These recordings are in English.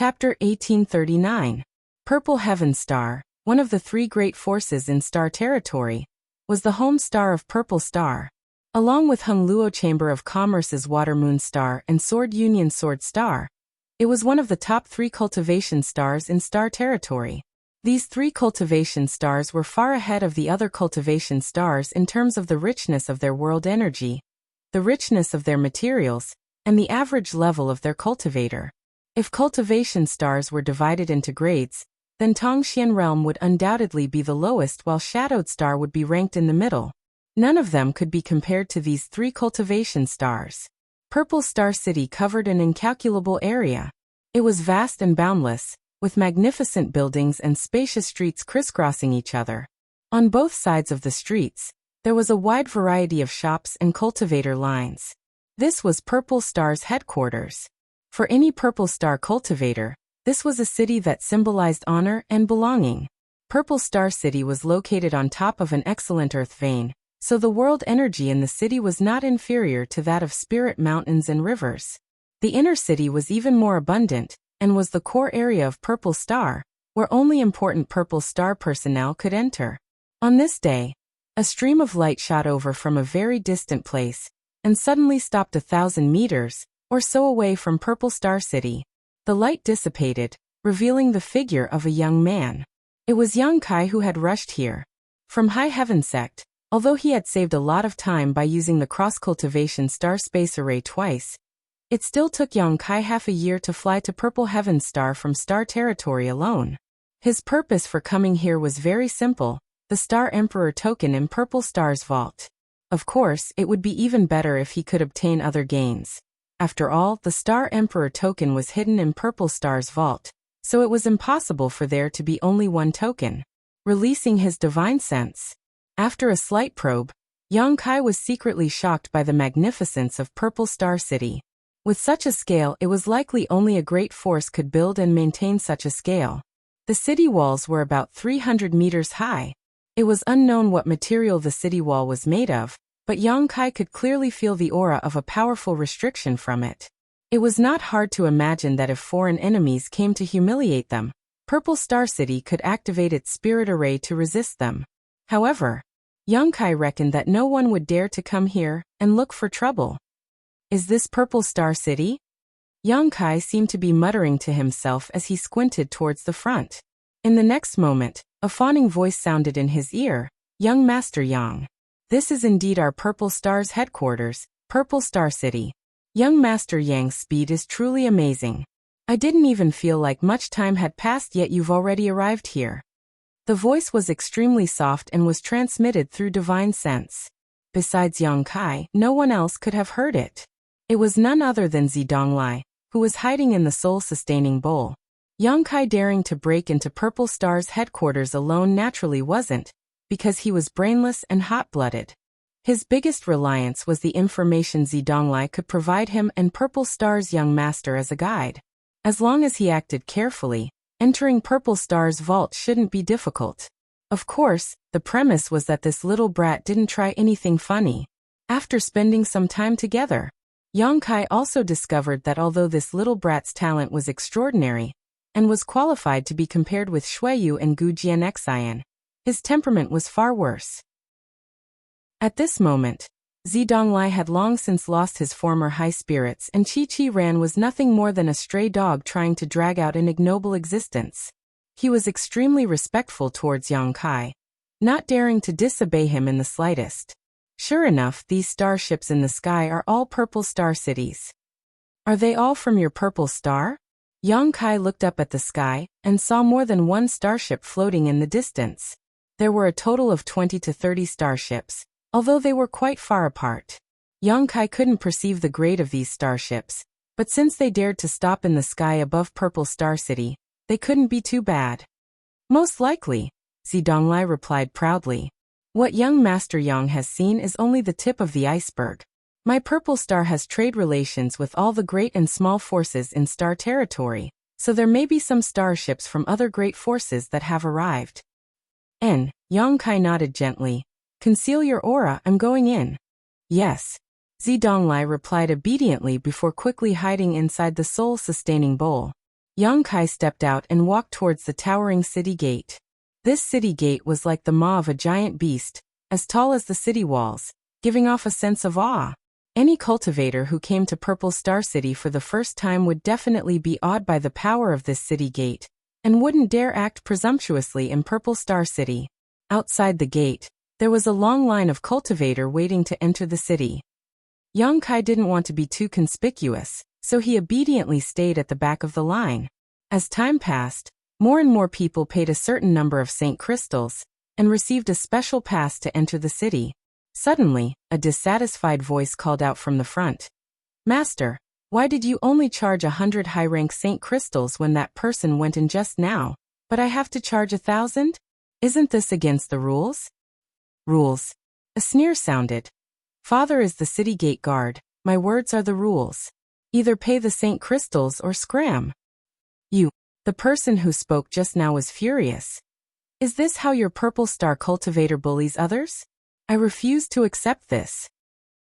Chapter 1839. Purple Heaven Star, one of the three great forces in star territory, was the home star of Purple Star. Along with Hung Luo Chamber of Commerce's Water Moon Star and Sword Union Sword Star, it was one of the top three cultivation stars in star territory. These three cultivation stars were far ahead of the other cultivation stars in terms of the richness of their world energy, the richness of their materials, and the average level of their cultivator. If cultivation stars were divided into grades, then Tongxian Realm would undoubtedly be the lowest while Shadowed Star would be ranked in the middle. None of them could be compared to these three cultivation stars. Purple Star City covered an incalculable area. It was vast and boundless, with magnificent buildings and spacious streets crisscrossing each other. On both sides of the streets, there was a wide variety of shops and cultivator lines. This was Purple Star's headquarters. For any Purple Star cultivator, this was a city that symbolized honor and belonging. Purple Star City was located on top of an excellent earth vein, so the world energy in the city was not inferior to that of spirit mountains and rivers. The inner city was even more abundant, and was the core area of Purple Star, where only important Purple Star personnel could enter. On this day, a stream of light shot over from a very distant place, and suddenly stopped 1,000 meters, or so away from Purple Star City. The light dissipated, revealing the figure of a young man. It was young Kai who had rushed here. From High Heaven Sect, although he had saved a lot of time by using the cross-cultivation star space array twice, it still took young Kai half a year to fly to Purple Heaven Star from star territory alone. His purpose for coming here was very simple: the Star Emperor token in Purple Star's vault. Of course, it would be even better if he could obtain other gains. After all, the Star Emperor token was hidden in Purple Star's vault, so it was impossible for there to be only one token. Releasing his divine sense. After a slight probe, young Kai was secretly shocked by the magnificence of Purple Star City. With such a scale, it was likely only a great force could build and maintain such a scale. The city walls were about 300 meters high. It was unknown what material the city wall was made of, but young Kai could clearly feel the aura of a powerful restriction from it. It was not hard to imagine that if foreign enemies came to humiliate them, Purple Star City could activate its spirit array to resist them. However, young Kai reckoned that no one would dare to come here and look for trouble. Is this Purple Star City? Young Kai seemed to be muttering to himself as he squinted towards the front. In the next moment, a fawning voice sounded in his ear. Young Master Yang. This is indeed our Purple Star's headquarters, Purple Star City. Young Master Yang's speed is truly amazing. I didn't even feel like much time had passed yet you've already arrived here. The voice was extremely soft and was transmitted through divine sense. Besides Yang Kai, no one else could have heard it. It was none other than Zidonglai, who was hiding in the soul-sustaining bowl. Yang Kai daring to break into Purple Star's headquarters alone naturally wasn't, because he was brainless and hot-blooded. His biggest reliance was the information Zidonglai could provide him and Purple Star's young master as a guide. As long as he acted carefully, entering Purple Star's vault shouldn't be difficult. Of course, the premise was that this little brat didn't try anything funny. After spending some time together, Yang Kai also discovered that although this little brat's talent was extraordinary, and was qualified to be compared with Shuiyu and Gu Jianxian, his temperament was far worse. At this moment, Zidonglai had long since lost his former high spirits, and Chi Ran was nothing more than a stray dog trying to drag out an ignoble existence. He was extremely respectful towards Yang Kai, not daring to disobey him in the slightest. Sure enough, these starships in the sky are all Purple Star cities. Are they all from your Purple Star? Yang Kai looked up at the sky, and saw more than one starship floating in the distance. There were a total of 20 to 30 starships, although they were quite far apart. Yang Kai couldn't perceive the grade of these starships, but since they dared to stop in the sky above Purple Star City, they couldn't be too bad. Most likely, Zidonglai replied proudly. What young Master Yang has seen is only the tip of the iceberg. My Purple Star has trade relations with all the great and small forces in star territory, so there may be some starships from other great forces that have arrived. Yang Kai nodded gently. Conceal your aura, I'm going in. Yes. Zidonglai replied obediently before quickly hiding inside the soul-sustaining bowl. Yang Kai stepped out and walked towards the towering city gate. This city gate was like the maw of a giant beast, as tall as the city walls, giving off a sense of awe. Any cultivator who came to Purple Star City for the first time would definitely be awed by the power of this city gate, and wouldn't dare act presumptuously in Purple Star City. Outside the gate, there was a long line of cultivator waiting to enter the city. Yang Kai didn't want to be too conspicuous, so he obediently stayed at the back of the line. As time passed, more and more people paid a certain number of Saint Crystals, and received a special pass to enter the city. Suddenly, a dissatisfied voice called out from the front. Master, why did you only charge 100 high-rank Saint Crystals when that person went in just now, but I have to charge 1,000? Isn't this against the rules? Rules. A sneer sounded. Father is the city gate guard, my words are the rules. Either pay the Saint Crystals or scram. The person who spoke just now was furious. Is this how your Purple Star cultivator bullies others? I refuse to accept this.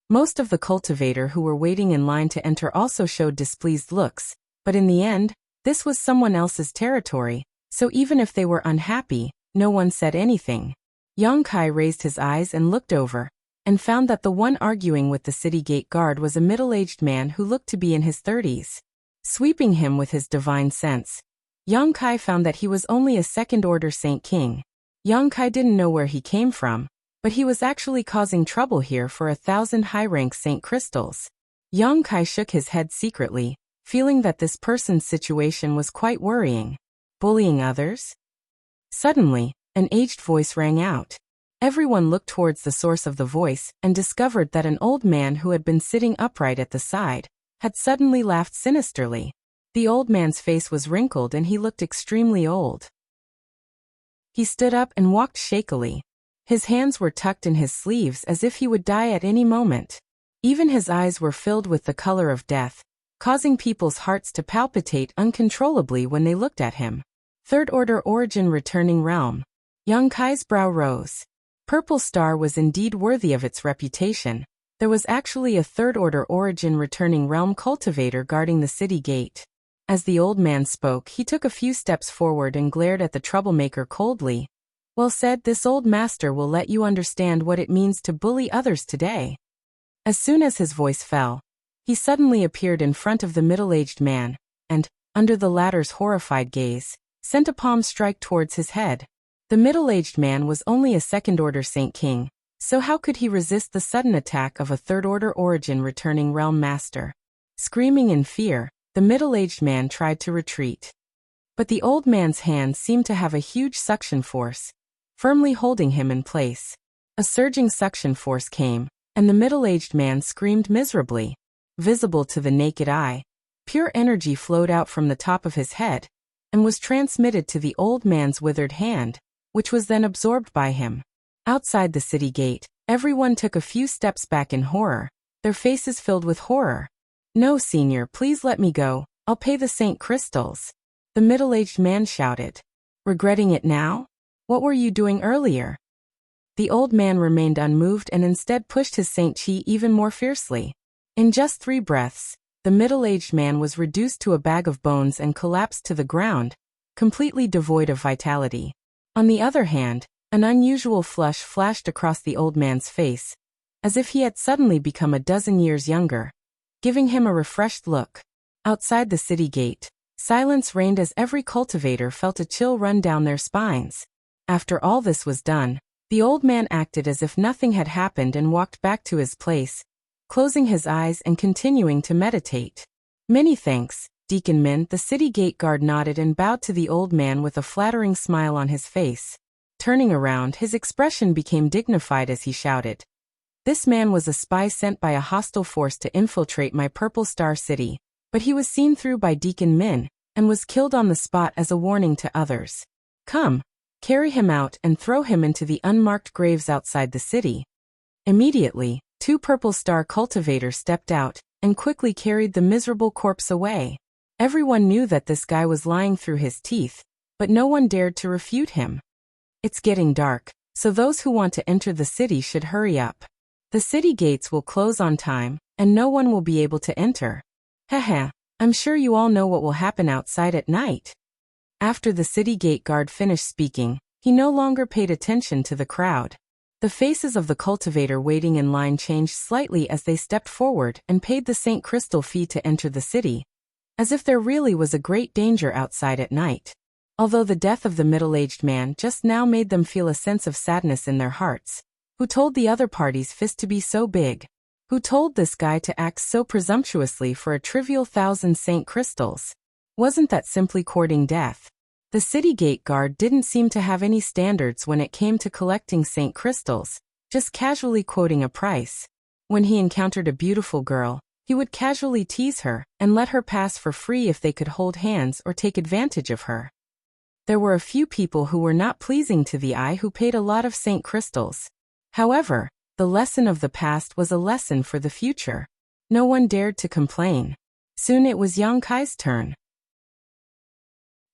Most of the cultivator who were waiting in line to enter also showed displeased looks, but in the end, this was someone else's territory, so even if they were unhappy, no one said anything. Yang Kai raised his eyes and looked over, and found that the one arguing with the city gate guard was a middle-aged man who looked to be in his 30s. Sweeping him with his divine sense, Yang Kai found that he was only a second-order Saint King. Yang Kai didn't know where he came from, but he was actually causing trouble here for 1,000 high-rank Saint Crystals. Yang Kai shook his head secretly, feeling that this person's situation was quite worrying. Bullying others? Suddenly, an aged voice rang out. Everyone looked towards the source of the voice and discovered that an old man who had been sitting upright at the side had suddenly laughed sinisterly. The old man's face was wrinkled and he looked extremely old. He stood up and walked shakily. His hands were tucked in his sleeves as if he would die at any moment. Even his eyes were filled with the color of death, causing people's hearts to palpitate uncontrollably when they looked at him. Third-order origin returning realm. Yang Kai's brow rose. Purple Star was indeed worthy of its reputation. There was actually a third-order origin returning realm cultivator guarding the city gate. As the old man spoke, he took a few steps forward and glared at the troublemaker coldly. Well said, this old master will let you understand what it means to bully others today. As soon as his voice fell, he suddenly appeared in front of the middle-aged man, and, under the latter's horrified gaze, sent a palm strike towards his head. The middle-aged man was only a second-order Saint King, so how could he resist the sudden attack of a third-order origin returning realm master? Screaming in fear, the middle-aged man tried to retreat. But the old man's hand seemed to have a huge suction force, firmly holding him in place. A surging suction force came, and the middle-aged man screamed miserably. Visible to the naked eye, pure energy flowed out from the top of his head, and was transmitted to the old man's withered hand, which was then absorbed by him. Outside the city gate, everyone took a few steps back in horror, their faces filled with horror. No, senior, please let me go, I'll pay the Saint Crystals. The middle-aged man shouted. Regretting it now? What were you doing earlier? The old man remained unmoved and instead pushed his Saint Chi even more fiercely. In just 3 breaths, the middle-aged man was reduced to a bag of bones and collapsed to the ground, completely devoid of vitality. On the other hand, an unusual flush flashed across the old man's face, as if he had suddenly become a dozen years younger, giving him a refreshed look. Outside the city gate, silence reigned as every cultivator felt a chill run down their spines. After all this was done, the old man acted as if nothing had happened and walked back to his place, closing his eyes and continuing to meditate. Many thanks, Deacon Min. The city gate guard nodded and bowed to the old man with a flattering smile on his face. Turning around, his expression became dignified as he shouted. This man was a spy sent by a hostile force to infiltrate my Purple Star City, but he was seen through by Deacon Min, and was killed on the spot as a warning to others. Come, carry him out and throw him into the unmarked graves outside the city. Immediately, 2 Purple Star cultivators stepped out, and quickly carried the miserable corpse away. Everyone knew that this guy was lying through his teeth, but no one dared to refute him. It's getting dark, so those who want to enter the city should hurry up. The city gates will close on time, and no one will be able to enter. Haha, I'm sure you all know what will happen outside at night." After the city gate guard finished speaking, he no longer paid attention to the crowd. The faces of the cultivator waiting in line changed slightly as they stepped forward and paid the St. Crystal fee to enter the city, as if there really was a great danger outside at night. Although the death of the middle-aged man just now made them feel a sense of sadness in their hearts. Who told the other party's fist to be so big? Who told this guy to act so presumptuously for a trivial 1,000 St. Crystals? Wasn't that simply courting death? The city gate guard didn't seem to have any standards when it came to collecting St. Crystals, just casually quoting a price. When he encountered a beautiful girl, he would casually tease her and let her pass for free if they could hold hands or take advantage of her. There were a few people who were not pleasing to the eye who paid a lot of St. Crystals. However, the lesson of the past was a lesson for the future. No one dared to complain. Soon it was Yang Kai's turn.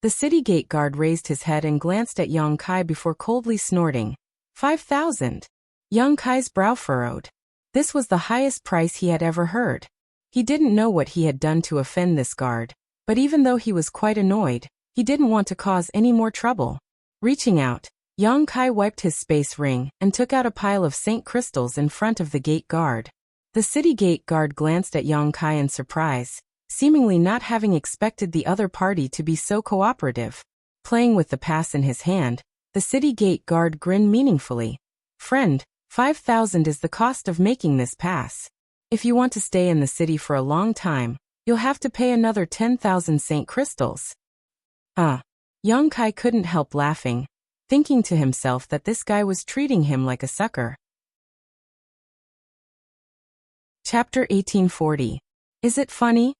The city gate guard raised his head and glanced at Yang Kai before coldly snorting. 5,000. Yang Kai's brow furrowed. This was the highest price he had ever heard. He didn't know what he had done to offend this guard, but even though he was quite annoyed, he didn't want to cause any more trouble. Reaching out, Yang Kai wiped his space ring and took out a pile of St. Crystals in front of the gate guard. The city gate guard glanced at Yang Kai in surprise, seemingly not having expected the other party to be so cooperative. Playing with the pass in his hand, the city gate guard grinned meaningfully. "Friend, 5,000 is the cost of making this pass. If you want to stay in the city for a long time, you'll have to pay another 10,000 St. Crystals." Yang Kai couldn't help laughing, thinking to himself that this guy was treating him like a sucker. Chapter 1840. Is it funny?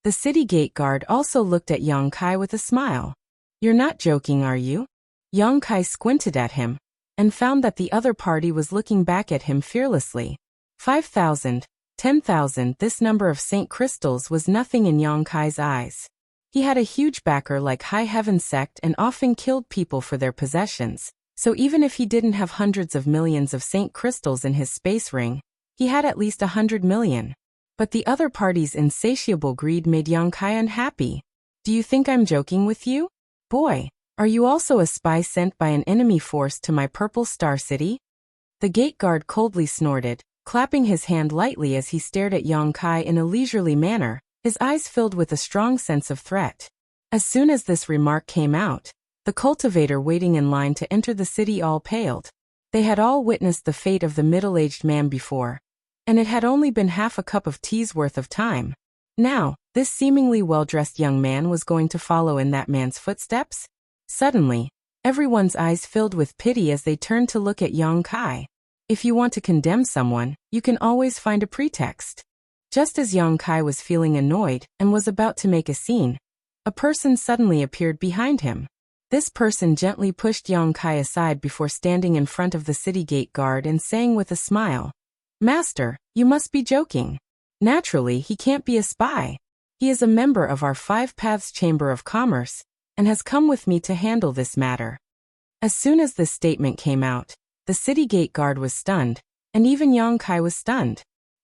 The city gate guard also looked at Yang Kai with a smile. "You're not joking, are you?" Yang Kai squinted at him, and found that the other party was looking back at him fearlessly. 5,000, 10,000, this number of St. Crystals was nothing in Yang Kai's eyes. He had a huge backer like High Heaven sect and often killed people for their possessions, so even if he didn't have hundreds of millions of St. Crystals in his space ring, he had at least 100 million. But the other party's insatiable greed made Yang Kai unhappy. "Do you think I'm joking with you? Boy, are you also a spy sent by an enemy force to my Purple Star City?" The gate guard coldly snorted, clapping his hand lightly as he stared at Yang Kai in a leisurely manner, his eyes filled with a strong sense of threat. As soon as this remark came out, the cultivator waiting in line to enter the city all paled. They had all witnessed the fate of the middle-aged man before, and it had only been half a cup of tea's worth of time. Now, this seemingly well-dressed young man was going to follow in that man's footsteps? Suddenly, everyone's eyes filled with pity as they turned to look at Yang Kai. If you want to condemn someone, you can always find a pretext. Just as Yang Kai was feeling annoyed and was about to make a scene, a person suddenly appeared behind him. This person gently pushed Yang Kai aside before standing in front of the city gate guard and saying with a smile, "Master, you must be joking. Naturally, he can't be a spy. He is a member of our Five Paths Chamber of Commerce and has come with me to handle this matter." As soon as this statement came out, the city gate guard was stunned, and even Yang Kai was stunned.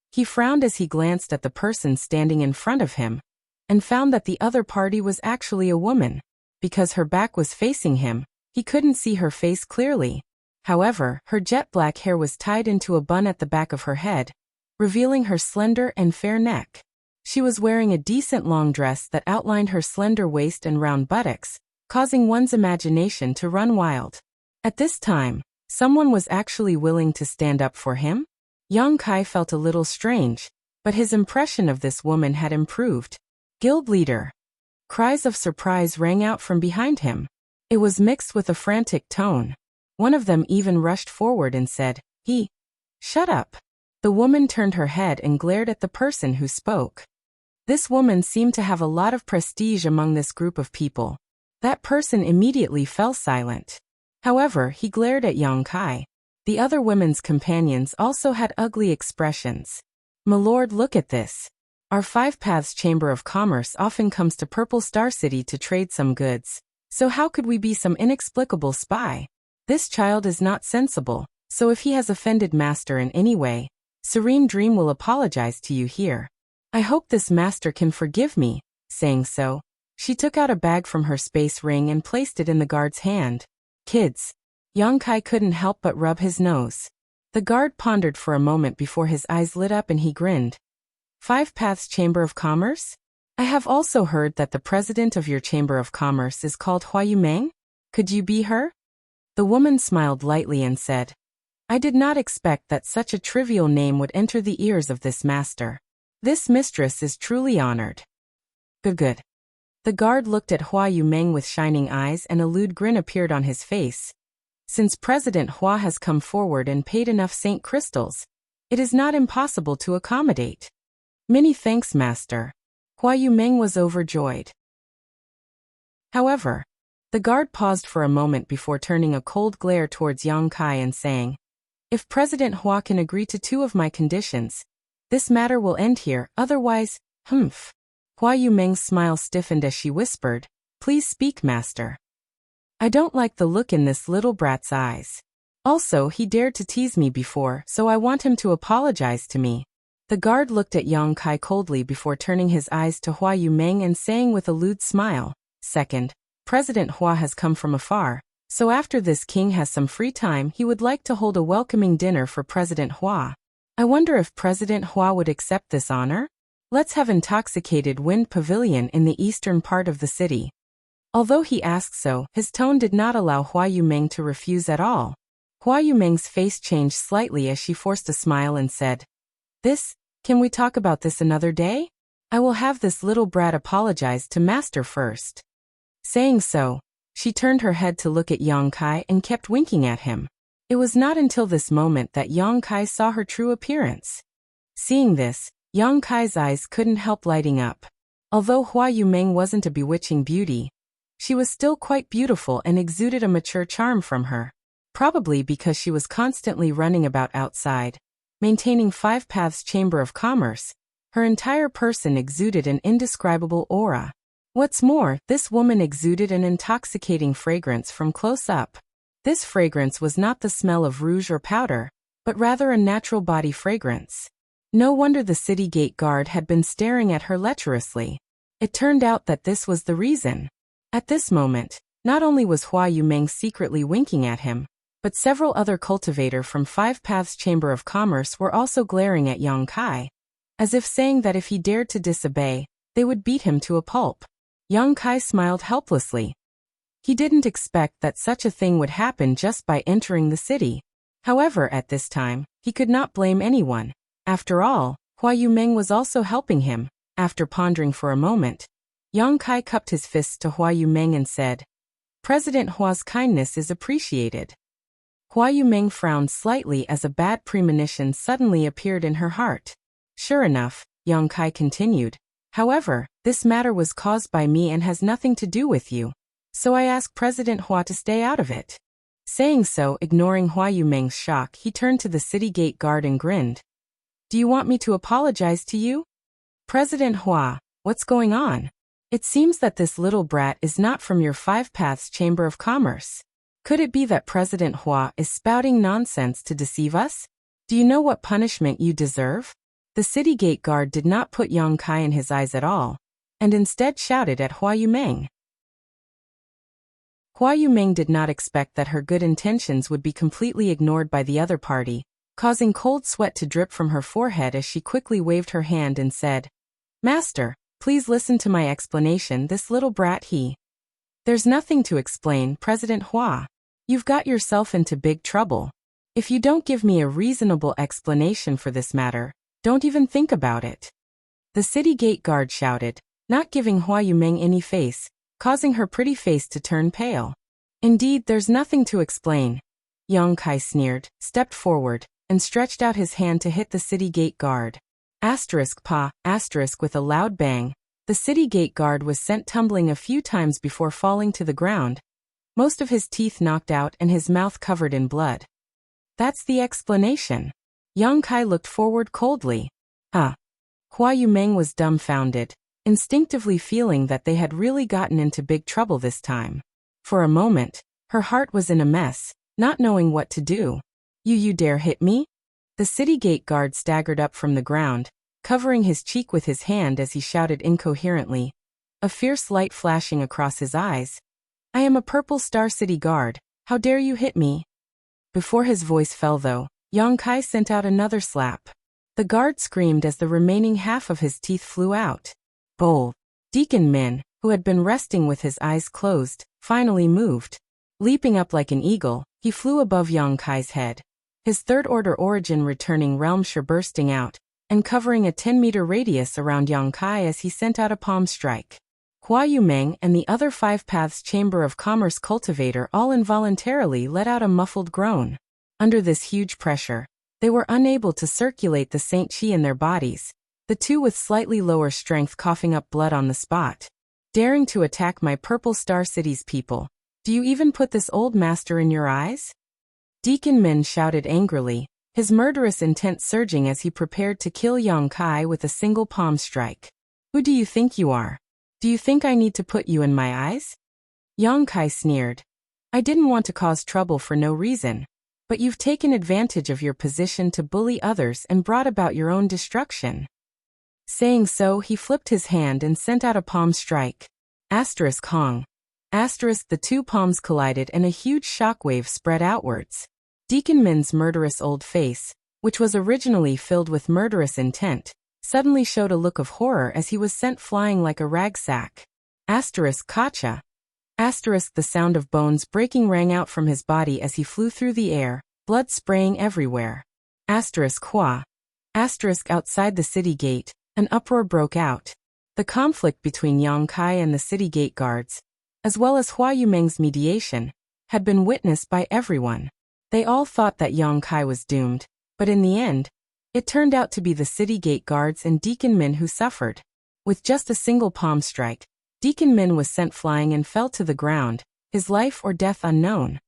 He frowned as he glanced at the person standing in front of him, and found that the other party was actually a woman. Because her back was facing him, he couldn't see her face clearly. However, her jet black hair was tied into a bun at the back of her head, revealing her slender and fair neck. She was wearing a decent long dress that outlined her slender waist and round buttocks, causing one's imagination to run wild. At this time, someone was actually willing to stand up for him? Yang Kai felt a little strange, but his impression of this woman had improved. "Guild leader!" Cries of surprise rang out from behind him. It was mixed with a frantic tone. One of them even rushed forward and said, "Shut up." The woman turned her head and glared at the person who spoke. This woman seemed to have a lot of prestige among this group of people. That person immediately fell silent. However, he glared at Yang Kai. The other women's companions also had ugly expressions. "My lord, look at this. Our Five Paths Chamber of Commerce often comes to Purple Star City to trade some goods, so how could we be some inexplicable spy? This child is not sensible, so if he has offended Master in any way, Serene Dream will apologize to you here. I hope this Master can forgive me, Saying so, she took out a bag from her space ring and placed it in the guard's hand. Kids. Yang Kai couldn't help but rub his nose. The guard pondered for a moment before his eyes lit up and he grinned. 5 Paths Chamber of Commerce? I have also heard that the president of your Chamber of Commerce is called Hua Yumeng? Could you be her? The woman smiled lightly and said, I did not expect that such a trivial name would enter the ears of this master. This mistress is truly honored. Good. The guard looked at Hua Yumeng with shining eyes and a lewd grin appeared on his face. Since President Hua has come forward and paid enough Saint Crystals, it is not impossible to accommodate. Many thanks, master. Hua Yumeng was overjoyed. However, the guard paused for a moment before turning a cold glare towards Yang Kai and saying, If President Hua can agree to 2 of my conditions, this matter will end here, otherwise, humph. Hua Yumeng's smile stiffened as she whispered, Please speak, master. I don't like the look in this little brat's eyes. Also, he dared to tease me before, so I want him to apologize to me. The guard looked at Yang Kai coldly before turning his eyes to Hua Yumeng and saying with a lewd smile, Second, President Hua has come from afar, so after this king has some free time he would like to hold a welcoming dinner for President Hua. I wonder if President Hua would accept this honor? Let's have Intoxicated Wind Pavilion in the eastern part of the city. Although he asked so, his tone did not allow Hua Yumeng to refuse at all. Hua Yumeng's face changed slightly as she forced a smile and said, Can we talk about this another day? I will have this little brat apologize to master first. Saying so, she turned her head to look at Yang Kai and kept winking at him. It was not until this moment that Yang Kai saw her true appearance. Seeing this, Yang Kai's eyes couldn't help lighting up. Although Hua Yumeng wasn't a bewitching beauty, she was still quite beautiful and exuded a mature charm from her. Probably because she was constantly running about outside, maintaining 5 Paths Chamber of Commerce, her entire person exuded an indescribable aura. What's more, this woman exuded an intoxicating fragrance from close up. This fragrance was not the smell of rouge or powder, but rather a natural body fragrance. No wonder the city gate guard had been staring at her lecherously. It turned out that this was the reason. At this moment, not only was Hua Yumeng secretly winking at him, but several other cultivators from 5 Paths Chamber of Commerce were also glaring at Yang Kai, as if saying that if he dared to disobey, they would beat him to a pulp. Yang Kai smiled helplessly. He didn't expect that such a thing would happen just by entering the city. However, at this time, he could not blame anyone. After all, Hua Yumeng was also helping him. After pondering for a moment, Yang Kai cupped his fists to Hua Yumeng and said, President Hua's kindness is appreciated. Hua Yumeng frowned slightly as a bad premonition suddenly appeared in her heart. Sure enough, Yang Kai continued, However, this matter was caused by me and has nothing to do with you, so I ask President Hua to stay out of it. Saying so, ignoring Hua Yumeng's shock, he turned to the city gate guard and grinned. Do you want me to apologize to you? President Hua, what's going on? It seems that this little brat is not from your 5 Paths Chamber of Commerce. Could it be that President Hua is spouting nonsense to deceive us? Do you know what punishment you deserve? The city gate guard did not put Yang Kai in his eyes at all, and instead shouted at Hua Yumeng. Hua Yumeng did not expect that her good intentions would be completely ignored by the other party, causing cold sweat to drip from her forehead as she quickly waved her hand and said, Master, please listen to my explanation. This little brat There's nothing to explain, President Hua. You've got yourself into big trouble. If you don't give me a reasonable explanation for this matter, don't even think about it. The city gate guard shouted, not giving Hua Yumeng any face, causing her pretty face to turn pale. Indeed, there's nothing to explain. Yang Kai sneered, stepped forward, and stretched out his hand to hit the city gate guard. With a loud bang, the city gate guard was sent tumbling a few times before falling to the ground, most of his teeth knocked out and his mouth covered in blood. That's the explanation. Yang Kai looked forward coldly. Hua Yumeng was dumbfounded, instinctively feeling that they had really gotten into big trouble this time. For a moment, her heart was in a mess, not knowing what to do. You dare hit me? The city gate guard staggered up from the ground, covering his cheek with his hand as he shouted incoherently, a fierce light flashing across his eyes. "I am a Purple Star City guard. How dare you hit me?" Before his voice fell though, Yang Kai sent out another slap. The guard screamed as the remaining half of his teeth flew out. Bold. Deacon Min, who had been resting with his eyes closed, finally moved. Leaping up like an eagle, he flew above Yang Kai's head. His third-order origin returning realm sure bursting out, and covering a 10-meter radius around Yang Kai as he sent out a palm strike. Hua Yumeng and the other Five Paths Chamber of Commerce cultivator all involuntarily let out a muffled groan. Under this huge pressure, they were unable to circulate the Saint Chi in their bodies, the two with slightly lower strength coughing up blood on the spot. "Daring to attack my Purple Star City's people. Do you even put this old master in your eyes?" Deacon Min shouted angrily, his murderous intent surging as he prepared to kill Yang Kai with a single palm strike. "Who do you think you are? Do you think I need to put you in my eyes?" Yang Kai sneered. "I didn't want to cause trouble for no reason, but you've taken advantage of your position to bully others and brought about your own destruction." Saying so, he flipped his hand and sent out a palm strike. Hong. The two palms collided and a huge shockwave spread outwards. Deacon Min's murderous old face, which was originally filled with murderous intent, suddenly showed a look of horror as he was sent flying like a rag sack. Kacha. The sound of bones breaking rang out from his body as he flew through the air, blood spraying everywhere. Hua. Outside the city gate, an uproar broke out. The conflict between Yang Kai and the city gate guards, as well as Hua Yumeng's mediation, had been witnessed by everyone. They all thought that Yang Kai was doomed, but in the end, it turned out to be the city gate guards and Deacon Min who suffered. With just a single palm strike, Deacon Min was sent flying and fell to the ground, his life or death unknown.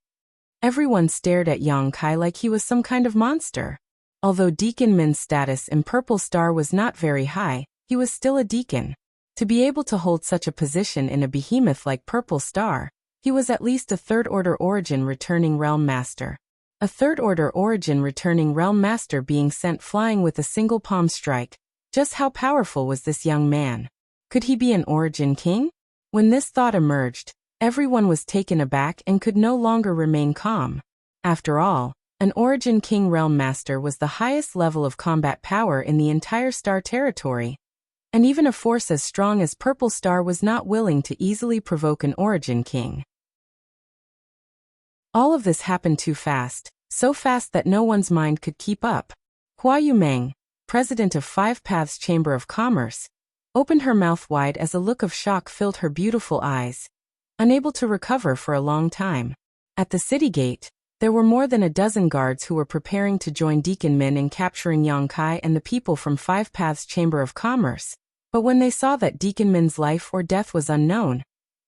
Everyone stared at Yang Kai like he was some kind of monster. Although Deacon Min's status in Purple Star was not very high, he was still a deacon. To be able to hold such a position in a behemoth like Purple Star, he was at least a third-order origin returning realm master. A third-order origin returning realm master being sent flying with a single palm strike. Just how powerful was this young man? Could he be an origin king? When this thought emerged, everyone was taken aback and could no longer remain calm. After all, an origin king realm master was the highest level of combat power in the entire star territory. And even a force as strong as Purple Star was not willing to easily provoke an origin king. All of this happened too fast, so fast that no one's mind could keep up. Hua Yumeng, president of Five Paths Chamber of Commerce, opened her mouth wide as a look of shock filled her beautiful eyes, unable to recover for a long time. At the city gate, there were more than a dozen guards who were preparing to join Deacon Min in capturing Yang Kai and the people from Five Paths Chamber of Commerce. But when they saw that Deacon Min's life or death was unknown,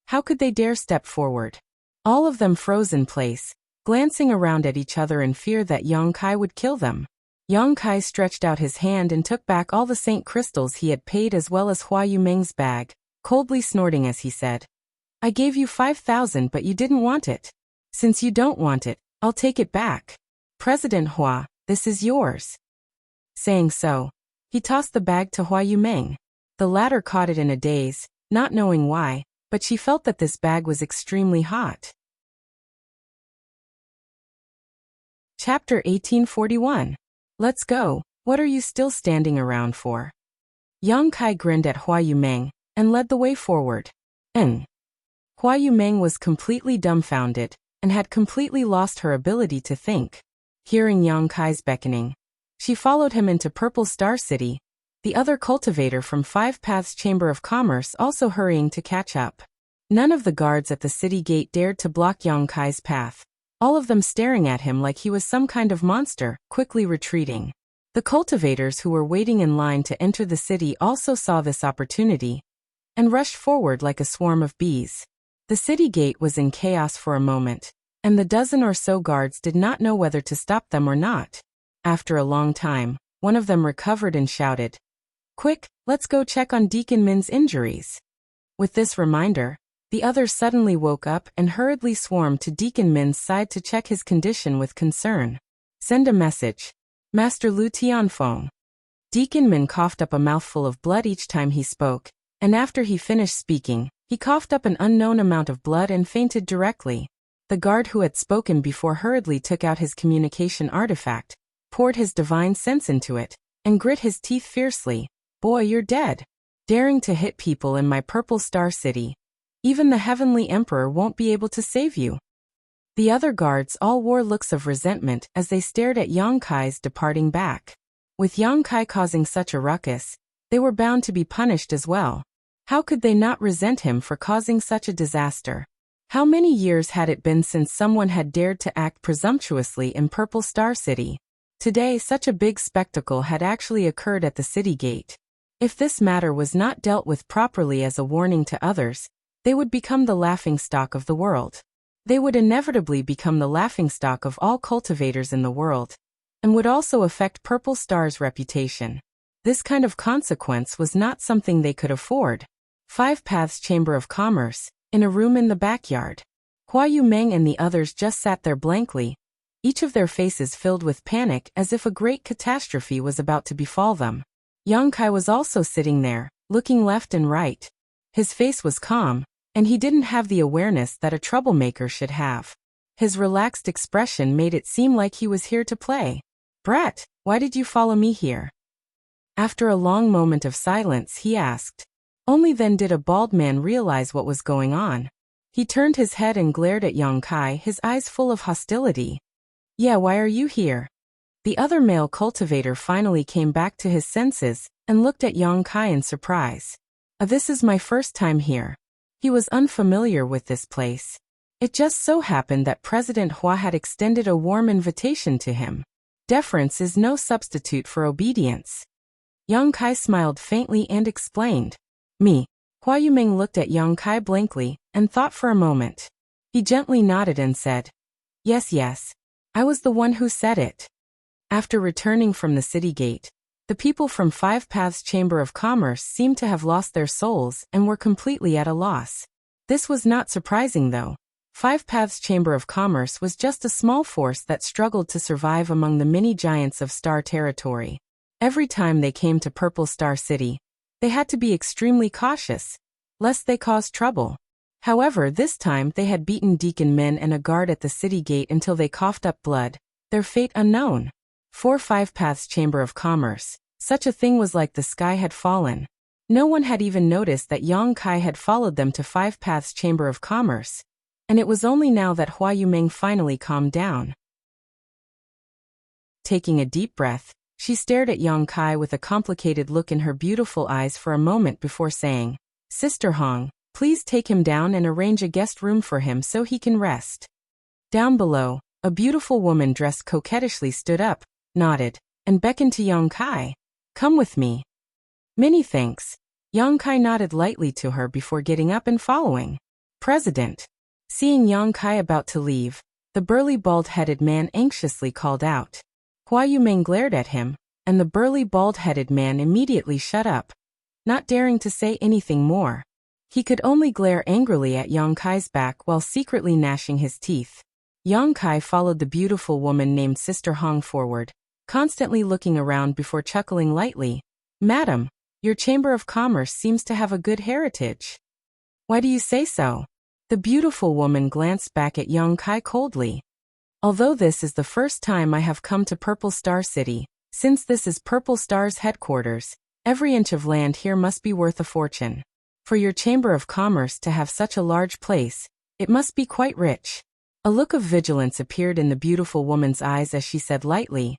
how could they dare step forward? All of them froze in place, glancing around at each other in fear that Yang Kai would kill them. Yang Kai stretched out his hand and took back all the Saint crystals he had paid as well as Hua Yumeng's bag, coldly snorting as he said, "I gave you 5,000 but you didn't want it. Since you don't want it, I'll take it back. President Hua, this is yours." Saying so, he tossed the bag to Hua Yumeng. The latter caught it in a daze, not knowing why, but she felt that this bag was extremely hot. Chapter 1841. Let's go. What are you still standing around for? Yang Kai grinned at Hua Yumeng and led the way forward. Hua Yumeng was completely dumbfounded and had completely lost her ability to think. Hearing Yang Kai's beckoning, she followed him into Purple Star City, the other cultivator from Five Paths Chamber of Commerce also hurrying to catch up. None of the guards at the city gate dared to block Yang Kai's path, all of them staring at him like he was some kind of monster, quickly retreating. The cultivators who were waiting in line to enter the city also saw this opportunity and rushed forward like a swarm of bees. The city gate was in chaos for a moment, and the dozen or so guards did not know whether to stop them or not. After a long time, one of them recovered and shouted, "Quick, let's go check on Deacon Min's injuries." With this reminder, the others suddenly woke up and hurriedly swarmed to Deacon Min's side to check his condition with concern. "Send a message. Master Lu Tianfeng." Deacon Min coughed up a mouthful of blood each time he spoke, and after he finished speaking, he coughed up an unknown amount of blood and fainted directly. The guard who had spoken before hurriedly took out his communication artifact, poured his divine sense into it, and grit his teeth fiercely. Boy, you're dead. Daring to hit people in my Purple Star City. Even the Heavenly Emperor won't be able to save you. The other guards all wore looks of resentment as they stared at Yang Kai's departing back. With Yang Kai causing such a ruckus, they were bound to be punished as well. How could they not resent him for causing such a disaster? How many years had it been since someone had dared to act presumptuously in Purple Star City? Today, such a big spectacle had actually occurred at the city gate. If this matter was not dealt with properly as a warning to others, they would become the laughingstock of the world. They would inevitably become the laughingstock of all cultivators in the world, and would also affect Purple Star's reputation. This kind of consequence was not something they could afford. 5 Paths Chamber of Commerce, in a room in the backyard. Hua Yumeng and the others just sat there blankly, each of their faces filled with panic as if a great catastrophe was about to befall them. Yang Kai was also sitting there, looking left and right. His face was calm, and he didn't have the awareness that a troublemaker should have. His relaxed expression made it seem like he was here to play. Brat, why did you follow me here? After a long moment of silence, he asked. Only then did a bald man realize what was going on. He turned his head and glared at Yang Kai, his eyes full of hostility. Yeah, why are you here? The other male cultivator finally came back to his senses and looked at Yang Kai in surprise. This is my first time here. He was unfamiliar with this place. It just so happened that President Hua had extended a warm invitation to him. Deference is no substitute for obedience. Yang Kai smiled faintly and explained. Me. Hua Yumeng looked at Yang Kai blankly and thought for a moment. He gently nodded and said, Yes, yes. I was the one who said it. After returning from the city gate, the people from 5 Paths Chamber of Commerce seemed to have lost their souls and were completely at a loss. This was not surprising though. 5 Paths Chamber of Commerce was just a small force that struggled to survive among the many giants of Star Territory. Every time they came to Purple Star City, they had to be extremely cautious, lest they cause trouble. However, this time they had beaten Deacon Min and a guard at the city gate until they coughed up blood, their fate unknown. For 5 Paths Chamber of Commerce, such a thing was like the sky had fallen. No one had even noticed that Yang Kai had followed them to 5 Paths Chamber of Commerce, and it was only now that Hua Yumeng finally calmed down. Taking a deep breath, she stared at Yang Kai with a complicated look in her beautiful eyes for a moment before saying, Sister Hong, please take him down and arrange a guest room for him so he can rest. Down below, a beautiful woman dressed coquettishly stood up, nodded, and beckoned to Yang Kai. Come with me. Many thanks. Yang Kai nodded lightly to her before getting up and following. President. Seeing Yang Kai about to leave, the burly bald-headed man anxiously called out. Hua Yumeng glared at him, and the burly bald-headed man immediately shut up, not daring to say anything more. He could only glare angrily at Yang Kai's back while secretly gnashing his teeth. Yang Kai followed the beautiful woman named Sister Hong forward, constantly looking around before chuckling lightly. Madam, your Chamber of Commerce seems to have a good heritage. Why do you say so? The beautiful woman glanced back at Yang Kai coldly. Although this is the first time I have come to Purple Star City, since this is Purple Star's headquarters, every inch of land here must be worth a fortune. For your Chamber of Commerce to have such a large place, it must be quite rich. A look of vigilance appeared in the beautiful woman's eyes as she said lightly,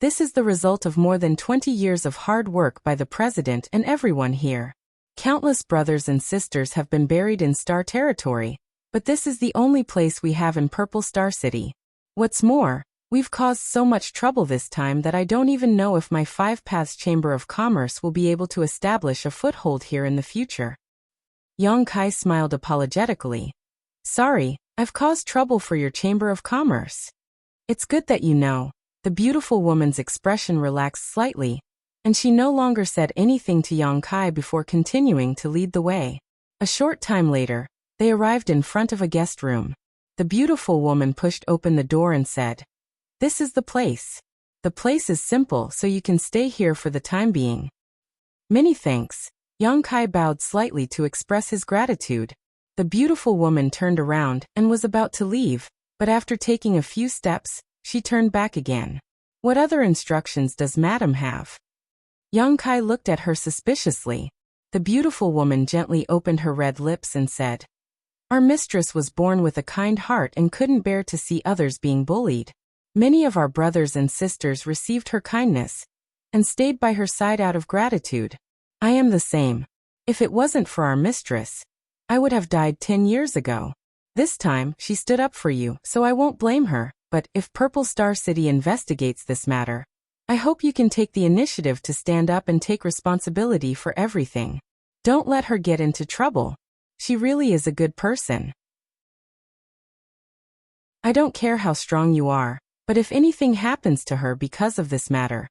This is the result of more than 20 years of hard work by the president and everyone here. Countless brothers and sisters have been buried in Star Territory, but this is the only place we have in Purple Star City. What's more, we've caused so much trouble this time that I don't even know if my 5 Paths Chamber of Commerce will be able to establish a foothold here in the future. Yang Kai smiled apologetically. Sorry, I've caused trouble for your Chamber of Commerce. It's good that you know. The beautiful woman's expression relaxed slightly, and she no longer said anything to Yang Kai before continuing to lead the way. A short time later, they arrived in front of a guest room. The beautiful woman pushed open the door and said, This is the place. The place is simple so you can stay here for the time being. Many thanks. Yang Kai bowed slightly to express his gratitude. The beautiful woman turned around and was about to leave, but after taking a few steps, she turned back again. What other instructions does Madam have? Yang Kai looked at her suspiciously. The beautiful woman gently opened her red lips and said, "Our mistress was born with a kind heart and couldn't bear to see others being bullied. Many of our brothers and sisters received her kindness and stayed by her side out of gratitude. I am the same. If it wasn't for our mistress, I would have died 10 years ago. This time, she stood up for you, so I won't blame her, but if Purple Star City investigates this matter, I hope you can take the initiative to stand up and take responsibility for everything. Don't let her get into trouble. She really is a good person. I don't care how strong you are, but if anything happens to her because of this matter,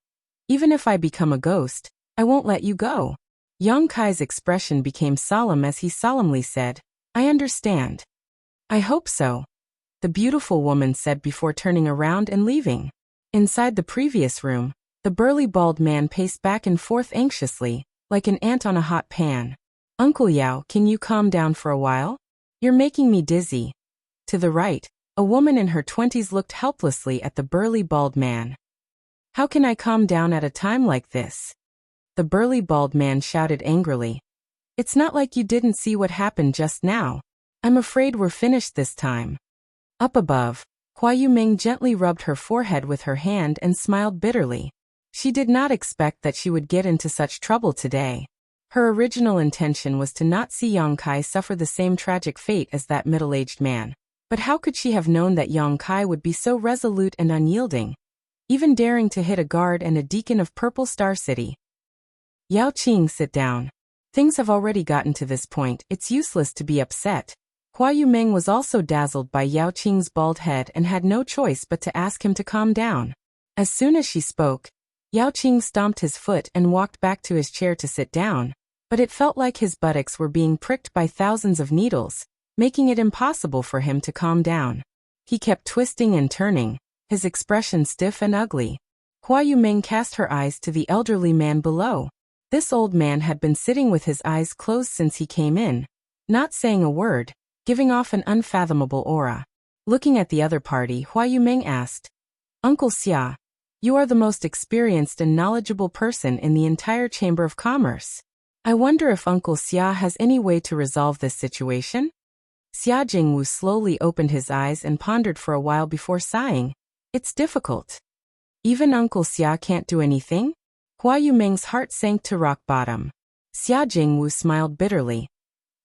even if I become a ghost, I won't let you go." Yang Kai's expression became solemn as he solemnly said, "I understand." "I hope so," the beautiful woman said before turning around and leaving. Inside the previous room, the burly bald man paced back and forth anxiously, like an ant on a hot pan. "Uncle Yao, can you calm down for a while? You're making me dizzy." To the right, a woman in her 20s looked helplessly at the burly bald man. "How can I calm down at a time like this?" The burly bald man shouted angrily. "It's not like you didn't see what happened just now. I'm afraid we're finished this time." Up above, Hua Yumeng gently rubbed her forehead with her hand and smiled bitterly. She did not expect that she would get into such trouble today. Her original intention was to not see Yang Kai suffer the same tragic fate as that middle-aged man. But how could she have known that Yang Kai would be so resolute and unyielding, even daring to hit a guard and a deacon of Purple Star City? "Yao Qing, sit down. Things have already gotten to this point, it's useless to be upset." Hua Yumeng was also dazzled by Yao Qing's bald head and had no choice but to ask him to calm down. As soon as she spoke, Yao Qing stomped his foot and walked back to his chair to sit down, but it felt like his buttocks were being pricked by thousands of needles, making it impossible for him to calm down. He kept twisting and turning, his expression stiff and ugly. Hua Yumeng cast her eyes to the elderly man below. This old man had been sitting with his eyes closed since he came in, not saying a word, giving off an unfathomable aura. Looking at the other party, Hua Yumeng asked, "Uncle Xia, you are the most experienced and knowledgeable person in the entire Chamber of Commerce. I wonder if Uncle Xia has any way to resolve this situation?" Xia Jingwu slowly opened his eyes and pondered for a while before sighing. "It's difficult. Even Uncle Xia can't do anything?" Hua Yumeng's heart sank to rock bottom. Xia Jingwu smiled bitterly.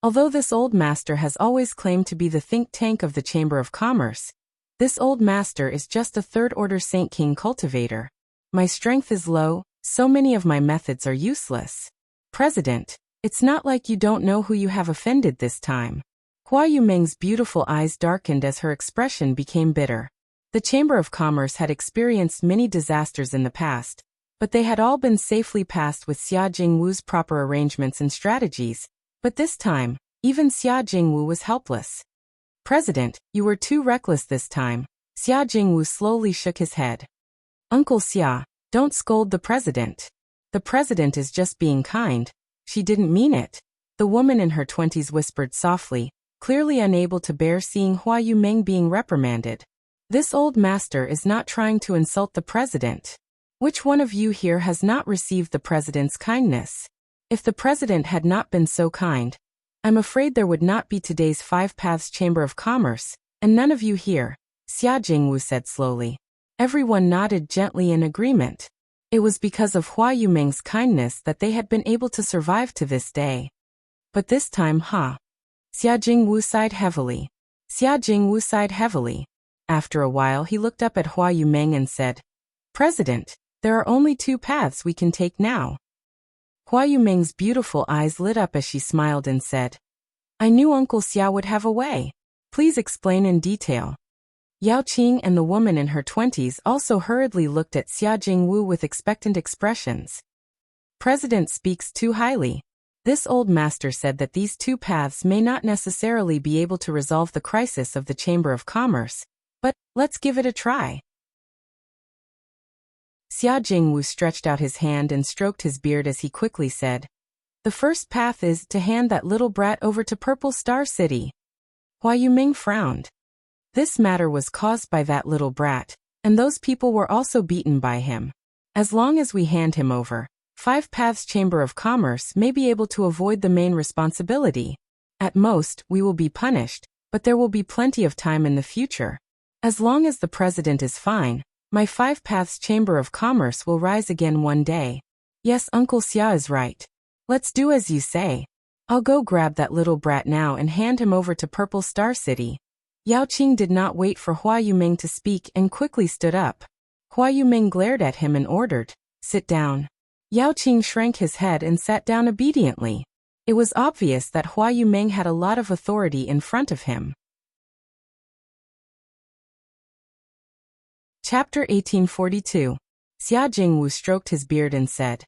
Although this old master has always claimed to be the think tank of the Chamber of Commerce, this old master is just a third-order Saint King cultivator. My strength is low, so many of my methods are useless. President, it's not like you don't know who you have offended this time. Hua Yumeng's beautiful eyes darkened as her expression became bitter. The Chamber of Commerce had experienced many disasters in the past, but they had all been safely passed with Xia Jingwu's proper arrangements and strategies. But this time, even Xia Jingwu was helpless. "President, you were too reckless this time." Xia Jingwu slowly shook his head. "Uncle Xia, don't scold the president. The president is just being kind. She didn't mean it." The woman in her 20s whispered softly, clearly unable to bear seeing Hua Yumeng being reprimanded. "This old master is not trying to insult the president. Which one of you here has not received the president's kindness? If the president had not been so kind, I'm afraid there would not be today's Five Paths Chamber of Commerce, and none of you here," Xia Jingwu said slowly. Everyone nodded gently in agreement. It was because of Hua Yumeng's kindness that they had been able to survive to this day. But this time, Xia Jingwu sighed heavily. After a while he looked up at Hua Yumeng and said, "President, there are only two paths we can take now." Hua Yumeng's beautiful eyes lit up as she smiled and said, "I knew Uncle Xia would have a way. Please explain in detail." Yao Qing and the woman in her 20s also hurriedly looked at Xia Jingwu with expectant expressions. "President speaks too highly. This old master said that these two paths may not necessarily be able to resolve the crisis of the Chamber of Commerce, but let's give it a try." Xia Jingwu stretched out his hand and stroked his beard as he quickly said, The first path is to hand that little brat over to Purple Star City. Hua Yuming frowned. This matter was caused by that little brat, and those people were also beaten by him. As long as we hand him over, Five Paths Chamber of Commerce may be able to avoid the main responsibility. At most, we will be punished, but there will be plenty of time in the future. As long as the president is fine, my Five Paths Chamber of Commerce will rise again one day. Yes, Uncle Xia is right. Let's do as you say. I'll go grab that little brat now and hand him over to Purple Star City. Yao Qing did not wait for Hua Yuming to speak and quickly stood up. Hua Yuming glared at him and ordered, "Sit down." Yao Qing shrank his head and sat down obediently. It was obvious that Hua Yuming had a lot of authority in front of him. Chapter 1842. Xia Jingwu stroked his beard and said,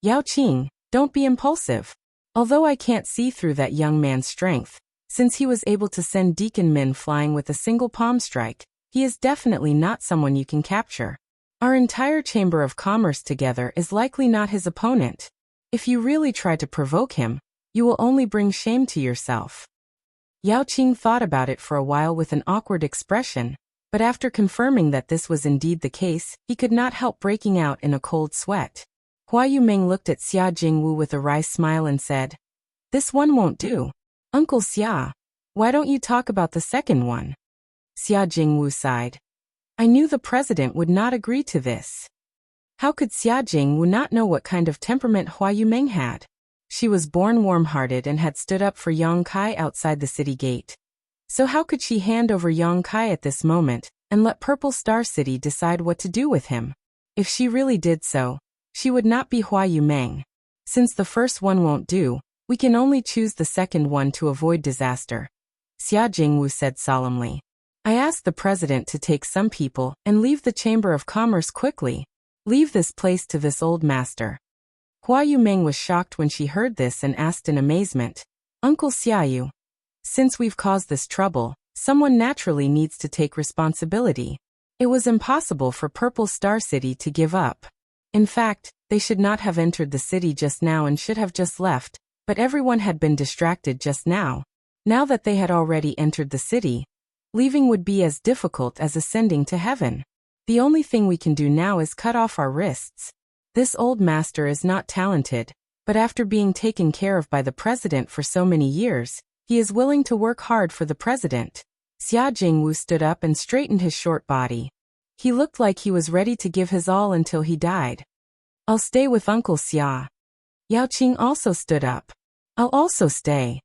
"Yao Qing, don't be impulsive. Although I can't see through that young man's strength, since he was able to send Deacon Min flying with a single palm strike, he is definitely not someone you can capture. Our entire Chamber of Commerce together is likely not his opponent. If you really try to provoke him, you will only bring shame to yourself." Yao Qing thought about it for a while with an awkward expression, but after confirming that this was indeed the case, he could not help breaking out in a cold sweat. Hua Yuming looked at Xia Jingwu with a wry smile and said, "This one won't do. Uncle Xia, why don't you talk about the second one?" Xia Jingwu sighed. I knew the president would not agree to this. How could Xia Jingwu not know what kind of temperament Hua Yuming had? She was born warm-hearted and had stood up for Yang Kai outside the city gate. So how could she hand over Yang Kai at this moment, and let Purple Star City decide what to do with him? If she really did so, she would not be Hua Yuming. Since the first one won't do, we can only choose the second one to avoid disaster. Xia Jingwu said solemnly. I asked the president to take some people and leave the Chamber of Commerce quickly. Leave this place to this old master. Hua Yuming was shocked when she heard this and asked in amazement, Uncle Xiaoyu, since we've caused this trouble, someone naturally needs to take responsibility. It was impossible for Purple Star City to give up. In fact, they should not have entered the city just now and should have just left, but everyone had been distracted just now. Now that they had already entered the city, leaving would be as difficult as ascending to heaven. The only thing we can do now is cut off our wrists. This old master is not talented, but after being taken care of by the president for so many years, he is willing to work hard for the president. Xia Jingwu stood up and straightened his short body. He looked like he was ready to give his all until he died. I'll stay with Uncle Xia. Yao Qing also stood up. I'll also stay.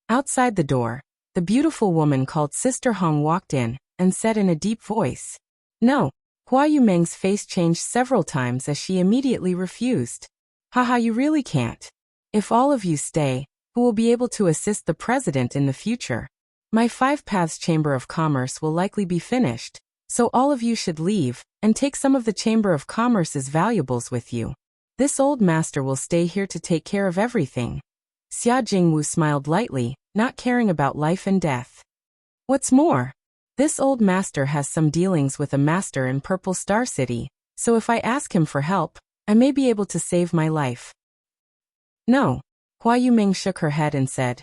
Outside the door, the beautiful woman called Sister Hong walked in and said in a deep voice, No. Hua Yuming's face changed several times as she immediately refused. Haha, you really can't. If all of you stay, who will be able to assist the president in the future? My Five Paths Chamber of Commerce will likely be finished, so all of you should leave and take some of the Chamber of Commerce's valuables with you. This old master will stay here to take care of everything. Xia Jingwu smiled lightly, not caring about life and death. What's more, this old master has some dealings with a master in Purple Star City, so if I ask him for help, I may be able to save my life. No. Hua Yuming shook her head and said,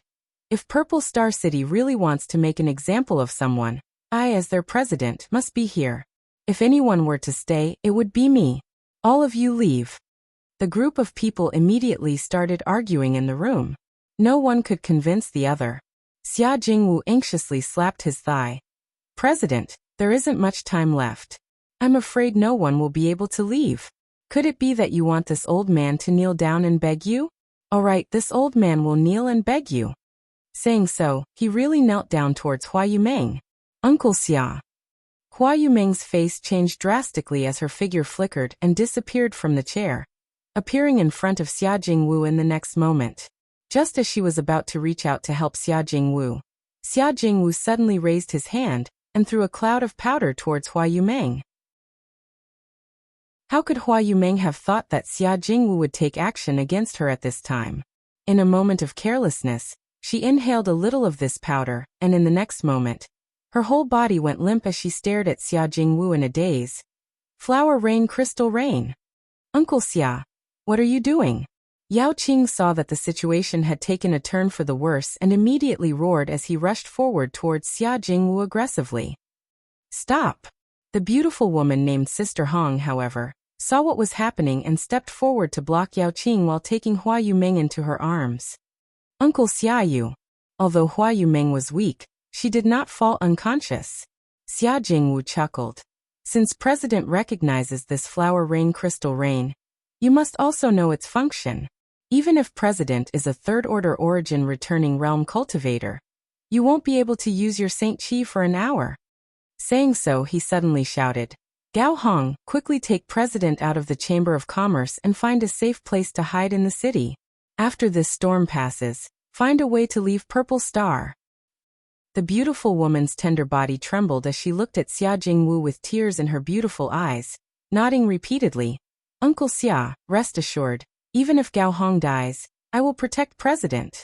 If Purple Star City really wants to make an example of someone, I as their president must be here. If anyone were to stay, it would be me. All of you leave. The group of people immediately started arguing in the room. No one could convince the other. Xia Jingwu anxiously slapped his thigh. President, there isn't much time left. I'm afraid no one will be able to leave. Could it be that you want this old man to kneel down and beg you? All right, this old man will kneel and beg you. Saying so, he really knelt down towards Hua Yuming. Uncle Xia. Hua Yuming's face changed drastically as her figure flickered and disappeared from the chair, appearing in front of Xia Jingwu in the next moment. Just as she was about to reach out to help Xia Jingwu suddenly raised his hand and threw a cloud of powder towards Hua Yuming. How could Hua Yuming have thought that Xia Jingwu would take action against her at this time? In a moment of carelessness, she inhaled a little of this powder, and in the next moment, her whole body went limp as she stared at Xia Jingwu in a daze. Flower rain, crystal rain. Uncle Xia, what are you doing? Yao Qing saw that the situation had taken a turn for the worse and immediately roared as he rushed forward towards Xia Jingwu aggressively. Stop! The beautiful woman named Sister Hong, however, saw what was happening and stepped forward to block Yao Qing while taking Hua Yumeng into her arms. Uncle Xiaoyu. Although Hua Yumeng was weak, she did not fall unconscious. Xia Jingwu chuckled. Since President recognizes this flower rain crystal rain, you must also know its function. Even if President is a third-order origin returning realm cultivator, you won't be able to use your Saint Chi for an hour. Saying so, he suddenly shouted, Gao Hong, quickly take President out of the Chamber of Commerce and find a safe place to hide in the city. After this storm passes, find a way to leave Purple Star. The beautiful woman's tender body trembled as she looked at Xia Jingwu with tears in her beautiful eyes, nodding repeatedly. Uncle Xia, rest assured, even if Gao Hong dies, I will protect President.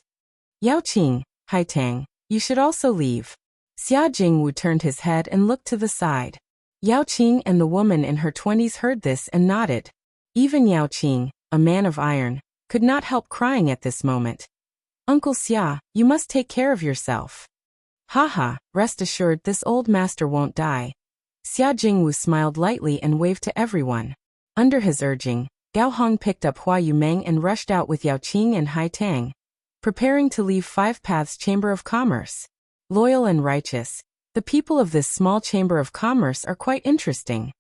Yao Qing, Haitang, you should also leave. Xia Jingwu turned his head and looked to the side. Yao Qing and the woman in her 20s heard this and nodded. Even Yao Qing, a man of iron, could not help crying at this moment. Uncle Xia, you must take care of yourself. Haha, rest assured this old master won't die. Xia Jingwu smiled lightly and waved to everyone. Under his urging, Gao Hong picked up Hua Yumeng and rushed out with Yao Qing and Hai Tang, preparing to leave Five Paths Chamber of Commerce. Loyal and righteous, the people of this small Chamber of Commerce are quite interesting.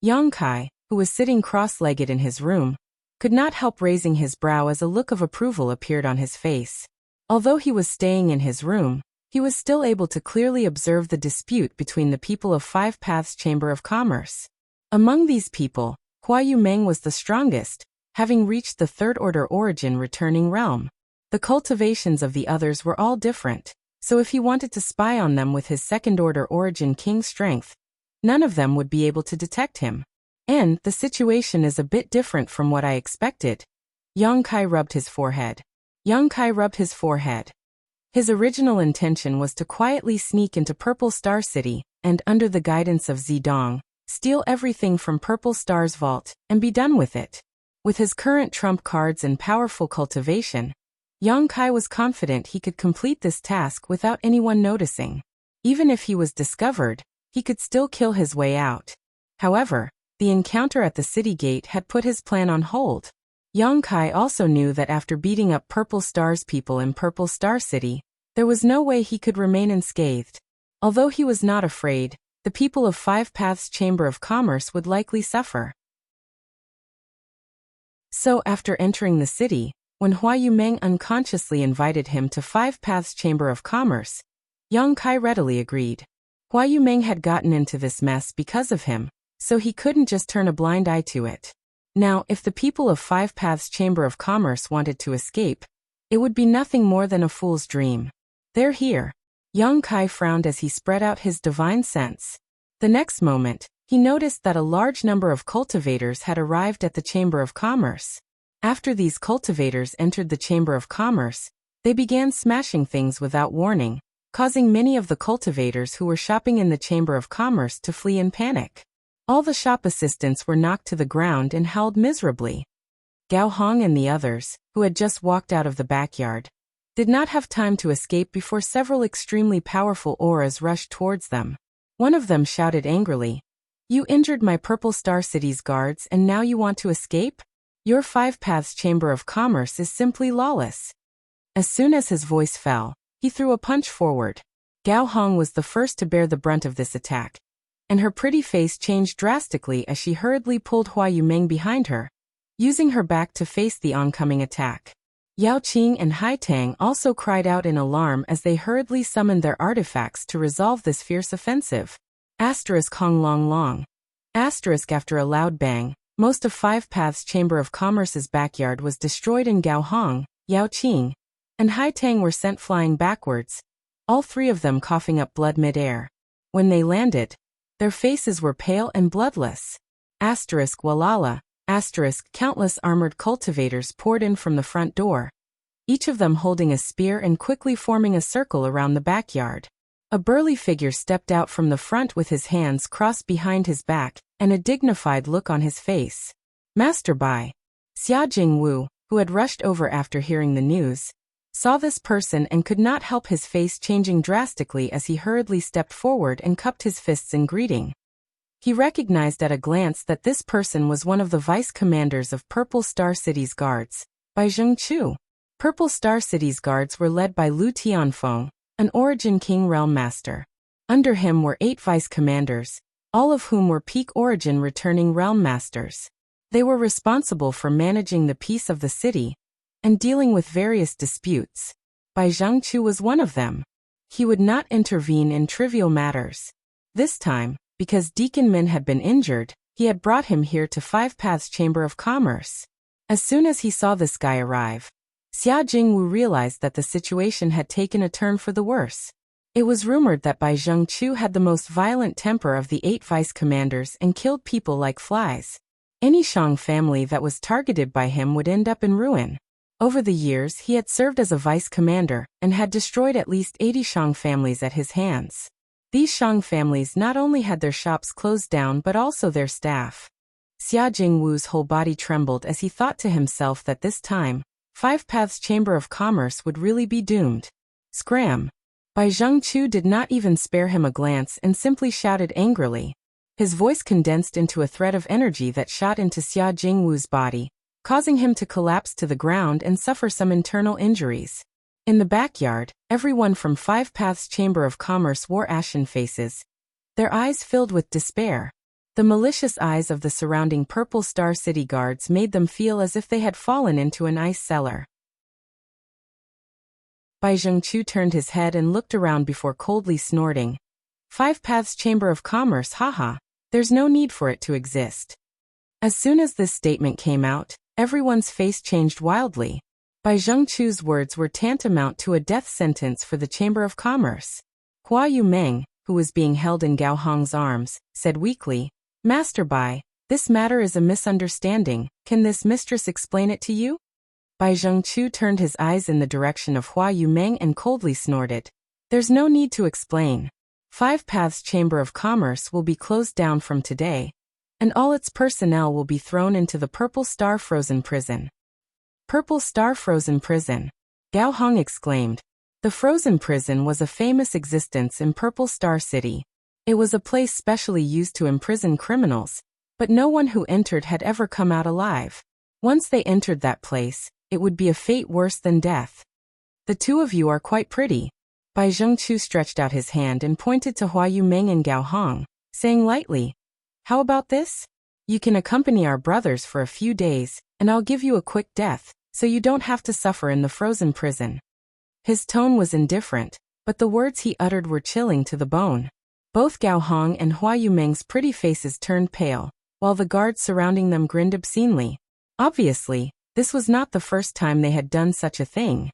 Yang Kai, who was sitting cross-legged in his room, could not help raising his brow as a look of approval appeared on his face. Although he was staying in his room, he was still able to clearly observe the dispute between the people of Five Paths Chamber of Commerce. Among these people, Hua Yumeng was the strongest, having reached the third-order origin returning realm. The cultivations of the others were all different, so if he wanted to spy on them with his second-order origin king strength, none of them would be able to detect him. And the situation is a bit different from what I expected. Yang Kai rubbed his forehead. His original intention was to quietly sneak into Purple Star City and, under the guidance of Zidong, steal everything from Purple Star's vault and be done with it. With his current trump cards and powerful cultivation, Yang Kai was confident he could complete this task without anyone noticing. Even if he was discovered, he could still kill his way out. However, the encounter at the city gate had put his plan on hold. Yang Kai also knew that after beating up Purple Star's people in Purple Star City, there was no way he could remain unscathed. Although he was not afraid, the people of Five Paths Chamber of Commerce would likely suffer. So after entering the city, when Hua Yumeng unconsciously invited him to Five Paths Chamber of Commerce, Yang Kai readily agreed. Hua Yumeng had gotten into this mess because of him, so he couldn't just turn a blind eye to it. Now, if the people of Five Paths Chamber of Commerce wanted to escape, it would be nothing more than a fool's dream. They're here. Yang Kai frowned as he spread out his divine sense. The next moment, he noticed that a large number of cultivators had arrived at the Chamber of Commerce. After these cultivators entered the Chamber of Commerce, they began smashing things without warning, causing many of the cultivators who were shopping in the Chamber of Commerce to flee in panic. All the shop assistants were knocked to the ground and howled miserably. Gao Hong and the others, who had just walked out of the backyard, did not have time to escape before several extremely powerful auras rushed towards them. One of them shouted angrily, "You injured my Purple Star City's guards and now you want to escape? Your Five Paths Chamber of Commerce is simply lawless." As soon as his voice fell, he threw a punch forward. Gao Hong was the first to bear the brunt of this attack, and her pretty face changed drastically as she hurriedly pulled Hua Yumeng behind her, using her back to face the oncoming attack. Yao Qing and Hai Tang also cried out in alarm as they hurriedly summoned their artifacts to resolve this fierce offensive. Hong Long Long. After a loud bang, most of Five Paths Chamber of Commerce's backyard was destroyed and Gao Hong, Yao Qing, and Hai Tang were sent flying backwards, all three of them coughing up blood mid-air. When they landed, their faces were pale and bloodless. Walala. Countless armored cultivators poured in from the front door, each of them holding a spear and quickly forming a circle around the backyard. A burly figure stepped out from the front with his hands crossed behind his back and a dignified look on his face. Master Bai. Xia Jingwu, who had rushed over after hearing the news, saw this person and could not help his face changing drastically as he hurriedly stepped forward and cupped his fists in greeting. He recognized at a glance that this person was one of the vice commanders of Purple Star City's guards, Bai Zhengqiu. Purple Star City's guards were led by Lu Tianfeng, an Origin King Realm Master. Under him were 8 vice commanders, all of whom were peak Origin returning Realm Masters. They were responsible for managing the peace of the city and dealing with various disputes. Bai Zhengqiu was one of them. He would not intervene in trivial matters. This time, because Deacon Min had been injured, he had brought him here to Five Paths Chamber of Commerce. As soon as he saw this guy arrive, Xia Jingwu realized that the situation had taken a turn for the worse. It was rumored that Bai Zhengqiu had the most violent temper of the 8 vice commanders and killed people like flies. Any Shang family that was targeted by him would end up in ruin. Over the years, he had served as a vice commander and had destroyed at least 80 Shang families at his hands. These Shang families not only had their shops closed down but also their staff. Xia Jingwu's whole body trembled as he thought to himself that this time, Five Paths Chamber of Commerce would really be doomed. Scram! Bai Zhengqiu did not even spare him a glance and simply shouted angrily. His voice condensed into a thread of energy that shot into Xia Jingwu's body, causing him to collapse to the ground and suffer some internal injuries. In the backyard, everyone from Five Paths Chamber of Commerce wore ashen faces, their eyes filled with despair. The malicious eyes of the surrounding Purple Star City guards made them feel as if they had fallen into an ice cellar. Bai Zhengqiu turned his head and looked around before coldly snorting. Five Paths Chamber of Commerce, haha, there's no need for it to exist. As soon as this statement came out, everyone's face changed wildly. Bai Zhengqiu's words were tantamount to a death sentence for the Chamber of Commerce. Hua Yumeng, who was being held in Gao Hong's arms, said weakly, Master Bai, this matter is a misunderstanding, can this mistress explain it to you? Bai Zhengqiu turned his eyes in the direction of Hua Yumeng and coldly snorted. There's no need to explain. Five Paths Chamber of Commerce will be closed down from today, and all its personnel will be thrown into the Purple Star Frozen Prison. Purple Star Frozen Prison, Gao Hong exclaimed. The Frozen Prison was a famous existence in Purple Star City. It was a place specially used to imprison criminals, but no one who entered had ever come out alive. Once they entered that place, it would be a fate worse than death. The two of you are quite pretty. Bai Zhengqiu stretched out his hand and pointed to Hua Yumeng and Gao Hong, saying lightly, How about this? You can accompany our brothers for a few days, and I'll give you a quick death, so you don't have to suffer in the frozen prison. His tone was indifferent, but the words he uttered were chilling to the bone. Both Gao Hong and Hua Yumeng's pretty faces turned pale, while the guards surrounding them grinned obscenely. Obviously, this was not the first time they had done such a thing.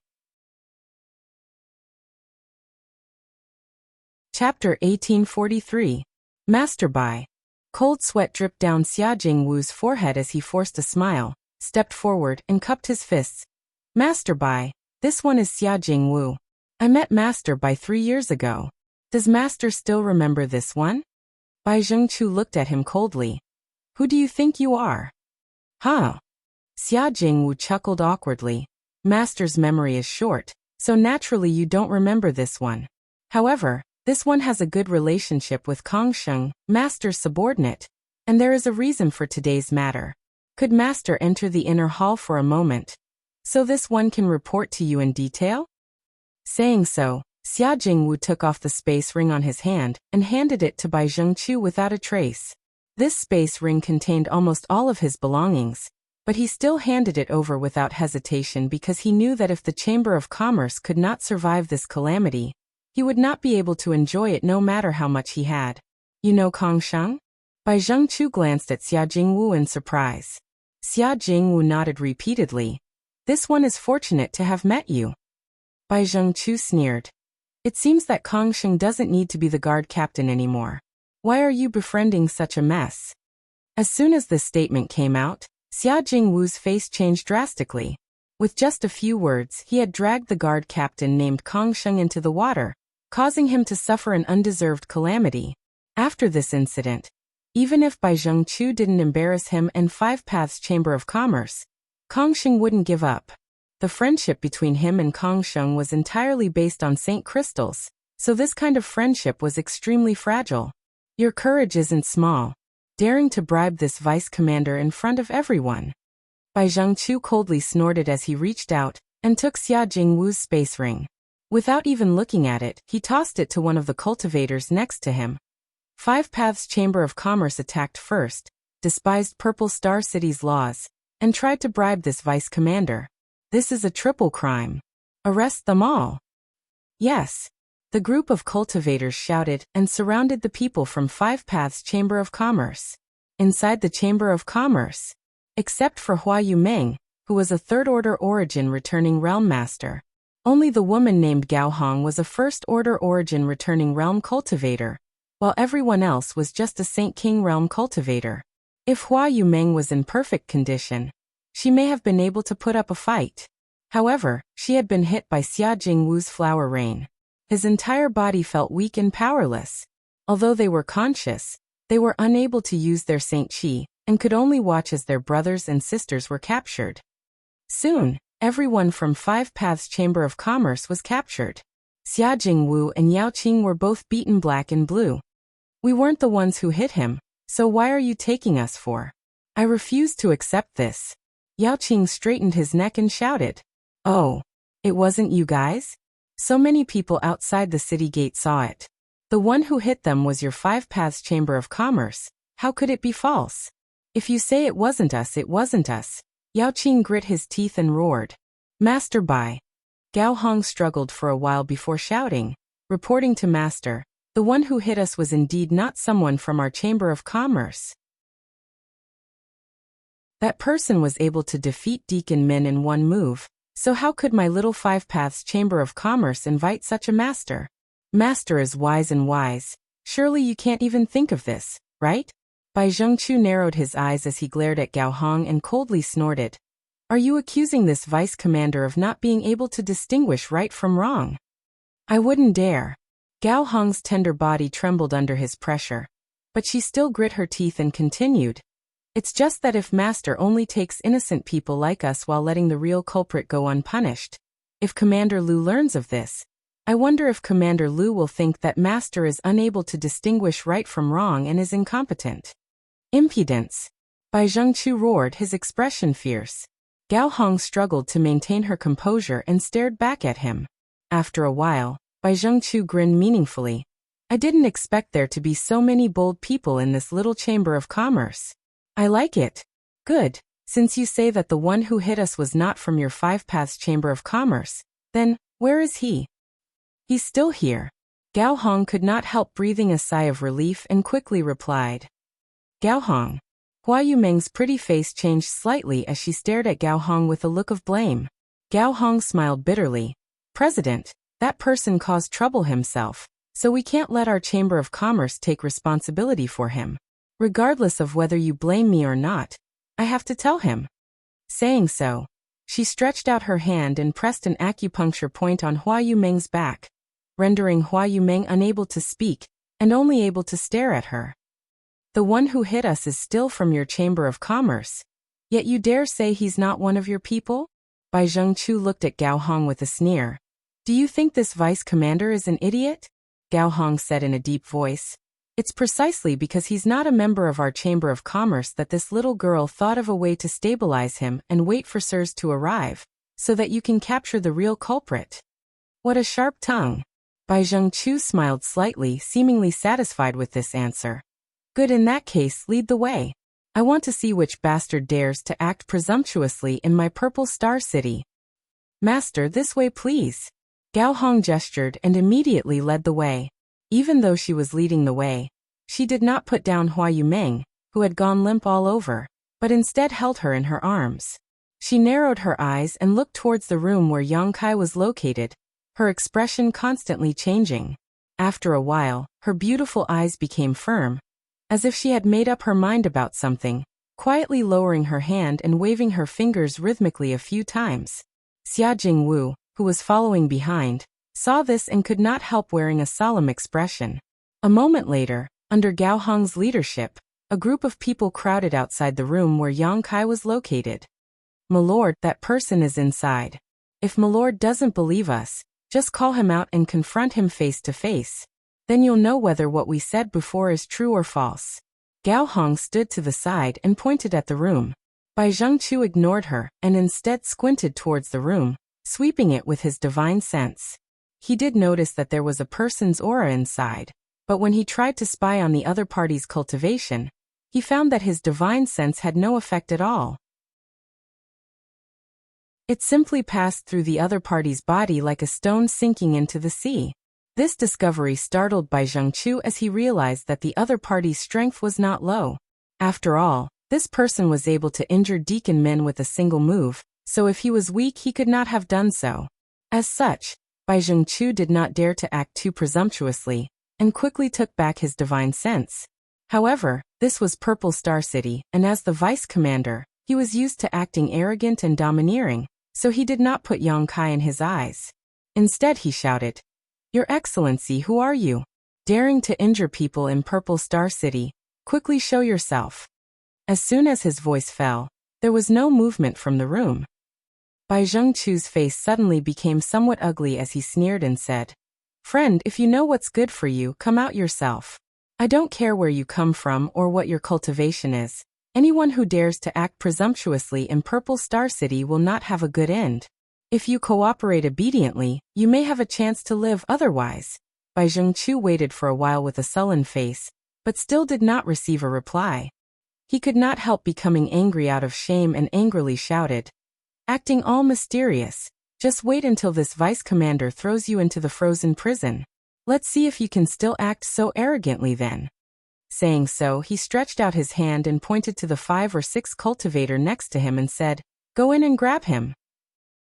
Chapter 1843. Master Bai. Cold sweat dripped down Xia Jingwu's forehead as he forced a smile, stepped forward and cupped his fists. Master Bai, this one is Xia Jingwu. I met Master Bai 3 years ago. Does Master still remember this one? Bai Zhengqiu looked at him coldly. Who do you think you are? Huh? Xia Jingwu chuckled awkwardly. Master's memory is short, so naturally you don't remember this one. However, this one has a good relationship with Kong Sheng, Master's subordinate, and there is a reason for today's matter. Could Master enter the inner hall for a moment, so this one can report to you in detail? Saying so, Xia Jingwu took off the space ring on his hand and handed it to Bai Zhengqiu without a trace. This space ring contained almost all of his belongings, but he still handed it over without hesitation because he knew that if the Chamber of Commerce could not survive this calamity, he would not be able to enjoy it no matter how much he had. You know Kong Sheng? Bai Zhengqiu glanced at Xia Jingwu in surprise. Xia Jingwu nodded repeatedly. This one is fortunate to have met you. Bai Zhengqiu sneered. It seems that Kong Sheng doesn't need to be the guard captain anymore. Why are you befriending such a mess? As soon as this statement came out, Xia Jingwu's face changed drastically. With just a few words, he had dragged the guard captain named Kong Sheng into the water, causing him to suffer an undeserved calamity. After this incident, even if Bai Zhengqiu didn't embarrass him and Five Paths Chamber of Commerce, Kongsheng wouldn't give up. The friendship between him and Kongsheng was entirely based on Saint crystals, so this kind of friendship was extremely fragile. Your courage isn't small. Daring to bribe this vice commander in front of everyone. Bai Zhengqiu coldly snorted as he reached out and took Xia Jingwu's space ring. Without even looking at it, he tossed it to one of the cultivators next to him. Five Paths Chamber of Commerce attacked first, despised Purple Star City's laws, and tried to bribe this vice commander. This is a triple crime. Arrest them all. Yes. The group of cultivators shouted and surrounded the people from Five Paths Chamber of Commerce. Inside the Chamber of Commerce. Except for Hua Yumeng, who was a third-order origin returning realm master. Only the woman named Gao Hong was a first-order origin returning realm cultivator, while everyone else was just a Saint King realm cultivator. If Hua Yumeng was in perfect condition, she may have been able to put up a fight. However, she had been hit by Xia Jingwu's flower rain. His entire body felt weak and powerless. Although they were conscious, they were unable to use their Saint Qi, and could only watch as their brothers and sisters were captured. Soon, everyone from Five Paths Chamber of Commerce was captured. Xia Jingwu and Yao Qing were both beaten black and blue. We weren't the ones who hit him, so why are you taking us for? I refuse to accept this. Yao Qing straightened his neck and shouted. Oh, it wasn't you guys? So many people outside the city gate saw it. The one who hit them was your Five Paths Chamber of Commerce. How could it be false? If you say it wasn't us, it wasn't us. Yao Qing grit his teeth and roared. Master Bai. Gao Hong struggled for a while before shouting, reporting to Master, the one who hit us was indeed not someone from our Chamber of Commerce. That person was able to defeat Deacon Min in one move, so how could my little Five Paths Chamber of Commerce invite such a master? Master is wise and wise. Surely you can't even think of this, right? Bai Zhengqiu narrowed his eyes as he glared at Gao Hong and coldly snorted. Are you accusing this vice commander of not being able to distinguish right from wrong? I wouldn't dare. Gao Hong's tender body trembled under his pressure, but she still grit her teeth and continued. It's just that if Master only takes innocent people like us while letting the real culprit go unpunished. If Commander Lu learns of this, I wonder if Commander Lu will think that Master is unable to distinguish right from wrong and is incompetent. Impudence. Bai Zhengqiu roared, his expression fierce. Gao Hong struggled to maintain her composure and stared back at him. After a while, Bai Zhengqiu grinned meaningfully. I didn't expect there to be so many bold people in this little chamber of commerce. I like it. Good. Since you say that the one who hit us was not from your Five Paths Chamber of Commerce, then, where is he? He's still here. Gao Hong could not help breathing a sigh of relief and quickly replied. Gao Hong. Hua Yumeng's pretty face changed slightly as she stared at Gao Hong with a look of blame. Gao Hong smiled bitterly. President, that person caused trouble himself, so we can't let our Chamber of Commerce take responsibility for him. Regardless of whether you blame me or not, I have to tell him. Saying so, she stretched out her hand and pressed an acupuncture point on Hua Yumeng's back, rendering Hua Yumeng unable to speak and only able to stare at her. The one who hit us is still from your Chamber of Commerce, yet you dare say he's not one of your people? Bai Zhengqiu looked at Gao Hong with a sneer. Do you think this vice commander is an idiot? Gao Hong said in a deep voice. It's precisely because he's not a member of our Chamber of Commerce that this little girl thought of a way to stabilize him and wait for Sirs to arrive, so that you can capture the real culprit. What a sharp tongue. Bai Zhengqiu smiled slightly, seemingly satisfied with this answer. Good, in that case, lead the way. I want to see which bastard dares to act presumptuously in my Purple Star City. Master, this way please. Gao Hong gestured and immediately led the way. Even though she was leading the way, she did not put down Hua Yumeng, who had gone limp all over, but instead held her in her arms. She narrowed her eyes and looked towards the room where Yang Kai was located, her expression constantly changing. After a while, her beautiful eyes became firm, as if she had made up her mind about something, quietly lowering her hand and waving her fingers rhythmically a few times. Xia Jingwu, who was following behind, saw this and could not help wearing a solemn expression. A moment later, under Gao Hong's leadership, a group of people crowded outside the room where Yang Kai was located. "Milord, that person is inside. If Milord doesn't believe us, just call him out and confront him face to face. Then you'll know whether what we said before is true or false." Gao Hong stood to the side and pointed at the room. Bai Zhengqiu ignored her and instead squinted towards the room, sweeping it with his divine sense. He did notice that there was a person's aura inside, but when he tried to spy on the other party's cultivation, he found that his divine sense had no effect at all. It simply passed through the other party's body like a stone sinking into the sea. This discovery startled Bai Zhengqiu as he realized that the other party's strength was not low. After all, this person was able to injure Deacon Min with a single move, so if he was weak he could not have done so. As such, Bai Zhengqiu did not dare to act too presumptuously, and quickly took back his divine sense. However, this was Purple Star City, and as the vice commander, he was used to acting arrogant and domineering, so he did not put Yang Kai in his eyes. Instead he shouted, "Your Excellency, who are you? Daring to injure people in Purple Star City, quickly show yourself." As soon as his voice fell, there was no movement from the room. Bai Zhengqiu's face suddenly became somewhat ugly as he sneered and said, "Friend, if you know what's good for you, come out yourself. I don't care where you come from or what your cultivation is. Anyone who dares to act presumptuously in Purple Star City will not have a good end. If you cooperate obediently, you may have a chance to live otherwise." Bai Zhengqiu waited for a while with a sullen face, but still did not receive a reply. He could not help becoming angry out of shame and angrily shouted, "Acting all mysterious, just wait until this vice commander throws you into the frozen prison. Let's see if you can still act so arrogantly then." Saying so, he stretched out his hand and pointed to the 5 or 6 cultivator next to him and said, "Go in and grab him."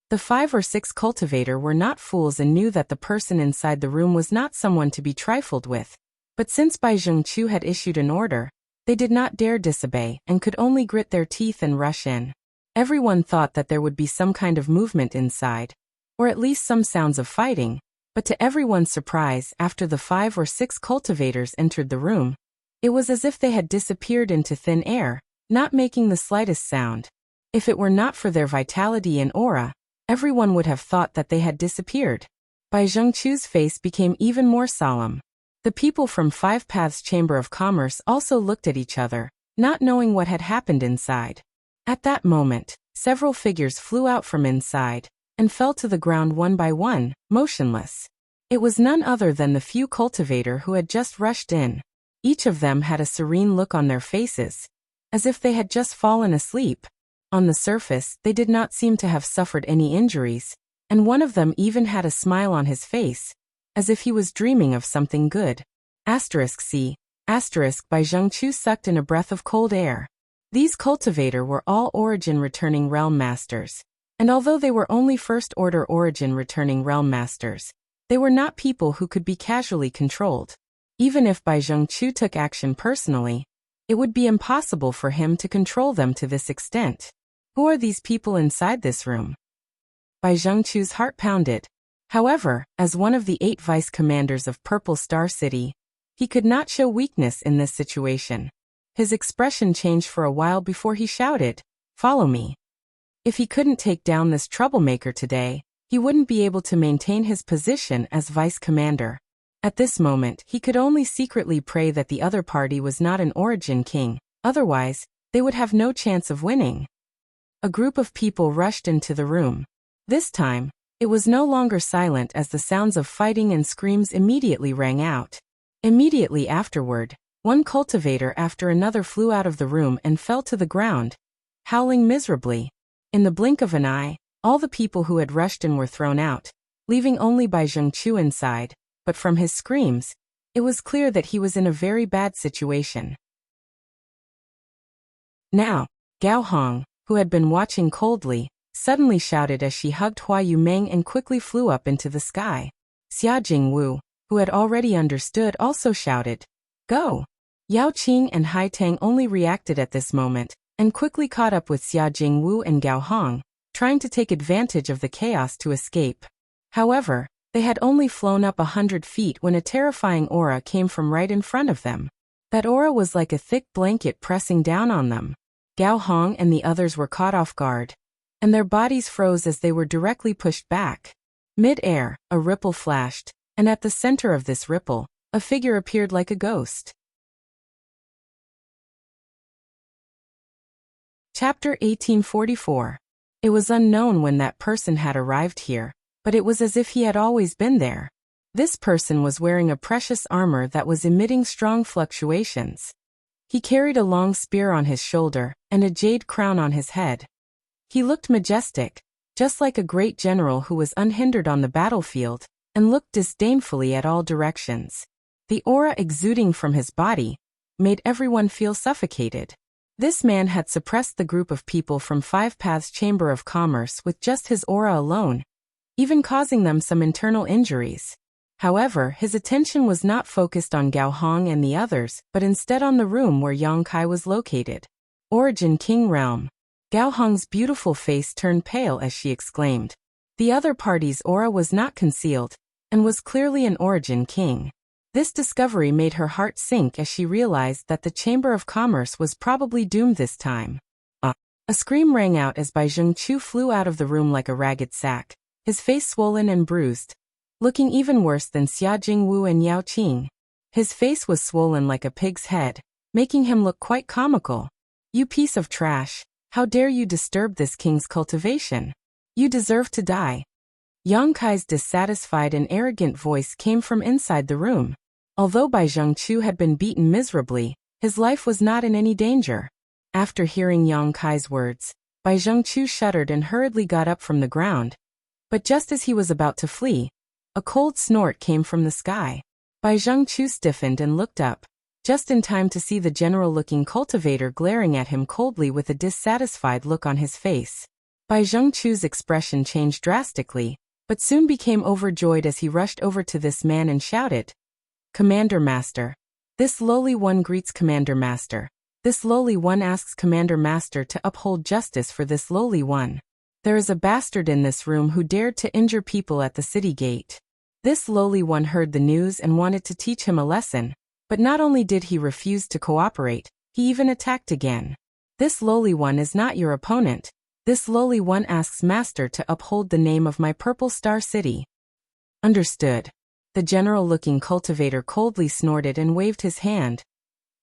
The 5 or 6 cultivator were not fools and knew that the person inside the room was not someone to be trifled with. But since Bai Zhengqiu had issued an order, they did not dare disobey and could only grit their teeth and rush in. Everyone thought that there would be some kind of movement inside, or at least some sounds of fighting, but to everyone's surprise, after the 5 or 6 cultivators entered the room, it was as if they had disappeared into thin air, not making the slightest sound. If it were not for their vitality and aura, everyone would have thought that they had disappeared. Bai Zhengqiu's face became even more solemn. The people from Five Paths Chamber of Commerce also looked at each other, not knowing what had happened inside. At that moment, several figures flew out from inside, and fell to the ground one by one, motionless. It was none other than the few cultivator who had just rushed in. Each of them had a serene look on their faces, as if they had just fallen asleep. On the surface, they did not seem to have suffered any injuries, and one of them even had a smile on his face, as if he was dreaming of something good. C. Bai Zhengqiu sucked in a breath of cold air. These cultivator were all origin returning realm masters, and although they were only first order origin returning realm masters, they were not people who could be casually controlled. Even if Bai Zhengqiu took action personally, it would be impossible for him to control them to this extent. Who are these people inside this room? Bai Zhengqiu's heart pounded. However, as one of the 8 vice commanders of Purple Star City, he could not show weakness in this situation. His expression changed for a while before he shouted, "Follow me." If he couldn't take down this troublemaker today, he wouldn't be able to maintain his position as vice commander. At this moment, he could only secretly pray that the other party was not an origin king, otherwise, they would have no chance of winning. A group of people rushed into the room. This time, it was no longer silent as the sounds of fighting and screams immediately rang out. Immediately afterward, one cultivator after another flew out of the room and fell to the ground, howling miserably. In the blink of an eye, all the people who had rushed in were thrown out, leaving only Bai Zhengqiu inside, but from his screams, it was clear that he was in a very bad situation. Now, Gao Hong, who had been watching coldly, suddenly shouted as she hugged Hua Yumeng and quickly flew up into the sky. Xia Jingwu, who had already understood, also shouted, "Go!" Yao Qing and Hai Tang only reacted at this moment, and quickly caught up with Xia Jingwu and Gao Hong, trying to take advantage of the chaos to escape. However, they had only flown up 100 feet when a terrifying aura came from right in front of them. That aura was like a thick blanket pressing down on them. Gao Hong and the others were caught off guard. and their bodies froze as they were directly pushed back. Mid-air, a ripple flashed, and at the center of this ripple, a figure appeared like a ghost. Chapter 1844. It was unknown when that person had arrived here, but it was as if he had always been there. This person was wearing a precious armor that was emitting strong fluctuations. He carried a long spear on his shoulder, and a jade crown on his head. He looked majestic, just like a great general who was unhindered on the battlefield, and looked disdainfully at all directions. The aura exuding from his body made everyone feel suffocated. This man had suppressed the group of people from Five Paths Chamber of Commerce with just his aura alone, even causing them some internal injuries. However, his attention was not focused on Gao Hong and the others, but instead on the room where Yang Kai was located. Origin King Realm. Gao Hong's beautiful face turned pale as she exclaimed. The other party's aura was not concealed, and was clearly an Origin King. This discovery made her heart sink as she realized that the Chamber of Commerce was probably doomed this time. A scream rang out as Bai Zhengqiu flew out of the room like a ragged sack, his face swollen and bruised, looking even worse than Xia Jingwu and Yao Qing. His face was swollen like a pig's head, making him look quite comical. "You piece of trash, how dare you disturb this king's cultivation? You deserve to die." Yang Kai's dissatisfied and arrogant voice came from inside the room. Although Bai Zhengqiu had been beaten miserably, his life was not in any danger. After hearing Yang Kai's words, Bai Zhengqiu shuddered and hurriedly got up from the ground. But just as he was about to flee, a cold snort came from the sky. Bai Zhengqiu stiffened and looked up, just in time to see the general-looking cultivator glaring at him coldly with a dissatisfied look on his face. Bai Zhengqiu's expression changed drastically, but soon became overjoyed as he rushed over to this man and shouted, "Commander Master." This lowly one greets Commander Master. This lowly one asks Commander Master to uphold justice for this lowly one. There is a bastard in this room who dared to injure people at the city gate. This lowly one heard the news and wanted to teach him a lesson, but not only did he refuse to cooperate, he even attacked again. This lowly one is not your opponent. This lowly one asks Master to uphold the name of my Purple Star City. Understood. The general-looking cultivator coldly snorted and waved his hand.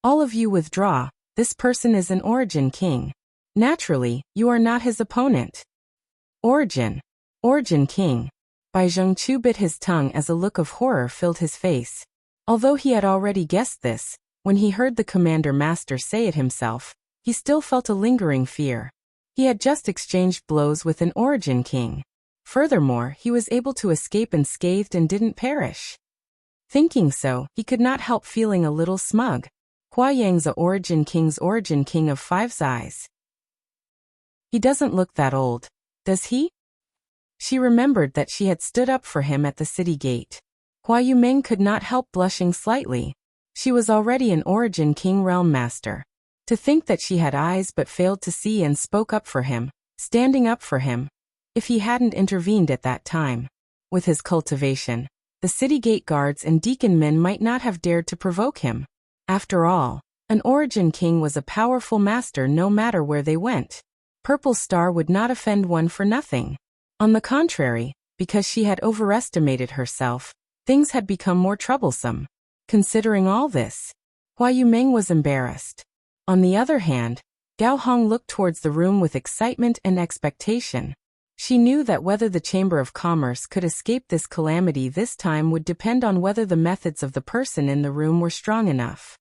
All of you withdraw. This person is an Origin King. Naturally, you are not his opponent. Origin King. Bai Zhengqiu bit his tongue as a look of horror filled his face. Although he had already guessed this, when he heard the Commander Master say it himself, he still felt a lingering fear. He had just exchanged blows with an Origin King. Furthermore, he was able to escape unscathed and didn't perish. Thinking so, he could not help feeling a little smug. Hua Yang's a Origin King of Five Eyes. He doesn't look that old, does he? She remembered that she had stood up for him at the city gate. Hua Yumeng could not help blushing slightly. She was already an Origin King Realm Master. To think that she had eyes but failed to see and spoke up for him, standing up for him, if he hadn't intervened at that time. With his cultivation, the city gate guards and deacon men might not have dared to provoke him. After all, an Origin King was a powerful master no matter where they went. Purple Star would not offend one for nothing. On the contrary, because she had overestimated herself, things had become more troublesome. Considering all this, Hua Yumeng was embarrassed. On the other hand, Gao Hong looked towards the room with excitement and expectation. She knew that whether the Chamber of Commerce could escape this calamity this time would depend on whether the methods of the person in the room were strong enough.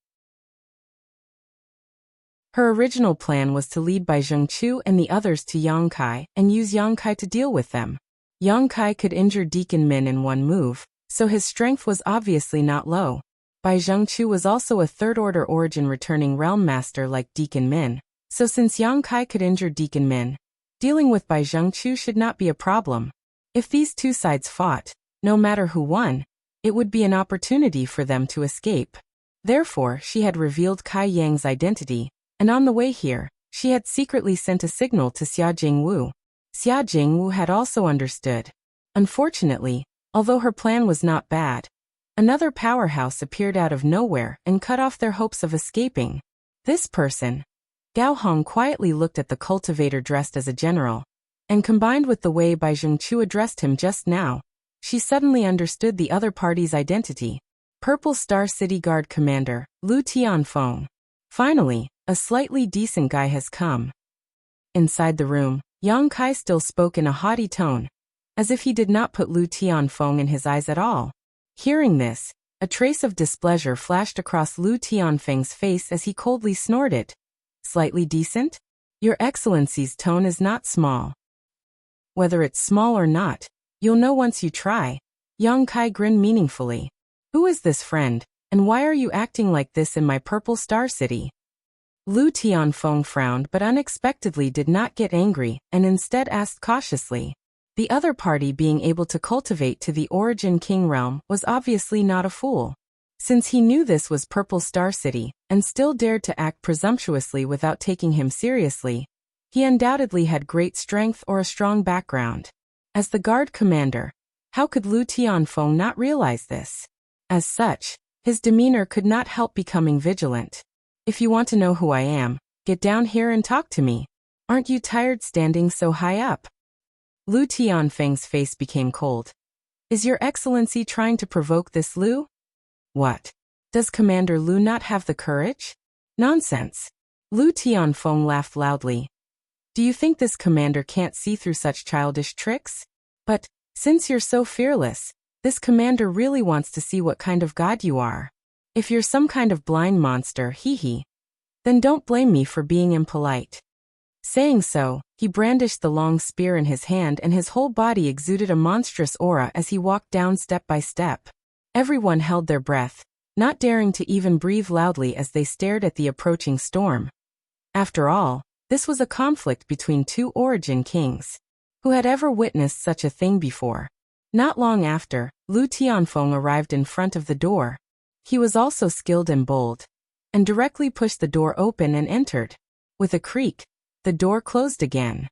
Her original plan was to lead Bai Zhengqiu and the others to Yang Kai and use Yang Kai to deal with them. Yang Kai could injure Deacon Min in one move, so his strength was obviously not low. Bai Zhengqiu was also a third-order origin returning realm master like Deacon Min, so since Yang Kai could injure Deacon Min, dealing with Bai Zhengqiu should not be a problem. If these two sides fought, no matter who won, it would be an opportunity for them to escape. Therefore, she had revealed Kai Yang's identity, and on the way here, she had secretly sent a signal to Xia Jingwu. Xia Jingwu had also understood. Unfortunately, although her plan was not bad, another powerhouse appeared out of nowhere and cut off their hopes of escaping. This person. Gao Hong quietly looked at the cultivator dressed as a general. And combined with the way Bai Zhengqiu addressed him just now, she suddenly understood the other party's identity. Purple Star City Guard Commander, Lu Tianfeng. Finally, a slightly decent guy has come. Inside the room, Yang Kai still spoke in a haughty tone, as if he did not put Lu Tianfeng in his eyes at all. Hearing this, a trace of displeasure flashed across Lu Tianfeng's face as he coldly snorted. Slightly decent? Your Excellency's tone is not small. Whether it's small or not, you'll know once you try. Yang Kai grinned meaningfully. Who is this friend, and why are you acting like this in my Purple Star City? Lu Tianfeng frowned but unexpectedly did not get angry and instead asked cautiously. The other party being able to cultivate to the Origin King realm was obviously not a fool. Since he knew this was Purple Star City and still dared to act presumptuously without taking him seriously, he undoubtedly had great strength or a strong background. As the guard commander, how could Lu Tianfeng not realize this? As such, his demeanor could not help becoming vigilant. If you want to know who I am, get down here and talk to me. Aren't you tired standing so high up? Lu Tianfeng's face became cold. Is your Excellency trying to provoke this Lu? What? Does Commander Lu not have the courage? Nonsense. Lu Tianfeng laughed loudly. Do you think this commander can't see through such childish tricks? But, since you're so fearless, this commander really wants to see what kind of god you are. If you're some kind of blind monster, hee, then don't blame me for being impolite. Saying so, he brandished the long spear in his hand and his whole body exuded a monstrous aura as he walked down step by step. Everyone held their breath, not daring to even breathe loudly as they stared at the approaching storm. After all, this was a conflict between two Origin Kings. Who had ever witnessed such a thing before? Not long after, Lu Tianfeng arrived in front of the door. He was also skilled and bold, and directly pushed the door open and entered. With a creak, the door closed again.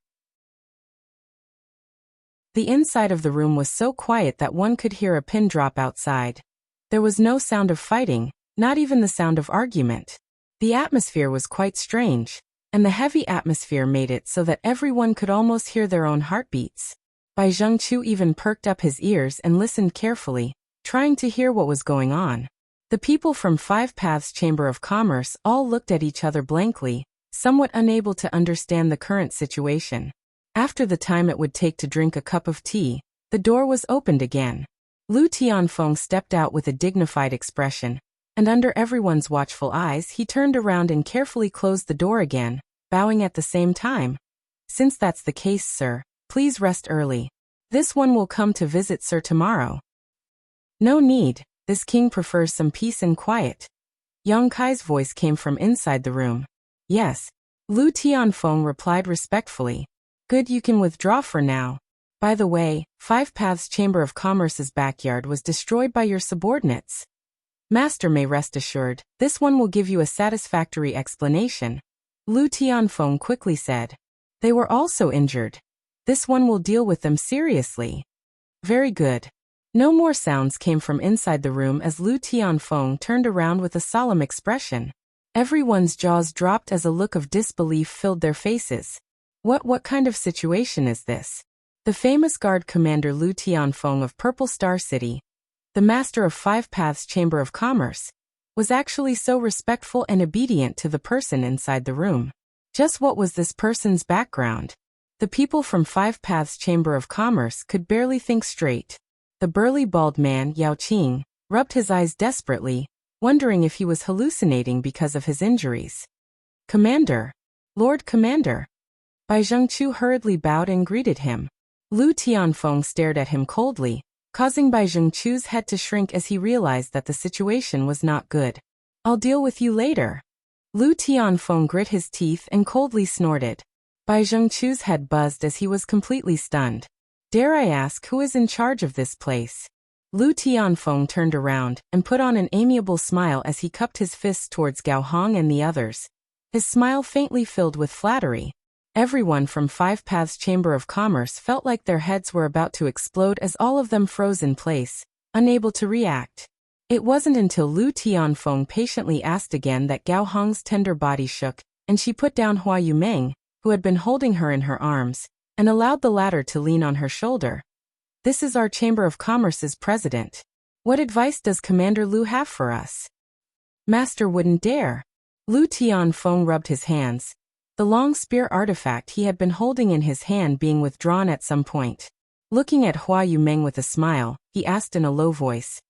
The inside of the room was so quiet that one could hear a pin drop outside. There was no sound of fighting, not even the sound of argument. The atmosphere was quite strange, and the heavy atmosphere made it so that everyone could almost hear their own heartbeats. Bai Zhengqiu even perked up his ears and listened carefully, trying to hear what was going on. The people from Five Paths Chamber of Commerce all looked at each other blankly, somewhat unable to understand the current situation. After the time it would take to drink a cup of tea, the door was opened again. Lu Tianfeng stepped out with a dignified expression, and under everyone's watchful eyes he turned around and carefully closed the door again, bowing at the same time. Since that's the case, sir, please rest early. This one will come to visit sir tomorrow. No need, this king prefers some peace and quiet. Yang Kai's voice came from inside the room. Yes. Lu Tianfeng replied respectfully. Good, you can withdraw for now. By the way, Five Paths Chamber of Commerce's backyard was destroyed by your subordinates. Master may rest assured, this one will give you a satisfactory explanation. Lu Tianfeng quickly said. They were also injured. This one will deal with them seriously. Very good. No more sounds came from inside the room as Lu Tianfeng turned around with a solemn expression. Everyone's jaws dropped as a look of disbelief filled their faces. What kind of situation is this? The famous guard commander Lu Tianfeng of Purple Star City, the master of Five Paths Chamber of Commerce, was actually so respectful and obedient to the person inside the room. Just what was this person's background? The people from Five Paths Chamber of Commerce could barely think straight. The burly bald man, Yao Qing, rubbed his eyes desperately, wondering if he was hallucinating because of his injuries. Commander! Lord Commander! Bai Zhengqiu hurriedly bowed and greeted him. Lu Tianfeng stared at him coldly, causing Bai Zhengqiu's head to shrink as he realized that the situation was not good. I'll deal with you later. Lu Tianfeng grit his teeth and coldly snorted. Bai Zhengqiu's head buzzed as he was completely stunned. Dare I ask who is in charge of this place? Lu Tianfeng turned around and put on an amiable smile as he cupped his fists towards Gao Hong and the others. His smile faintly filled with flattery. Everyone from Five Paths Chamber of Commerce felt like their heads were about to explode as all of them froze in place, unable to react. It wasn't until Lu Tianfeng patiently asked again that Gao Hong's tender body shook, and she put down Hua Yumeng, who had been holding her in her arms, and allowed the latter to lean on her shoulder. "This is our Chamber of Commerce's president. What advice does Commander Lu have for us?" "Master wouldn't dare." Lu Tianfeng rubbed his hands, the long spear artifact he had been holding in his hand being withdrawn at some point. Looking at Hua Yumeng with a smile, he asked in a low voice,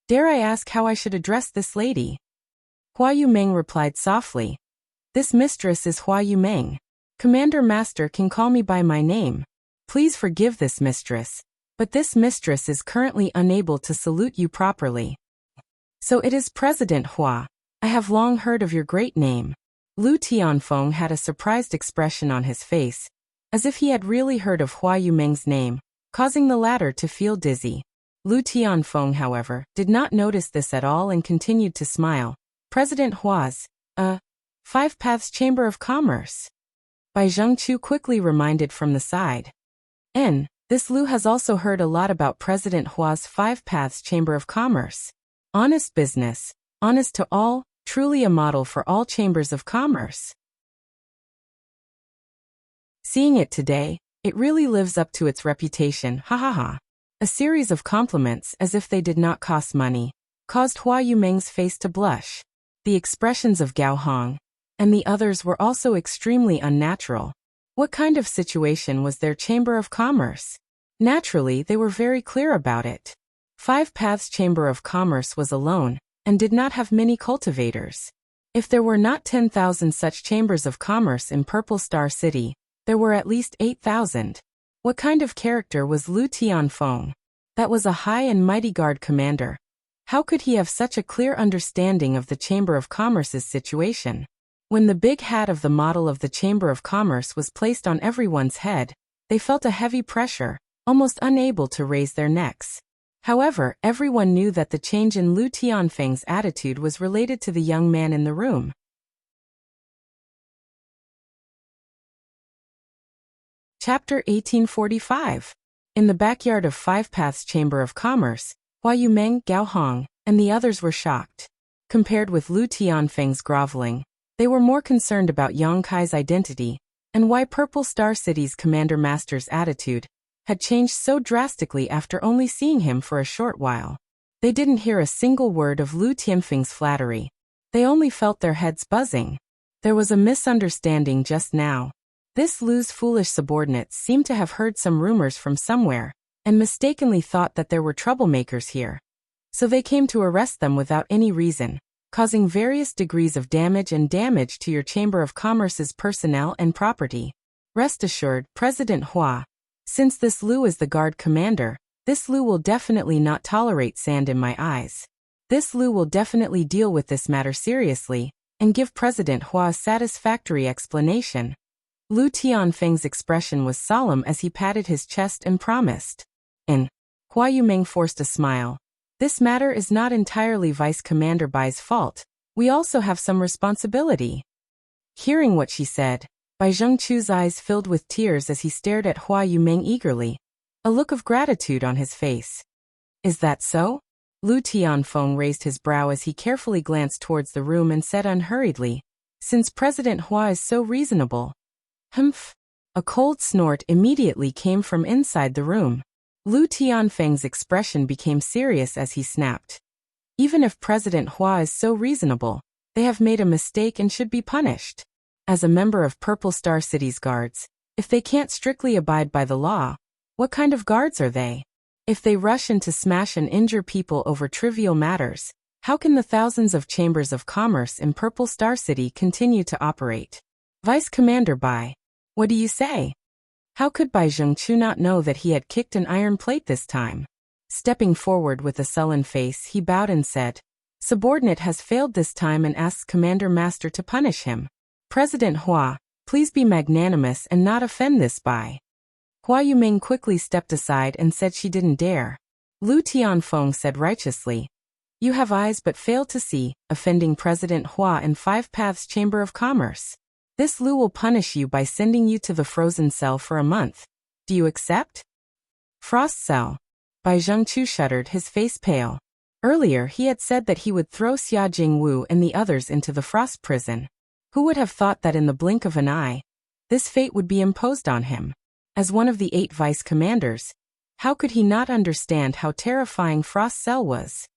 "Dare I ask how I should address this lady?" Hua Yumeng replied softly, "This mistress is Hua Yumeng. Commander Master can call me by my name. Please forgive this mistress, but this mistress is currently unable to salute you properly." "So it is President Hua. I have long heard of your great name." Lu Tianfeng had a surprised expression on his face, as if he had really heard of Hua Yumeng's name, causing the latter to feel dizzy. Lu Tianfeng, however, did not notice this at all and continued to smile. "President Hua's, Five Paths Chamber of Commerce." Bai Zhengqiu quickly reminded from the side. This Lu has also heard a lot about President Hua's Five Paths Chamber of Commerce. Honest business, honest to all, truly a model for all chambers of commerce. Seeing it today, it really lives up to its reputation, ha ha ha. A series of compliments, as if they did not cost money, caused Hua Yumeng's face to blush. The expressions of Gao Hong and the others were also extremely unnatural. What kind of situation was their Chamber of Commerce? Naturally, they were very clear about it. Five Paths Chamber of Commerce was alone, and did not have many cultivators. If there were not 10,000 such chambers of commerce in Purple Star City, there were at least 8,000. What kind of character was Lu Tianfeng? That was a high and mighty guard commander. How could he have such a clear understanding of the Chamber of Commerce's situation? When the big hat of the model of the Chamber of Commerce was placed on everyone's head, they felt a heavy pressure, almost unable to raise their necks. However, everyone knew that the change in Lu Tianfeng's attitude was related to the young man in the room. Chapter 1845. In the backyard of Five Paths Chamber of Commerce, Hua Yumeng, Gao Hong, and the others were shocked. Compared with Lu Tianfeng's groveling, they were more concerned about Yang Kai's identity, and why Purple Star City's Commander Master's attitude had changed so drastically after only seeing him for a short while. They didn't hear a single word of Lu Tianfeng's flattery. They only felt their heads buzzing. There was a misunderstanding just now. This Lu's foolish subordinates seemed to have heard some rumors from somewhere, and mistakenly thought that there were troublemakers here. So they came to arrest them without any reason, causing various degrees of damage to your Chamber of Commerce's personnel and property. Rest assured, President Hua, since this Lu is the guard commander, this Lu will definitely not tolerate sand in my eyes. This Lu will definitely deal with this matter seriously, and give President Hua a satisfactory explanation. Lu Tianfeng's expression was solemn as he patted his chest and promised. Hua Yumeng forced a smile. This matter is not entirely Vice Commander Bai's fault. We also have some responsibility. Hearing what she said, Bai Zhengqiu's eyes filled with tears as he stared at Hua Yumeng eagerly, a look of gratitude on his face. Is that so? Lu Tianfeng raised his brow as he carefully glanced towards the room and said unhurriedly, since President Hua is so reasonable. Humph. A cold snort immediately came from inside the room. Lu Tianfeng's expression became serious as he snapped. Even if President Hua is so reasonable, they have made a mistake and should be punished. As a member of Purple Star City's guards, if they can't strictly abide by the law, what kind of guards are they? If they rush in to smash and injure people over trivial matters, how can the thousands of chambers of commerce in Purple Star City continue to operate? Vice Commander Bai, what do you say? How could Bai Zhengqiu not know that he had kicked an iron plate this time? Stepping forward with a sullen face, he bowed and said, Subordinate has failed this time and asks Commander Master to punish him. President Hua, please be magnanimous and not offend this Bai. Hua Yumeng quickly stepped aside and said she didn't dare. Lu Tianfeng said righteously, You have eyes but fail to see, offending President Hua in Five Paths Chamber of Commerce. This Lu will punish you by sending you to the frozen cell for a month. Do you accept? Frost cell. Bai Zhengqiu shuddered, his face pale. Earlier he had said that he would throw Xia Jingwu and the others into the frost prison. Who would have thought that in the blink of an eye, this fate would be imposed on him? As one of the 8 vice-commanders, how could he not understand how terrifying Frost Cell was?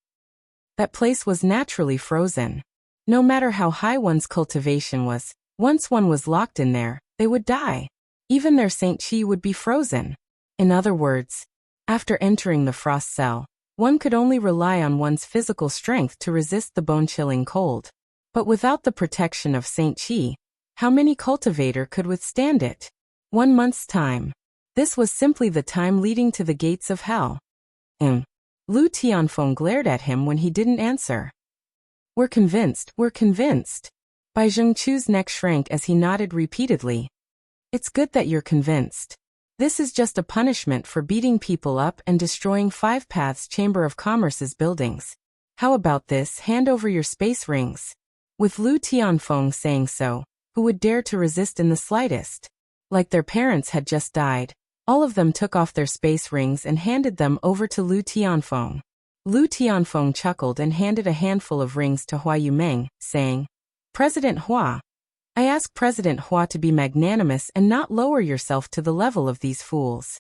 That place was naturally frozen. No matter how high one's cultivation was, once one was locked in there, they would die. Even their Saint Chi would be frozen. In other words, after entering the Frost Cell, one could only rely on one's physical strength to resist the bone-chilling cold. But without the protection of Saint Chi, how many cultivator could withstand it? 1 month's time. This was simply the time leading to the gates of hell. Lu Tianfeng glared at him when he didn't answer. We're convinced. Bai Zhengchu's neck shrank as he nodded repeatedly. It's good that you're convinced. This is just a punishment for beating people up and destroying 5 Paths Chamber of Commerce's buildings. How about this? Hand over your space rings. With Lu Tianfeng saying so, who would dare to resist in the slightest? Like their parents had just died, all of them took off their space rings and handed them over to Lu Tianfeng. Lu Tianfeng chuckled and handed a handful of rings to Hua Yumeng, saying, President Hua, I ask President Hua to be magnanimous and not lower yourself to the level of these fools.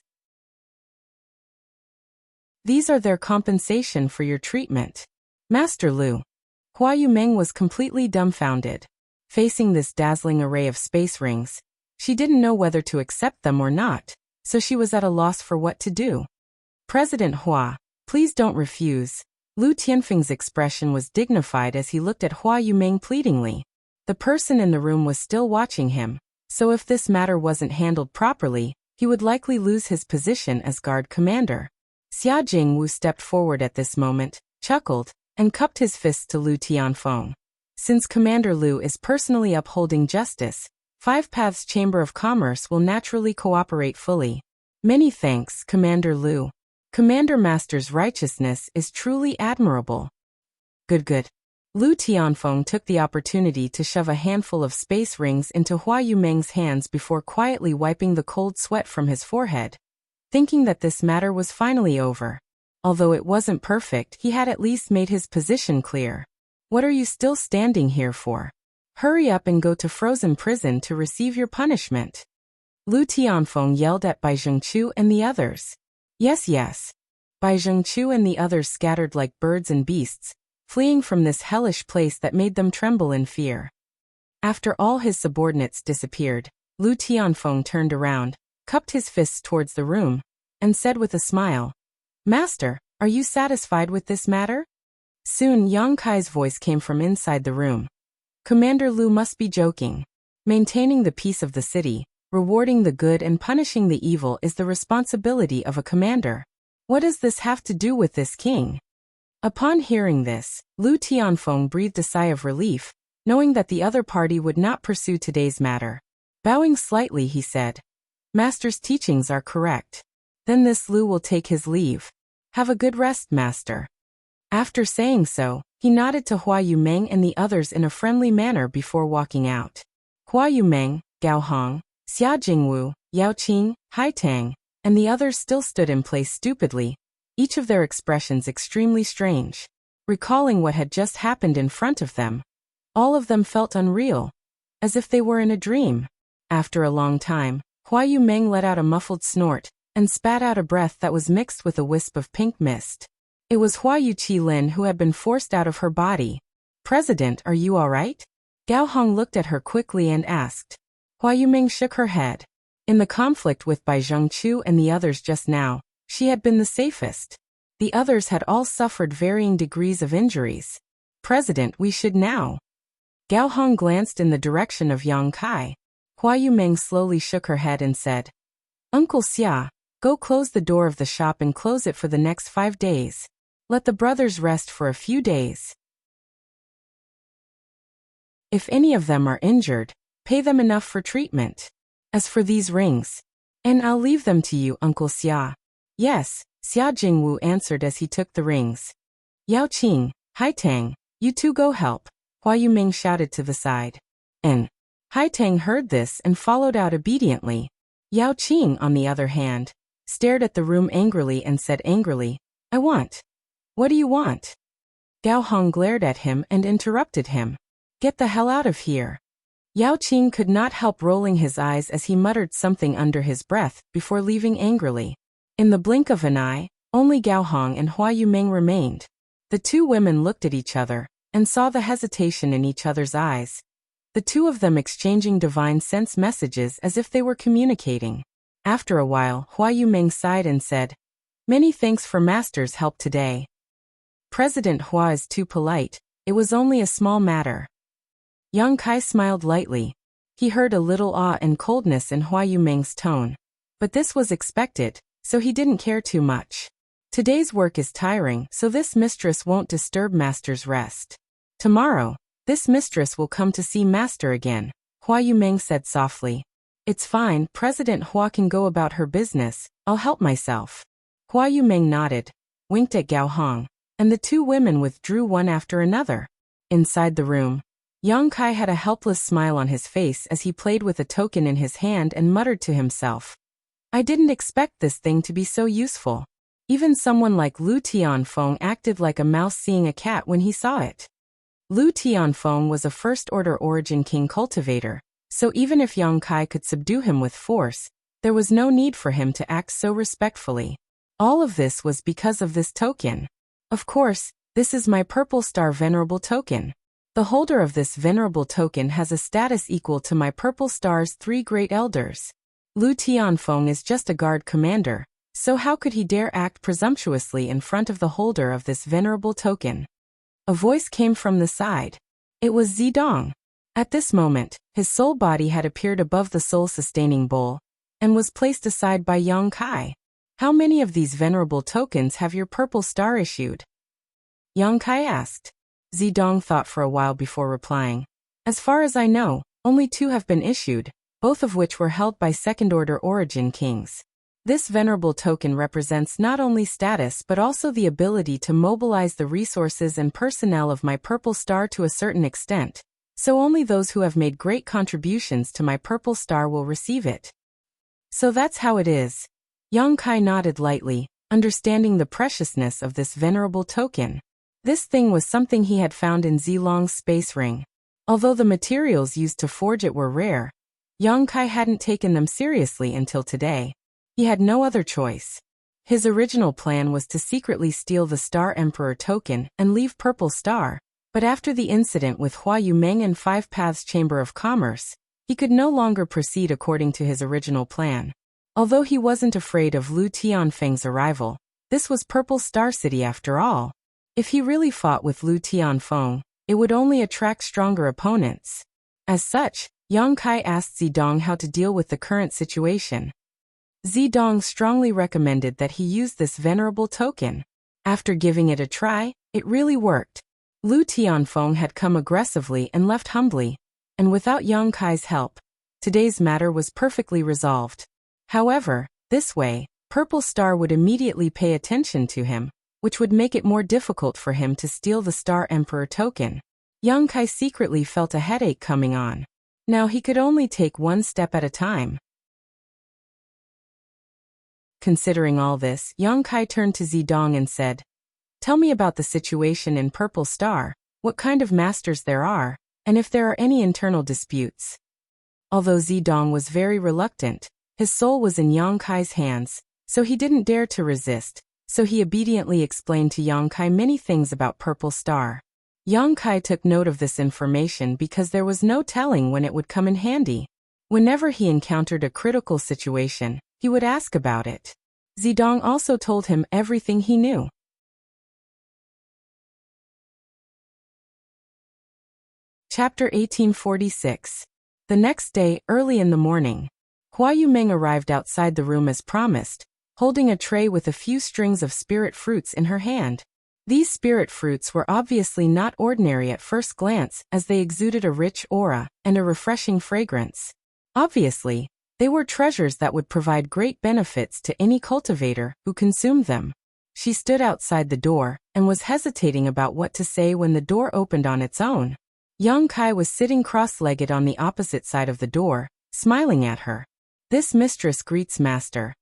These are their compensation for your treatment. Master Lu. Hua Yumeng was completely dumbfounded. Facing this dazzling array of space rings, she didn't know whether to accept them or not, so she was at a loss for what to do. President Hua, please don't refuse. Lu Tianfeng's expression was dignified as he looked at Hua Yumeng pleadingly. The person in the room was still watching him, so if this matter wasn't handled properly, he would likely lose his position as guard commander. Xia Jingwu stepped forward at this moment, chuckled, and cupped his fists to Lu Tianfeng. Since Commander Lu is personally upholding justice, 5 Paths Chamber of Commerce will naturally cooperate fully. Many thanks, Commander Lu. Commander Master's righteousness is truly admirable. Good. Lu Tianfeng took the opportunity to shove a handful of space rings into Hua Yumeng's hands before quietly wiping the cold sweat from his forehead, thinking that this matter was finally over. Although it wasn't perfect, he had at least made his position clear. What are you still standing here for? Hurry up and go to frozen prison to receive your punishment. Lu Tianfeng yelled at Bai Zhengchu and the others. Yes. Bai Zhengchu and the others scattered like birds and beasts, fleeing from this hellish place that made them tremble in fear. After all his subordinates disappeared, Lu Tianfeng turned around, cupped his fists towards the room, and said with a smile, Master, are you satisfied with this matter? Soon Yang Kai's voice came from inside the room. Commander Lu must be joking. Maintaining the peace of the city, rewarding the good and punishing the evil is the responsibility of a commander. What does this have to do with this king? Upon hearing this, Lu Tianfeng breathed a sigh of relief, knowing that the other party would not pursue today's matter. Bowing slightly, he said, Master's teachings are correct. Then this Lu will take his leave. Have a good rest, Master. After saying so, he nodded to Hua Yumeng and the others in a friendly manner before walking out. Hua Yumeng, Gao Hong, Xia Jingwu, Yao Qing, Hai Tang, and the others still stood in place stupidly, each of their expressions extremely strange. Recalling what had just happened in front of them, all of them felt unreal, as if they were in a dream. After a long time, Hua Yumeng let out a muffled snort, and spat out a breath that was mixed with a wisp of pink mist. It was Hua Yuqi-lin who had been forced out of her body. President, are you all right? Gao Hong looked at her quickly and asked. Hua Yumeng shook her head. In the conflict with Bai Zhengchu and the others just now, she had been the safest. The others had all suffered varying degrees of injuries. President, we should now. Gao Hong glanced in the direction of Yang Kai. Hua Yumeng slowly shook her head and said, Uncle Xia, go close the door of the shop and close it for the next 5 days. Let the brothers rest for a few days. If any of them are injured, pay them enough for treatment. As for these rings, and I'll leave them to you, Uncle Xia. Yes, Xia Jingwu answered as he took the rings. Yao Qing, Hai Tang, you two go help, Hua Yumeng shouted to the side. And Hai Tang heard this and followed out obediently. Yao Qing, on the other hand, stared at the room angrily and said angrily, I want. What do you want? Gao Hong glared at him and interrupted him. Get the hell out of here. Yao Qing could not help rolling his eyes as he muttered something under his breath before leaving angrily. In the blink of an eye, only Gao Hong and Hua Yumeng remained. The two women looked at each other and saw the hesitation in each other's eyes. The two of them exchanging divine sense messages as if they were communicating. After a while, Hua Yumeng sighed and said, "Many thanks for Master's help today. President Hua is too polite. It was only a small matter." Yang Kai smiled lightly. He heard a little awe and coldness in Hua Yumeng's tone. But this was expected, so he didn't care too much. Today's work is tiring, so this mistress won't disturb Master's rest. Tomorrow, this mistress will come to see Master again, Hua Yumeng said softly. "It's fine, President Hua can go about her business, I'll help myself." Hua Yumeng nodded, winked at Gao Hong, and the two women withdrew one after another. Inside the room, Yang Kai had a helpless smile on his face as he played with a token in his hand and muttered to himself, "I didn't expect this thing to be so useful." Even someone like Lu Tianfeng acted like a mouse seeing a cat when he saw it. Lu Tianfeng was a first-order origin king cultivator, so even if Yang Kai could subdue him with force, there was no need for him to act so respectfully. All of this was because of this token. Of course, this is my Purple Star Venerable Token. The holder of this venerable token has a status equal to my Purple Star's 3 great elders. Lu Tianfeng is just a guard commander, so how could he dare act presumptuously in front of the holder of this venerable token? A voice came from the side. It was Zidong. At this moment, his soul body had appeared above the soul-sustaining bowl, and was placed aside by Yang Kai. "How many of these venerable tokens have your Purple Star issued?" Yang Kai asked. Zidong thought for a while before replying. "As far as I know, only 2 have been issued, both of which were held by second-order origin kings. This venerable token represents not only status but also the ability to mobilize the resources and personnel of my Purple Star to a certain extent, so only those who have made great contributions to my Purple Star will receive it." "So that's how it is." Yang Kai nodded lightly, understanding the preciousness of this venerable token. This thing was something he had found in Zilong's space ring. Although the materials used to forge it were rare, Yang Kai hadn't taken them seriously until today. He had no other choice. His original plan was to secretly steal the Star Emperor token and leave Purple Star, but after the incident with Hua Yumeng and Five Paths Chamber of Commerce, he could no longer proceed according to his original plan. Although he wasn't afraid of Lu Tianfeng's arrival, this was Purple Star City after all. If he really fought with Lu Tianfeng, it would only attract stronger opponents. As such, Yang Kai asked Zidong how to deal with the current situation. Zidong strongly recommended that he use this venerable token. After giving it a try, it really worked. Lu Tianfeng had come aggressively and left humbly, and without Yang Kai's help, today's matter was perfectly resolved. However, this way, Purple Star would immediately pay attention to him, which would make it more difficult for him to steal the Star Emperor token. Yang Kai secretly felt a headache coming on. Now he could only take one step at a time. Considering all this, Yang Kai turned to Zidong and said, "Tell me about the situation in Purple Star, what kind of masters there are, and if there are any internal disputes." Although Zidong was very reluctant, his soul was in Yang Kai's hands, so he didn't dare to resist, so he obediently explained to Yang Kai many things about Purple Star. Yang Kai took note of this information because there was no telling when it would come in handy. Whenever he encountered a critical situation, he would ask about it. Zidong also told him everything he knew. Chapter 1846. The next day, early in the morning, Hua Yumeng arrived outside the room as promised, holding a tray with a few strings of spirit fruits in her hand. These spirit fruits were obviously not ordinary at first glance, as they exuded a rich aura and a refreshing fragrance. Obviously, they were treasures that would provide great benefits to any cultivator who consumed them. She stood outside the door and was hesitating about what to say when the door opened on its own. Yang Kai was sitting cross-legged on the opposite side of the door, smiling at her. "This mistress greets master."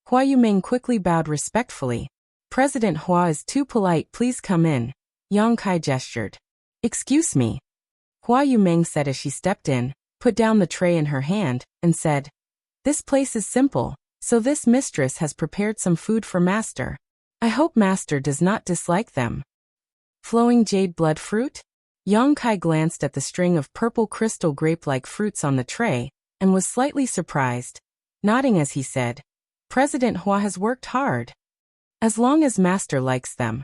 Hua Yumeng quickly bowed respectfully. "President Hua is too polite, please come in." Yang Kai gestured. "Excuse me," Hua Yumeng said as she stepped in, put down the tray in her hand, and said, "This place is simple, so this mistress has prepared some food for master. I hope master does not dislike them." Flowing jade blood fruit? Yang Kai glanced at the string of purple crystal grape-like fruits on the tray, and was slightly surprised, nodding as he said, "President Hua has worked hard. As long as master likes them."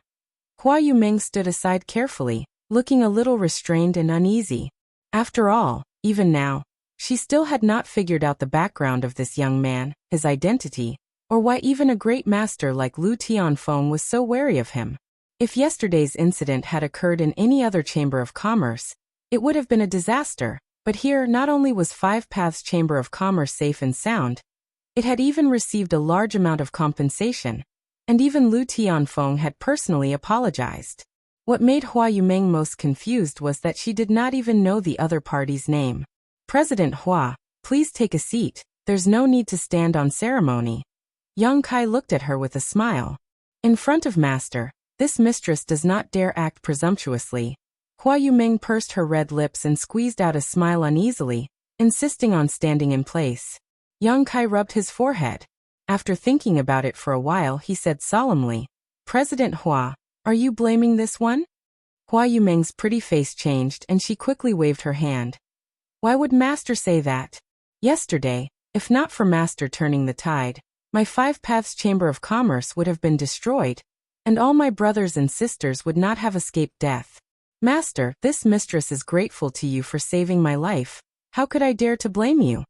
Hua Yumeng stood aside carefully, looking a little restrained and uneasy. After all, even now, she still had not figured out the background of this young man, his identity, or why even a great master like Lu Tianfeng was so wary of him. If yesterday's incident had occurred in any other chamber of commerce, it would have been a disaster, but here not only was Five Paths Chamber of Commerce safe and sound, it had even received a large amount of compensation, and even Lu Tianfeng had personally apologized. What made Hua Yumeng most confused was that she did not even know the other party's name. "President Hua, please take a seat, there's no need to stand on ceremony." Yang Kai looked at her with a smile. In front of master, this mistress does not dare act presumptuously. Hua Yumeng pursed her red lips and squeezed out a smile uneasily, insisting on standing in place. Yang Kai rubbed his forehead. After thinking about it for a while, he said solemnly, "President Hua, are you blaming this one?" Hua Yumeng's pretty face changed and she quickly waved her hand. "Why would master say that? Yesterday, if not for master turning the tide, my Five Paths Chamber of Commerce would have been destroyed, and all my brothers and sisters would not have escaped death. Master, this mistress is grateful to you for saving my life. How could I dare to blame you?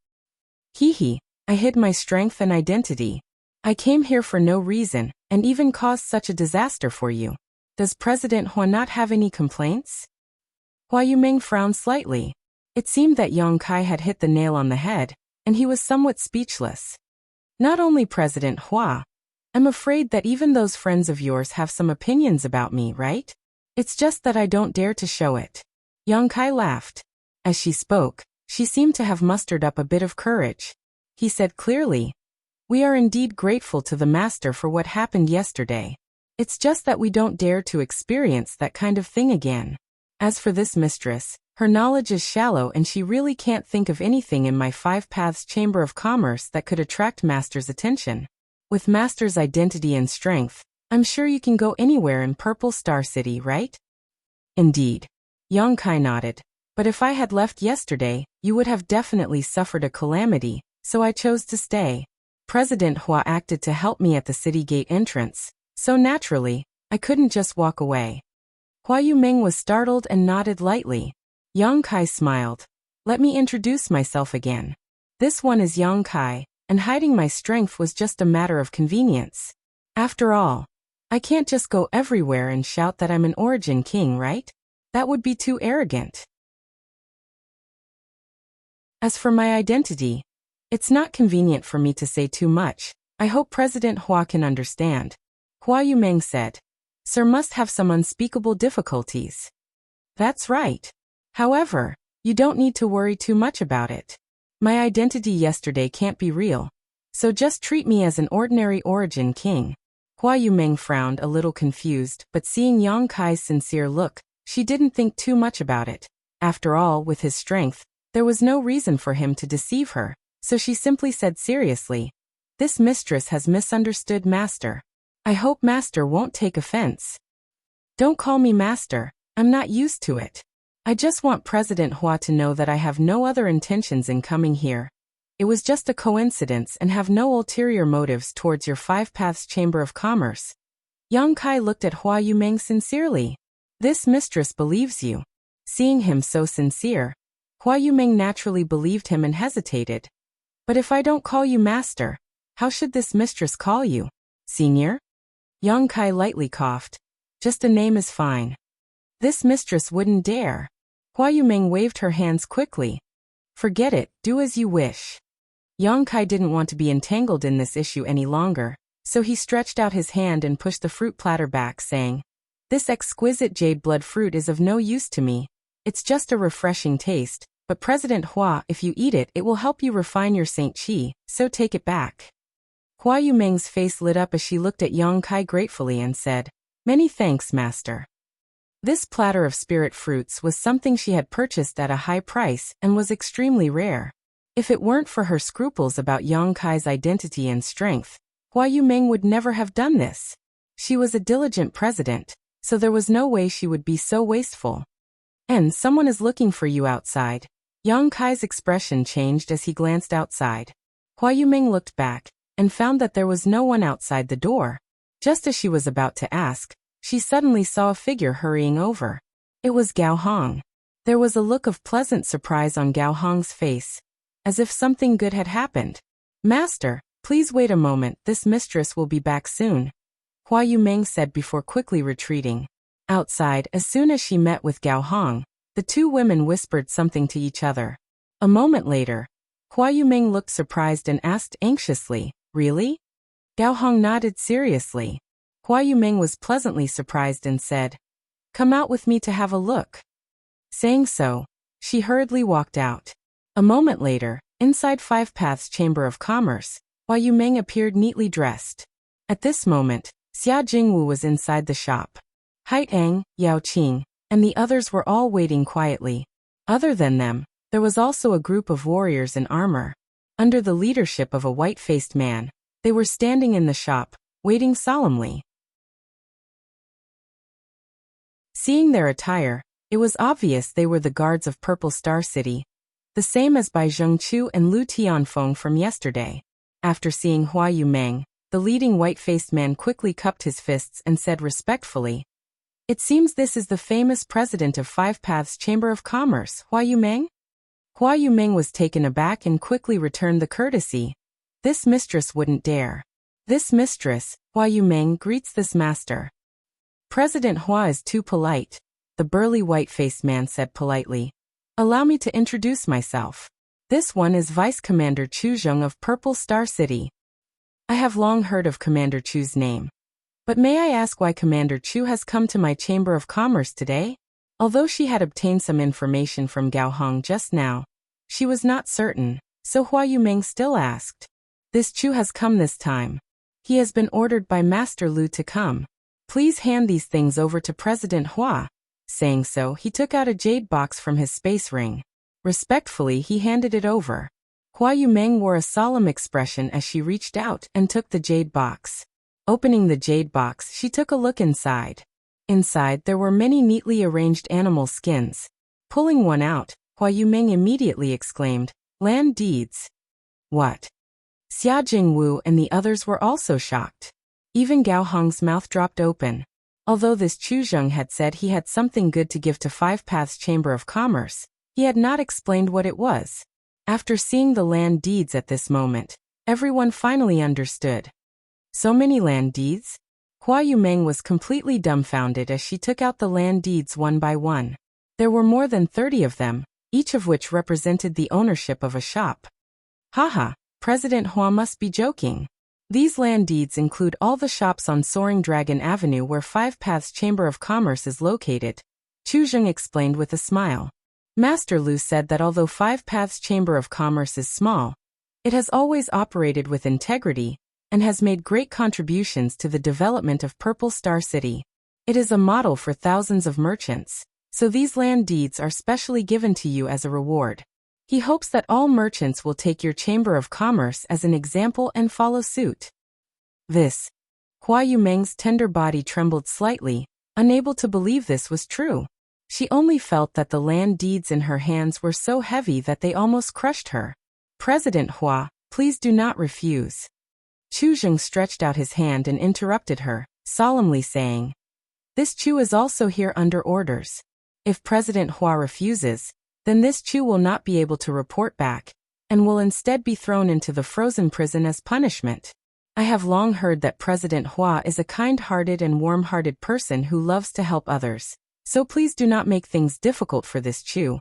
Hee, I hid my strength and identity. I came here for no reason, and even caused such a disaster for you. Does President Hua not have any complaints?" Hua Yumeng frowned slightly. It seemed that Yang Kai had hit the nail on the head, and he was somewhat speechless. "Not only President Hua, I'm afraid that even those friends of yours have some opinions about me, right? It's just that I don't dare to show it." Yang Kai laughed. As she spoke, she seemed to have mustered up a bit of courage. He said clearly, "We are indeed grateful to the master for what happened yesterday. It's just that we don't dare to experience that kind of thing again. As for this mistress, her knowledge is shallow and she really can't think of anything in my Five Paths Chamber of Commerce that could attract master's attention. With master's identity and strength, I'm sure you can go anywhere in Purple Star City, right?" "Indeed." Yang Kai nodded. "But if I had left yesterday, you would have definitely suffered a calamity, so I chose to stay. President Hua acted to help me at the city gate entrance, so naturally, I couldn't just walk away." Hua Yumeng was startled and nodded lightly. Yang Kai smiled. "Let me introduce myself again. This one is Yang Kai, and hiding my strength was just a matter of convenience. After all, I can't just go everywhere and shout that I'm an origin king, right? That would be too arrogant. As for my identity, it's not convenient for me to say too much. I hope President Hua can understand." Hua Yumeng said, "Sir must have some unspeakable difficulties." "That's right. However, you don't need to worry too much about it. My identity yesterday can't be real, so just treat me as an ordinary origin king." Hua Yumeng frowned a little confused, but seeing Yang Kai's sincere look, she didn't think too much about it. After all, with his strength, there was no reason for him to deceive her, so she simply said seriously, "This mistress has misunderstood master. I hope master won't take offense." "Don't call me master, I'm not used to it. I just want President Hua to know that I have no other intentions in coming here. It was just a coincidence and have no ulterior motives towards your Five Paths Chamber of Commerce." Yang Kai looked at Hua Yumeng sincerely. "This mistress believes you." Seeing him so sincere, Hua Yumeng naturally believed him and hesitated. "But if I don't call you master, how should this mistress call you? Senior?" Yang Kai lightly coughed. "Just a name is fine." "This mistress wouldn't dare." Hua Yumeng waved her hands quickly. "Forget it, do as you wish." Yang Kai didn't want to be entangled in this issue any longer, so he stretched out his hand and pushed the fruit platter back, saying, "This exquisite jade blood fruit is of no use to me. It's just a refreshing taste, but President Hua, if you eat it, it will help you refine your Saint Qi, so take it back." Hua Yumeng's face lit up as she looked at Yang Kai gratefully and said, "Many thanks, master." This platter of spirit fruits was something she had purchased at a high price and was extremely rare. If it weren't for her scruples about Yang Kai's identity and strength, Hua Yumeng would never have done this. She was a diligent president, so there was no way she would be so wasteful. And someone is looking for you outside. Yang Kai's expression changed as he glanced outside. Hua Yumeng looked back and found that there was no one outside the door. Just as she was about to ask, she suddenly saw a figure hurrying over. It was Gao Hong. There was a look of pleasant surprise on Gao Hong's face, as if something good had happened. "Master, please wait a moment, this mistress will be back soon," Hua Yumeng said before quickly retreating. Outside, as soon as she met with Gao Hong, the two women whispered something to each other. A moment later, Hua Yumeng looked surprised and asked anxiously, "Really?" Gao Hong nodded seriously. Hua Yumeng was pleasantly surprised and said, "Come out with me to have a look." Saying so, she hurriedly walked out. A moment later, inside Five Paths Chamber of Commerce, Hua Yumeng appeared neatly dressed. At this moment, Xia Jingwu was inside the shop. Hai Ang, Yao Qing, and the others were all waiting quietly. Other than them, there was also a group of warriors in armor. Under the leadership of a white-faced man, they were standing in the shop, waiting solemnly. Seeing their attire, it was obvious they were the guards of Purple Star City, the same as Bai Zhengqiu and Lu Tianfeng from yesterday. After seeing Hua Yumeng, the leading white-faced man quickly cupped his fists and said respectfully, "It seems this is the famous president of Five Paths Chamber of Commerce, Hua Yumeng?" Hua Yumeng was taken aback and quickly returned the courtesy. This mistress wouldn't dare. "This mistress, Hua Yumeng, greets this master." "President Hua is too polite," the burly white-faced man said politely. "Allow me to introduce myself. This one is Vice Commander Chu Zheng of Purple Star City. I have long heard of Commander Chu's name. But may I ask why Commander Chu has come to my Chamber of Commerce today?" Although she had obtained some information from Gao Hong just now, she was not certain, so Hua Yumeng still asked. "This Chu has come this time. He has been ordered by Master Lu to come. Please hand these things over to President Hua." Saying so, he took out a jade box from his space ring. Respectfully, he handed it over. Hua Yumeng wore a solemn expression as she reached out and took the jade box. Opening the jade box, she took a look inside. Inside, there were many neatly arranged animal skins. Pulling one out, Hua Yumeng immediately exclaimed, "Land deeds." "What?" Xia Jingwu and the others were also shocked. Even Gao Hong's mouth dropped open. Although this Chu Zheng had said he had something good to give to Five Paths Chamber of Commerce, he had not explained what it was. After seeing the land deeds at this moment, everyone finally understood. So many land deeds? Hua Yumeng was completely dumbfounded as she took out the land deeds one by one. There were more than 30 of them, each of which represented the ownership of a shop. Haha, President Hua must be joking. These land deeds include all the shops on Soaring Dragon Avenue where Five Paths Chamber of Commerce is located, Chu Zheng explained with a smile. Master Lu said that although Five Paths Chamber of Commerce is small, it has always operated with integrity and has made great contributions to the development of Purple Star City. It is a model for thousands of merchants, so these land deeds are specially given to you as a reward. He hopes that all merchants will take your Chamber of Commerce as an example and follow suit. This. Hua Yumeng's tender body trembled slightly, unable to believe this was true. She only felt that the land deeds in her hands were so heavy that they almost crushed her. "President Hua, please do not refuse." Chu Zheng stretched out his hand and interrupted her, solemnly saying, "This Chu is also here under orders. If President Hua refuses, then this Chu will not be able to report back, and will instead be thrown into the frozen prison as punishment. I have long heard that President Hua is a kind-hearted and warm-hearted person who loves to help others, so please do not make things difficult for this Chu."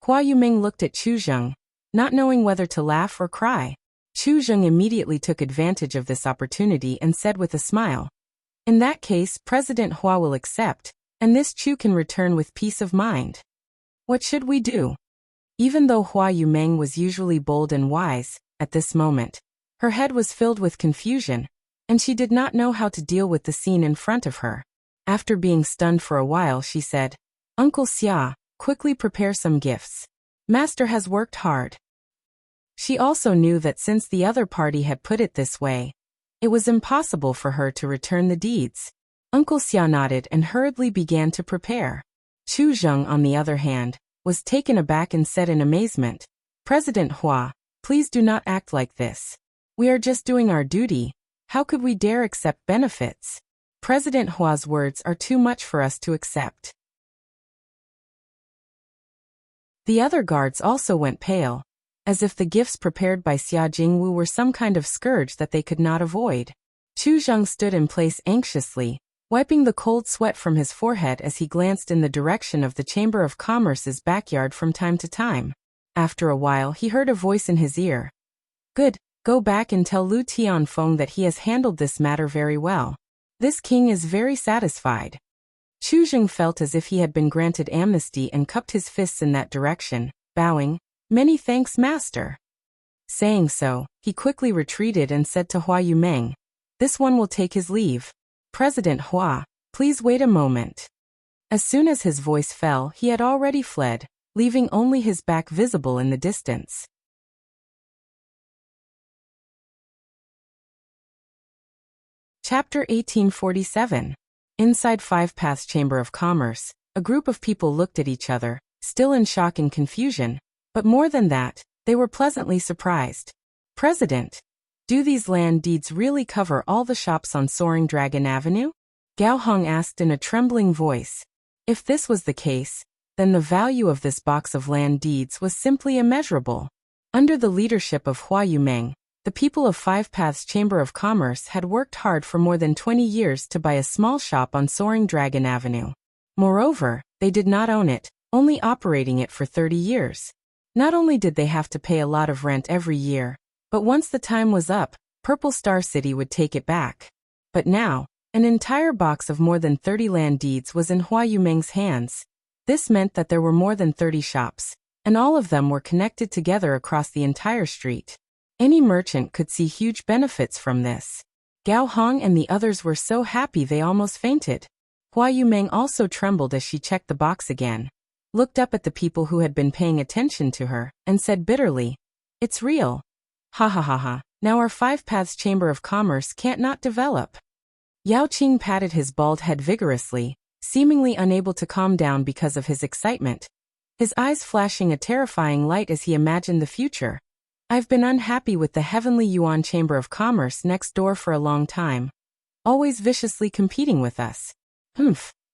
Hua Yumeng looked at Chu Zheng, not knowing whether to laugh or cry. Chu Zheng immediately took advantage of this opportunity and said with a smile, "In that case, President Hua will accept, and this Chu can return with peace of mind. What should we do?" Even though Hua Yumeng was usually bold and wise, at this moment, her head was filled with confusion, and she did not know how to deal with the scene in front of her. After being stunned for a while, she said, "Uncle Xia, quickly prepare some gifts. Master has worked hard." She also knew that since the other party had put it this way, it was impossible for her to return the deeds. Uncle Xia nodded and hurriedly began to prepare. Chu Zheng, on the other hand, was taken aback and said in amazement, "President Hua, please do not act like this. We are just doing our duty. How could we dare accept benefits? President Hua's words are too much for us to accept." The other guards also went pale, as if the gifts prepared by Xia Jingwu were some kind of scourge that they could not avoid. Chu Zheng stood in place anxiously, wiping the cold sweat from his forehead as he glanced in the direction of the Chamber of Commerce's backyard from time to time. After a while, he heard a voice in his ear. "Good, go back and tell Lu Tianfeng that he has handled this matter very well. This king is very satisfied." Chu Zheng felt as if he had been granted amnesty and cupped his fists in that direction, bowing, "Many thanks, master." Saying so, he quickly retreated and said to Hua Yumeng, "This one will take his leave. President Hua, please wait a moment." As soon as his voice fell, he had already fled, leaving only his back visible in the distance. Chapter 1847. Inside Five Paths Chamber of Commerce, a group of people looked at each other, still in shock and confusion, but more than that, they were pleasantly surprised. "President, do these land deeds really cover all the shops on Soaring Dragon Avenue?" Gao Hong asked in a trembling voice. If this was the case, then the value of this box of land deeds was simply immeasurable. Under the leadership of Hua Yumeng, the people of Five Paths Chamber of Commerce had worked hard for more than 20 years to buy a small shop on Soaring Dragon Avenue. Moreover, they did not own it, only operating it for 30 years. Not only did they have to pay a lot of rent every year, but once the time was up, Purple Star City would take it back. But now, an entire box of more than 30 land deeds was in Hua Yumeng's hands. This meant that there were more than 30 shops, and all of them were connected together across the entire street. Any merchant could see huge benefits from this. Gao Hong and the others were so happy they almost fainted. Hua Yumeng also trembled as she checked the box again, looked up at the people who had been paying attention to her, and said bitterly, "It's real. Ha ha ha ha, now our Five Paths Chamber of Commerce can't not develop." Yao Qing patted his bald head vigorously, seemingly unable to calm down because of his excitement, his eyes flashing a terrifying light as he imagined the future. "I've been unhappy with the Heavenly Yuan Chamber of Commerce next door for a long time. Always viciously competing with us.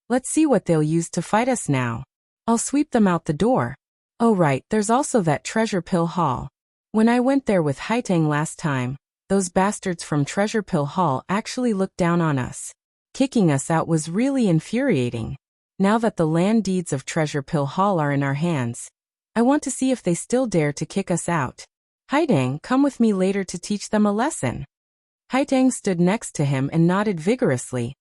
Let's see what they'll use to fight us now. I'll sweep them out the door. Oh right, there's also that Treasure Pill Hall. When I went there with Haitang last time, those bastards from Treasure Pill Hall actually looked down on us. Kicking us out was really infuriating. Now that the land deeds of Treasure Pill Hall are in our hands, I want to see if they still dare to kick us out. Haitang, come with me later to teach them a lesson." Haitang stood next to him and nodded vigorously,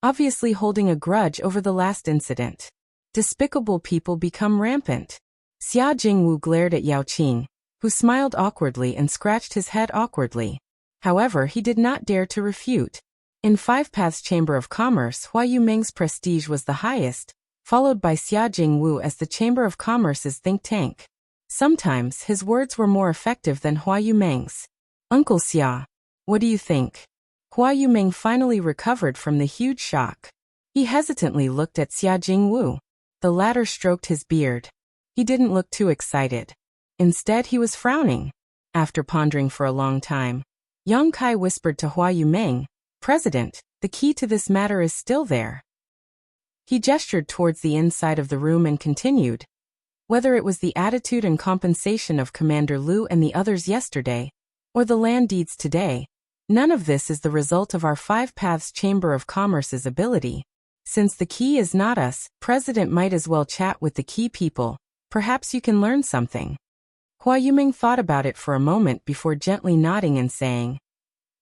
obviously holding a grudge over the last incident. Despicable people become rampant. Xia Jingwu glared at Yao Qing, who smiled awkwardly and scratched his head awkwardly. However, he did not dare to refute. In Five Paths Chamber of Commerce, Hua Yumeng's prestige was the highest, followed by Xia Jingwu as the Chamber of Commerce's think tank. Sometimes his words were more effective than Hua Yumeng's. "Uncle Xia, what do you think?" Hua Yumeng finally recovered from the huge shock. He hesitantly looked at Xia Jingwu. The latter stroked his beard. He didn't look too excited. Instead, he was frowning. After pondering for a long time, Yang Kai whispered to Hua Yumeng, "President, the key to this matter is still there." He gestured towards the inside of the room and continued, "Whether it was the attitude and compensation of Commander Liu and the others yesterday, or the land deeds today, none of this is the result of our Five Paths Chamber of Commerce's ability. Since the key is not us, President might as well chat with the key people. Perhaps you can learn something." Hua Yumeng thought about it for a moment before gently nodding and saying,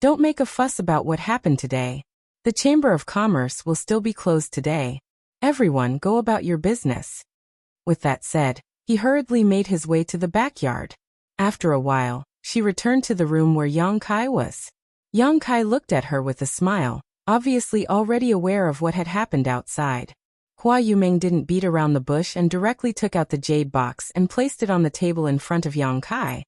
"Don't make a fuss about what happened today. The Chamber of Commerce will still be closed today. Everyone go about your business." With that said, he hurriedly made his way to the backyard. After a while, she returned to the room where Yang Kai was. Yang Kai looked at her with a smile, obviously already aware of what had happened outside. Hua Yuming didn't beat around the bush and directly took out the jade box and placed it on the table in front of Yang Kai.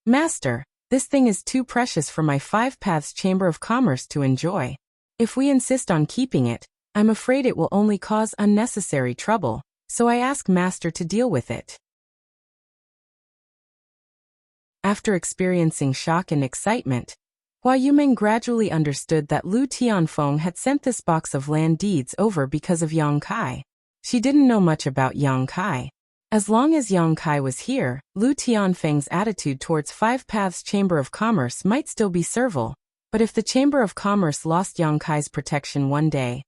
Master, this thing is too precious for my Five Paths Chamber of Commerce to enjoy. If we insist on keeping it, I'm afraid it will only cause unnecessary trouble, so I ask Master to deal with it. After experiencing shock and excitement, Hua Yuming gradually understood that Lu Tianfeng had sent this box of land deeds over because of Yang Kai. She didn't know much about Yang Kai. As long as Yang Kai was here, Lu Tianfeng's attitude towards Five Paths Chamber of Commerce might still be servile, but if the Chamber of Commerce lost Yang Kai's protection one day,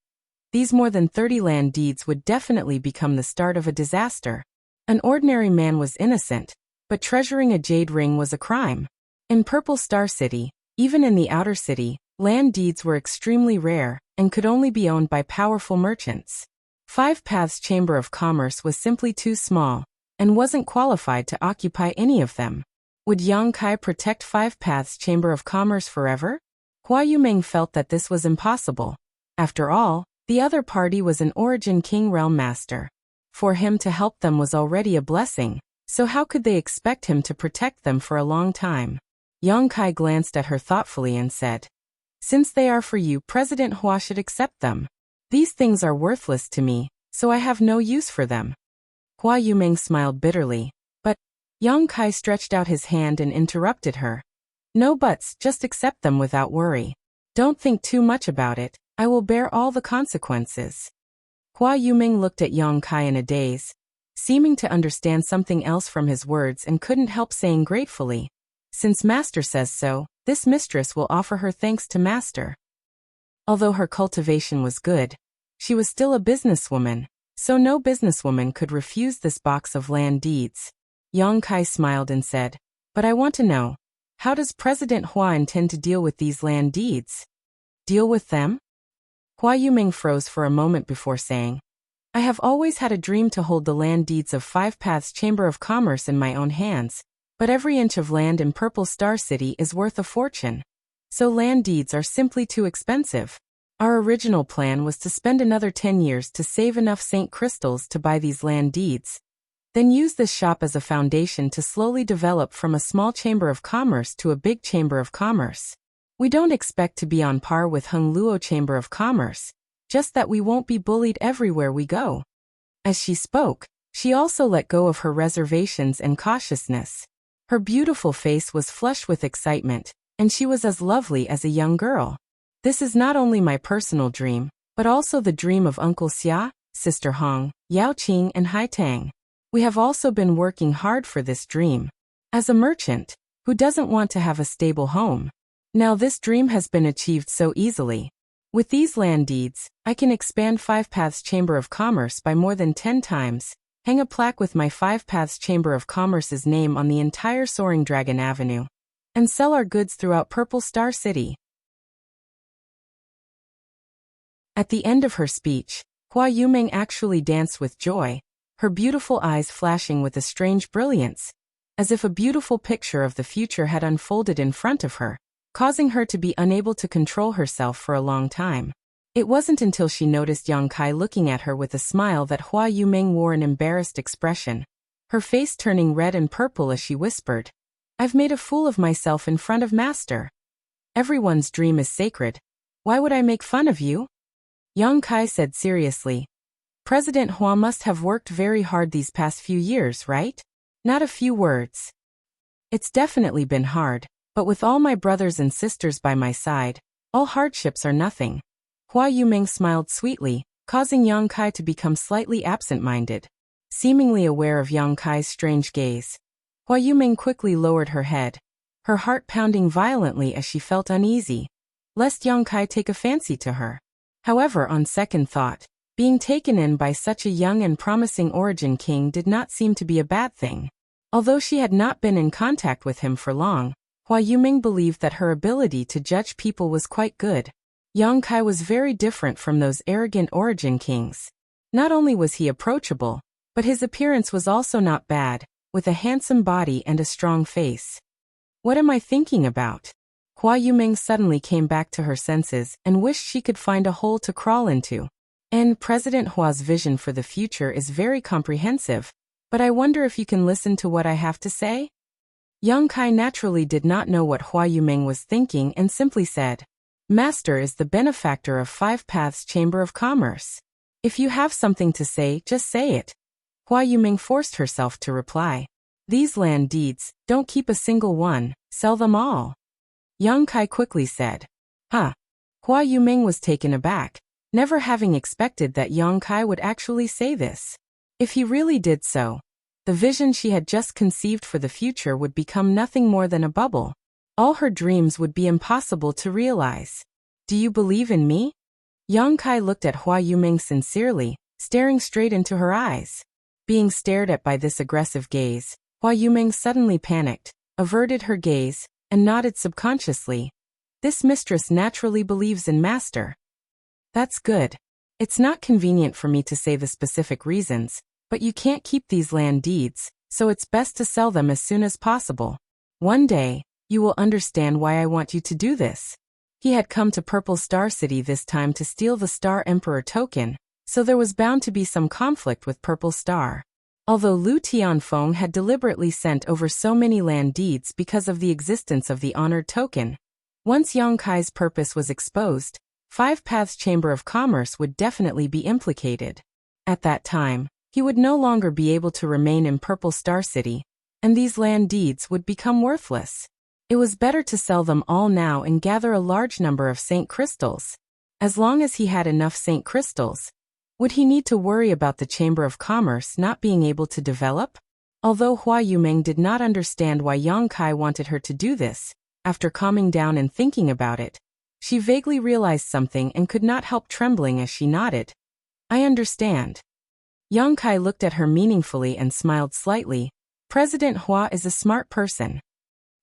these more than 30 land deeds would definitely become the start of a disaster. An ordinary man was innocent, but treasuring a jade ring was a crime. In Purple Star City, even in the outer city, land deeds were extremely rare and could only be owned by powerful merchants. Five Paths Chamber of Commerce was simply too small and wasn't qualified to occupy any of them. Would Yang Kai protect Five Paths Chamber of Commerce forever? Hua Yuming felt that this was impossible. After all, the other party was an Origin King Realm Master. For him to help them was already a blessing, so how could they expect him to protect them for a long time? Yang Kai glanced at her thoughtfully and said, "Since they are for you, President Hua should accept them. These things are worthless to me, so I have no use for them." Hua Yuming smiled bitterly, but Yang Kai stretched out his hand and interrupted her. "No buts, just accept them without worry. Don't think too much about it, I will bear all the consequences." Hua Yuming looked at Yang Kai in a daze, seeming to understand something else from his words and couldn't help saying gratefully, "Since Master says so, this mistress will offer her thanks to Master." Although her cultivation was good, she was still a businesswoman, so no businesswoman could refuse this box of land deeds. Yang Kai smiled and said, "But I want to know, how does President Hua intend to deal with these land deeds?" "Deal with them?" Hua Yuming froze for a moment before saying, "I have always had a dream to hold the land deeds of Five Paths Chamber of Commerce in my own hands, but every inch of land in Purple Star City is worth a fortune. So land deeds are simply too expensive. Our original plan was to spend another 10 years to save enough Saint Crystals to buy these land deeds, then use this shop as a foundation to slowly develop from a small chamber of commerce to a big chamber of commerce. We don't expect to be on par with Hung Luo Chamber of Commerce, just that we won't be bullied everywhere we go." As she spoke, she also let go of her reservations and cautiousness. Her beautiful face was flushed with excitement, and she was as lovely as a young girl. "This is not only my personal dream, but also the dream of Uncle Xia, Sister Hong, Yao Qing and Hai Tang. We have also been working hard for this dream. As a merchant, who doesn't want to have a stable home? Now this dream has been achieved so easily. With these land deeds, I can expand Five Paths Chamber of Commerce by more than 10 times, hang a plaque with my Five Paths Chamber of Commerce's name on the entire Soaring Dragon Avenue, and sell our goods throughout Purple Star City." At the end of her speech, Hua Yuming actually danced with joy, her beautiful eyes flashing with a strange brilliance, as if a beautiful picture of the future had unfolded in front of her, causing her to be unable to control herself for a long time. It wasn't until she noticed Yang Kai looking at her with a smile that Hua Yuming wore an embarrassed expression, her face turning red and purple as she whispered, "I've made a fool of myself in front of Master. Everyone's dream is sacred. Why would I make fun of you?" Yang Kai said seriously, "President Hua must have worked very hard these past few years, right? Not a few words." "It's definitely been hard, but with all my brothers and sisters by my side, all hardships are nothing." Hua Yuming smiled sweetly, causing Yang Kai to become slightly absent-minded. Seemingly aware of Yang Kai's strange gaze, Hua Yuming quickly lowered her head, her heart pounding violently as she felt uneasy, lest Yang Kai take a fancy to her. However, on second thought, being taken in by such a young and promising Origin King did not seem to be a bad thing. Although she had not been in contact with him for long, Hua Yuming believed that her ability to judge people was quite good. Yang Kai was very different from those arrogant Origin Kings. Not only was he approachable, but his appearance was also not bad, with a handsome body and a strong face. "What am I thinking about?" Hua Yumeng suddenly came back to her senses and wished she could find a hole to crawl into. And President Hua's vision for the future is very comprehensive, but I wonder if you can listen to what I have to say? Yang Kai naturally did not know what Hua Yumeng was thinking and simply said, Master is the benefactor of Five Paths Chamber of Commerce. If you have something to say, just say it. Hua Yumeng forced herself to reply. These land deeds, don't keep a single one, sell them all. Yang Kai quickly said. Huh. Hua Yumeng was taken aback, never having expected that Yang Kai would actually say this. If he really did so, the vision she had just conceived for the future would become nothing more than a bubble. All her dreams would be impossible to realize. Do you believe in me? Yang Kai looked at Hua Yumeng sincerely, staring straight into her eyes. Being stared at by this aggressive gaze, Hua Yumeng suddenly panicked, averted her gaze, and nodded subconsciously. This mistress naturally believes in Master. That's good. It's not convenient for me to say the specific reasons, but you can't keep these land deeds, so it's best to sell them as soon as possible. One day, you will understand why I want you to do this. He had come to Purple Star City this time to steal the Star Emperor token, so there was bound to be some conflict with Purple Star. Although Lu Tianfeng had deliberately sent over so many land deeds because of the existence of the honored token, once Yang Kai's purpose was exposed, Five Paths Chamber of Commerce would definitely be implicated. At that time, he would no longer be able to remain in Purple Star City, and these land deeds would become worthless. It was better to sell them all now and gather a large number of Saint Crystals. As long as he had enough Saint Crystals, would he need to worry about the Chamber of Commerce not being able to develop? Although Hua Yumeng did not understand why Yang Kai wanted her to do this, after calming down and thinking about it, she vaguely realized something and could not help trembling as she nodded. I understand. Yang Kai looked at her meaningfully and smiled slightly. President Hua is a smart person.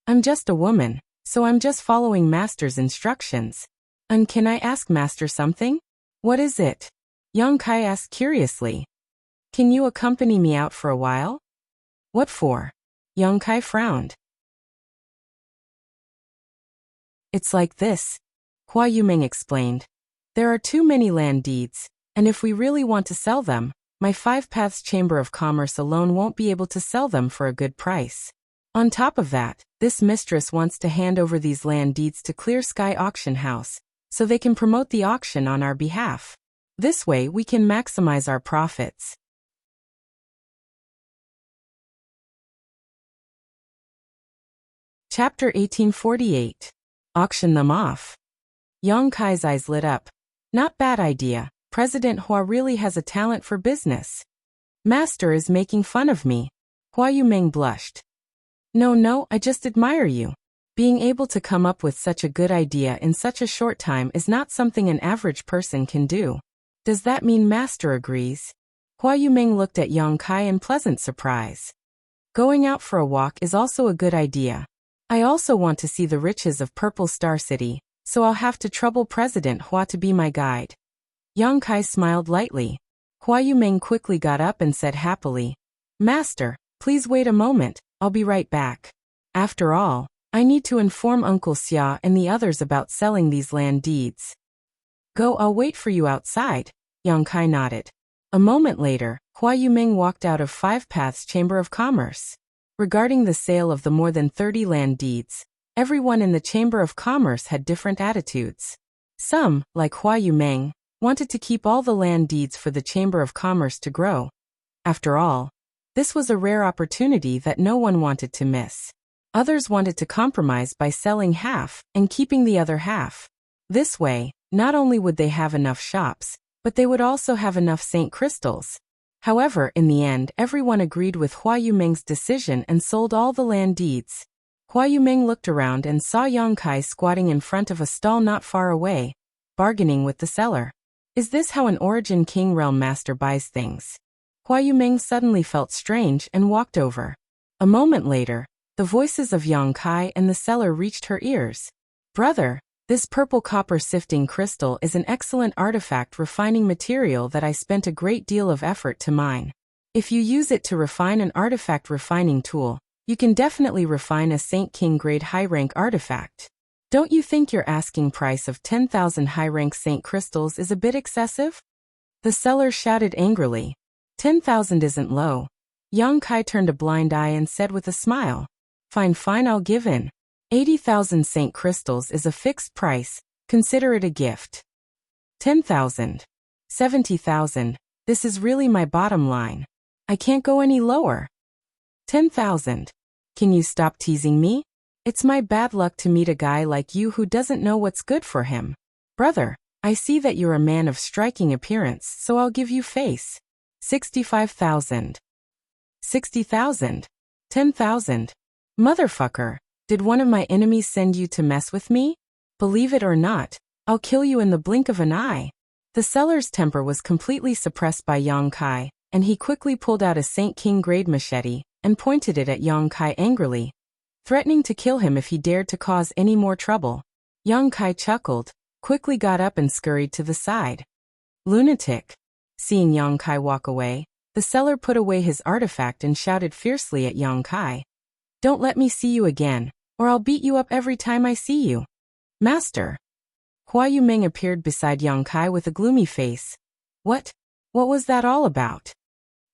I'm just a woman, so I'm just following Master's instructions. And can I ask Master something? What is it? Yang Kai asked curiously. Can you accompany me out for a while? What for? Yang Kai frowned. It's like this. Hua Yumeng explained. There are too many land deeds, and if we really want to sell them, my Five Paths Chamber of Commerce alone won't be able to sell them for a good price. On top of that, this mistress wants to hand over these land deeds to Clear Sky Auction House, so they can promote the auction on our behalf. This way we can maximize our profits. Chapter 1848. Auction them off. Yang Kai's eyes lit up. Not bad idea. President Hua really has a talent for business. Master is making fun of me. Hua Yumeng blushed. No, I just admire you. Being able to come up with such a good idea in such a short time is not something an average person can do. Does that mean Master agrees? Hua Yumeng looked at Yang Kai in pleasant surprise. Going out for a walk is also a good idea. I also want to see the riches of Purple Star City, so I'll have to trouble President Hua to be my guide. Yang Kai smiled lightly. Hua Yumeng quickly got up and said happily, Master, please wait a moment, I'll be right back. After all, I need to inform Uncle Xia and the others about selling these land deeds. Go, I'll wait for you outside. Yang Kai nodded. A moment later, Hua Yumeng walked out of Five Paths Chamber of Commerce. Regarding the sale of the more than 30 land deeds, everyone in the Chamber of Commerce had different attitudes. Some, like Hua Yumeng, wanted to keep all the land deeds for the Chamber of Commerce to grow. After all, this was a rare opportunity that no one wanted to miss. Others wanted to compromise by selling half and keeping the other half. This way, not only would they have enough shops, but they would also have enough Saint Crystals. However, in the end, everyone agreed with Hua Yumeng's decision and sold all the land deeds. Hua Yumeng looked around and saw Yang Kai squatting in front of a stall not far away, bargaining with the seller. Is this how an Origin King Realm Master buys things? Hua Yumeng suddenly felt strange and walked over. A moment later, the voices of Yang Kai and the seller reached her ears. Brother, this purple copper sifting crystal is an excellent artifact refining material that I spent a great deal of effort to mine. If you use it to refine an artifact refining tool, you can definitely refine a Saint King grade high rank artifact. Don't you think your asking price of 10,000 high-rank Saint crystals is a bit excessive? The seller shouted angrily. 10,000 isn't low. Yang Kai turned a blind eye and said with a smile. Fine, fine, I'll give in. 80,000 Saint crystals is a fixed price. Consider it a gift. 10,000. 70,000. This is really my bottom line. I can't go any lower. 10,000. Can you stop teasing me? It's my bad luck to meet a guy like you who doesn't know what's good for him. Brother, I see that you're a man of striking appearance, so I'll give you face. 65,000. 60,000. 10,000. Motherfucker, did one of my enemies send you to mess with me? Believe it or not, I'll kill you in the blink of an eye. The seller's temper was completely suppressed by Yang Kai, and he quickly pulled out a Saint King grade machete and pointed it at Yang Kai angrily, threatening to kill him if he dared to cause any more trouble. Yang Kai chuckled, quickly got up and scurried to the side. Lunatic. Seeing Yang Kai walk away, the seller put away his artifact and shouted fiercely at Yang Kai. Don't let me see you again, or I'll beat you up every time I see you. Master. Hua Yumeng appeared beside Yang Kai with a gloomy face. What was that all about?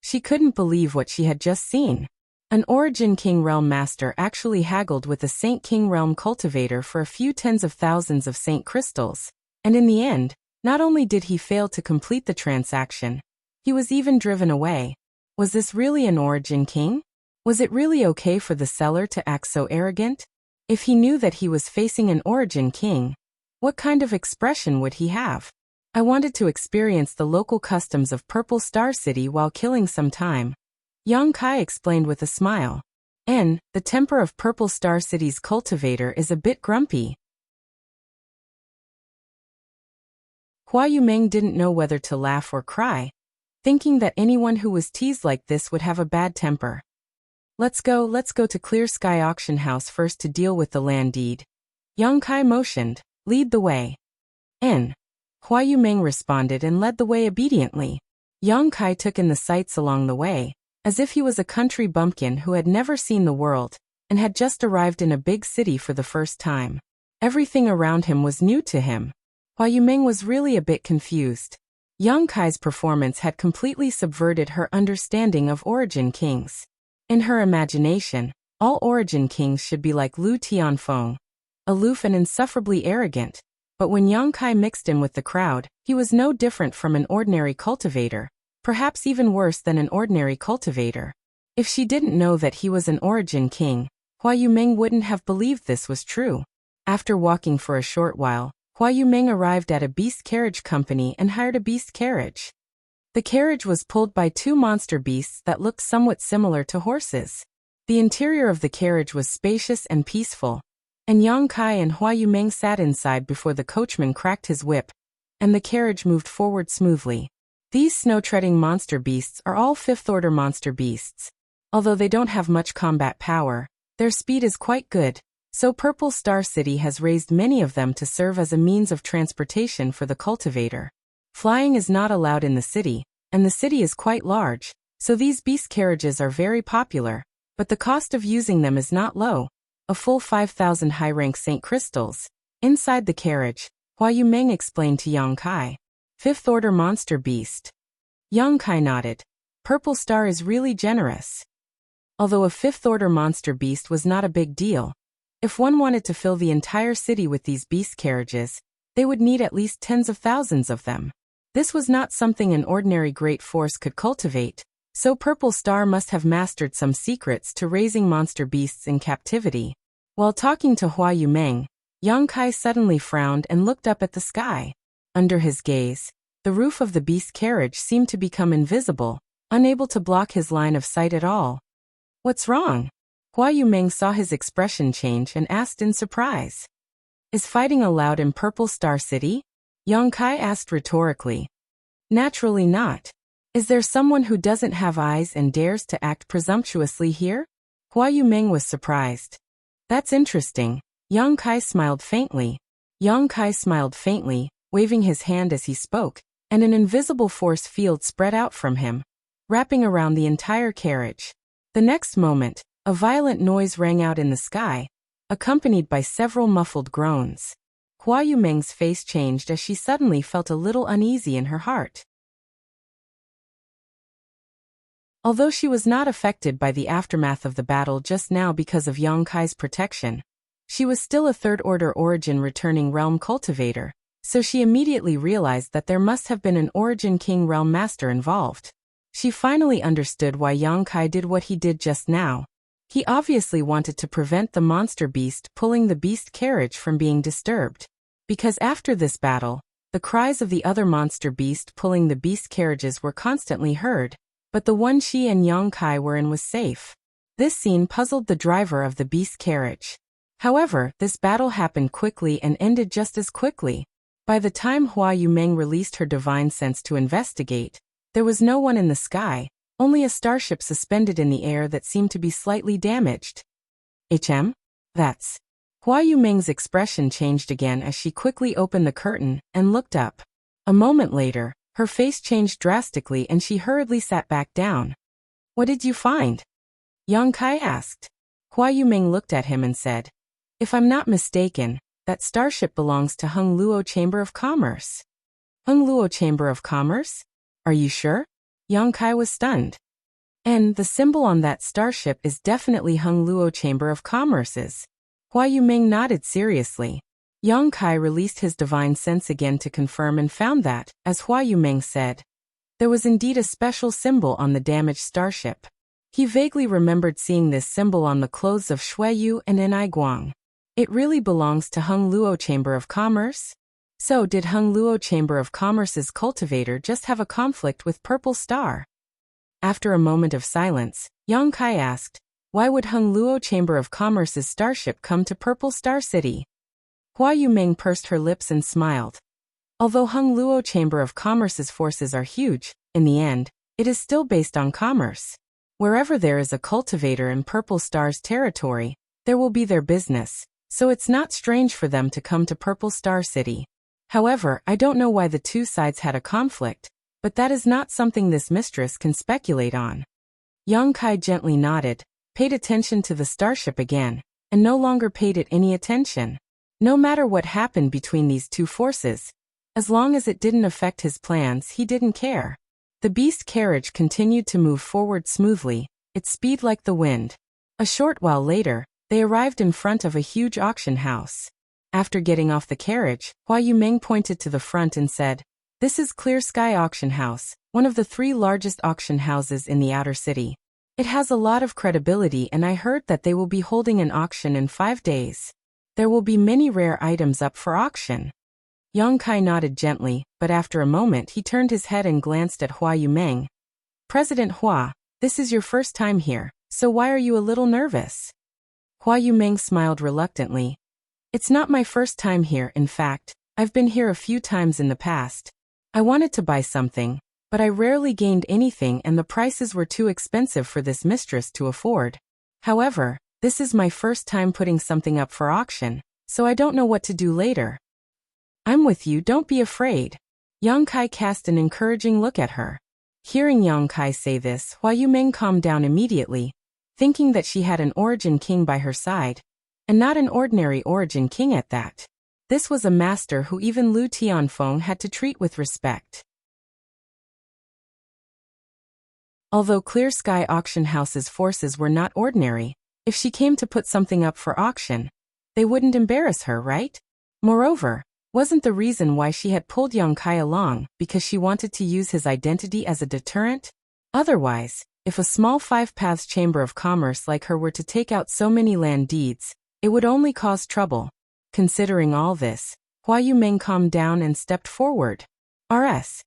She couldn't believe what she had just seen. An Origin King Realm Master actually haggled with a Saint King Realm cultivator for a few tens of thousands of Saint crystals, and in the end, not only did he fail to complete the transaction, he was even driven away. Was this really an Origin King? Was it really okay for the seller to act so arrogant? If he knew that he was facing an Origin King, what kind of expression would he have? I wanted to experience the local customs of Purple Star City while killing some time. Yang Kai explained with a smile. The temper of Purple Star City's cultivator is a bit grumpy. Hua Yumeng didn't know whether to laugh or cry, thinking that anyone who was teased like this would have a bad temper. Let's go to Clear Sky Auction House first to deal with the land deed. Yang Kai motioned, lead the way. Hua Yumeng responded and led the way obediently. Yang Kai took in the sights along the way, as if he was a country bumpkin who had never seen the world, and had just arrived in a big city for the first time. Everything around him was new to him. Hua Yumeng was really a bit confused. Yang Kai's performance had completely subverted her understanding of Origin Kings. In her imagination, all Origin Kings should be like Lu Tianfeng, aloof and insufferably arrogant, but when Yang Kai mixed in with the crowd, he was no different from an ordinary cultivator, perhaps even worse than an ordinary cultivator. If she didn't know that he was an Origin King, Hua Yumeng wouldn't have believed this was true. After walking for a short while, Hua Yumeng arrived at a beast carriage company and hired a beast carriage. The carriage was pulled by two monster beasts that looked somewhat similar to horses. The interior of the carriage was spacious and peaceful, and Yang Kai and Hua Yumeng sat inside before the coachman cracked his whip, and the carriage moved forward smoothly. These snow-treading monster beasts are all fifth-order monster beasts. Although they don't have much combat power, their speed is quite good, so Purple Star City has raised many of them to serve as a means of transportation for the cultivator. Flying is not allowed in the city, and the city is quite large, so these beast carriages are very popular, but the cost of using them is not low. A full 5,000 high-rank Saint crystals. Inside the carriage, Hua Yumeng explained to Yang Kai. Fifth-order monster beast. Yang Kai nodded. Purple Star is really generous. Although a fifth-order monster beast was not a big deal, if one wanted to fill the entire city with these beast carriages, they would need at least tens of thousands of them. This was not something an ordinary great force could cultivate, so Purple Star must have mastered some secrets to raising monster beasts in captivity. While talking to Hua Yumeng, Yang Kai suddenly frowned and looked up at the sky. Under his gaze, the roof of the beast carriage seemed to become invisible, unable to block his line of sight at all. What's wrong? Hua Yumeng saw his expression change and asked in surprise. Is fighting allowed in Purple Star City? Yang Kai asked rhetorically. Naturally not. Is there someone who doesn't have eyes and dares to act presumptuously here? Hua Yumeng was surprised. That's interesting. Yang Kai smiled faintly. Waving his hand as he spoke, and an invisible force field spread out from him, wrapping around the entire carriage. The next moment, a violent noise rang out in the sky, accompanied by several muffled groans. Hua Yumeng's face changed as she suddenly felt a little uneasy in her heart. Although she was not affected by the aftermath of the battle just now because of Yang Kai's protection, she was still a third-order origin returning realm cultivator, so she immediately realized that there must have been an origin king realm master involved. She finally understood why Yang Kai did what he did just now. He obviously wanted to prevent the monster beast pulling the beast carriage from being disturbed. Because after this battle, the cries of the other monster beast pulling the beast carriages were constantly heard, but the one she and Yang Kai were in was safe. This scene puzzled the driver of the beast carriage. However, this battle happened quickly and ended just as quickly. By the time Hua Yumeng released her divine sense to investigate, there was no one in the sky, only a starship suspended in the air that seemed to be slightly damaged. That's. Hua Yumeng's expression changed again as she quickly opened the curtain and looked up. A moment later, her face changed drastically and she hurriedly sat back down. What did you find? Yang Kai asked. Hua Yumeng looked at him and said, if I'm not mistaken, that starship belongs to Hung Luo Chamber of Commerce. Hung Luo Chamber of Commerce? Are you sure? Yang Kai was stunned. And the symbol on that starship is definitely Hung Luo Chamber of Commerce's. Hua Yumeng nodded seriously. Yang Kai released his divine sense again to confirm and found that, as Hua Yumeng said, there was indeed a special symbol on the damaged starship. He vaguely remembered seeing this symbol on the clothes of Shui Yu and Nai Guang. It really belongs to Hung Luo Chamber of Commerce? So did Hung Luo Chamber of Commerce's cultivator just have a conflict with Purple Star? After a moment of silence, Yang Kai asked, why would Hung Luo Chamber of Commerce's starship come to Purple Star City? Hua Yumeng pursed her lips and smiled. Although Hung Luo Chamber of Commerce's forces are huge, in the end, it is still based on commerce. Wherever there is a cultivator in Purple Star's territory, there will be their business, so it's not strange for them to come to Purple Star City. However, I don't know why the two sides had a conflict, but that is not something this mistress can speculate on. Yang Kai gently nodded, paid attention to the starship again, and no longer paid it any attention. No matter what happened between these two forces, as long as it didn't affect his plans, he didn't care. The beast carriage continued to move forward smoothly, its speed like the wind. A short while later, they arrived in front of a huge auction house. After getting off the carriage, Hua Yumeng pointed to the front and said, this is Clear Sky Auction House, one of the 3 largest auction houses in the outer city. It has a lot of credibility and I heard that they will be holding an auction in 5 days. There will be many rare items up for auction. Yang Kai nodded gently, but after a moment he turned his head and glanced at Hua Yumeng. President Hua, this is your first time here, so why are you a little nervous? Hua Yumeng smiled reluctantly. It's not my first time here, in fact, I've been here a few times in the past. I wanted to buy something, but I rarely gained anything and the prices were too expensive for this mistress to afford. However, this is my first time putting something up for auction, so I don't know what to do later. I'm with you, don't be afraid. Yang Kai cast an encouraging look at her. Hearing Yang Kai say this, Hua Yumeng calmed down immediately, thinking that she had an origin king by her side, and not an ordinary origin king at that. This was a master who even Lu Tianfeng had to treat with respect. Although Clear Sky Auction House's forces were not ordinary, if she came to put something up for auction, they wouldn't embarrass her, right? Moreover, wasn't the reason why she had pulled Yang Kai along because she wanted to use his identity as a deterrent? Otherwise, if a small 5 Paths Chamber of Commerce like her were to take out so many land deeds, it would only cause trouble. Considering all this, Hua Yumeng calmed down and stepped forward. Rs.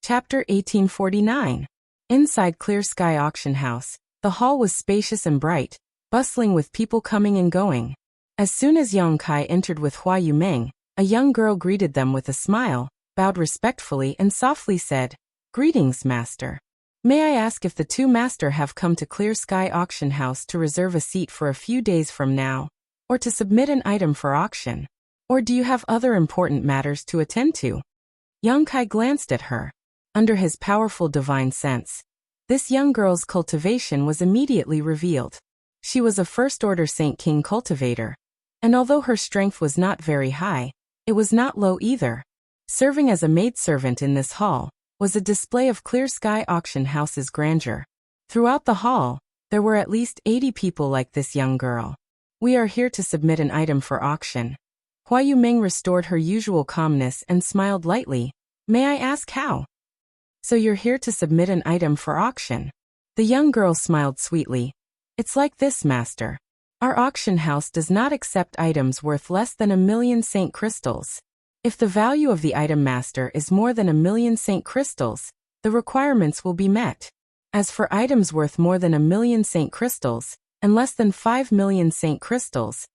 Chapter 1849. Inside Clear Sky Auction House, the hall was spacious and bright, bustling with people coming and going. As soon as Yang Kai entered with Hua Yumeng, a young girl greeted them with a smile, bowed respectfully and softly said, "Greetings, master. May I ask if the two master have come to Clear Sky Auction House to reserve a seat for a few days from now, or to submit an item for auction? Or do you have other important matters to attend to?" Yang Kai glanced at her. Under his powerful divine sense, This young girl's cultivation was immediately revealed. She was a first-order Saint King cultivator, and although her strength was not very high, it was not low either. Serving as a maidservant in this hall was a display of Clear Sky Auction House's grandeur. Throughout the hall, there were at least 80 people like this young girl. "We are here to submit an item for auction." Hua Yumeng restored her usual calmness and smiled lightly. "May I ask how?" "So you're here to submit an item for auction?" The young girl smiled sweetly. "It's like this, master. Our auction house does not accept items worth less than 1,000,000 Saint crystals. If the value of the item, master, is more than 1,000,000 Saint crystals, the requirements will be met. As for items worth more than 1,000,000 Saint crystals, and less than 5,000,000 Saint crystals,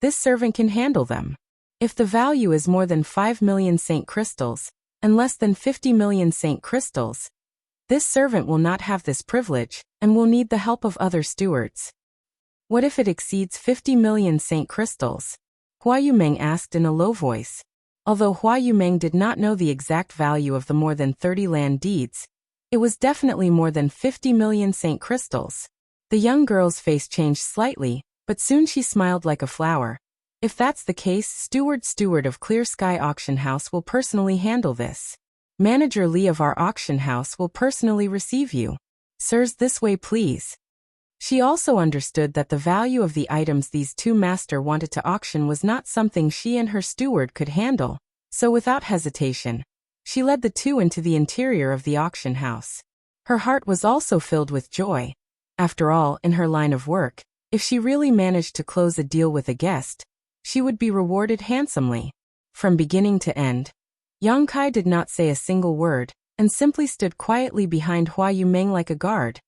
this servant can handle them. If the value is more than 5,000,000 Saint crystals, and less than 50,000,000 Saint crystals, this servant will not have this privilege, and will need the help of other stewards." "What if it exceeds 50,000,000 Saint crystals?" Hua Yumeng asked in a low voice. Although Hua Yumeng did not know the exact value of the more than 30 land deeds, it was definitely more than 50,000,000 Saint crystals. The young girl's face changed slightly, but soon she smiled like a flower. "If that's the case, steward of Clear Sky Auction House will personally handle this. Manager Li of our auction house will personally receive you. Sirs, this way please." She also understood that the value of the items these two master wanted to auction was not something she and her steward could handle, so without hesitation, she led the two into the interior of the auction house. Her heart was also filled with joy. After all, in her line of work, if she really managed to close a deal with a guest, she would be rewarded handsomely. From beginning to end, Yang Kai did not say a single word, and simply stood quietly behind Hua Yumeng like a guard,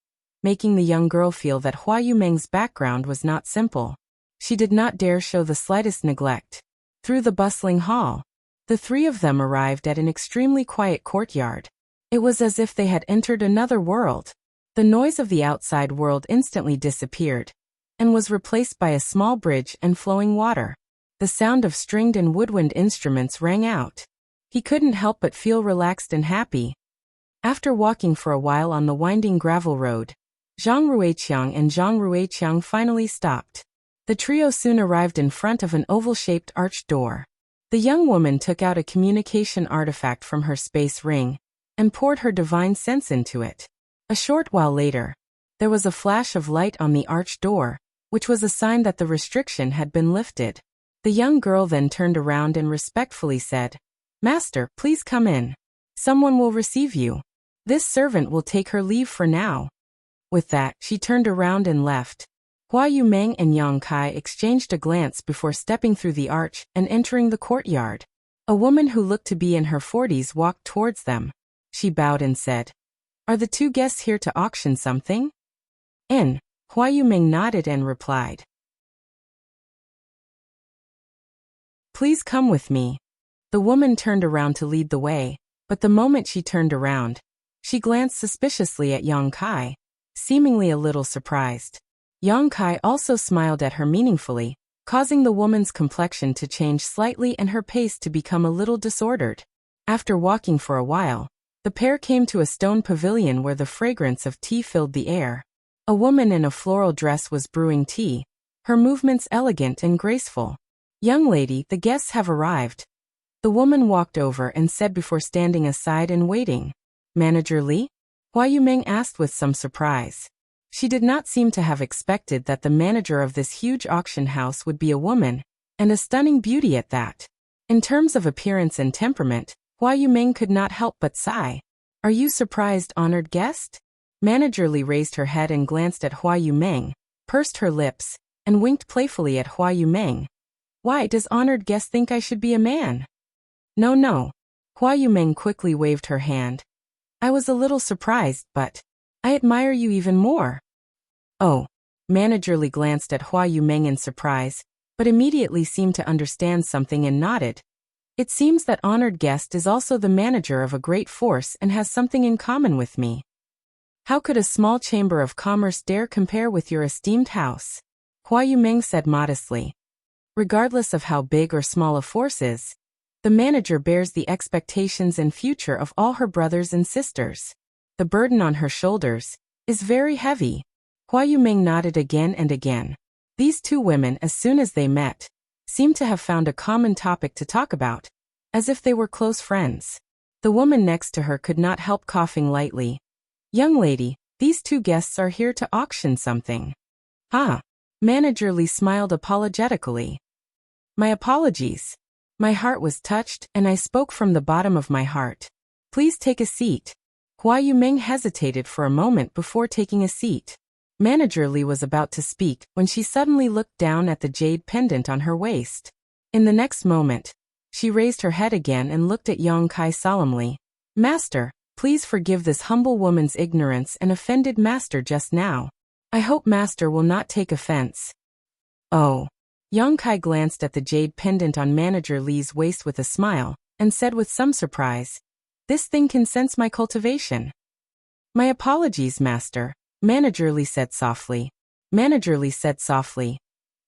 making the young girl feel that Hua Yumeng's background was not simple. She did not dare show the slightest neglect. Through the bustling hall, the three of them arrived at an extremely quiet courtyard. It was as if they had entered another world. The noise of the outside world instantly disappeared, and was replaced by a small bridge and flowing water. The sound of stringed and woodwind instruments rang out. He couldn't help but feel relaxed and happy. After walking for a while on the winding gravel road, Zhang Ruiqiang and Zhang Ruiqiang finally stopped. The trio soon arrived in front of an oval-shaped arched door. The young woman took out a communication artifact from her space ring and poured her divine sense into it. A short while later, there was a flash of light on the arched door, which was a sign that the restriction had been lifted. The young girl then turned around and respectfully said, "Master, please come in. Someone will receive you. This servant will take her leave for now." With that, she turned around and left. Hua Yumeng and Yang Kai exchanged a glance before stepping through the arch and entering the courtyard. A woman who looked to be in her 40s walked towards them. She bowed and said, "Are the two guests here to auction something?" Hua Yumeng nodded and replied, "Please come with me." The woman turned around to lead the way, but the moment she turned around, she glanced suspiciously at Yang Kai, seemingly a little surprised. Yang Kai also smiled at her meaningfully, causing the woman's complexion to change slightly and her pace to become a little disordered. After walking for a while, the pair came to a stone pavilion where the fragrance of tea filled the air. A woman in a floral dress was brewing tea, her movements elegant and graceful. "Young lady, the guests have arrived." The woman walked over and said before standing aside and waiting. "Manager Li?" Hua Yumeng asked with some surprise. She did not seem to have expected that the manager of this huge auction house would be a woman, and a stunning beauty at that. In terms of appearance and temperament, Hua Yumeng could not help but sigh. "Are you surprised, honored guest?" Manager Li raised her head and glanced at Hua Yumeng, pursed her lips, and winked playfully at Hua Yumeng. "Why does honored guest think I should be a man?" No. Hua Yumeng quickly waved her hand. "I was a little surprised, but I admire you even more." "Oh." Manager Li glanced at Hua Yumeng in surprise, but immediately seemed to understand something and nodded. "It seems that honored guest is also the manager of a great force and has something in common with me. How could a small chamber of commerce dare compare with your esteemed house?" Hua Yumeng said modestly. "Regardless of how big or small a force is, the manager bears the expectations and future of all her brothers and sisters. The burden on her shoulders is very heavy. Hua Yumeng nodded again and again. These two women, as soon as they met, seemed to have found a common topic to talk about, as if they were close friends. The woman next to her could not help coughing lightly. Young lady, these two guests are here to auction something. Ah. Manager Li smiled apologetically. My apologies. My heart was touched, and I spoke from the bottom of my heart. Please take a seat. Hua Yumeng hesitated for a moment before taking a seat. Manager Li was about to speak when she suddenly looked down at the jade pendant on her waist. In the next moment, she raised her head again and looked at Yang Kai solemnly. Master, please forgive this humble woman's ignorance and offended Master just now. I hope Master will not take offense. Oh. Yang Kai glanced at the jade pendant on Manager Li's waist with a smile, and said with some surprise, This thing can sense my cultivation. My apologies, Master, Manager Li said softly. Manager Li said softly.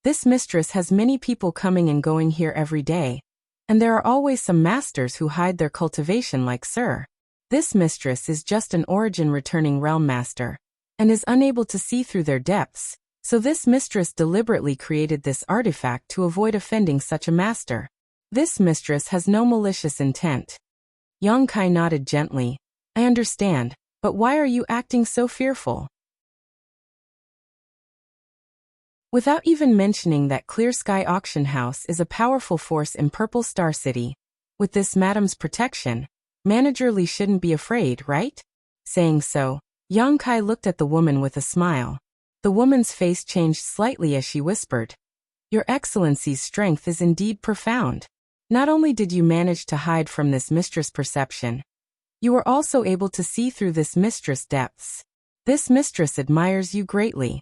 This mistress has many people coming and going here every day, and there are always some masters who hide their cultivation like Sir. This mistress is just an origin returning realm master, and is unable to see through their depths, so this mistress deliberately created this artifact to avoid offending such a master. This mistress has no malicious intent. Yang Kai nodded gently. I understand, but why are you acting so fearful? Without even mentioning that Clear Sky Auction House is a powerful force in Purple Star City, with this madam's protection, Manager Li shouldn't be afraid, right? Saying so, Yang Kai looked at the woman with a smile. The woman's face changed slightly as she whispered, Your Excellency's strength is indeed profound. Not only did you manage to hide from this mistress' perception, you were also able to see through this mistress' depths. This mistress admires you greatly.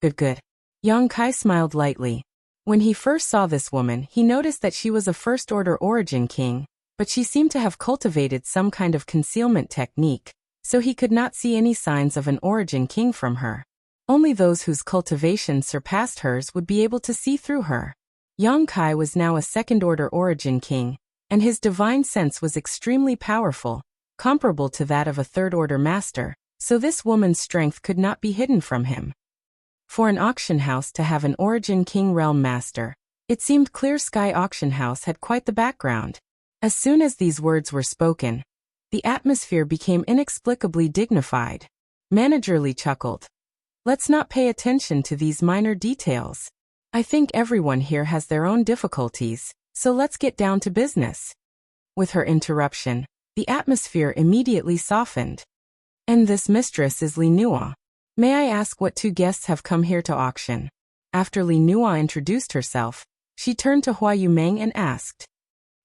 Good. Yang Kai smiled lightly. When he first saw this woman, he noticed that she was a first-order origin king, but she seemed to have cultivated some kind of concealment technique, so he could not see any signs of an origin king from her. Only those whose cultivation surpassed hers would be able to see through her. Yang Kai was now a second-order origin king, and his divine sense was extremely powerful, comparable to that of a third-order master, so this woman's strength could not be hidden from him. For an auction house to have an origin king realm master, it seemed Clear Sky Auction House had quite the background. As soon as these words were spoken, the atmosphere became inexplicably dignified. Manager Li chuckled. Let's not pay attention to these minor details. I think everyone here has their own difficulties, so let's get down to business. With her interruption, the atmosphere immediately softened. And this mistress is Li Nua. May I ask what two guests have come here to auction? After Li Nua introduced herself, she turned to Hua Yumeng and asked.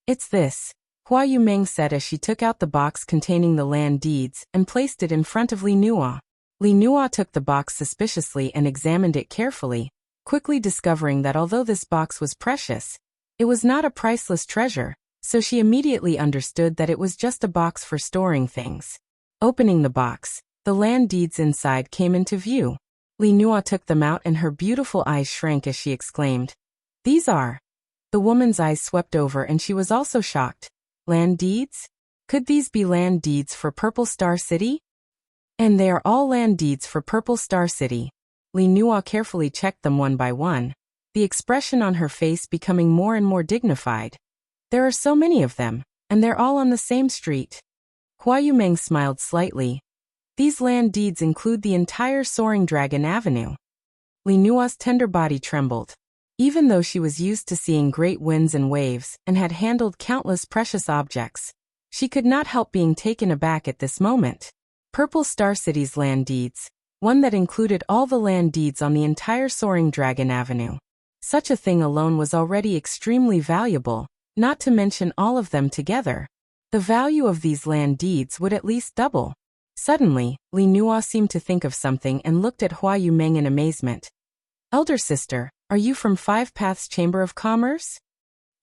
It's this, Hua Yumeng said as she took out the box containing the land deeds and placed it in front of Li Nua. Li Nua took the box suspiciously and examined it carefully, quickly discovering that although this box was precious, it was not a priceless treasure, so she immediately understood that it was just a box for storing things. Opening the box, the land deeds inside came into view. Li Nua took them out and her beautiful eyes shrank as she exclaimed, These are. The woman's eyes swept over and she was also shocked. Land deeds? Could these be land deeds for Purple Star City? And they are all land deeds for Purple Star City. Li Nua carefully checked them one by one, the expression on her face becoming more and more dignified. There are so many of them, and they're all on the same street. Hua Yumeng smiled slightly. These land deeds include the entire Soaring Dragon Avenue. Li Nua's tender body trembled. Even though she was used to seeing great winds and waves and had handled countless precious objects, she could not help being taken aback at this moment. Purple Star City's land deeds, one that included all the land deeds on the entire Soaring Dragon Avenue. Such a thing alone was already extremely valuable, not to mention all of them together. The value of these land deeds would at least double. Suddenly, Li Nua seemed to think of something and looked at Hua Yumeng in amazement. Elder sister, are you from Five Paths Chamber of Commerce?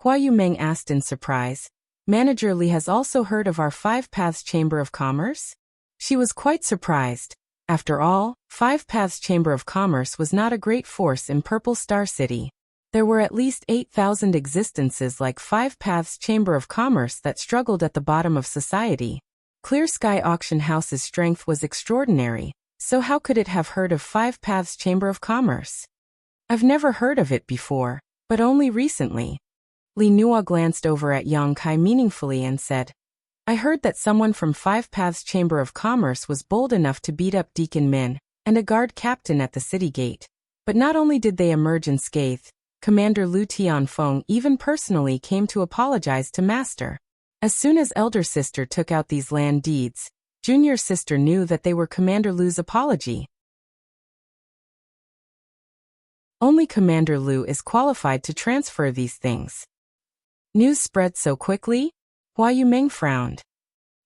Hua Yumeng asked in surprise. Manager Li has also heard of our Five Paths Chamber of Commerce? She was quite surprised. After all, Five Paths Chamber of Commerce was not a great force in Purple Star City. There were at least 8,000 existences like Five Paths Chamber of Commerce that struggled at the bottom of society. Clear Sky Auction House's strength was extraordinary, So how could it have heard of Five Paths Chamber of Commerce? I've never heard of it before, but only recently. Li Nua glanced over at Yang Kai meaningfully and said, I heard that someone from Five Paths Chamber of Commerce was bold enough to beat up Deacon Min and a guard captain at the city gate. But not only did they emerge unscathed, Commander Lu Tianfeng even personally came to apologize to Master. As soon as elder sister took out these land deeds, junior sister knew that they were Commander Lu's apology. Only Commander Lu is qualified to transfer these things. News spread so quickly? Hua Yumeng frowned.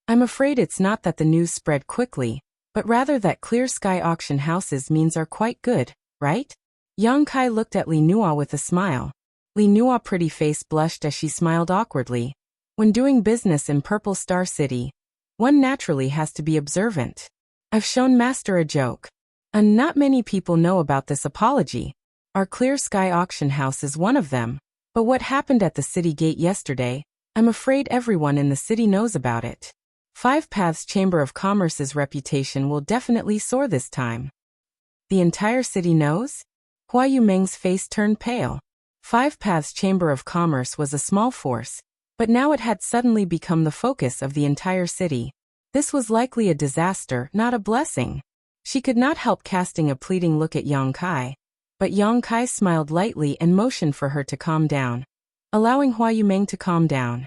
I'm afraid it's not that the news spread quickly, but rather that clear sky auction houses means are quite good, right? Yang Kai looked at Li Nua with a smile. Li Nua's pretty face blushed as she smiled awkwardly. When doing business in Purple Star City, one naturally has to be observant. I've shown Master a joke. And not many people know about this apology. Our Clear Sky Auction House is one of them. But what happened at the city gate yesterday, I'm afraid everyone in the city knows about it. Five Paths Chamber of Commerce's reputation will definitely soar this time. The entire city knows? Hua Yumeng's face turned pale. Five Paths Chamber of Commerce was a small force, but now it had suddenly become the focus of the entire city. This was likely a disaster, not a blessing. She could not help casting a pleading look at Yang Kai, but Yang Kai smiled lightly and motioned for her to calm down, allowing Hua Yumeng to calm down.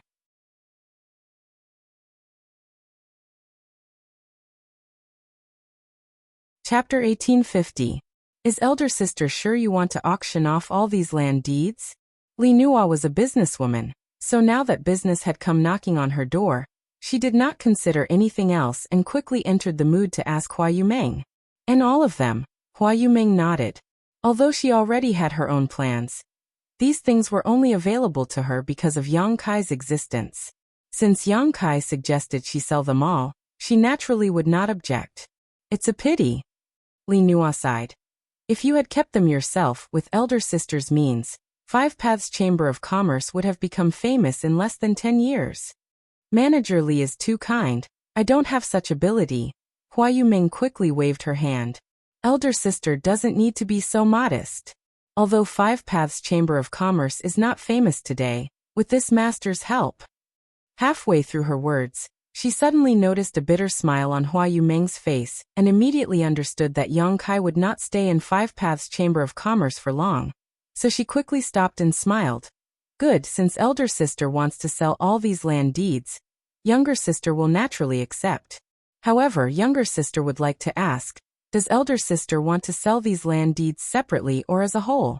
Chapter 1850. Is elder sister sure you want to auction off all these land deeds? Li Nua was a businesswoman, so now that business had come knocking on her door, she did not consider anything else and quickly entered the mood to ask Hua Yumeng. And all of them? Hua Yumeng nodded. Although she already had her own plans, these things were only available to her because of Yang Kai's existence. Since Yang Kai suggested she sell them all, she naturally would not object. It's a pity. Li Nua sighed. If you had kept them yourself with elder sister's means, Five Paths Chamber of Commerce would have become famous in less than 10 years. Manager Li is too kind. I don't have such ability. Hua Yumeng quickly waved her hand. Elder sister doesn't need to be so modest. Although Five Paths Chamber of Commerce is not famous today, with this master's help. Halfway through her words, she suddenly noticed a bitter smile on Hua Yumeng's face and immediately understood that Yang Kai would not stay in Five Paths Chamber of Commerce for long. So she quickly stopped and smiled. Good, since elder sister wants to sell all these land deeds, younger sister will naturally accept. However, younger sister would like to ask, does elder sister want to sell these land deeds separately or as a whole?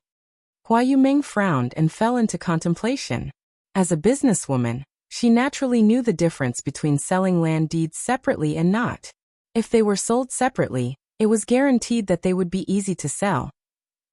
Hua Yumeng frowned and fell into contemplation. As a businesswoman, she naturally knew the difference between selling land deeds separately and not. If they were sold separately, it was guaranteed that they would be easy to sell.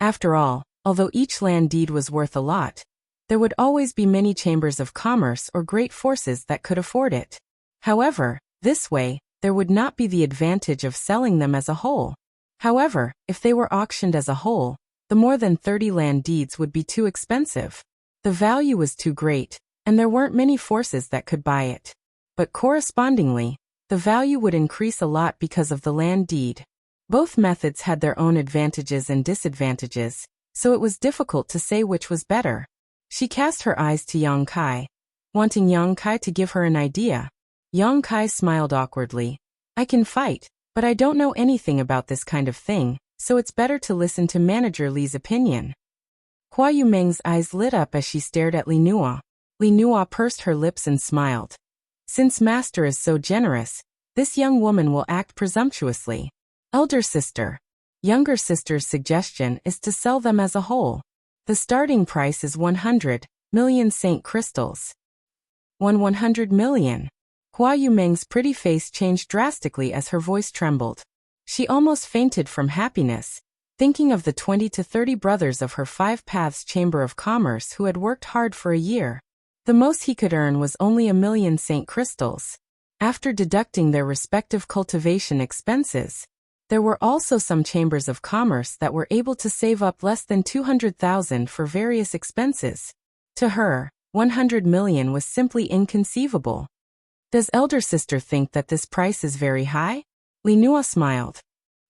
After all, although each land deed was worth a lot, there would always be many chambers of commerce or great forces that could afford it. However, this way, there would not be the advantage of selling them as a whole. However, if they were auctioned as a whole, the more than 30 land deeds would be too expensive. The value was too great, and there weren't many forces that could buy it. But correspondingly, the value would increase a lot because of the land deed. Both methods had their own advantages and disadvantages, so it was difficult to say which was better. She cast her eyes to Yang Kai, wanting Yang Kai to give her an idea. Yang Kai smiled awkwardly. I can fight, but I don't know anything about this kind of thing, so it's better to listen to Manager Li's opinion. Hua Yumeng's eyes lit up as she stared at Li Nua. Li Nua pursed her lips and smiled. Since Master is so generous, this young woman will act presumptuously. Elder sister. Younger sister's suggestion is to sell them as a whole. The starting price is 100 million Saint crystals. 100 million. Hua Yumeng's pretty face changed drastically as her voice trembled. She almost fainted from happiness, thinking of the 20 to 30 brothers of her Five Paths Chamber of Commerce who had worked hard for a year. The most he could earn was only 1 million Saint crystals. After deducting their respective cultivation expenses, there were also some chambers of commerce that were able to save up less than 200,000 for various expenses. To her, 100 million was simply inconceivable. Does elder sister think that this price is very high? Li Nua smiled.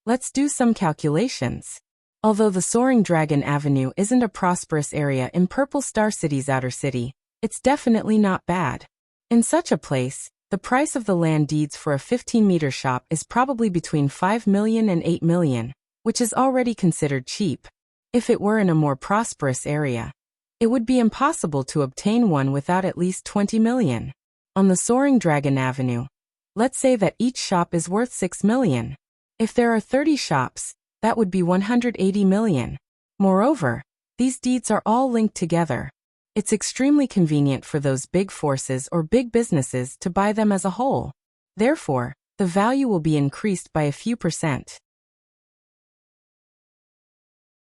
Let's do some calculations. Although the Soaring Dragon Avenue isn't a prosperous area in Purple Star City's outer city, it's definitely not bad. In such a place, the price of the land deeds for a 15-meter shop is probably between 5 million and 8 million, which is already considered cheap. If it were in a more prosperous area, it would be impossible to obtain one without at least 20 million. On the Soaring Dragon Avenue, let's say that each shop is worth 6 million. If there are 30 shops, that would be 180 million. Moreover, these deeds are all linked together. It's extremely convenient for those big forces or big businesses to buy them as a whole. Therefore, the value will be increased by a few percent.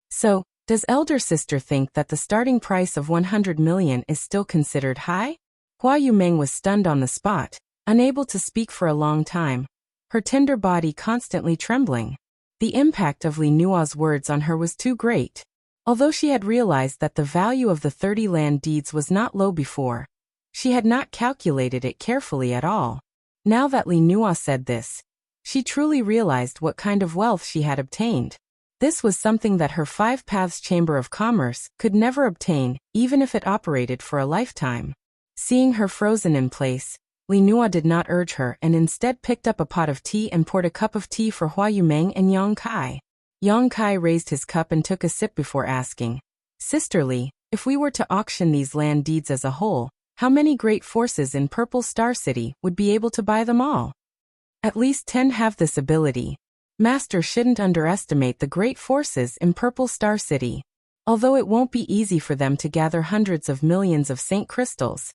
So, does elder sister think that the starting price of 100 million is still considered high? Hua Yumeng was stunned on the spot, unable to speak for a long time, her tender body constantly trembling. The impact of Li Nua's words on her was too great. Although she had realized that the value of the 30 land deeds was not low before, she had not calculated it carefully at all. Now that Li Nua said this, she truly realized what kind of wealth she had obtained. This was something that her Five Paths Chamber of Commerce could never obtain, even if it operated for a lifetime. Seeing her frozen in place, Li Nua did not urge her and instead picked up a pot of tea and poured a cup of tea for Hua Yumeng and Yang Kai. Yang Kai raised his cup and took a sip before asking, "Sister Li, if we were to auction these land deeds as a whole, how many great forces in Purple Star City would be able to buy them all?" "At least 10 have this ability. Master shouldn't underestimate the great forces in Purple Star City. Although it won't be easy for them to gather hundreds of millions of Saint Crystals,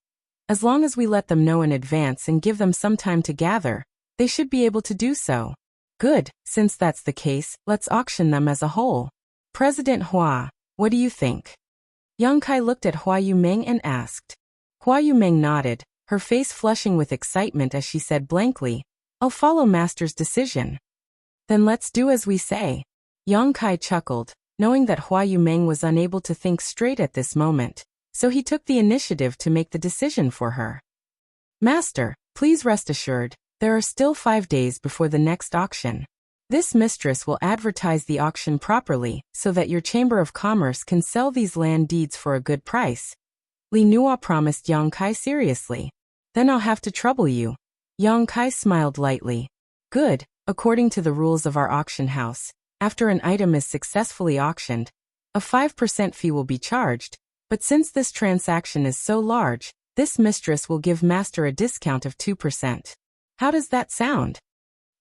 as long as we let them know in advance and give them some time to gather, they should be able to do so." "Good, since that's the case, let's auction them as a whole. President Hua, what do you think?" Yang Kai looked at Hua Yumeng and asked. Hua Yumeng nodded, her face flushing with excitement as she said blankly, "I'll follow Master's decision." "Then let's do as we say." Yang Kai chuckled, knowing that Hua Yumeng was unable to think straight at this moment, so he took the initiative to make the decision for her. "Master, please rest assured, there are still 5 days before the next auction. This mistress will advertise the auction properly so that your Chamber of Commerce can sell these land deeds for a good price." Li Nua promised Yang Kai seriously. "Then I'll have to trouble you." Yang Kai smiled lightly. "Good, according to the rules of our auction house, after an item is successfully auctioned, a 5% fee will be charged, but since this transaction is so large, this mistress will give Master a discount of 2%. How does that sound?"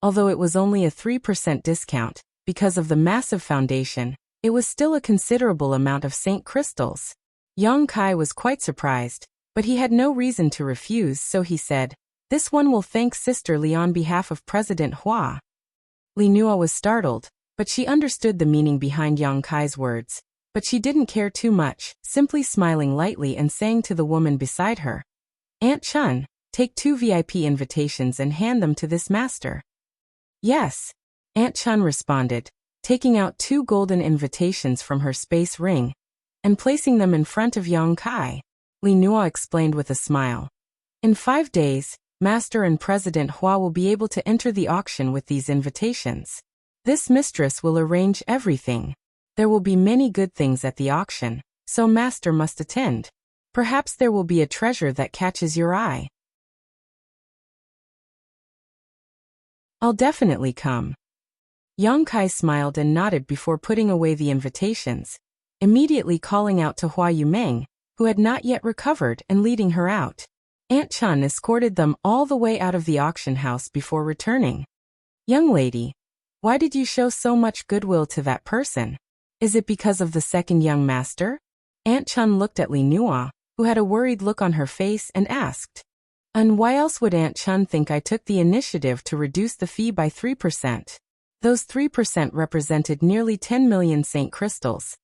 Although it was only a 3% discount, because of the massive foundation, it was still a considerable amount of Saint Crystals. Yang Kai was quite surprised, but he had no reason to refuse, so he said, "This one will thank Sister Li on behalf of President Hua." Li Nua was startled, but she understood the meaning behind Yang Kai's words, but she didn't care too much, simply smiling lightly and saying to the woman beside her, "Aunt Chun, take 2 VIP invitations and hand them to this master." "Yes," Aunt Chun responded, taking out 2 golden invitations from her space ring and placing them in front of Yang Kai. Li Nua explained with a smile, "In 5 days, Master and President Hua will be able to enter the auction with these invitations. This mistress will arrange everything. There will be many good things at the auction, so Master must attend. Perhaps there will be a treasure that catches your eye." "I'll definitely come." Yang Kai smiled and nodded before putting away the invitations, immediately calling out to Hua Yumeng, who had not yet recovered, and leading her out. Aunt Chun escorted them all the way out of the auction house before returning. "Young lady, why did you show so much goodwill to that person? Is it because of the second young master?" Aunt Chun looked at Li Nua, who had a worried look on her face, and asked. "And why else would Aunt Chun think I took the initiative to reduce the fee by 3%? Those 3% represented nearly 10 million Saint Crystals."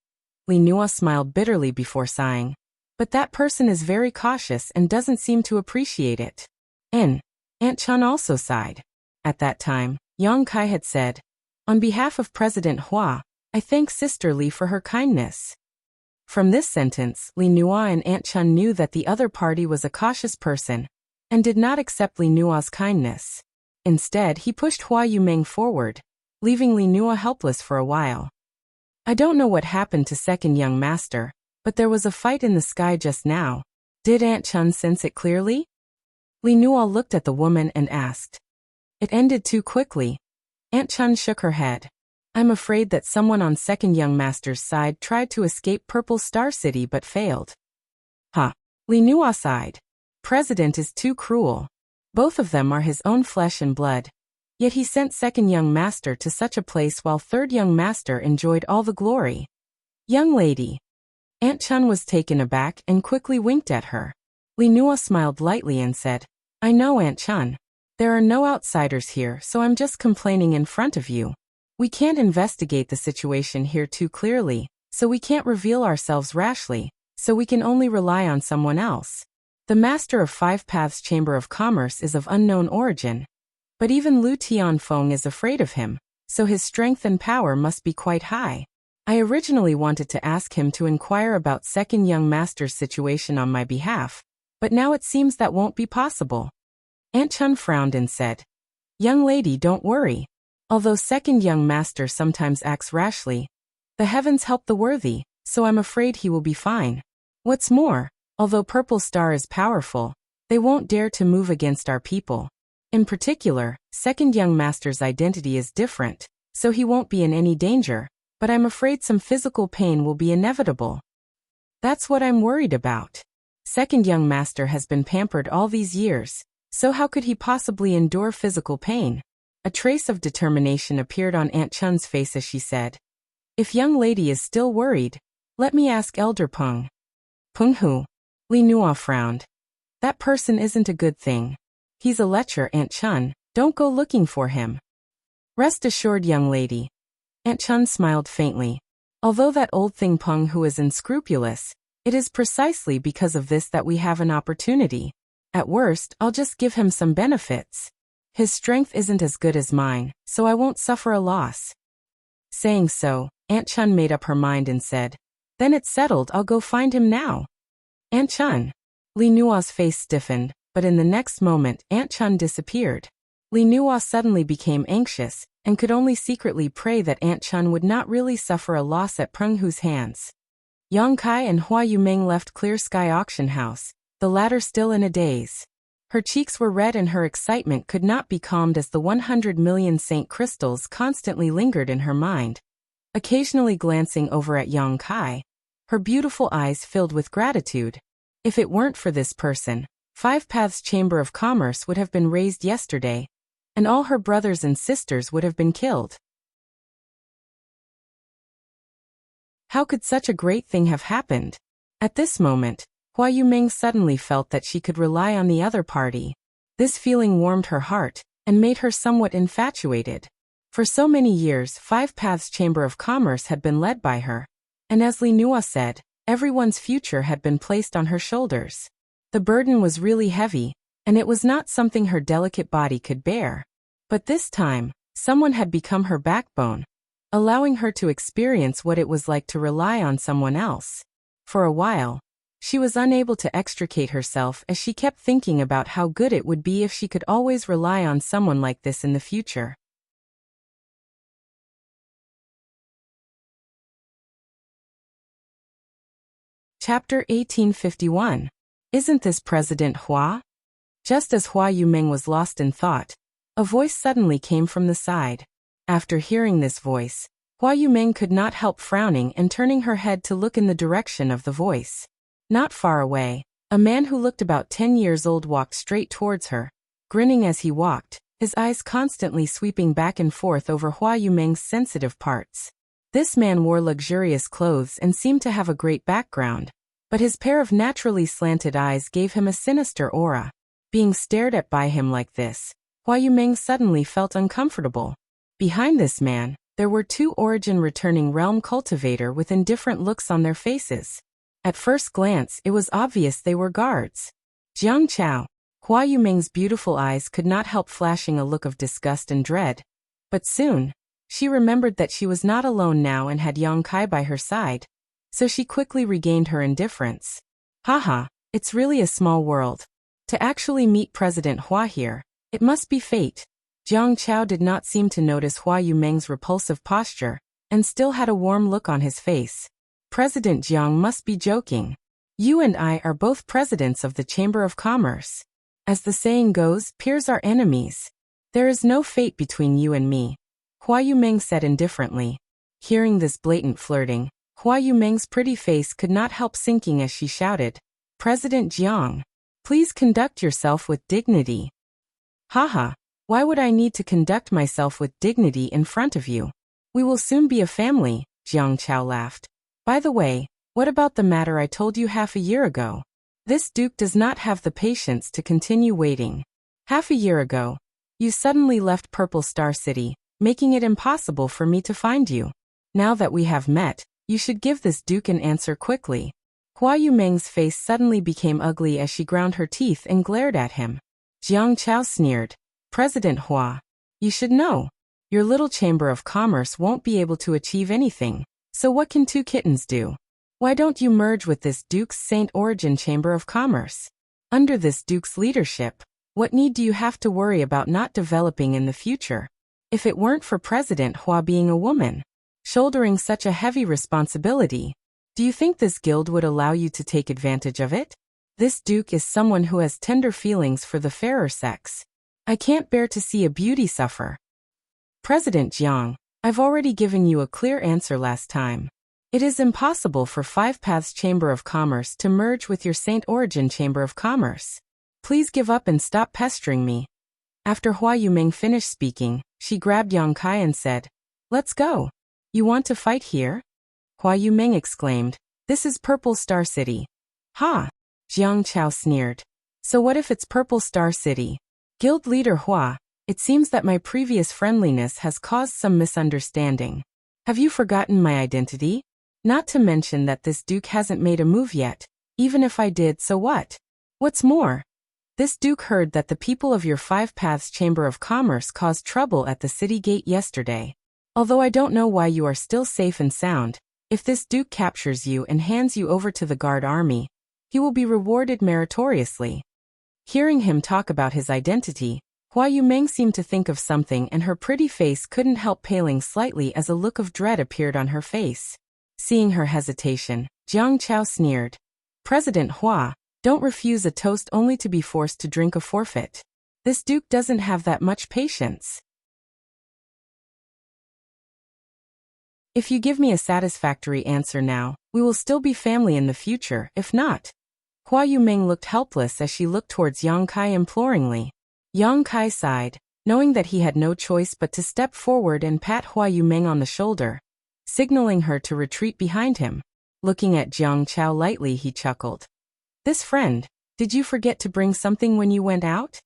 Li Nua smiled bitterly before sighing. "But that person is very cautious and doesn't seem to appreciate it." And Aunt Chun also sighed. At that time, Yang Kai had said, "On behalf of President Hua, I thank Sister Li for her kindness." From this sentence, Li Nua and Aunt Chun knew that the other party was a cautious person and did not accept Li Nua's kindness. Instead, he pushed Hua Yumeng forward, leaving Li Nua helpless for a while. I don't know what happened to second young master, but there was a fight in the sky just now. Did Aunt Chun sense it clearly? Li Nua looked at the woman and asked. It ended too quickly. Aunt Chun shook her head. I'm afraid that someone on second young master's side tried to escape Purple Star City but failed. Huh. Li Nua sighed. President is too cruel. Both of them are his own flesh and blood. Yet he sent second young master to such a place while third young master enjoyed all the glory. Young lady. Aunt Chun was taken aback and quickly winked at her. Li Nua smiled lightly and said, I know, Aunt Chun. There are no outsiders here, so I'm just complaining in front of you. We can't investigate the situation here too clearly, so we can't reveal ourselves rashly, so we can only rely on someone else. The master of Five Paths Chamber of Commerce is of unknown origin, but even Lu Tianfeng is afraid of him, so his strength and power must be quite high. I originally wanted to ask him to inquire about second young master's situation on my behalf, but now it seems that won't be possible. Aunt Chun frowned and said, Young lady, don't worry. Although second young master sometimes acts rashly, the heavens help the worthy, so I'm afraid he will be fine. What's more, although Purple Star is powerful, they won't dare to move against our people. In particular, second young master's identity is different, so he won't be in any danger, but I'm afraid some physical pain will be inevitable. That's what I'm worried about. Second young master has been pampered all these years, so how could he possibly endure physical pain? A trace of determination appeared on Aunt Chun's face as she said, If young lady is still worried, let me ask Elder Peng. Peng who? Li Nua frowned. That person isn't a good thing. He's a lecher, Aunt Chun. Don't go looking for him. Rest assured, young lady. Aunt Chun smiled faintly. Although that old thing Peng who is unscrupulous, it is precisely because of this that we have an opportunity. At worst, I'll just give him some benefits. His strength isn't as good as mine, so I won't suffer a loss. Saying so, Aunt Chun made up her mind and said, Then it's settled, I'll go find him now. Aunt Chun. Li Nua's face stiffened, but in the next moment Aunt Chun disappeared. Li Nua suddenly became anxious, and could only secretly pray that Aunt Chun would not really suffer a loss at Peng Hu's hands. Yang Kai and Hua Yumeng left Clear Sky Auction House, the latter still in a daze. Her cheeks were red and her excitement could not be calmed as the 100 million saint crystals constantly lingered in her mind. Occasionally glancing over at Yang Kai, her beautiful eyes filled with gratitude. If it weren't for this person, Five Paths Chamber of Commerce would have been razed yesterday, and all her brothers and sisters would have been killed. How could such a great thing have happened? At this moment, Hua Yumeng suddenly felt that she could rely on the other party. This feeling warmed her heart, and made her somewhat infatuated. For so many years, Five Paths Chamber of Commerce had been led by her, and as Li Nua said, everyone's future had been placed on her shoulders. The burden was really heavy, and it was not something her delicate body could bear. But this time, someone had become her backbone, allowing her to experience what it was like to rely on someone else. For a while, she was unable to extricate herself as she kept thinking about how good it would be if she could always rely on someone like this in the future. Chapter 1851. Isn't this President Hua? Just as Hua Yumeng was lost in thought, a voice suddenly came from the side. After hearing this voice, Hua Yumeng could not help frowning and turning her head to look in the direction of the voice. Not far away, a man who looked about 10 years old walked straight towards her, grinning as he walked, his eyes constantly sweeping back and forth over Hua Yumeng's sensitive parts. This man wore luxurious clothes and seemed to have a great background, but his pair of naturally slanted eyes gave him a sinister aura. Being stared at by him like this, Hua Yumeng suddenly felt uncomfortable. Behind this man, there were two origin-returning realm cultivator with indifferent looks on their faces. At first glance, it was obvious they were guards. Jiang Chao. Hua Yumeng's beautiful eyes could not help flashing a look of disgust and dread. But soon, she remembered that she was not alone now and had Yang Kai by her side, so she quickly regained her indifference. Haha, it's really a small world. To actually meet President Hua here, it must be fate. Jiang Chao did not seem to notice Hua Yumeng's repulsive posture, and still had a warm look on his face. President Jiang must be joking. You and I are both presidents of the Chamber of Commerce. As the saying goes, peers are enemies. There is no fate between you and me, Hua Yumeng said indifferently. Hearing this blatant flirting, Hua Yumeng's pretty face could not help sinking as she shouted, President Jiang, please conduct yourself with dignity. Haha, why would I need to conduct myself with dignity in front of you? We will soon be a family, Jiang Chao laughed. By the way, what about the matter I told you half a year ago? This duke does not have the patience to continue waiting. Half a year ago, you suddenly left Purple Star City, making it impossible for me to find you. Now that we have met, you should give this duke an answer quickly. Hua Yumeng's face suddenly became ugly as she ground her teeth and glared at him. Jiang Chao sneered. President Hua, you should know. Your little chamber of commerce won't be able to achieve anything. So what can two kittens do? Why don't you merge with this duke's Saint Origin Chamber of Commerce? Under this duke's leadership, what need do you have to worry about not developing in the future? If it weren't for President Hua being a woman, shouldering such a heavy responsibility, do you think this guild would allow you to take advantage of it? This duke is someone who has tender feelings for the fairer sex. I can't bear to see a beauty suffer. President Jiang, I've already given you a clear answer last time. It is impossible for Five Paths Chamber of Commerce to merge with your Saint Origin Chamber of Commerce. Please give up and stop pestering me. After Hua Yumeng finished speaking, she grabbed Yang Kai and said, Let's go. You want to fight here? Hua Yumeng exclaimed, This is Purple Star City. Ha! Jiang Chao sneered. So what if it's Purple Star City? Guild leader Hua, it seems that my previous friendliness has caused some misunderstanding. Have you forgotten my identity? Not to mention that this duke hasn't made a move yet. Even if I did, so what? What's more, this duke heard that the people of your Five Paths Chamber of Commerce caused trouble at the city gate yesterday. Although I don't know why you are still safe and sound, if this duke captures you and hands you over to the guard army, he will be rewarded meritoriously. Hearing him talk about his identity, Hua Yumeng seemed to think of something and her pretty face couldn't help paling slightly as a look of dread appeared on her face. Seeing her hesitation, Jiang Chao sneered. President Hua, don't refuse a toast only to be forced to drink a forfeit. This duke doesn't have that much patience. If you give me a satisfactory answer now, we will still be family in the future, if not. Hua Yumeng looked helpless as she looked towards Yang Kai imploringly. Yang Kai sighed, knowing that he had no choice but to step forward and pat Hua Yumeng on the shoulder, signaling her to retreat behind him. Looking at Jiang Chao lightly, he chuckled. This friend, did you forget to bring something when you went out?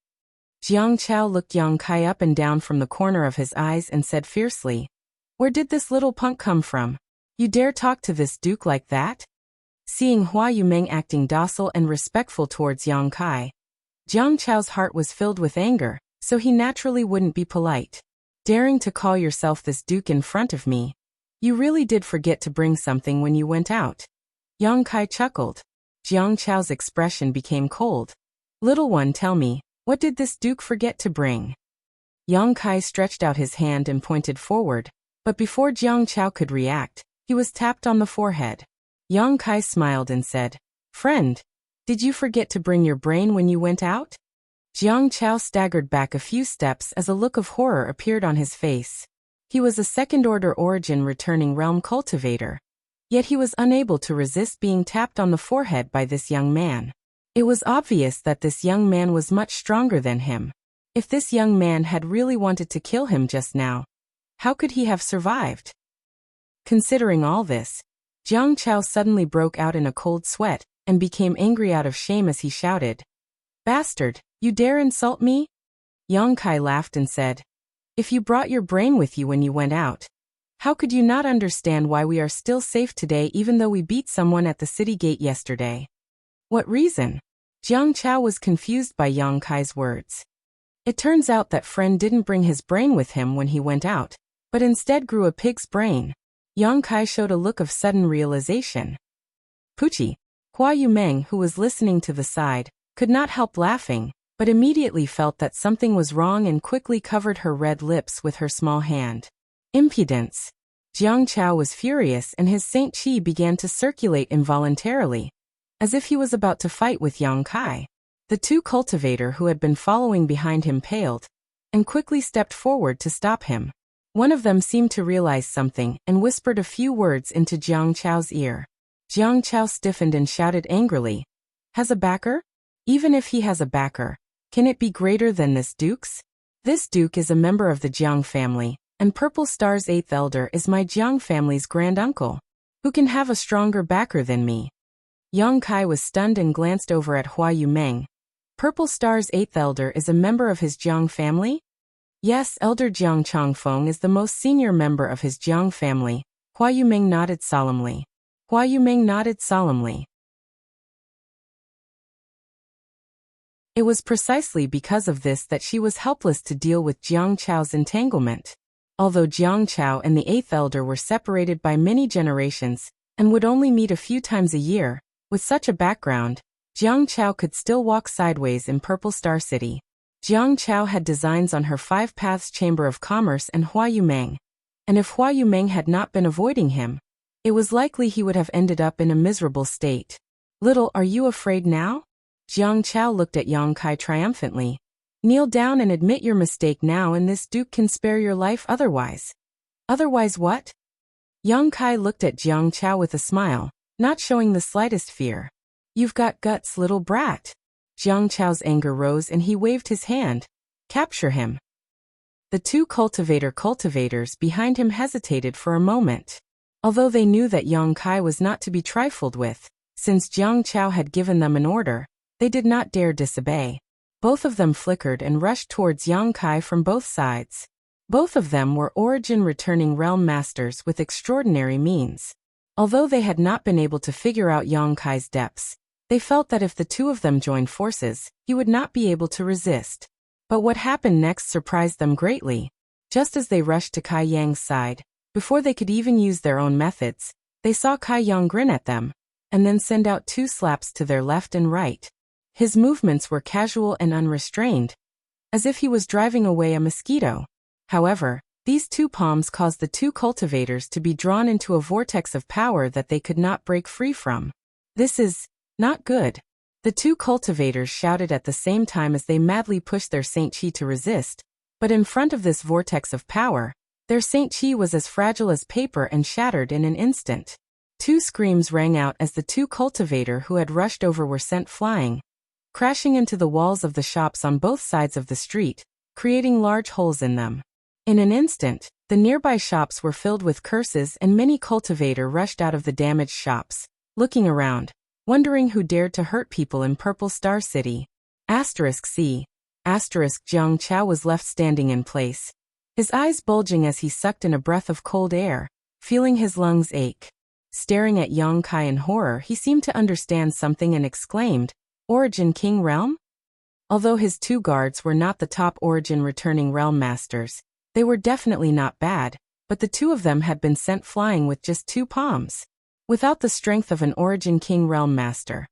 Jiang Chao looked Yang Kai up and down from the corner of his eyes and said fiercely, Where did this little punk come from? You dare talk to this duke like that? Seeing Hua Yumeng acting docile and respectful towards Yang Kai, Jiang Chao's heart was filled with anger, so he naturally wouldn't be polite. Daring to call yourself this duke in front of me. You really did forget to bring something when you went out. Yang Kai chuckled. Jiang Chao's expression became cold. Little one, tell me, what did this duke forget to bring? Yang Kai stretched out his hand and pointed forward, but before Jiang Chao could react, he was tapped on the forehead. Yang Kai smiled and said, Friend, did you forget to bring your brain when you went out? Jiang Chao staggered back a few steps as a look of horror appeared on his face. He was a second-order origin returning realm cultivator. Yet he was unable to resist being tapped on the forehead by this young man. It was obvious that this young man was much stronger than him. If this young man had really wanted to kill him just now, how could he have survived? Considering all this, Jiang Chao suddenly broke out in a cold sweat and became angry out of shame as he shouted, Bastard, you dare insult me? Yang Kai laughed and said, If you brought your brain with you when you went out, how could you not understand why we are still safe today even though we beat someone at the city gate yesterday? What reason? Jiang Chao was confused by Yang Kai's words. It turns out that friend didn't bring his brain with him when he went out, but instead grew a pig's brain. Yang Kai showed a look of sudden realization. Poochie. Hua Yumeng, who was listening to the side, could not help laughing, but immediately felt that something was wrong and quickly covered her red lips with her small hand. Impudence! Jiang Chao was furious and his Saint Qi began to circulate involuntarily, as if he was about to fight with Yang Kai. The two cultivator who had been following behind him paled, and quickly stepped forward to stop him. One of them seemed to realize something and whispered a few words into Jiang Chao's ear. Jiang Chao stiffened and shouted angrily, "Has a backer? Even if he has a backer, can it be greater than this duke's? This duke is a member of the Jiang family, and Purple Star's 8th elder is my Jiang family's granduncle. Who can have a stronger backer than me?" Yang Kai was stunned and glanced over at Hua Yumeng. Purple Star's 8th elder is a member of his Jiang family? Yes, Elder Jiang Changfeng is the most senior member of his Jiang family. Hua Yumeng nodded solemnly. Hua Yumeng nodded solemnly. It was precisely because of this that she was helpless to deal with Jiang Chao's entanglement. Although Jiang Chao and the 8th elder were separated by many generations, and would only meet a few times a year, with such a background, Jiang Chao could still walk sideways in Purple Star City. Jiang Chao had designs on her 5 Paths Chamber of Commerce and Hua Yumeng, and if Hua Yumeng had not been avoiding him, it was likely he would have ended up in a miserable state. "Little, are you afraid now?" Jiang Chao looked at Yang Kai triumphantly. "Kneel down and admit your mistake now and this duke can spare your life otherwise." "Otherwise what?" Yang Kai looked at Jiang Chao with a smile, not showing the slightest fear. "You've got guts, little brat." Jiang Chao's anger rose and he waved his hand. "Capture him." The two cultivators behind him hesitated for a moment. Although they knew that Yang Kai was not to be trifled with, since Jiang Chao had given them an order, they did not dare disobey. Both of them flickered and rushed towards Yang Kai from both sides. Both of them were origin-returning realm masters with extraordinary means. Although they had not been able to figure out Yang Kai's depths, they felt that if the two of them joined forces, he would not be able to resist. But what happened next surprised them greatly. Just as they rushed to Kai Yang's side, before they could even use their own methods, they saw Kai Yang grin at them, and then send out 2 slaps to their left and right. His movements were casual and unrestrained, as if he was driving away a mosquito. However, these 2 palms caused the 2 cultivators to be drawn into a vortex of power that they could not break free from. "This is not good." The 2 cultivators shouted at the same time as they madly pushed their Saint Qi to resist, but in front of this vortex of power, their Saint Qi was as fragile as paper and shattered in an instant. 2 screams rang out as the 2 cultivator who had rushed over were sent flying, crashing into the walls of the shops on both sides of the street, creating large holes in them. In an instant, the nearby shops were filled with curses and many cultivator rushed out of the damaged shops, looking around, wondering who dared to hurt people in Purple Star City. C. Jiang Chao was left standing in place, his eyes bulging as he sucked in a breath of cold air, feeling his lungs ache. Staring at Yang Kai in horror, he seemed to understand something and exclaimed, "Origin King Realm?" Although his 2 guards were not the top origin returning realm masters, they were definitely not bad, but the 2 of them had been sent flying with just 2 palms. Without the strength of an origin king realm master,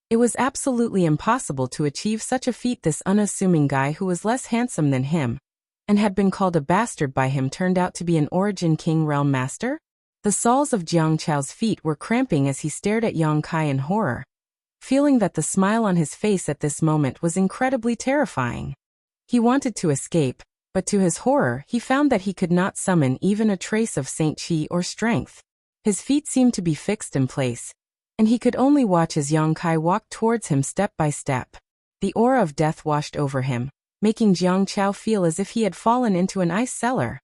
it was absolutely impossible to achieve such a feat. This unassuming guy who was less handsome than him, and had been called a bastard by him, turned out to be an origin king realm master? The soles of Jiang Chao's feet were cramping as he stared at Yang Kai in horror, feeling that the smile on his face at this moment was incredibly terrifying. He wanted to escape, but to his horror he found that he could not summon even a trace of Saint Qi or strength. His feet seemed to be fixed in place, and he could only watch as Yang Kai walked towards him step by step. The aura of death washed over him, making Jiang Chao feel as if he had fallen into an ice cellar.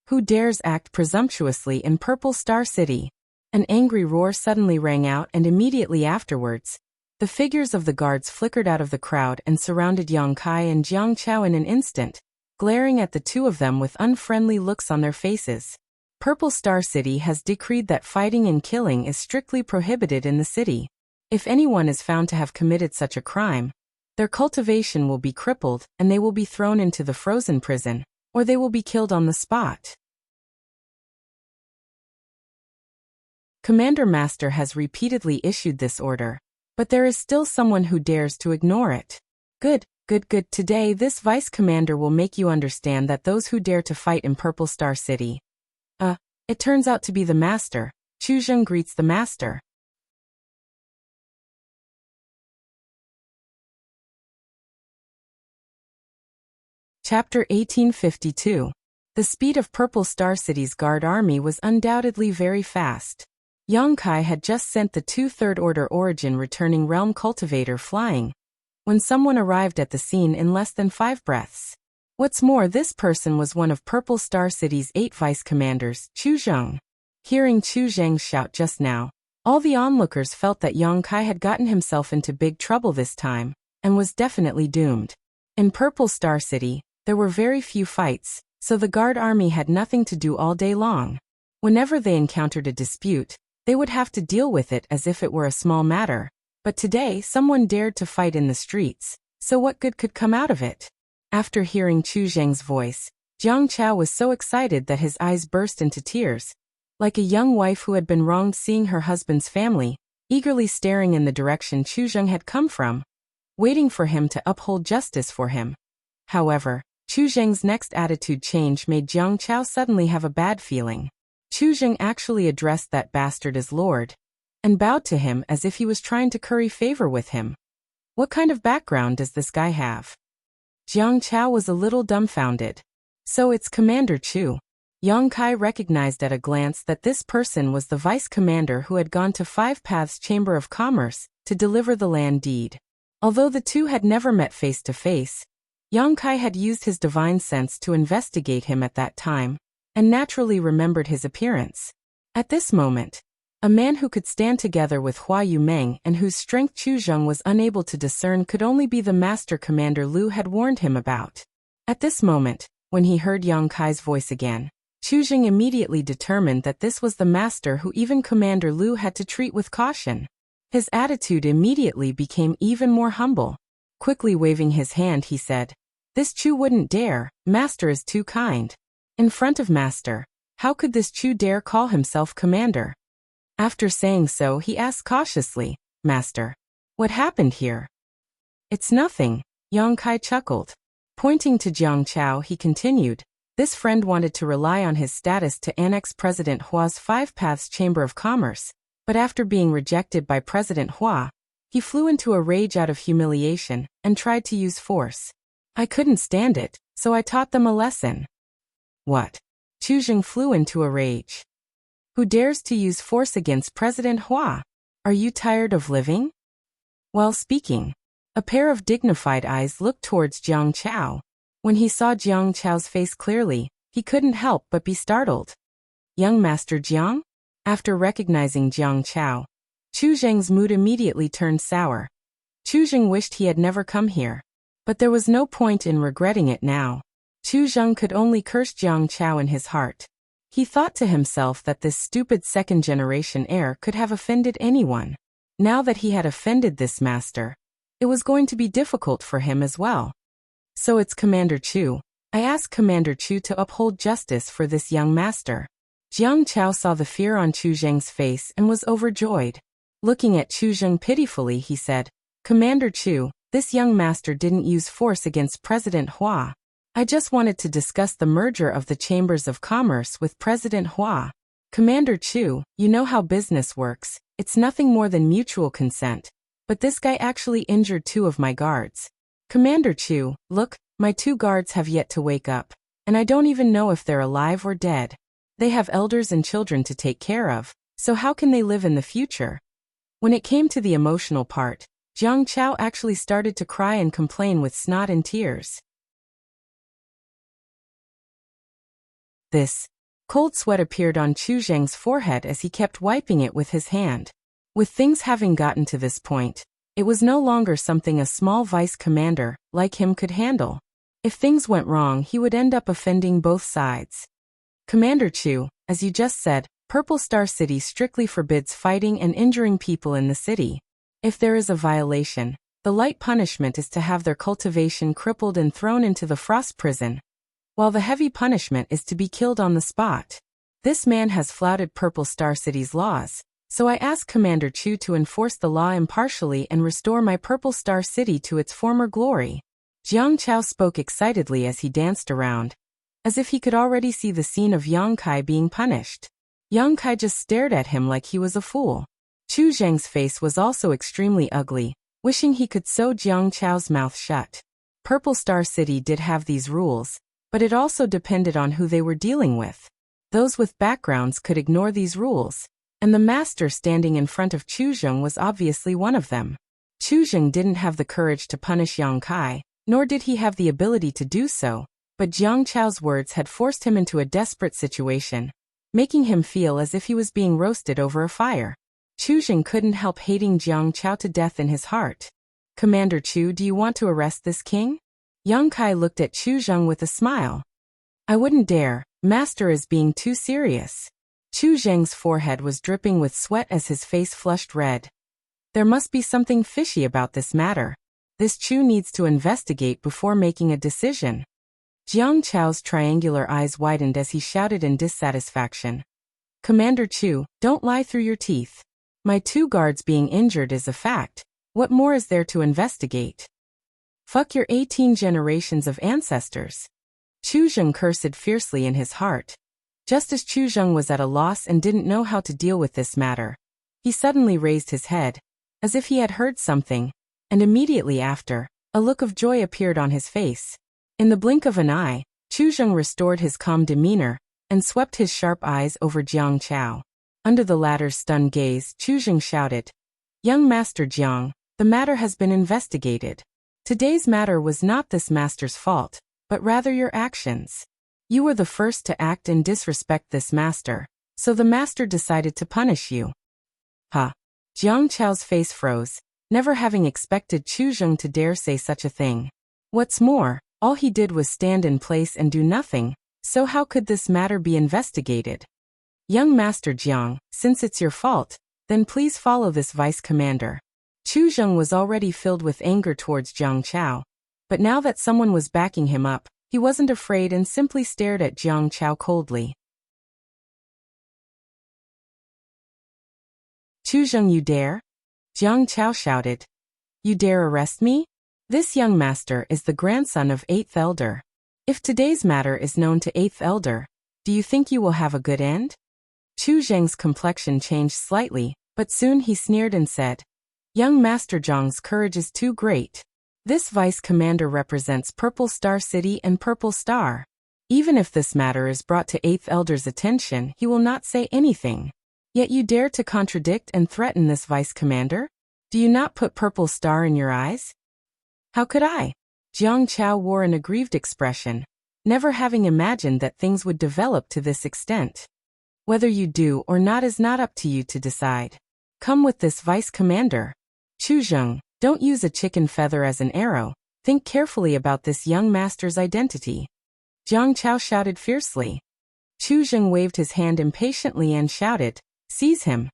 "Who dares act presumptuously in Purple Star City?" An angry roar suddenly rang out, and immediately afterwards, the figures of the guards flickered out of the crowd and surrounded Yang Kai and Jiang Chao in an instant, glaring at the 2 of them with unfriendly looks on their faces. Purple Star City has decreed that fighting and killing is strictly prohibited in the city. If anyone is found to have committed such a crime, their cultivation will be crippled and they will be thrown into the frozen prison, or they will be killed on the spot. Commander Master has repeatedly issued this order, but there is still someone who dares to ignore it. Good, Good, good. Today, this vice commander will make you understand that those who dare to fight in Purple Star City. It turns out to be the master. Chu Zheng greets the master. Chapter 1852. The speed of Purple Star City's guard army was undoubtedly very fast. Yang Kai had just sent the 2 Third Order Origin returning realm cultivator flying, when someone arrived at the scene in less than 5 breaths. What's more, this person was one of Purple Star City's 8 vice-commanders, Chu Zheng. Hearing Chu Zheng's shout just now, all the onlookers felt that Yang Kai had gotten himself into big trouble this time, and was definitely doomed. In Purple Star City, there were very few fights, so the guard army had nothing to do all day long. Whenever they encountered a dispute, they would have to deal with it as if it were a small matter. But today, someone dared to fight in the streets, so what good could come out of it? After hearing Chu Zheng's voice, Jiang Chao was so excited that his eyes burst into tears. Like a young wife who had been wronged seeing her husband's family, eagerly staring in the direction Chu Zheng had come from, waiting for him to uphold justice for him. However, Chu Zheng's next attitude change made Jiang Chao suddenly have a bad feeling. Chu Zheng actually addressed that bastard as Lord, and bowed to him as if he was trying to curry favor with him. What kind of background does this guy have? Jiang Chao was a little dumbfounded. So it's Commander Chu. Yang Kai recognized at a glance that this person was the vice commander who had gone to 5 Paths Chamber of Commerce to deliver the land deed. Although the two had never met face to face, Yang Kai had used his divine sense to investigate him at that time, and naturally remembered his appearance. At this moment, a man who could stand together with Hua Yumeng and whose strength Chu Zheng was unable to discern could only be the Master Commander Lu had warned him about. At this moment, when he heard Yang Kai's voice again, Chu Zheng immediately determined that this was the master who even Commander Lu had to treat with caution. His attitude immediately became even more humble. Quickly waving his hand, he said, "This Chu wouldn't dare, Master is too kind." In front of Master, how could this Chu dare call himself commander? After saying so, he asked cautiously, "Master, what happened here?" "It's nothing," Yang Kai chuckled. Pointing to Jiang Chao, he continued, "This friend wanted to rely on his status to annex President Hua's 5 Paths Chamber of Commerce, but after being rejected by President Hua, he flew into a rage out of humiliation and tried to use force. I couldn't stand it, so I taught them a lesson." "What?" Chu Zheng flew into a rage. "Who dares to use force against President Hua? Are you tired of living?" While speaking, a pair of dignified eyes looked towards Jiang Chao. When he saw Jiang Chao's face clearly, he couldn't help but be startled. "Young Master Jiang?" After recognizing Jiang Chao, Chu Zheng's mood immediately turned sour. Chu Zheng wished he had never come here, but there was no point in regretting it now. Chu Zheng could only curse Jiang Chao in his heart. He thought to himself that this stupid second-generation heir could have offended anyone. Now that he had offended this master, it was going to be difficult for him as well. "So it's Commander Chu. I ask Commander Chu to uphold justice for this young master." Jiang Chao saw the fear on Chu Zheng's face and was overjoyed. Looking at Chu Zheng pitifully, he said, "Commander Chu, this young master didn't use force against President Hua. I just wanted to discuss the merger of the Chambers of Commerce with President Hua. Commander Chu, you know how business works, it's nothing more than mutual consent. But this guy actually injured 2 of my guards. Commander Chu, look, my 2 guards have yet to wake up, and I don't even know if they're alive or dead. They have elders and children to take care of, so how can they live in the future?" When it came to the emotional part, Jiang Chao actually started to cry and complain with snot and tears. This cold sweat appeared on Chu Zheng's forehead as he kept wiping it with his hand. With things having gotten to this point, it was no longer something a small vice commander like him could handle. If things went wrong, he would end up offending both sides. "Commander Chu, as you just said, Purple Star City strictly forbids fighting and injuring people in the city. If there is a violation, the light punishment is to have their cultivation crippled and thrown into the frost prison, while the heavy punishment is to be killed on the spot. This man has flouted Purple Star City's laws, so I ask Commander Chu to enforce the law impartially and restore my Purple Star City to its former glory." Jiang Chao spoke excitedly as he danced around, as if he could already see the scene of Yang Kai being punished. Yang Kai just stared at him like he was a fool. Chu Zheng's face was also extremely ugly, wishing he could sew Jiang Chao's mouth shut. Purple Star City did have these rules, but it also depended on who they were dealing with. Those with backgrounds could ignore these rules, and the master standing in front of Chu Zheng was obviously one of them. Chu Zheng didn't have the courage to punish Yang Kai, nor did he have the ability to do so, but Jiang Chao's words had forced him into a desperate situation, making him feel as if he was being roasted over a fire. Chu Zheng couldn't help hating Jiang Chao to death in his heart. "Commander Chu, do you want to arrest this king?" Yang Kai looked at Chu Zheng with a smile. "I wouldn't dare, master is being too serious." Chu Zheng's forehead was dripping with sweat as his face flushed red. There must be something fishy about this matter. This Chu needs to investigate before making a decision. Jiang Chao's triangular eyes widened as he shouted in dissatisfaction. "Commander Chu, don't lie through your teeth. My 2 guards being injured is a fact. What more is there to investigate? Fuck your 18 generations of ancestors." Chu Zheng cursed fiercely in his heart. Just as Chu Zheng was at a loss and didn't know how to deal with this matter, he suddenly raised his head, as if he had heard something, and immediately after, a look of joy appeared on his face. In the blink of an eye, Chu Zheng restored his calm demeanor and swept his sharp eyes over Jiang Chao. Under the latter's stunned gaze, Chu Zheng shouted, "Young Master Jiang, the matter has been investigated. Today's matter was not this master's fault, but rather your actions. You were the first to act and disrespect this master, so the master decided to punish you." "Huh?" Jiang Chao's face froze, never having expected Chu Zheng to dare say such a thing. What's more, all he did was stand in place and do nothing, so how could this matter be investigated? "Young Master Jiang, since it's your fault, then please follow this vice commander." Chu Zheng was already filled with anger towards Jiang Chao, but now that someone was backing him up, he wasn't afraid and simply stared at Jiang Chao coldly. "Chu Zheng, you dare?" Jiang Chao shouted. "You dare arrest me? This young master is the grandson of 8th Elder. If today's matter is known to 8th Elder, do you think you will have a good end?" Chu Zheng's complexion changed slightly, but soon he sneered and said, "Young Master Zhang's courage is too great. This vice commander represents Purple Star City and Purple Star. Even if this matter is brought to 8th Elder's attention, he will not say anything. Yet you dare to contradict and threaten this vice commander? Do you not put Purple Star in your eyes?" "How could I?" Jiang Chao wore an aggrieved expression, never having imagined that things would develop to this extent. "Whether you do or not is not up to you to decide. Come with this vice commander. Chu Zheng, don't use a chicken feather as an arrow. Think carefully about this young master's identity." Jiang Chao shouted fiercely. Chu Zheng waved his hand impatiently and shouted, "Seize him."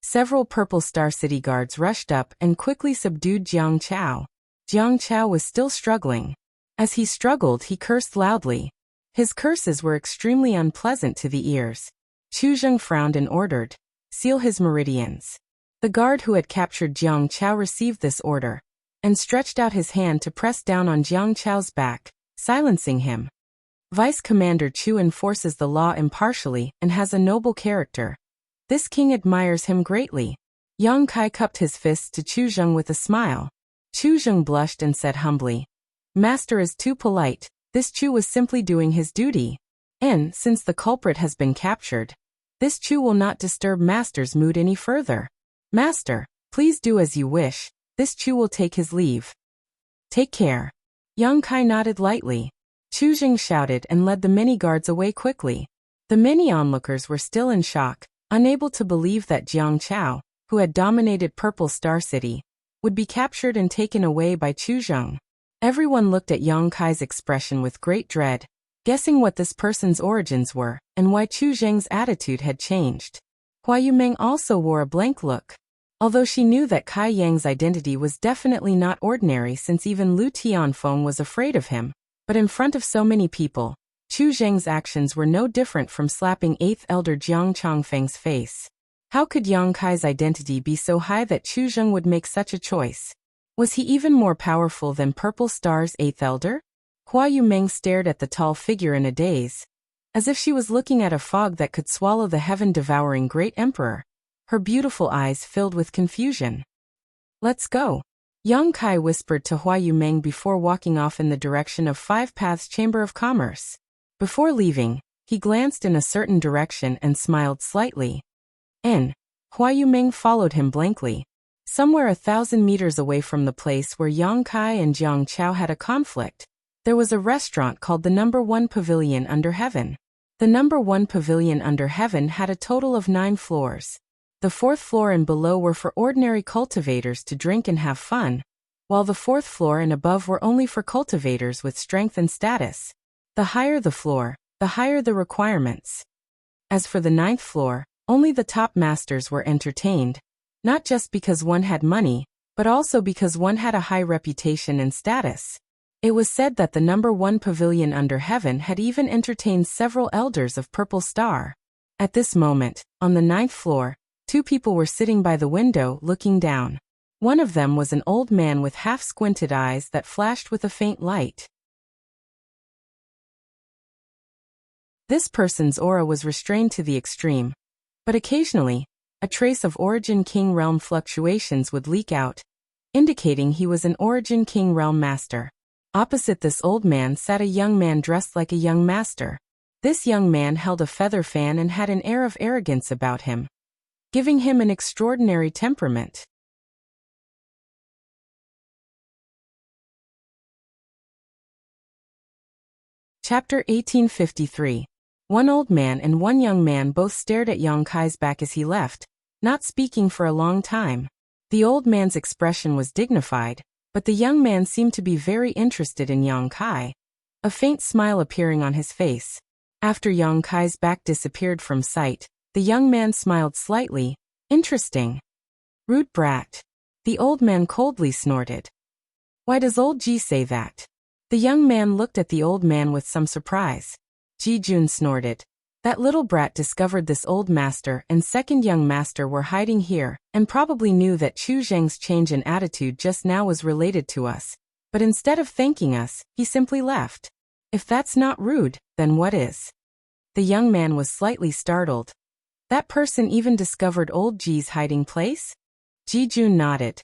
Several Purple Star City guards rushed up and quickly subdued Jiang Chao. Jiang Chao was still struggling. As he struggled, he cursed loudly. His curses were extremely unpleasant to the ears. Chu Zheng frowned and ordered, "Seal his meridians." The guard who had captured Jiang Chao received this order, and stretched out his hand to press down on Jiang Chao's back, silencing him. Vice Commander Chu enforces the law impartially and has a noble character. This king admires him greatly. Yang Kai cupped his fists to Chu Zheng with a smile. Chu Zheng blushed and said humbly, "Master is too polite. This Chu was simply doing his duty. And, since the culprit has been captured, this Chu will not disturb Master's mood any further. Master, please do as you wish. This Chu will take his leave." "Take care." Yang Kai nodded lightly. Chu Zheng shouted and led the many guards away quickly. The many onlookers were still in shock, unable to believe that Jiang Chao, who had dominated Purple Star City, would be captured and taken away by Chu Zheng. Everyone looked at Yang Kai's expression with great dread, guessing what this person's origins were and why Chu Zheng's attitude had changed. Hua Yumeng also wore a blank look. Although she knew that Kai Yang's identity was definitely not ordinary since even Lu Tianfeng was afraid of him, but in front of so many people, Chu Zheng's actions were no different from slapping 8th Elder Jiang Chongfeng's face. How could Yang Kai's identity be so high that Chu Zheng would make such a choice? Was he even more powerful than Purple Star's eighth elder? Hua Yumeng stared at the tall figure in a daze, as if she was looking at a fog that could swallow the heaven-devouring great emperor. Her beautiful eyes filled with confusion. Let's go, Yang Kai whispered to Hua Yumeng before walking off in the direction of Five Paths Chamber of Commerce. Before leaving, he glanced in a certain direction and smiled slightly. Hua Yumeng followed him blankly. Somewhere 1,000 meters away from the place where Yang Kai and Jiang Chao had a conflict, there was a restaurant called the Number 1 Pavilion Under Heaven. The Number 1 Pavilion Under Heaven had a total of 9 floors. The 4th floor and below were for ordinary cultivators to drink and have fun, while the 4th floor and above were only for cultivators with strength and status. The higher the floor, the higher the requirements. As for the 9th floor, only the top masters were entertained, not just because one had money, but also because one had a high reputation and status. It was said that the Number 1 Pavilion Under Heaven had even entertained several elders of Purple Star. At this moment, on the 9th floor, 2 people were sitting by the window looking down. One of them was an old man with half-squinted eyes that flashed with a faint light. This person's aura was restrained to the extreme, but occasionally, a trace of Origin King Realm fluctuations would leak out, indicating he was an Origin King Realm master. Opposite this old man sat a young man dressed like a young master. This young man held a feather fan and had an air of arrogance about him, giving him an extraordinary temperament. Chapter 1853. One old man and one young man both stared at Yang Kai's back as he left, not speaking for a long time. The old man's expression was dignified, but the young man seemed to be very interested in Yang Kai, a faint smile appearing on his face. After Yang Kai's back disappeared from sight, the young man smiled slightly. Interesting. Rude brat. The old man coldly snorted. Why does old Ji say that? The young man looked at the old man with some surprise. Ji Jun snorted. That little brat discovered this old master and second young master were hiding here, and probably knew that Chu Zheng's change in attitude just now was related to us. But instead of thanking us, he simply left. If that's not rude, then what is? The young man was slightly startled. That person even discovered old Ji's hiding place? Ji Jun nodded.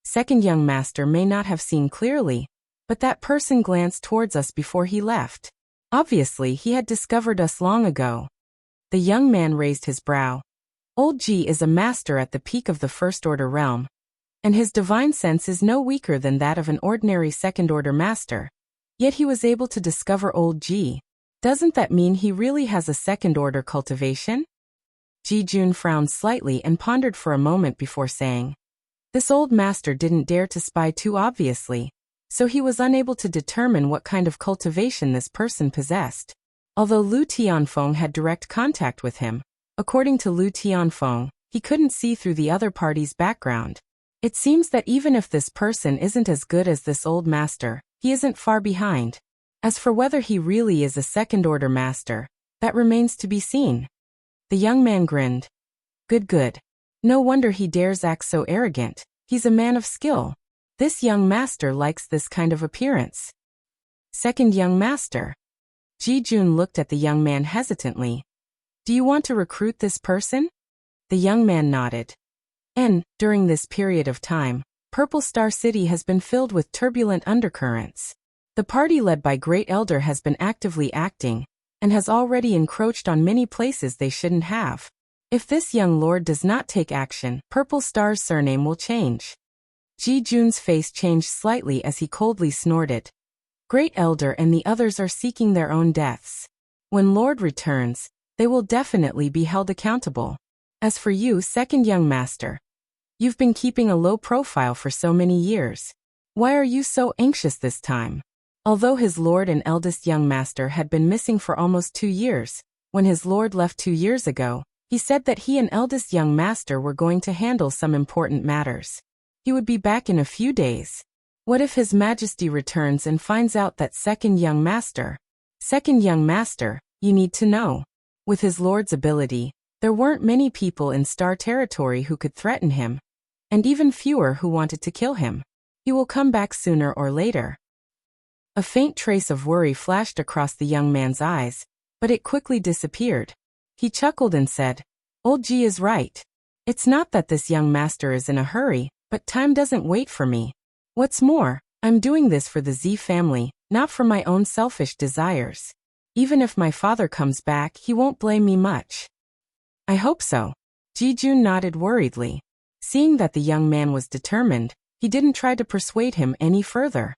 Second young master may not have seen clearly, but that person glanced towards us before he left. Obviously, he had discovered us long ago. The young man raised his brow. Old Ji is a master at the peak of the first-order realm, and his divine sense is no weaker than that of an ordinary second-order master. Yet he was able to discover old Ji. Doesn't that mean he really has a second-order cultivation? Ji Jun frowned slightly and pondered for a moment before saying, this old master didn't dare to spy too obviously, so he was unable to determine what kind of cultivation this person possessed. Although Lu Tianfeng had direct contact with him, according to Lu Tianfeng, he couldn't see through the other party's background. It seems that even if this person isn't as good as this old master, he isn't far behind. As for whether he really is a second-order master, that remains to be seen. The young man grinned. Good. No wonder he dares act so arrogant. He's a man of skill. This young master likes this kind of appearance. Second young master. Ji Jun looked at the young man hesitantly. Do you want to recruit this person? The young man nodded. During this period of time, Purple Star City has been filled with turbulent undercurrents. The party led by Great Elder has been actively acting, and has already encroached on many places they shouldn't have. If this young lord does not take action, Purple Star's surname will change. Ji Jun's face changed slightly as he coldly snorted. Great Elder and the others are seeking their own deaths. When Lord returns, they will definitely be held accountable. As for you, second young master, you've been keeping a low profile for so many years. Why are you so anxious this time? Although his lord and eldest young master had been missing for almost 2 years, when his lord left 2 years ago, he said that he and eldest young master were going to handle some important matters. He would be back in a few days. What if His Majesty returns and finds out that second young master, you need to know. With his lord's ability, there weren't many people in Star Territory who could threaten him, and even fewer who wanted to kill him. He will come back sooner or later. A faint trace of worry flashed across the young man's eyes, but it quickly disappeared. He chuckled and said, "Old Ji is right. It's not that this young master is in a hurry, but time doesn't wait for me. What's more, I'm doing this for the Z family, not for my own selfish desires. Even if my father comes back, he won't blame me much." "I hope so." Ji Jun nodded worriedly. Seeing that the young man was determined, he didn't try to persuade him any further.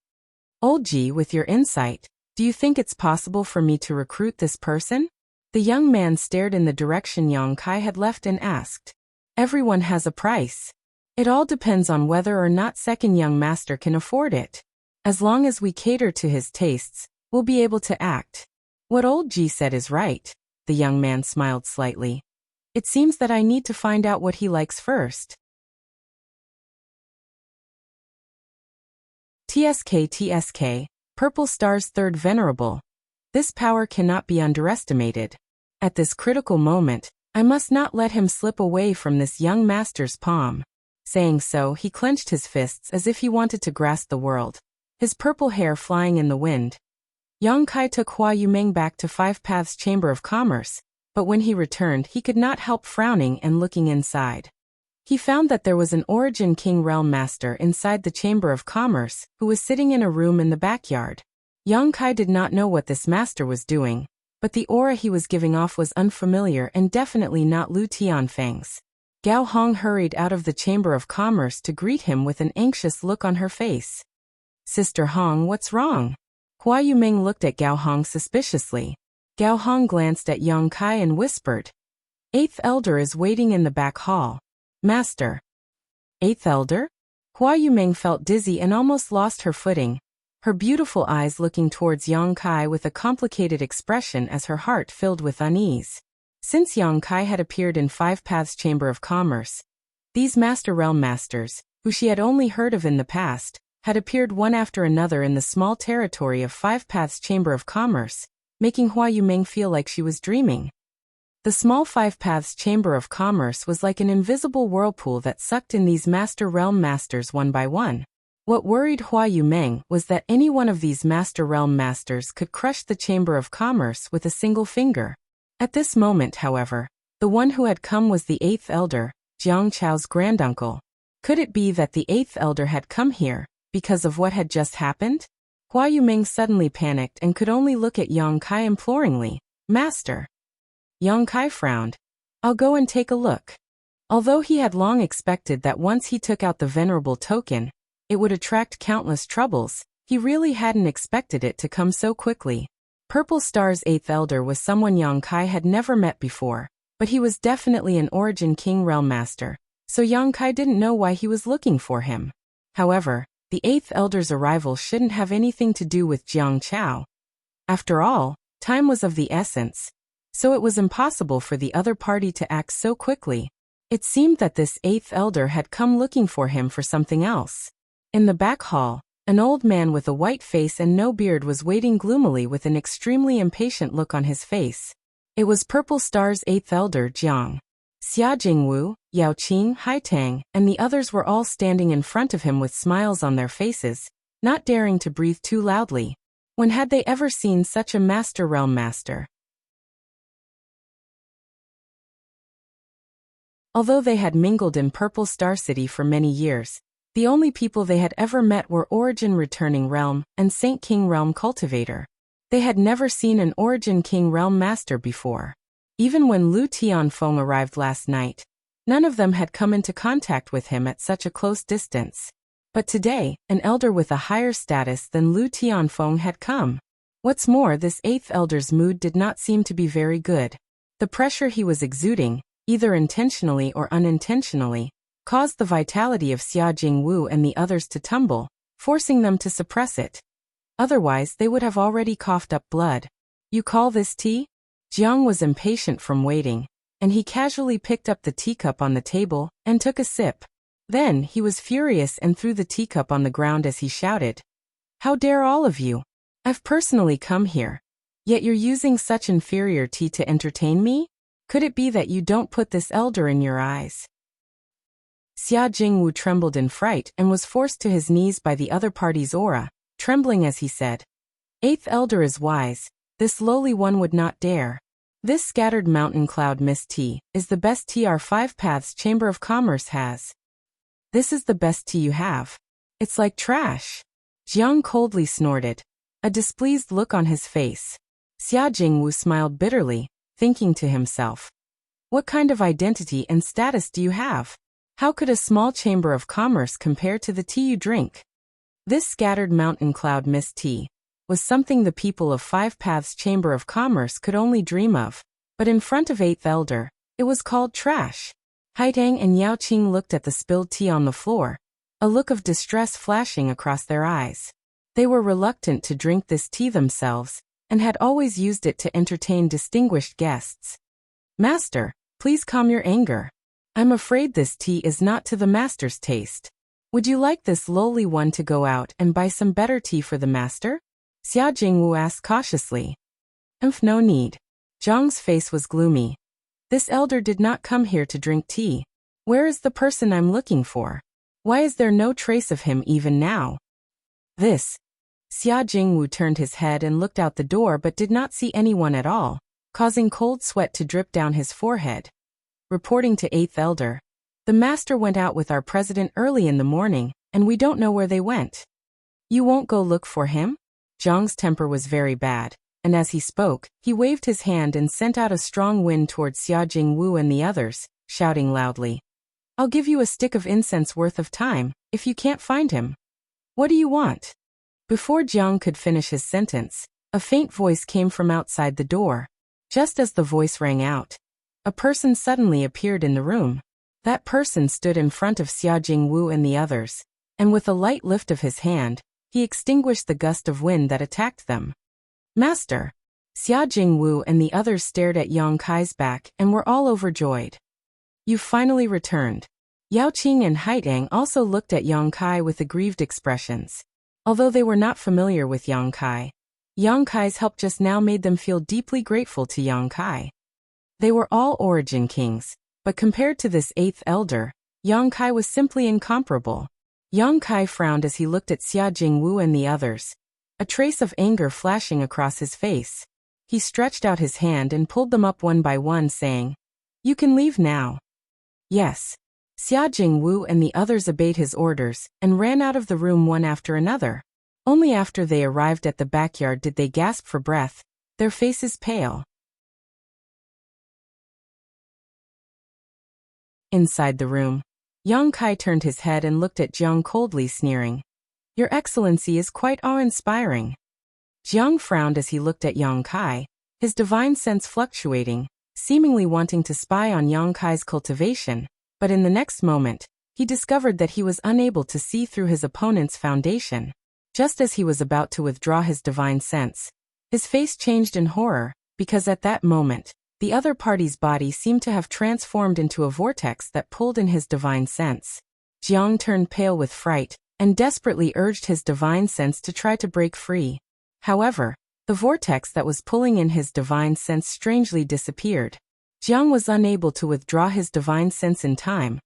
"Old Ji, with your insight, do you think it's possible for me to recruit this person?" The young man stared in the direction Yang Kai had left and asked. "Everyone has a price. It all depends on whether or not second young master can afford it. As long as we cater to his tastes, we'll be able to act." "What Old Ji said is right," the young man smiled slightly. "It seems that I need to find out what he likes first." TSK, Purple Star's third venerable. This power cannot be underestimated. At this critical moment, I must not let him slip away from this young master's palm. Saying so, he clenched his fists as if he wanted to grasp the world, his purple hair flying in the wind. Yang Kai took Hua Yumeng back to Five Paths Chamber of Commerce, but when he returned, he could not help frowning and looking inside. He found that there was an Origin King Realm Master inside the Chamber of Commerce, who was sitting in a room in the backyard. Yang Kai did not know what this master was doing, but the aura he was giving off was unfamiliar and definitely not Lu Tianfeng's. Gao Hong hurried out of the Chamber of Commerce to greet him with an anxious look on her face. "Sister Hong, what's wrong?" Hua Yumeng looked at Gao Hong suspiciously. Gao Hong glanced at Yang Kai and whispered, "Eighth Elder is waiting in the back hall." "Master." "Eighth Elder?" Hua Yumeng felt dizzy and almost lost her footing, her beautiful eyes looking towards Yang Kai with a complicated expression as her heart filled with unease. Since Yang Kai had appeared in Five Paths Chamber of Commerce, these Master Realm Masters, who she had only heard of in the past, had appeared one after another in the small territory of Five Paths Chamber of Commerce, making Hua Yumeng feel like she was dreaming. The small Five Paths Chamber of Commerce was like an invisible whirlpool that sucked in these Master Realm Masters one by one. What worried Hua Yumeng was that any one of these Master Realm Masters could crush the Chamber of Commerce with a single finger. At this moment, however, the one who had come was the Eighth Elder, Jiang Chao's granduncle. Could it be that the Eighth Elder had come here because of what had just happened? Hua Yumeng suddenly panicked and could only look at Yang Kai imploringly. "Master." Yang Kai frowned. "I'll go and take a look." Although he had long expected that once he took out the venerable token, it would attract countless troubles, he really hadn't expected it to come so quickly. Purple Star's Eighth Elder was someone Yang Kai had never met before, but he was definitely an Origin King Realm Master, so Yang Kai didn't know why he was looking for him. However, the Eighth Elder's arrival shouldn't have anything to do with Jiang Chao. After all, time was of the essence, so it was impossible for the other party to act so quickly. It seemed that this Eighth Elder had come looking for him for something else. In the back hall, an old man with a white face and no beard was waiting gloomily with an extremely impatient look on his face. It was Purple Star's Eighth Elder, Jiang. Xia Jingwu, Yao Qing, Haitang, and the others were all standing in front of him with smiles on their faces, not daring to breathe too loudly. When had they ever seen such a Master Realm Master? Although they had mingled in Purple Star City for many years, the only people they had ever met were Origin Returning Realm and Saint King Realm Cultivator. They had never seen an Origin King Realm Master before. Even when Lu Tianfeng arrived last night, none of them had come into contact with him at such a close distance. But today, an elder with a higher status than Lu Tianfeng had come. What's more, this Eighth Elder's mood did not seem to be very good. The pressure he was exuding, either intentionally or unintentionally, caused the vitality of Xia Jingwu and the others to tumble, forcing them to suppress it. Otherwise, they would have already coughed up blood. "You call this tea?" Jiang was impatient from waiting, and he casually picked up the teacup on the table and took a sip. Then, he was furious and threw the teacup on the ground as he shouted, "How dare all of you? I've personally come here. Yet you're using such inferior tea to entertain me? Could it be that you don't put this elder in your eyes?" Xia Jingwu trembled in fright and was forced to his knees by the other party's aura, trembling as he said, "Eighth elder is wise, this lowly one would not dare. This scattered mountain cloud mist tea is the best tea our Five Paths Chamber of Commerce has. This is the best tea you have. It's like trash." Jiang coldly snorted, a displeased look on his face. Xia Jingwu smiled bitterly, thinking to himself, "What kind of identity and status do you have? How could a small chamber of commerce compare to the tea you drink?" This scattered mountain cloud mist tea was something the people of Five Paths Chamber of Commerce could only dream of, but in front of Eighth Elder, it was called trash. Haitang and Yao Qing looked at the spilled tea on the floor, a look of distress flashing across their eyes. They were reluctant to drink this tea themselves, and had always used it to entertain distinguished guests. "Master, please calm your anger. I'm afraid this tea is not to the master's taste. Would you like this lowly one to go out and buy some better tea for the master?" Xia Jingwu asked cautiously. No need." Zhang's face was gloomy. "This elder did not come here to drink tea. Where is the person I'm looking for? Why is there no trace of him even now?" This. Xia Jingwu turned his head and looked out the door but did not see anyone at all, causing cold sweat to drip down his forehead. Reporting to Eighth Elder, "The master went out with our president early in the morning, and we don't know where they went." "You won't go look for him?" Zhang's temper was very bad, and as he spoke, he waved his hand and sent out a strong wind towards Xia Jingwu and the others, shouting loudly, "I'll give you a stick of incense worth of time, if you can't find him. What do you want?" Before Jiang could finish his sentence, a faint voice came from outside the door. Just as the voice rang out, a person suddenly appeared in the room. That person stood in front of Xia Jingwu and the others, and with a light lift of his hand, he extinguished the gust of wind that attacked them. "Master!" Xia Jingwu and the others stared at Yang Kai's back and were all overjoyed. "You've finally returned." Yao Qing and Haitang also looked at Yang Kai with aggrieved expressions. Although they were not familiar with Yang Kai's help just now made them feel deeply grateful to Yang Kai. They were all origin kings, but compared to this Eighth Elder, Yang Kai was simply incomparable. Yang Kai frowned as he looked at Xia Jingwu and the others, a trace of anger flashing across his face. He stretched out his hand and pulled them up one by one, saying, "You can leave now." "Yes." Xia Jingwu and the others obeyed his orders and ran out of the room one after another. Only after they arrived at the backyard did they gasp for breath, their faces pale. Inside the room, Yang Kai turned his head and looked at Jiang coldly, sneering, "Your Excellency is quite awe-inspiring." Jiang frowned as he looked at Yang Kai, his divine sense fluctuating, seemingly wanting to spy on Yang Kai's cultivation, but in the next moment, he discovered that he was unable to see through his opponent's foundation. Just as he was about to withdraw his divine sense, his face changed in horror, because at that moment, the other party's body seemed to have transformed into a vortex that pulled in his divine sense. Jiang turned pale with fright, and desperately urged his divine sense to try to break free. However, the vortex that was pulling in his divine sense strangely disappeared. Jiang was unable to withdraw his divine sense in time,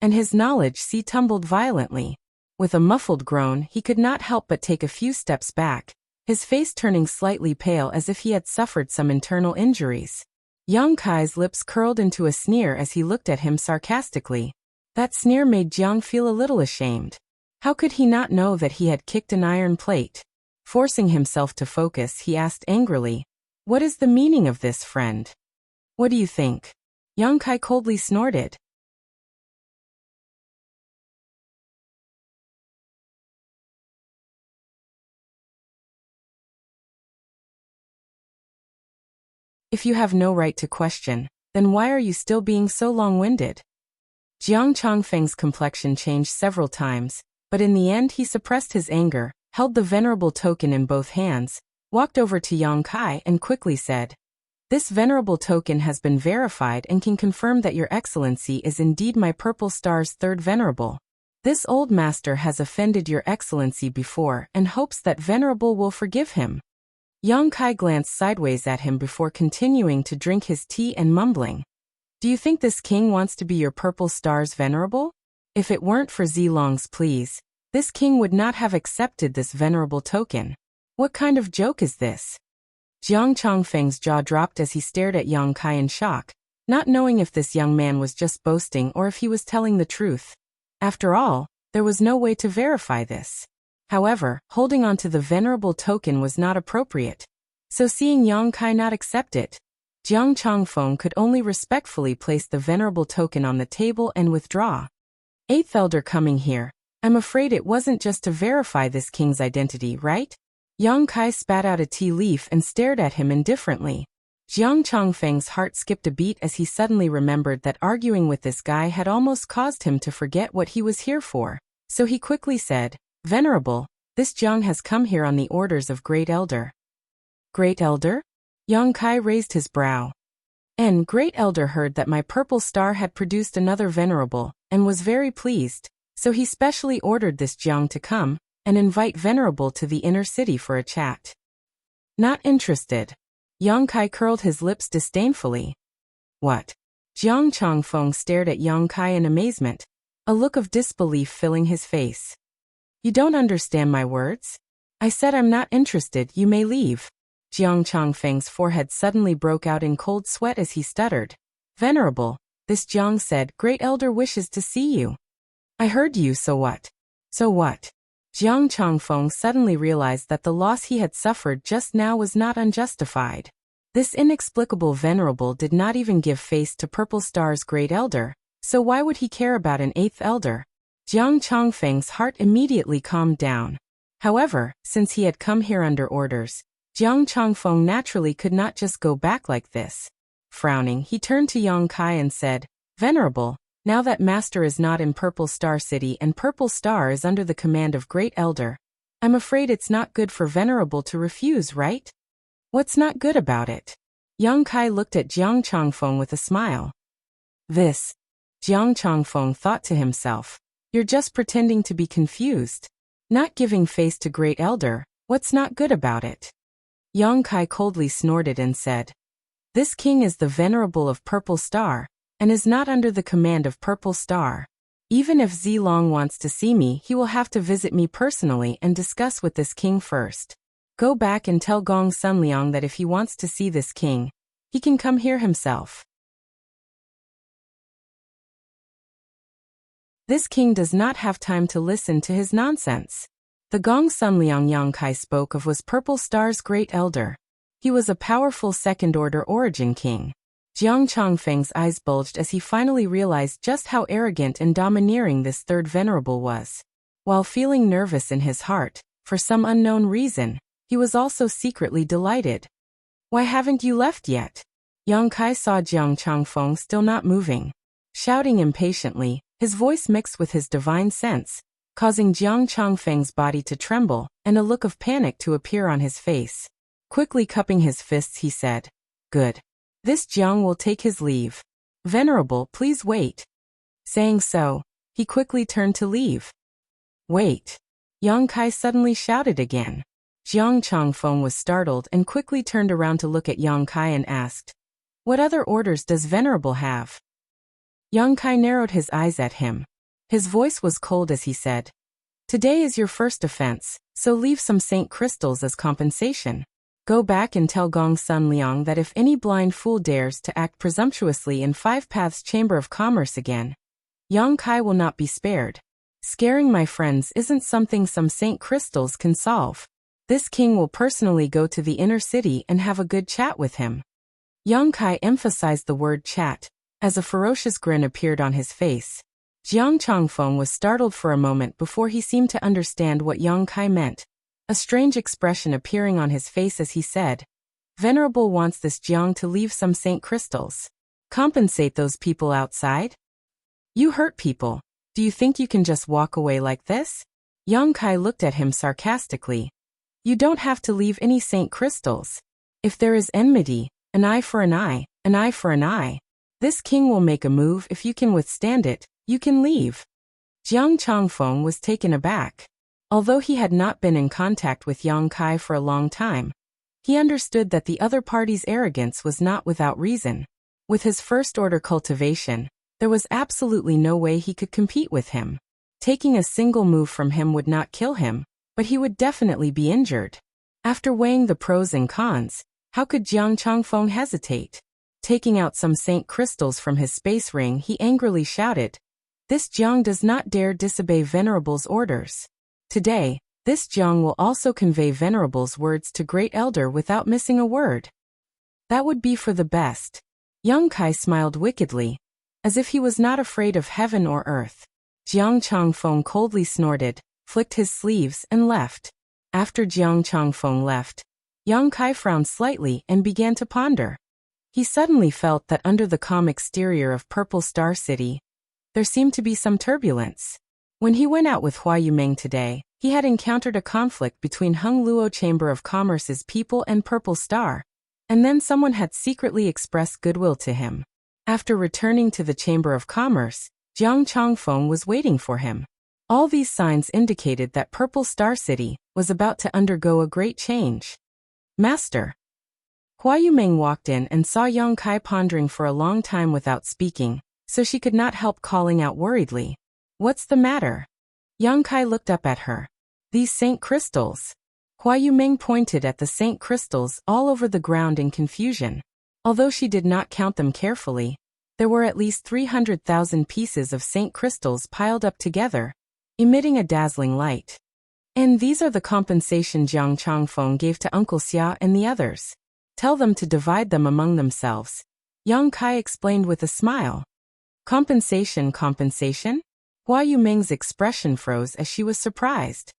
and his knowledge tumbled violently. With a muffled groan, he could not help but take a few steps back, his face turning slightly pale as if he had suffered some internal injuries. Yang Kai's lips curled into a sneer as he looked at him sarcastically. That sneer made Jiang feel a little ashamed. How could he not know that he had kicked an iron plate? Forcing himself to focus, he asked angrily, "What is the meaning of this, friend?" "What do you think?" Yang Kai coldly snorted. "If you have no right to question, then why are you still being so long-winded?" Jiang Chongfeng's complexion changed several times, but in the end he suppressed his anger, held the venerable token in both hands, walked over to Yang Kai and quickly said, "This venerable token has been verified and can confirm that your excellency is indeed my purple star's third venerable. This old master has offended your excellency before and hopes that venerable will forgive him." Yang Kai glanced sideways at him before continuing to drink his tea and mumbling, "Do you think this king wants to be your purple star's venerable?" If it weren't for Zilong's pleas, this king would not have accepted this venerable token. What kind of joke is this? Jiang Chongfeng's jaw dropped as he stared at Yang Kai in shock, not knowing if this young man was just boasting or if he was telling the truth. After all, there was no way to verify this. However, holding on to the venerable token was not appropriate. So seeing Yang Kai not accept it, Jiang Chongfeng could only respectfully place the venerable token on the table and withdraw. Eighth Elder coming here. I'm afraid it wasn't just to verify this king's identity, right? Yang Kai spat out a tea leaf and stared at him indifferently. Jiang Chongfeng's heart skipped a beat as he suddenly remembered that arguing with this guy had almost caused him to forget what he was here for. So he quickly said, Venerable, this Jiang has come here on the orders of Great Elder. Great Elder? Yang Kai raised his brow. And Great Elder heard that my purple star had produced another venerable, and was very pleased, so he specially ordered this Jiang to come, and invite Venerable to the inner city for a chat. Not interested. Yang Kai curled his lips disdainfully. What? Jiang Chongfeng stared at Yang Kai in amazement, a look of disbelief filling his face. You don't understand my words? I said I'm not interested, you may leave. Jiang Chongfeng's forehead suddenly broke out in cold sweat as he stuttered. Venerable, this Jiang said, Great Elder wishes to see you. I heard you, so what? So what? Jiang Chongfeng suddenly realized that the loss he had suffered just now was not unjustified. This inexplicable venerable did not even give face to Purple Star's Great Elder, so why would he care about an eighth elder? Jiang Chongfeng's heart immediately calmed down. However, since he had come here under orders, Jiang Chongfeng naturally could not just go back like this. Frowning, he turned to Yang Kai and said, Venerable, now that Master is not in Purple Star City and Purple Star is under the command of Great Elder, I'm afraid it's not good for Venerable to refuse, right? What's not good about it? Yang Kai looked at Jiang Chongfeng with a smile. This, Jiang Chongfeng thought to himself, you're just pretending to be confused. Not giving face to Great Elder, what's not good about it? Yang Kai coldly snorted and said, This king is the Venerable of Purple Star, and is not under the command of Purple Star. Even if Zilong wants to see me, he will have to visit me personally and discuss with this king first. Go back and tell Gong Sunliang that if he wants to see this king, he can come here himself. This king does not have time to listen to his nonsense. The Gong Sunliang Yang Kai spoke of was Purple Star's Great Elder. He was a powerful second-order origin king. Jiang Chongfeng's eyes bulged as he finally realized just how arrogant and domineering this third venerable was. While feeling nervous in his heart, for some unknown reason, he was also secretly delighted. Why haven't you left yet? Yang Kai saw Jiang Chongfeng still not moving. Shouting impatiently, his voice mixed with his divine sense, causing Jiang Chongfeng's body to tremble, and a look of panic to appear on his face. Quickly cupping his fists he said, Good. This Jiang will take his leave. Venerable, please wait. Saying so, he quickly turned to leave. Wait. Yang Kai suddenly shouted again. Jiang Chongfeng was startled and quickly turned around to look at Yang Kai and asked, What other orders does Venerable have? Yang Kai narrowed his eyes at him. His voice was cold as he said, Today is your first offense, so leave some Saint Crystals as compensation. Go back and tell Gong Sunliang that if any blind fool dares to act presumptuously in Five Paths Chamber of Commerce again, Yang Kai will not be spared. Scaring my friends isn't something some Saint Crystals can solve. This king will personally go to the inner city and have a good chat with him. Yang Kai emphasized the word chat, as a ferocious grin appeared on his face. Jiang Chongfeng was startled for a moment before he seemed to understand what Yang Kai meant. A strange expression appearing on his face as he said, Venerable wants this Jiang to leave some Saint Crystals. Compensate those people outside? You hurt people. Do you think you can just walk away like this? Yang Kai looked at him sarcastically. You don't have to leave any Saint Crystals. If there is enmity, an eye for an eye, an eye for an eye. This king will make a move. If you can withstand it, you can leave. Jiang Chongfeng was taken aback. Although he had not been in contact with Yang Kai for a long time, he understood that the other party's arrogance was not without reason. With his first-order cultivation, There was absolutely no way he could compete with him. Taking a single move from him would not kill him, but he would definitely be injured. After weighing the pros and cons, how could Jiang Changfeng hesitate? Taking out some saint crystals from his space ring, he angrily shouted, "This Jiang does not dare disobey Venerable's orders. Today, this Jiang will also convey Venerable's words to Great Elder without missing a word." That would be for the best. Young Kai smiled wickedly, as if he was not afraid of heaven or earth. Jiang Changfeng coldly snorted, flicked his sleeves, and left. After Jiang Changfeng left, Yang Kai frowned slightly and began to ponder. He suddenly felt that under the calm exterior of Purple Star City, there seemed to be some turbulence. When he went out with Hua Yumeng today, he had encountered a conflict between Hung Luo Chamber of Commerce's people and Purple Star, and then someone had secretly expressed goodwill to him. After returning to the Chamber of Commerce, Jiang Changfeng was waiting for him. All these signs indicated that Purple Star City was about to undergo a great change. "Master." Hua Yumeng walked in and saw Yang Kai pondering for a long time without speaking, so she could not help calling out worriedly, "What's the matter?" Yang Kai looked up at her. "These saint crystals." Hua Yumeng pointed at the saint crystals all over the ground in confusion. Although she did not count them carefully, there were at least 300,000 pieces of saint crystals piled up together, emitting a dazzling light. "And these are the compensation Jiang Changfeng gave to Uncle Xia and the others. Tell them to divide them among themselves," Yang Kai explained with a smile. Compensation? Hua Yumeng's expression froze as she was surprised.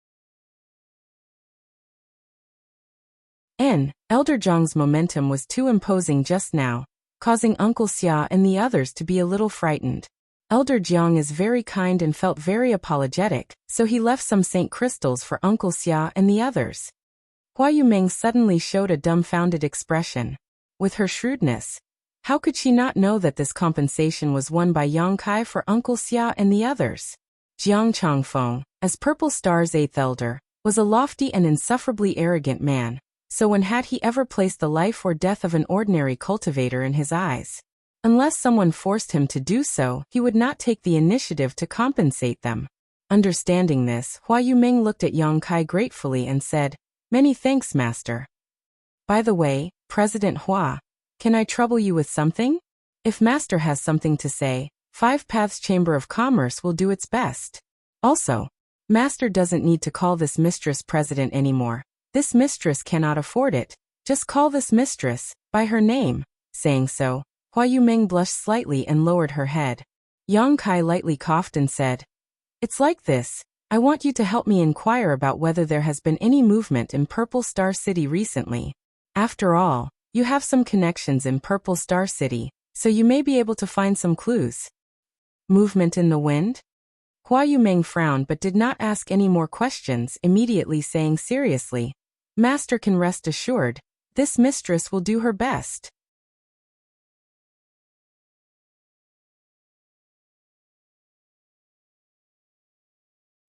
Elder Zhang's momentum was too imposing just now, causing Uncle Xia and the others to be a little frightened. Elder Jiang is very kind and felt very apologetic, so he left some saint crystals for Uncle Xia and the others. Hua Yumeng suddenly showed a dumbfounded expression. With her shrewdness, how could she not know that this compensation was won by Yang Kai for Uncle Xia and the others? Jiang Changfeng, as Purple Star's 8th elder, was a lofty and insufferably arrogant man, so when had he ever placed the life or death of an ordinary cultivator in his eyes? Unless someone forced him to do so, he would not take the initiative to compensate them. Understanding this, Hua Yumeng looked at Yang Kai gratefully and said, "Many thanks, Master. By the way, President Hua, can I trouble you with something? If Master has something to say, Five Paths Chamber of Commerce will do its best. Also, Master doesn't need to call this mistress President anymore. This mistress cannot afford it. Just call this mistress by her name." Saying so, Hua Yumeng blushed slightly and lowered her head. Yang Kai lightly coughed and said, "It's like this. I want you to help me inquire about whether there has been any movement in Purple Star City recently. After all, you have some connections in Purple Star City, so you may be able to find some clues." Movement in the wind? Hua Yumeng frowned but did not ask any more questions, immediately saying seriously, "Master can rest assured, this mistress will do her best."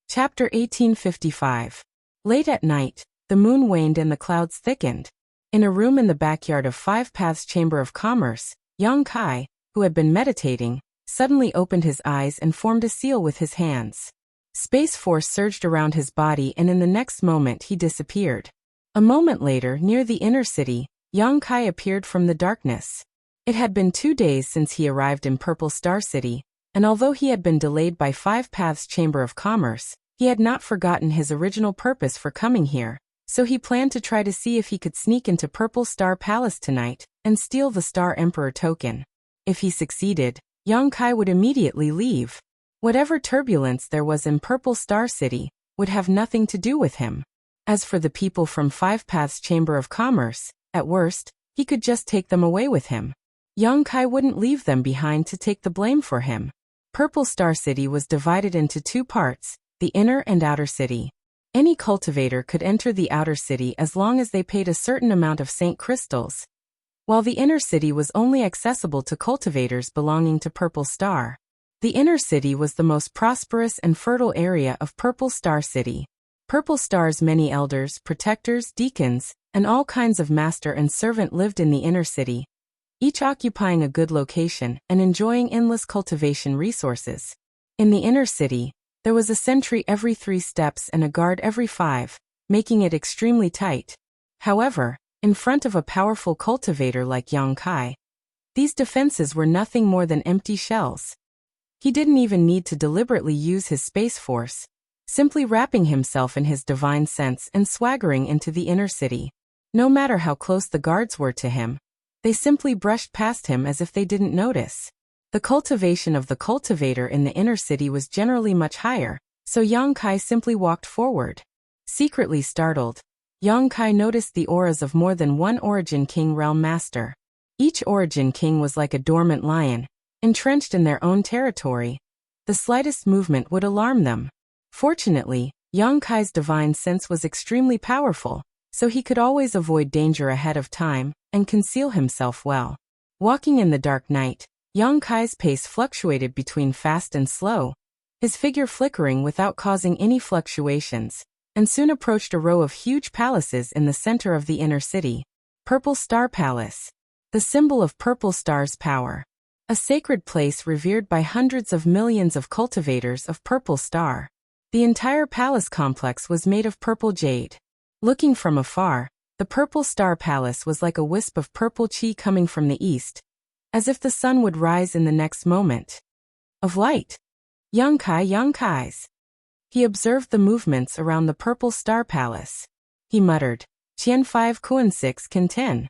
Chapter 1855. Late at night, the moon waned and the clouds thickened. In a room in the backyard of Five Paths Chamber of Commerce, Yang Kai, who had been meditating, suddenly opened his eyes and formed a seal with his hands. Space force surged around his body and in the next moment he disappeared. A moment later, near the inner city, Yang Kai appeared from the darkness. It had been 2 days since he arrived in Purple Star City, and although he had been delayed by Five Paths Chamber of Commerce, he had not forgotten his original purpose for coming here, so he planned to try to see if he could sneak into Purple Star Palace tonight and steal the Star Emperor token. If he succeeded, Yang Kai would immediately leave. Whatever turbulence there was in Purple Star City would have nothing to do with him. As for the people from Five Paths Chamber of Commerce, at worst, he could just take them away with him. Yang Kai wouldn't leave them behind to take the blame for him. Purple Star City was divided into 2 parts, the inner and outer city. Any cultivator could enter the outer city as long as they paid a certain amount of saint crystals, while the inner city was only accessible to cultivators belonging to Purple Star. The inner city was the most prosperous and fertile area of Purple Star City. Purple Star's many elders, protectors, deacons, and all kinds of master and servant lived in the inner city, each occupying a good location and enjoying endless cultivation resources. In the inner city, there was a sentry every 3 steps and a guard every 5, making it extremely tight. However, in front of a powerful cultivator like Yang Kai, these defenses were nothing more than empty shells. He didn't even need to deliberately use his space force, simply wrapping himself in his divine sense and swaggering into the inner city. No matter how close the guards were to him, they simply brushed past him as if they didn't notice. The cultivation of the cultivator in the inner city was generally much higher, so Yang Kai simply walked forward. Secretly startled, Yang Kai noticed the auras of more than one Origin King realm master. Each Origin King was like a dormant lion, entrenched in their own territory. The slightest movement would alarm them. Fortunately, Yang Kai's divine sense was extremely powerful, so he could always avoid danger ahead of time and conceal himself well. Walking in the dark night, Yang Kai's pace fluctuated between fast and slow, his figure flickering without causing any fluctuations, and soon approached a row of huge palaces in the center of the inner city. Purple Star Palace, the symbol of Purple Star's power. A sacred place revered by hundreds of millions of cultivators of Purple Star. The entire palace complex was made of purple jade. Looking from afar, the Purple Star Palace was like a wisp of purple chi coming from the east, as if the sun would rise in the next moment. Of light. Yang Kai's. He observed the movements around the Purple Star Palace. He muttered, Qian 5 Kuan 6 Kan 10.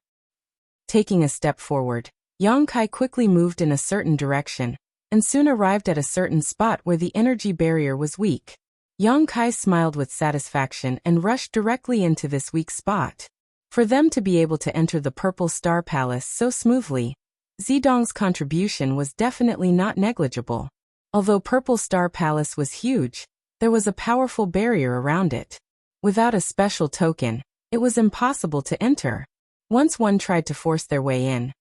Taking a step forward, Yang Kai quickly moved in a certain direction, and soon arrived at a certain spot where the energy barrier was weak. Yang Kai smiled with satisfaction and rushed directly into this weak spot. For them to be able to enter the Purple Star Palace so smoothly, Zidong's contribution was definitely not negligible. Although Purple Star Palace was huge, there was a powerful barrier around it. Without a special token, it was impossible to enter. Once one tried to force their way in,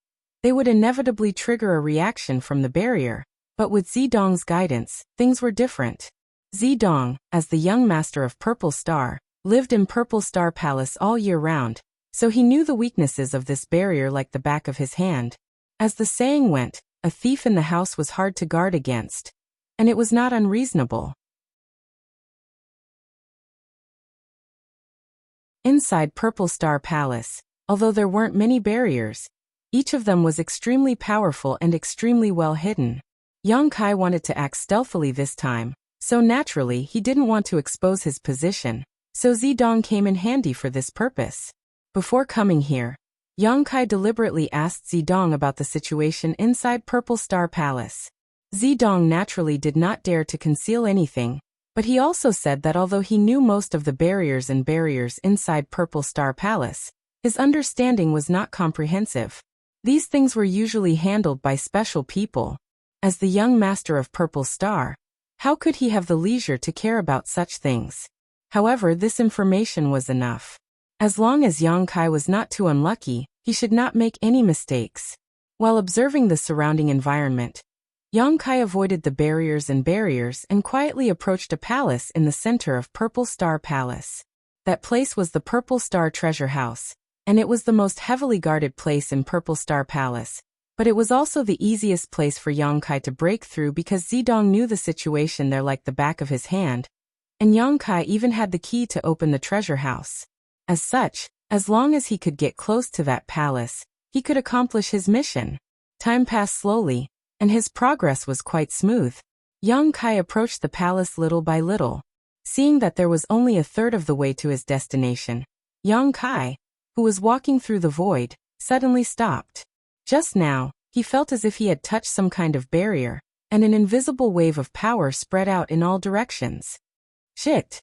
they would inevitably trigger a reaction from the barrier, but with Zidong's guidance, things were different. Zidong, as the young master of Purple Star, lived in Purple Star Palace all year round, so he knew the weaknesses of this barrier like the back of his hand. As the saying went, a thief in the house was hard to guard against, and it was not unreasonable. Inside Purple Star Palace, although there weren't many barriers, each of them was extremely powerful and extremely well hidden. Yang Kai wanted to act stealthily this time, so naturally he didn't want to expose his position, so Zidong came in handy for this purpose. Before coming here, Yang Kai deliberately asked Zidong about the situation inside Purple Star Palace. Zidong naturally did not dare to conceal anything, but he also said that although he knew most of the barriers inside Purple Star Palace, his understanding was not comprehensive. These things were usually handled by special people. As the young master of Purple Star, how could he have the leisure to care about such things? However, this information was enough. As long as Yang Kai was not too unlucky, he should not make any mistakes. While observing the surrounding environment, Yang Kai avoided the barriers and quietly approached a palace in the center of Purple Star Palace. That place was the Purple Star Treasure House, and it was the most heavily guarded place in Purple Star Palace, but it was also the easiest place for Yang Kai to break through because Zidong knew the situation there like the back of his hand, and Yang Kai even had the key to open the treasure house. As such, as long as he could get close to that palace, he could accomplish his mission. Time passed slowly, and his progress was quite smooth. Yang Kai approached the palace little by little. Seeing that there was only a third of the way to his destination, Yang Kai, who was walking through the void, suddenly stopped. Just now, he felt as if he had touched some kind of barrier, and an invisible wave of power spread out in all directions. Shit!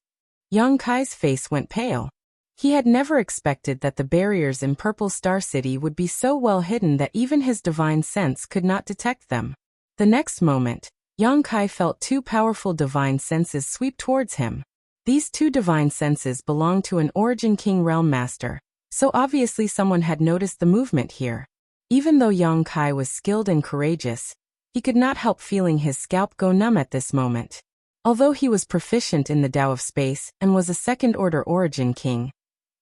Yang Kai's face went pale. He had never expected that the barriers in Purple Star City would be so well hidden that even his divine sense could not detect them. The next moment, Yang Kai felt 2 powerful divine senses sweep towards him. These 2 divine senses belonged to an Origin King Realm Master, so obviously someone had noticed the movement here. Even though Yang Kai was skilled and courageous, he could not help feeling his scalp go numb at this moment. Although he was proficient in the Tao of Space and was a second-order Origin King,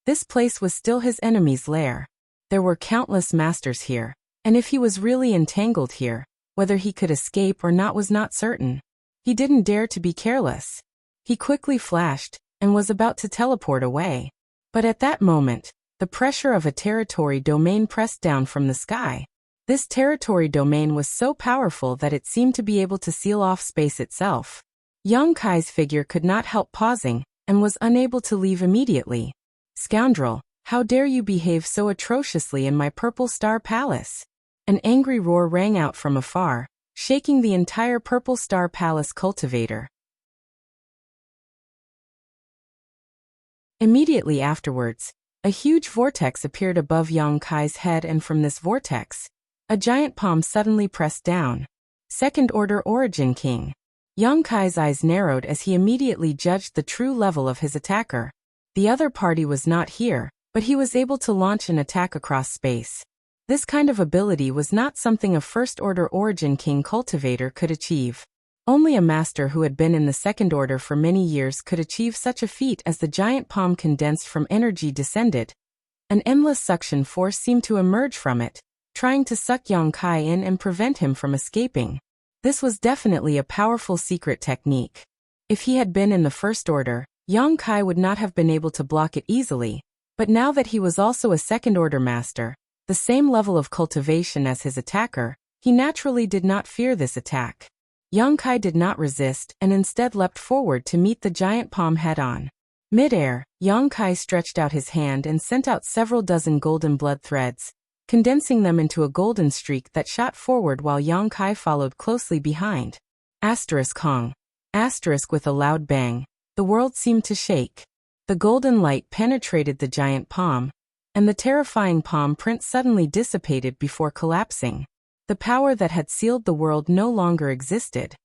this place was still his enemy's lair. There were countless masters here, And if he was really entangled here, whether he could escape or not was not certain. He didn't dare to be careless. He quickly flashed, and was about to teleport away. But at that moment, the pressure of a territory domain pressed down from the sky. This territory domain was so powerful that it seemed to be able to seal off space itself. Yang Kai's figure could not help pausing, and was unable to leave immediately. Scoundrel, how dare you behave so atrociously in my Purple Star Palace? An angry roar rang out from afar, shaking the entire Purple Star Palace cultivator. Immediately afterwards, a huge vortex appeared above Yang Kai's head, and from this vortex, a giant palm suddenly pressed down. Second Order Origin King. Yang Kai's eyes narrowed as he immediately judged the true level of his attacker. The other party was not here, but he was able to launch an attack across space. This kind of ability was not something a First Order Origin King cultivator could achieve. Only a master who had been in the Second Order for many years could achieve such a feat. As the giant palm condensed from energy descended, an endless suction force seemed to emerge from it, trying to suck Yang Kai in and prevent him from escaping. This was definitely a powerful secret technique. If he had been in the First Order, Yang Kai would not have been able to block it easily, but now that he was also a Second Order master, the same level of cultivation as his attacker, he naturally did not fear this attack. Yang Kai did not resist and instead leapt forward to meet the giant palm head-on. Mid-air, Yang Kai stretched out his hand and sent out several dozen golden blood threads, condensing them into a golden streak that shot forward while Yang Kai followed closely behind. Kong. With a loud bang, the world seemed to shake. The golden light penetrated the giant palm, and the terrifying palm print suddenly dissipated before collapsing. The power that had sealed the world no longer existed.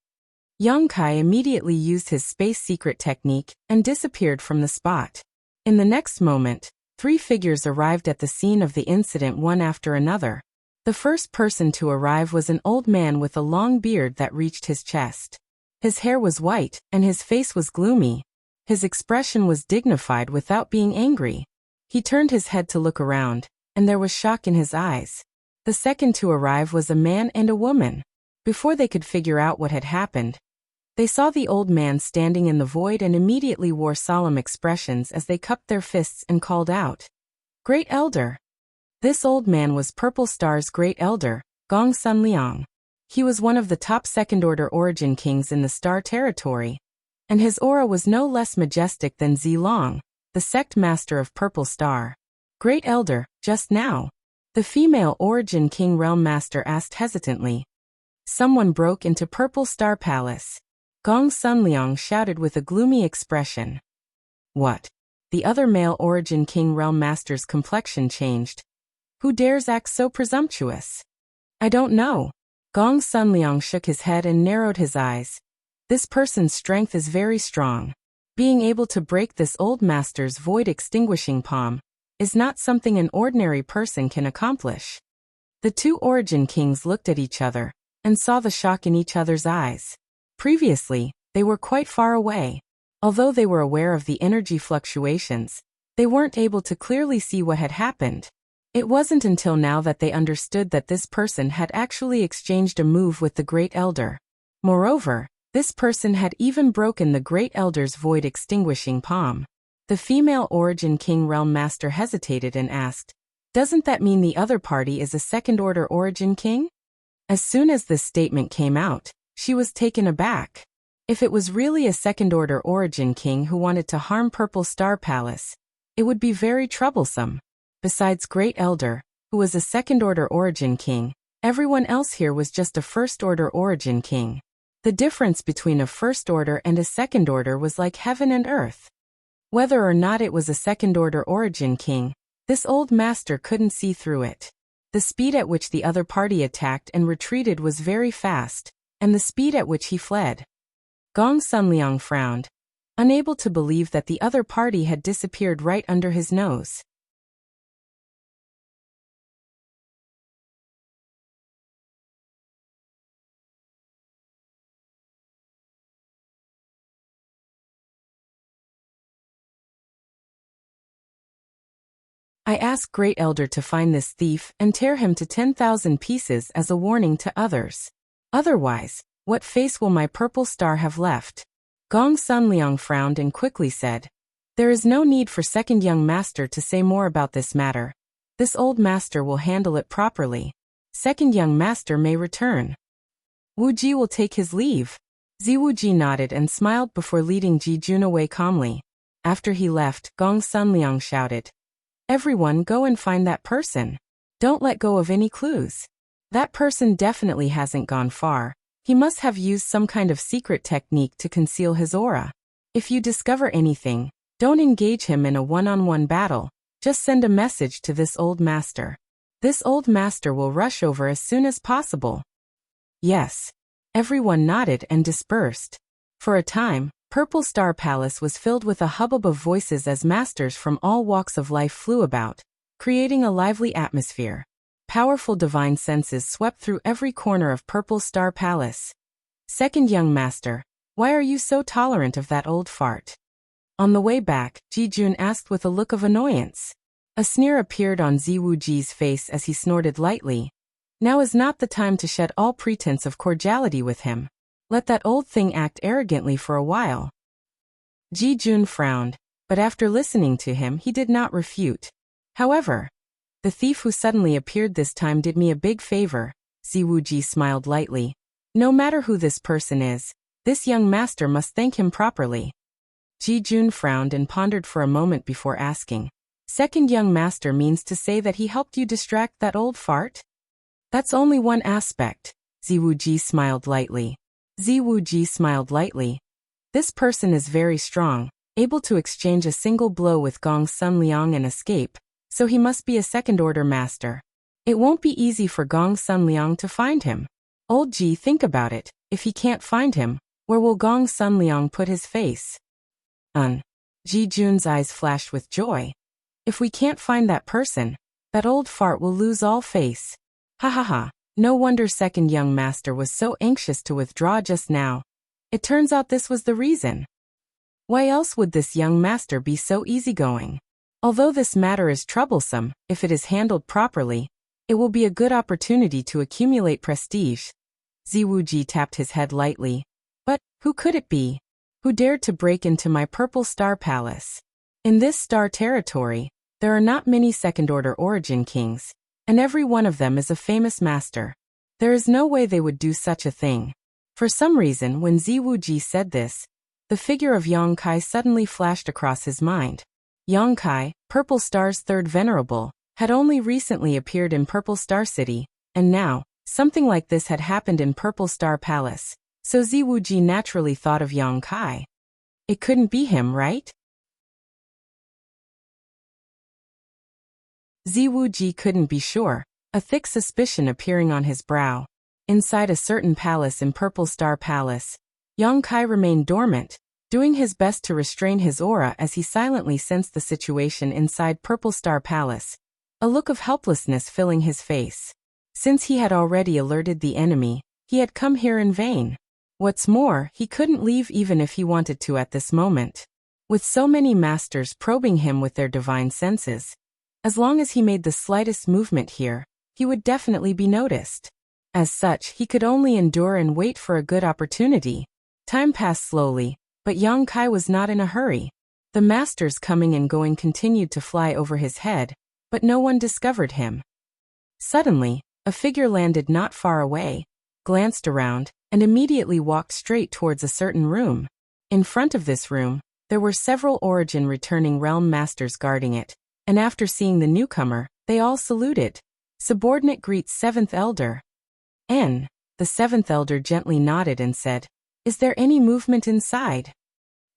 Yang Kai immediately used his space secret technique and disappeared from the spot. In the next moment, 3 figures arrived at the scene of the incident, one after another. The first person to arrive was an old man with a long beard that reached his chest. His hair was white, and his face was gloomy. His expression was dignified without being angry. He turned his head to look around, and there was shock in his eyes. The second to arrive was a man and a woman. Before they could figure out what had happened, they saw the old man standing in the void and immediately wore solemn expressions as they cupped their fists and called out, "Great Elder!" This old man was Purple Star's Great Elder, Gong Sun Liang. He was one of the top Second Order Origin Kings in the Star Territory, and his aura was no less majestic than Zilong, the sect master of Purple Star. "Great Elder, just now?" the female Origin King Realm Master asked hesitantly. Someone broke into Purple Star Palace. Gong Sunliang shouted with a gloomy expression. "What?" The other male Origin King Realm Master's complexion changed. "Who dares act so presumptuous?" "I don't know." Gong Sunliang shook his head and narrowed his eyes. "This person's strength is very strong. Being able to break this old master's void-extinguishing palm is not something an ordinary person can accomplish." The 2 Origin Kings looked at each other and saw the shock in each other's eyes. Previously, they were quite far away. Although they were aware of the energy fluctuations, they weren't able to clearly see what had happened. It wasn't until now that they understood that this person had actually exchanged a move with the Great Elder. Moreover, this person had even broken the Great Elder's void-extinguishing palm. The female Origin King Realm Master hesitated and asked, "Doesn't that mean the other party is a Second Order Origin King?" As soon as this statement came out, she was taken aback. If it was really a Second Order Origin King who wanted to harm Purple Star Palace, it would be very troublesome. Besides Great Elder, who was a Second Order Origin King, everyone else here was just a First Order Origin King. The difference between a First Order and a Second Order was like heaven and earth. Whether or not it was a Second Order Origin King, this old master couldn't see through it. The speed at which the other party attacked and retreated was very fast, and the speed at which he fled. Gong Sunliang frowned, unable to believe that the other party had disappeared right under his nose. I ask Great Elder to find this thief and tear him to 10,000 pieces as a warning to others. Otherwise, what face will my purple star have left? Gong Sunliang frowned and quickly said, "There is no need for second young master to say more about this matter. This old master will handle it properly. Second young master may return." Wu Ji will take his leave. Ziwu Ji nodded and smiled before leading Ji Jun away calmly. After he left, Gong Sunliang shouted, "Everyone go and find that person. Don't let go of any clues. That person definitely hasn't gone far. He must have used some kind of secret technique to conceal his aura. If you discover anything, don't engage him in a one-on-one battle. Just send a message to this old master. This old master will rush over as soon as possible." Yes. Everyone nodded and dispersed. For a time, Purple Star Palace was filled with a hubbub of voices as masters from all walks of life flew about, creating a lively atmosphere. Powerful divine senses swept through every corner of Purple Star Palace. "Second young master, why are you so tolerant of that old fart?" On the way back, Ji Jun asked with a look of annoyance. A sneer appeared on Ziwu Ji's face as he snorted lightly. Now is not the time to shed all pretense of cordiality with him. Let that old thing act arrogantly for a while. Ji Jun frowned, but after listening to him he did not refute. However, the thief who suddenly appeared this time did me a big favor. Ziwu Ji smiled lightly. No matter who this person is, this young master must thank him properly. Ji Jun frowned and pondered for a moment before asking, "Second young master means to say that he helped you distract that old fart?" "That's only one aspect." Ziwu Ji smiled lightly. "This person is very strong, able to exchange a single blow with Gong Sunliang and escape, so he must be a second-order master. It won't be easy for Gong Sunliang to find him. Old Ji, think about it. If he can't find him, where will Gong Sunliang put his face?" Ji Jun's eyes flashed with joy. "If we can't find that person, that old fart will lose all face. Ha ha ha, no wonder second young master was so anxious to withdraw just now. It turns out this was the reason. Why else would this young master be so easygoing? Although this matter is troublesome, if it is handled properly, it will be a good opportunity to accumulate prestige." Ziwu Ji tapped his head lightly. "But, who could it be? Who dared to break into my Purple Star Palace? In this star territory, there are not many second-order origin kings, and every one of them is a famous master. There is no way they would do such a thing." For some reason, when Ziwu Ji said this, the figure of Yang Kai suddenly flashed across his mind. Yang Kai, Purple Star's third venerable, had only recently appeared in Purple Star City, and now, something like this had happened in Purple Star Palace, so Ziwu Ji naturally thought of Yang Kai. It couldn't be him, right? Ziwu Ji couldn't be sure, a thick suspicion appearing on his brow. Inside a certain palace in Purple Star Palace, Yang Kai remained dormant, doing his best to restrain his aura as he silently sensed the situation inside Purple Star Palace, a look of helplessness filling his face. Since he had already alerted the enemy, he had come here in vain. What's more, he couldn't leave even if he wanted to at this moment. With so many masters probing him with their divine senses, as long as he made the slightest movement here, he would definitely be noticed. As such, he could only endure and wait for a good opportunity. Time passed slowly, but Yang Kai was not in a hurry. The masters coming and going continued to fly over his head, but no one discovered him. Suddenly, a figure landed not far away, glanced around, and immediately walked straight towards a certain room. In front of this room, there were several origin returning realm masters guarding it, and after seeing the newcomer, they all saluted. Subordinate greets seventh elder. The seventh elder gently nodded and said, "Is there any movement inside?"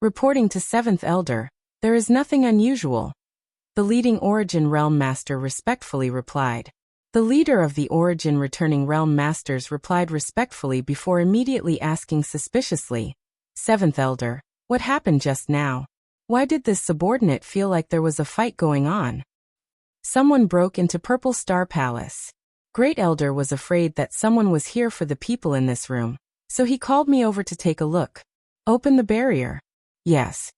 Reporting to seventh elder, "There is nothing unusual." The leading origin realm master respectfully replied. The leader of the origin returning realm masters replied respectfully before immediately asking suspiciously, "Seventh elder, what happened just now? Why did this subordinate feel like there was a fight going on?" Someone broke into Purple Star Palace. Great Elder was afraid that someone was here for the people in this room, so he called me over to take a look. "Open the barrier." "Yes."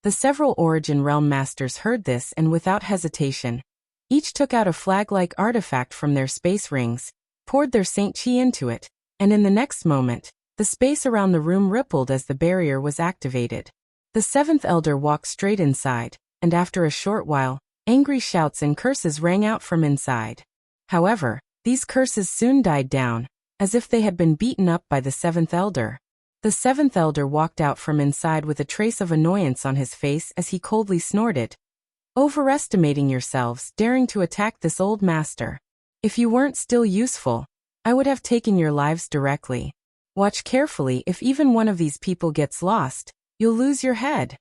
The several origin realm masters heard this and without hesitation, Each took out a flag-like artifact from their space rings, poured their Saint Chi into it, and in the next moment, the space around the room rippled as the barrier was activated. The seventh elder walked straight inside, and after a short while, angry shouts and curses rang out from inside. However, these curses soon died down, as if they had been beaten up by the seventh elder. The seventh elder walked out from inside with a trace of annoyance on his face as he coldly snorted. "Overestimating yourselves, daring to attack this old master. If you weren't still useful, I would have taken your lives directly. Watch carefully. If even one of these people gets lost, you'll lose your head."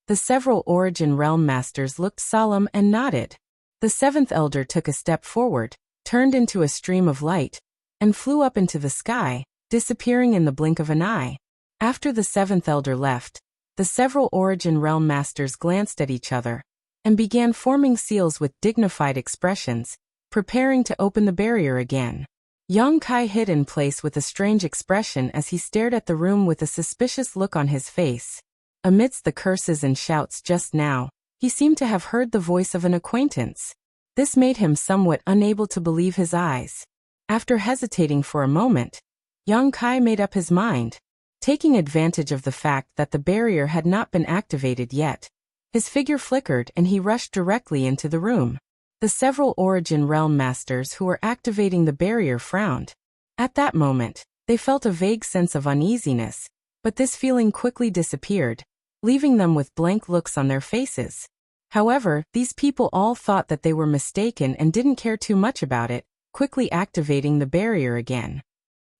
The several Origin Realm Masters looked solemn and nodded. The seventh elder took a step forward, turned into a stream of light, and flew up into the sky, disappearing in the blink of an eye. After the seventh elder left, the several Origin Realm Masters glanced at each other, and began forming seals with dignified expressions, preparing to open the barrier again. Yang Kai hid in place with a strange expression as he stared at the room with a suspicious look on his face. Amidst the curses and shouts just now, he seemed to have heard the voice of an acquaintance. This made him somewhat unable to believe his eyes. After hesitating for a moment, Yang Kai made up his mind. Taking advantage of the fact that the barrier had not been activated yet, his figure flickered and he rushed directly into the room. The several Origin Realm Masters who were activating the barrier frowned. At that moment, they felt a vague sense of uneasiness, but this feeling quickly disappeared, leaving them with blank looks on their faces. However, these people all thought that they were mistaken and didn't care too much about it, quickly activating the barrier again.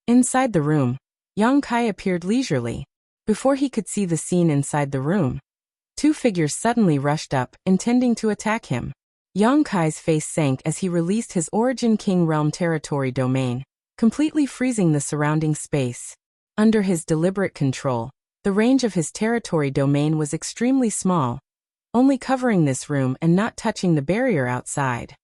Inside the room, Yang Kai appeared leisurely. Before he could see the scene inside the room, two figures suddenly rushed up, intending to attack him. Yang Kai's face sank as he released his Origin King Realm territory domain, completely freezing the surrounding space. Under his deliberate control, the range of his territory domain was extremely small, only covering this room and not touching the barrier outside.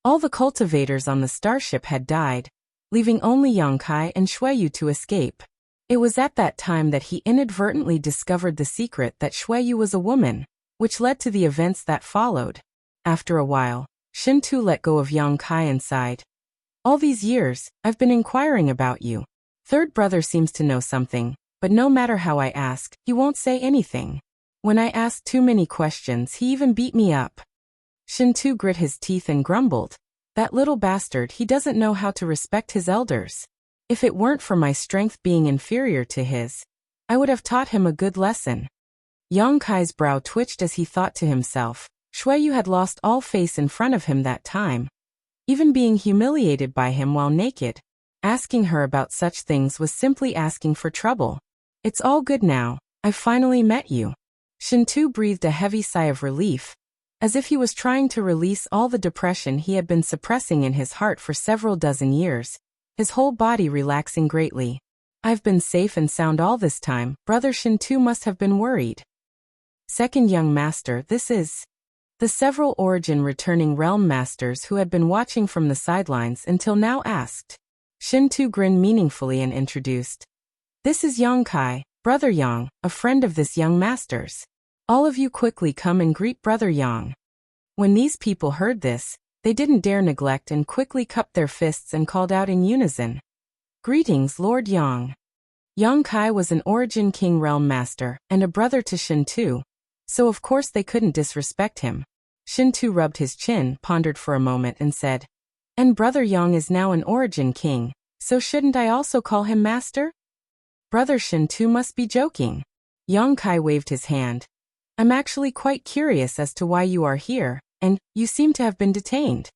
All the cultivators on the starship had died, leaving only Yang Kai and Xueyu to escape. It was at that time that he inadvertently discovered the secret that Xueyu was a woman, which led to the events that followed. After a while, Shintu let go of Yang Kai and sighed. "All these years, I've been inquiring about you. Third brother seems to know something, but no matter how I ask, he won't say anything. When I ask too many questions, he even beat me up." Shintu grit his teeth and grumbled, "That little bastard, he doesn't know how to respect his elders. If it weren't for my strength being inferior to his, I would have taught him a good lesson." Yang Kai's brow twitched as he thought to himself, Xueyu had lost all face in front of him that time. Even being humiliated by him while naked, asking her about such things was simply asking for trouble. "It's all good now, I've finally met you." Shintu breathed a heavy sigh of relief, as if he was trying to release all the depression he had been suppressing in his heart for several dozen years, his whole body relaxing greatly. "I've been safe and sound all this time." Brother Shintu must have been worried. Second young master, this is... The several Origin returning realm masters who had been watching from the sidelines until now asked. Shintu grinned meaningfully and introduced. "This is Yang Kai, Brother Yang, a friend of this young master's. All of you quickly come and greet Brother Yang." When these people heard this, they didn't dare neglect and quickly cupped their fists and called out in unison. "Greetings, Lord Yang." Yang Kai was an Origin King Realm Master and a brother to Shintu, so of course they couldn't disrespect him. Shintu rubbed his chin, pondered for a moment and said, "And Brother Yang is now an Origin King, so shouldn't I also call him Master?" Brother Shintu must be joking. Yang Kai waved his hand. "I'm actually quite curious as to why you are here, and you seem to have been detained."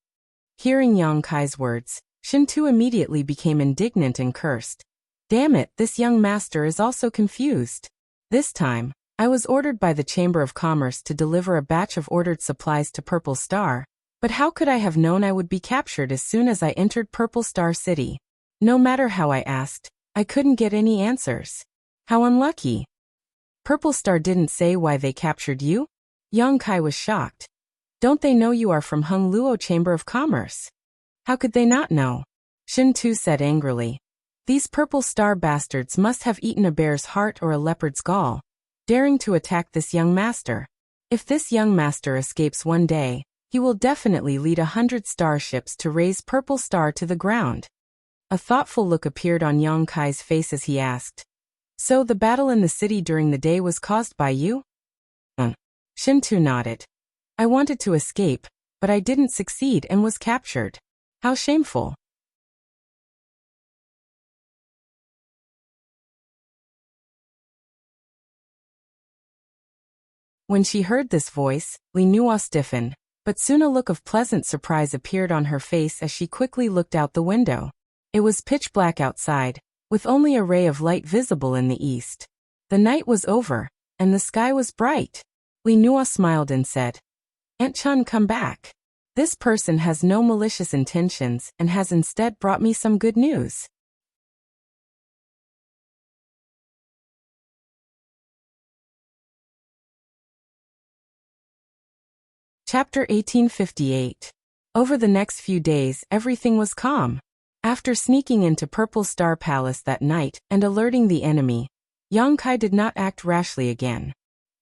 Hearing Yang Kai's words, Shintu immediately became indignant and cursed. "Damn it, this young master is also confused. This time, I was ordered by the Chamber of Commerce to deliver a batch of ordered supplies to Purple Star, but how could I have known I would be captured as soon as I entered Purple Star City? No matter how I asked, I couldn't get any answers. How unlucky. Purple Star didn't say why they captured you?" Yang Kai was shocked. Don't they know you are from Hung Luo Chamber of Commerce? How could they not know? Shen Tu said angrily. These purple star bastards must have eaten a bear's heart or a leopard's gall, daring to attack this young master. If this young master escapes one day, he will definitely lead 100 starships to raise Purple Star to the ground. A thoughtful look appeared on Yang Kai's face as he asked, So the battle in the city during the day was caused by you? Shen Tu nodded. I wanted to escape, but I didn't succeed and was captured. How shameful. When she heard this voice, Li Nua stiffened, but soon a look of pleasant surprise appeared on her face as she quickly looked out the window. It was pitch black outside, with only a ray of light visible in the east. The night was over, and the sky was bright. Li Nua smiled and said, Aunt Chun, come back. This person has no malicious intentions and has instead brought me some good news. Chapter 1858. Over the next few days, everything was calm. After sneaking into Purple Star Palace that night and alerting the enemy, Yang Kai did not act rashly again.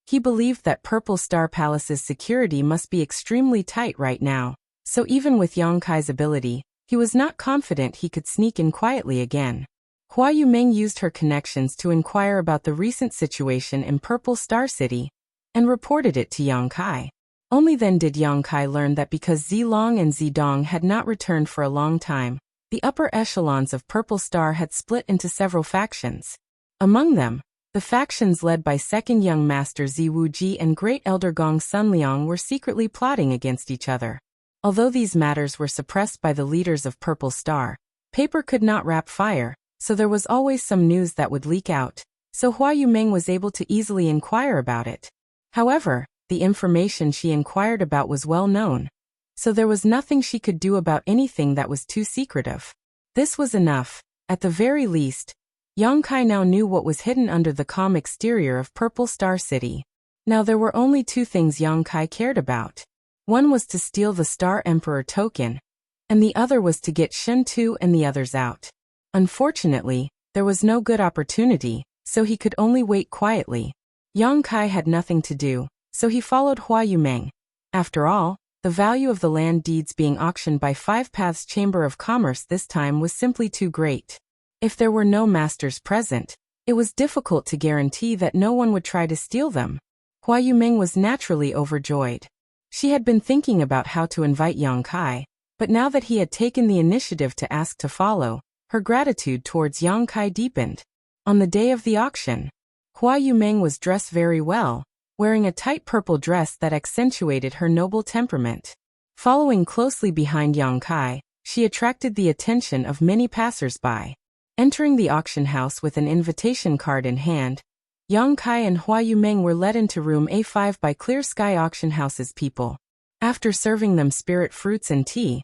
He believed that Purple Star Palace's security must be extremely tight right now, so even with Yang Kai's ability, he was not confident he could sneak in quietly again. Hua Yumeng used her connections to inquire about the recent situation in Purple Star City, and reported it to Yang Kai. Only then did Yang Kai learn that because Zilong and Zidong had not returned for a long time, the upper echelons of Purple Star had split into several factions. Among them, the factions led by Second Young Master Ziwuji and Great Elder Gong Sunliang were secretly plotting against each other. Although these matters were suppressed by the leaders of Purple Star, paper could not wrap fire, so there was always some news that would leak out, so Hua Yumeng was able to easily inquire about it. However, the information she inquired about was well known, so there was nothing she could do about anything that was too secretive. This was enough. At the very least, Yang Kai now knew what was hidden under the calm exterior of Purple Star City. Now there were only two things Yang Kai cared about. One was to steal the Star Emperor token, and the other was to get Shen Tu and the others out. Unfortunately, there was no good opportunity, so he could only wait quietly. Yang Kai had nothing to do, so he followed Hua Yumeng. After all, the value of the land deeds being auctioned by Five Paths Chamber of Commerce this time was simply too great. If there were no masters present, it was difficult to guarantee that no one would try to steal them. Hua Yumeng was naturally overjoyed. She had been thinking about how to invite Yang Kai, but now that he had taken the initiative to ask to follow, her gratitude towards Yang Kai deepened. On the day of the auction, Hua Yumeng was dressed very well, wearing a tight purple dress that accentuated her noble temperament. Following closely behind Yang Kai, she attracted the attention of many passers-by. Entering the auction house with an invitation card in hand, Yang Kai and Hua Yumeng were led into room A5 by Clear Sky Auction House's people. After serving them spirit fruits and tea,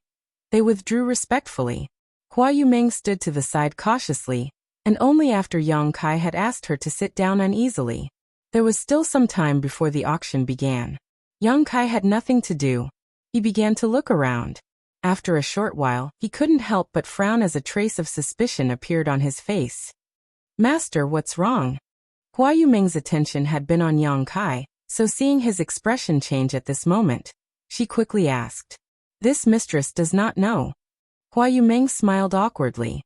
they withdrew respectfully. Hua Yumeng stood to the side cautiously, and only after Yang Kai had asked her to sit down uneasily. There was still some time before the auction began. Yang Kai had nothing to do. He began to look around. After a short while, he couldn't help but frown as a trace of suspicion appeared on his face. Master, what's wrong? Hua Yumeng's attention had been on Yang Kai, so seeing his expression change at this moment, she quickly asked. This mistress does not know. Hua Yumeng smiled awkwardly.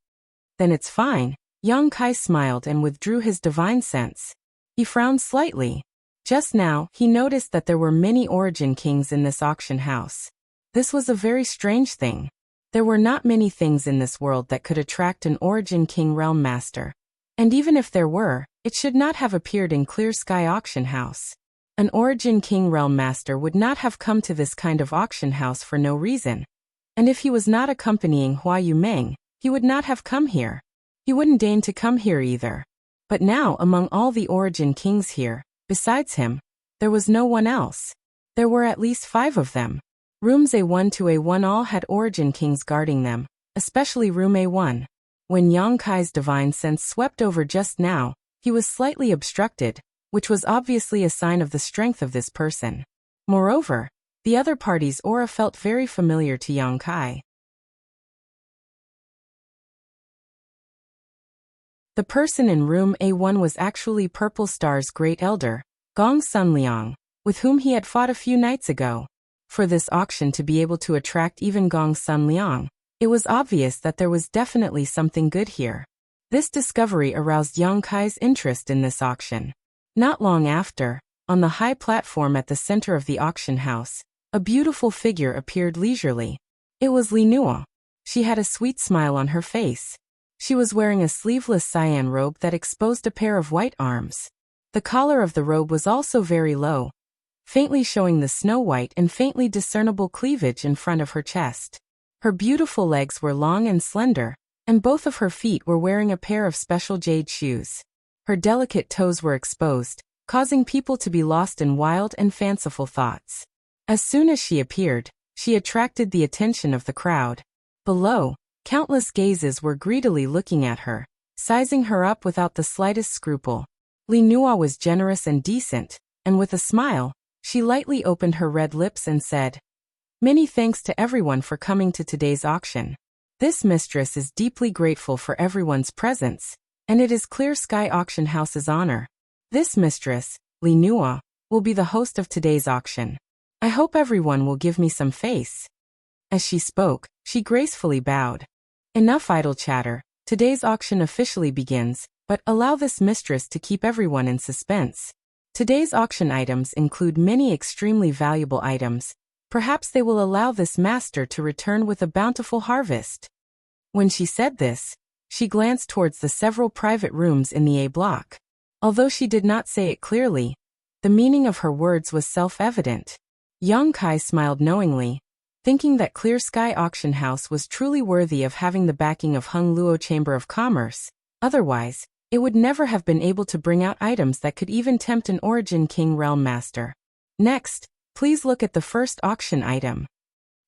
Then it's fine. Yang Kai smiled and withdrew his divine sense. He frowned slightly. Just now, he noticed that there were many origin kings in this auction house. This was a very strange thing. There were not many things in this world that could attract an origin king realm master. And even if there were, it should not have appeared in Clear Sky Auction House. An origin king realm master would not have come to this kind of auction house for no reason. And if he was not accompanying Hua Yumeng, he would not have come here. He wouldn't deign to come here either. But now, among all the origin kings here, besides him, there was no one else. There were at least 5 of them. Rooms A1 to A1 all had origin kings guarding them, especially room A1. When Yang Kai's divine sense swept over just now, he was slightly obstructed, which was obviously a sign of the strength of this person. Moreover, The other party's aura felt very familiar to Yang Kai. The person in room A1 was actually Purple Star's great elder, Gong Sunliang, with whom he had fought a few nights ago. For this auction to be able to attract even Gong Sunliang, it was obvious that there was definitely something good here. This discovery aroused Yang Kai's interest in this auction. Not long after, on the high platform at the center of the auction house, a beautiful figure appeared leisurely. It was Li Nuo. She had a sweet smile on her face. She was wearing a sleeveless cyan robe that exposed a pair of white arms. The collar of the robe was also very low, faintly showing the snow-white and faintly discernible cleavage in front of her chest. Her beautiful legs were long and slender, and both of her feet were wearing a pair of special jade shoes. Her delicate toes were exposed, causing people to be lost in wild and fanciful thoughts. As soon as she appeared, she attracted the attention of the crowd. Below, countless gazes were greedily looking at her, sizing her up without the slightest scruple. Li Nuo was generous and decent, and with a smile, she lightly opened her red lips and said, "Many thanks to everyone for coming to today's auction. This mistress is deeply grateful for everyone's presence, and it is Clear Sky Auction House's honor. This mistress, Li Nuo, will be the host of today's auction. I hope everyone will give me some face." As she spoke, she gracefully bowed. "Enough idle chatter, today's auction officially begins, but allow this mistress to keep everyone in suspense. Today's auction items include many extremely valuable items. Perhaps they will allow this master to return with a bountiful harvest." When she said this, she glanced towards the several private rooms in the A block. Although she did not say it clearly, the meaning of her words was self-evident. Yang Kai smiled knowingly, thinking that Clear Sky Auction House was truly worthy of having the backing of Hung Luo Chamber of Commerce. Otherwise, it would never have been able to bring out items that could even tempt an Origin King Realm Master. "Next, please look at the first auction item."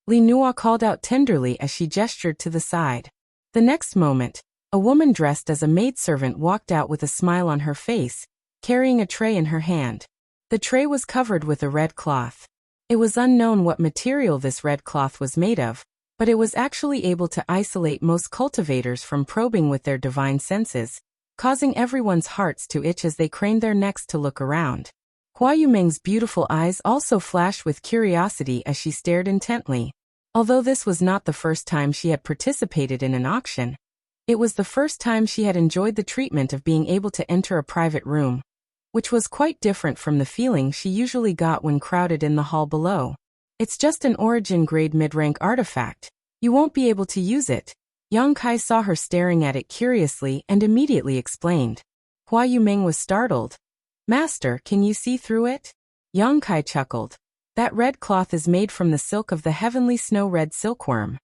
Li Nuo called out tenderly as she gestured to the side. The next moment, a woman dressed as a maidservant walked out with a smile on her face, carrying a tray in her hand. The tray was covered with a red cloth. It was unknown what material this red cloth was made of, but it was actually able to isolate most cultivators from probing with their divine senses, causing everyone's hearts to itch as they craned their necks to look around. Hua Yumeng's beautiful eyes also flashed with curiosity as she stared intently. Although this was not the first time she had participated in an auction, it was the first time she had enjoyed the treatment of being able to enter a private room, which was quite different from the feeling she usually got when crowded in the hall below. "It's just an Origin-grade mid-rank artifact. You won't be able to use it." Yang Kai saw her staring at it curiously and immediately explained. Hua Yumeng was startled. "Master, can you see through it?" Yang Kai chuckled. "That red cloth is made from the silk of the heavenly snow-red silkworm.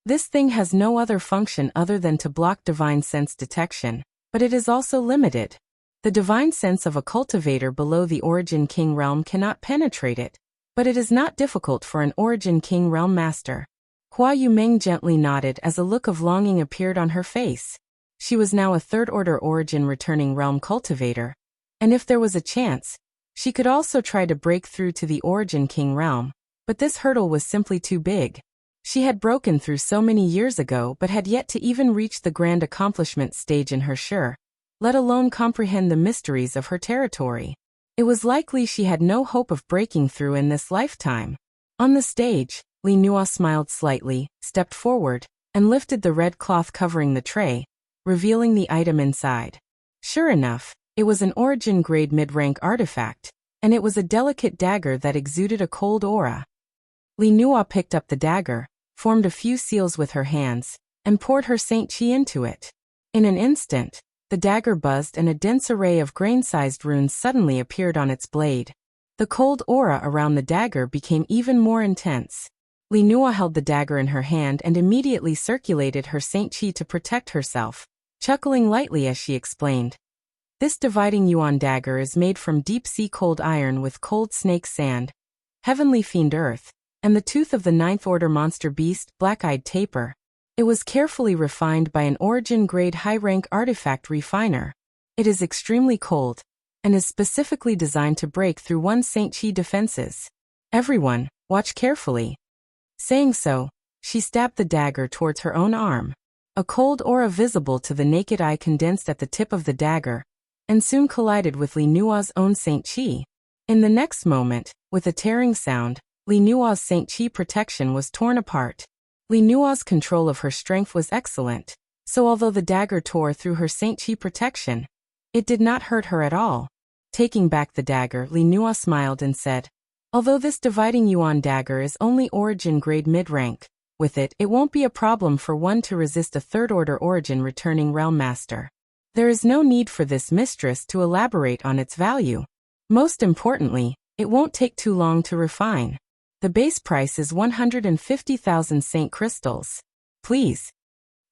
This thing has no other function other than to block divine sense detection, but it is also limited. The divine sense of a cultivator below the Origin King realm cannot penetrate it, but it is not difficult for an Origin King realm master." Hua Yumeng gently nodded as a look of longing appeared on her face. She was now a third-order Origin returning realm cultivator, and if there was a chance, she could also try to break through to the Origin King realm, but this hurdle was simply too big. She had broken through so many years ago but had yet to even reach the grand accomplishment stage in her sure, let alone comprehend the mysteries of her territory. It was likely she had no hope of breaking through in this lifetime. On the stage, Li Nuo smiled slightly, stepped forward, and lifted the red cloth covering the tray, revealing the item inside. Sure enough, it was an Origin-grade mid-rank artifact, and it was a delicate dagger that exuded a cold aura. Li Nuo picked up the dagger, formed a few seals with her hands, and poured her Saint Chi into it. In an instant, the dagger buzzed and a dense array of grain-sized runes suddenly appeared on its blade. The cold aura around the dagger became even more intense. Li Nuo held the dagger in her hand and immediately circulated her Saint Chi to protect herself, chuckling lightly as she explained. "This dividing yuan dagger is made from deep-sea cold iron with cold snake sand, heavenly fiend earth, and the tooth of the ninth-order monster beast, black-eyed tapir. It was carefully refined by an Origin-grade high-rank artifact refiner. It is extremely cold, and is specifically designed to break through one Saint Chi defenses. Everyone, watch carefully. Saying so, she stabbed the dagger towards her own arm. A cold aura visible to the naked eye condensed at the tip of the dagger, and soon collided with Li Nua's own Saint Chi. In the next moment, with a tearing sound, Li Nua's Saint Chi protection was torn apart. Li Nua's control of her strength was excellent, so although the dagger tore through her Saint Chi protection, it did not hurt her at all. Taking back the dagger, Li Nua smiled and said, "Although this dividing yuan dagger is only origin grade mid-rank, with it won't be a problem for one to resist a third-order origin returning realm master. There is no need for this mistress to elaborate on its value. Most importantly, it won't take too long to refine. The base price is 150,000 Saint crystals. Please."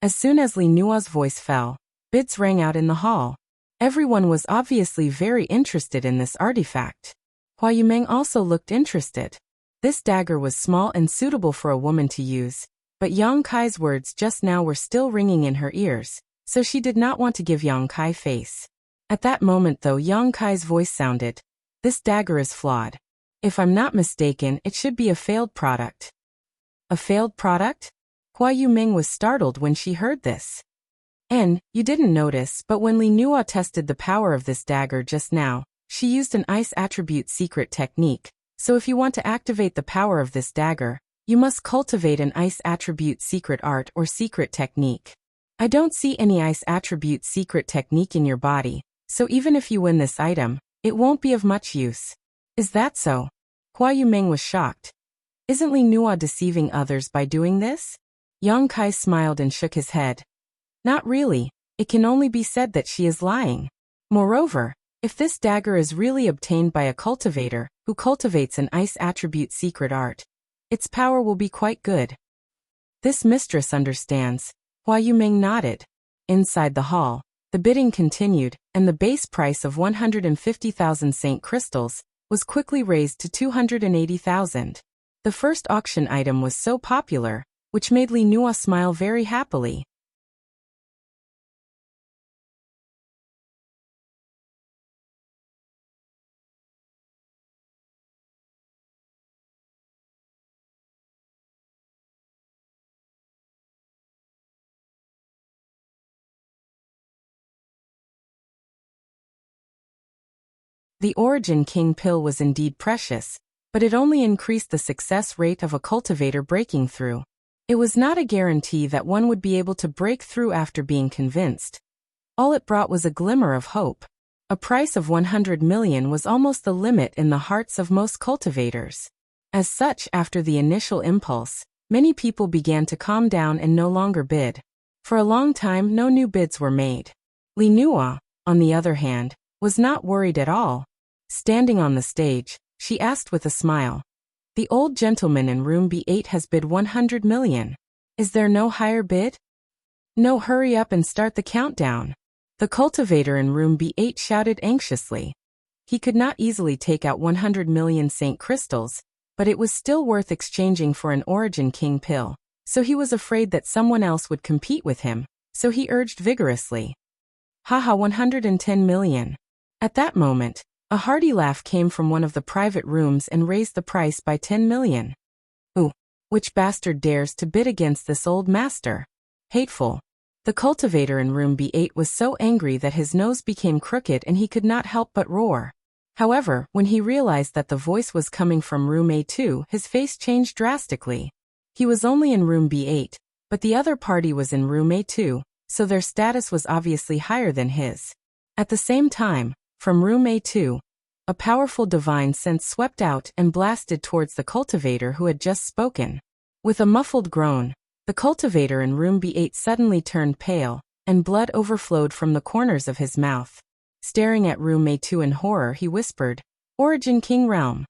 As soon as Li Nua's voice fell, bids rang out in the hall. Everyone was obviously very interested in this artifact. Hua Yumeng also looked interested. This dagger was small and suitable for a woman to use, but Yang Kai's words just now were still ringing in her ears, so she did not want to give Yang Kai face. At that moment though, Yang Kai's voice sounded, "This dagger is flawed. If I'm not mistaken, it should be a failed product." A failed product? Hua Yumeng was startled when she heard this. "And, you didn't notice, but when Li Nua tested the power of this dagger just now, she used an ice attribute secret technique, so if you want to activate the power of this dagger, you must cultivate an ice attribute secret art or secret technique. I don't see any ice attribute secret technique in your body, so even if you win this item, it won't be of much use." "Is that so?" Hua Yumeng was shocked. "Isn't Li Nua deceiving others by doing this?" Yang Kai smiled and shook his head. "Not really, it can only be said that she is lying. Moreover, if this dagger is really obtained by a cultivator who cultivates an ice attribute secret art, its power will be quite good." "This mistress understands." Hua Yumeng nodded. Inside the hall, the bidding continued, and the base price of 150,000 Saint crystals was quickly raised to 280,000. The first auction item was so popular, which made Li Nua smile very happily. The Origin King pill was indeed precious, but it only increased the success rate of a cultivator breaking through. It was not a guarantee that one would be able to break through after being convinced. All it brought was a glimmer of hope. A price of 100 million was almost the limit in the hearts of most cultivators. As such, after the initial impulse, many people began to calm down and no longer bid. For a long time, no new bids were made. Li Nua, on the other hand, was not worried at all. Standing on the stage, she asked with a smile, "The old gentleman in room B8 has bid 100 million. Is there no higher bid?" "No, hurry up and start the countdown." The cultivator in room B8 shouted anxiously. He could not easily take out 100 million Saint crystals, but it was still worth exchanging for an Origin King pill, so he was afraid that someone else would compete with him, so he urged vigorously. "Haha, 110 million. At that moment, a hearty laugh came from one of the private rooms and raised the price by 10 million. "Ooh, which bastard dares to bid against this old master? Hateful." The cultivator in room B8 was so angry that his nose became crooked and he could not help but roar. However, when he realized that the voice was coming from room A2, his face changed drastically. He was only in room B8, but the other party was in room A2, so their status was obviously higher than his. At the same time, from room A2, a powerful divine sense swept out and blasted towards the cultivator who had just spoken. With a muffled groan, the cultivator in room B8 suddenly turned pale, and blood overflowed from the corners of his mouth. Staring at room A2 in horror, he whispered, "Origin King Realm.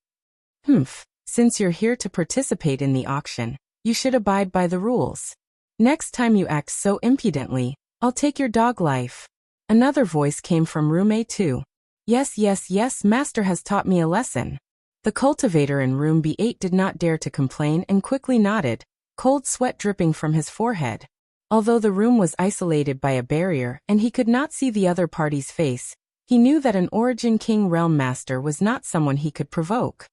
Since you're here to participate in the auction, you should abide by the rules. Next time you act so impudently, I'll take your dog life." Another voice came from room A2. Yes, master has taught me a lesson." The cultivator in room B8 did not dare to complain and quickly nodded, cold sweat dripping from his forehead. Although the room was isolated by a barrier and he could not see the other party's face, He knew that an Origin King Realm Master was not someone he could provoke.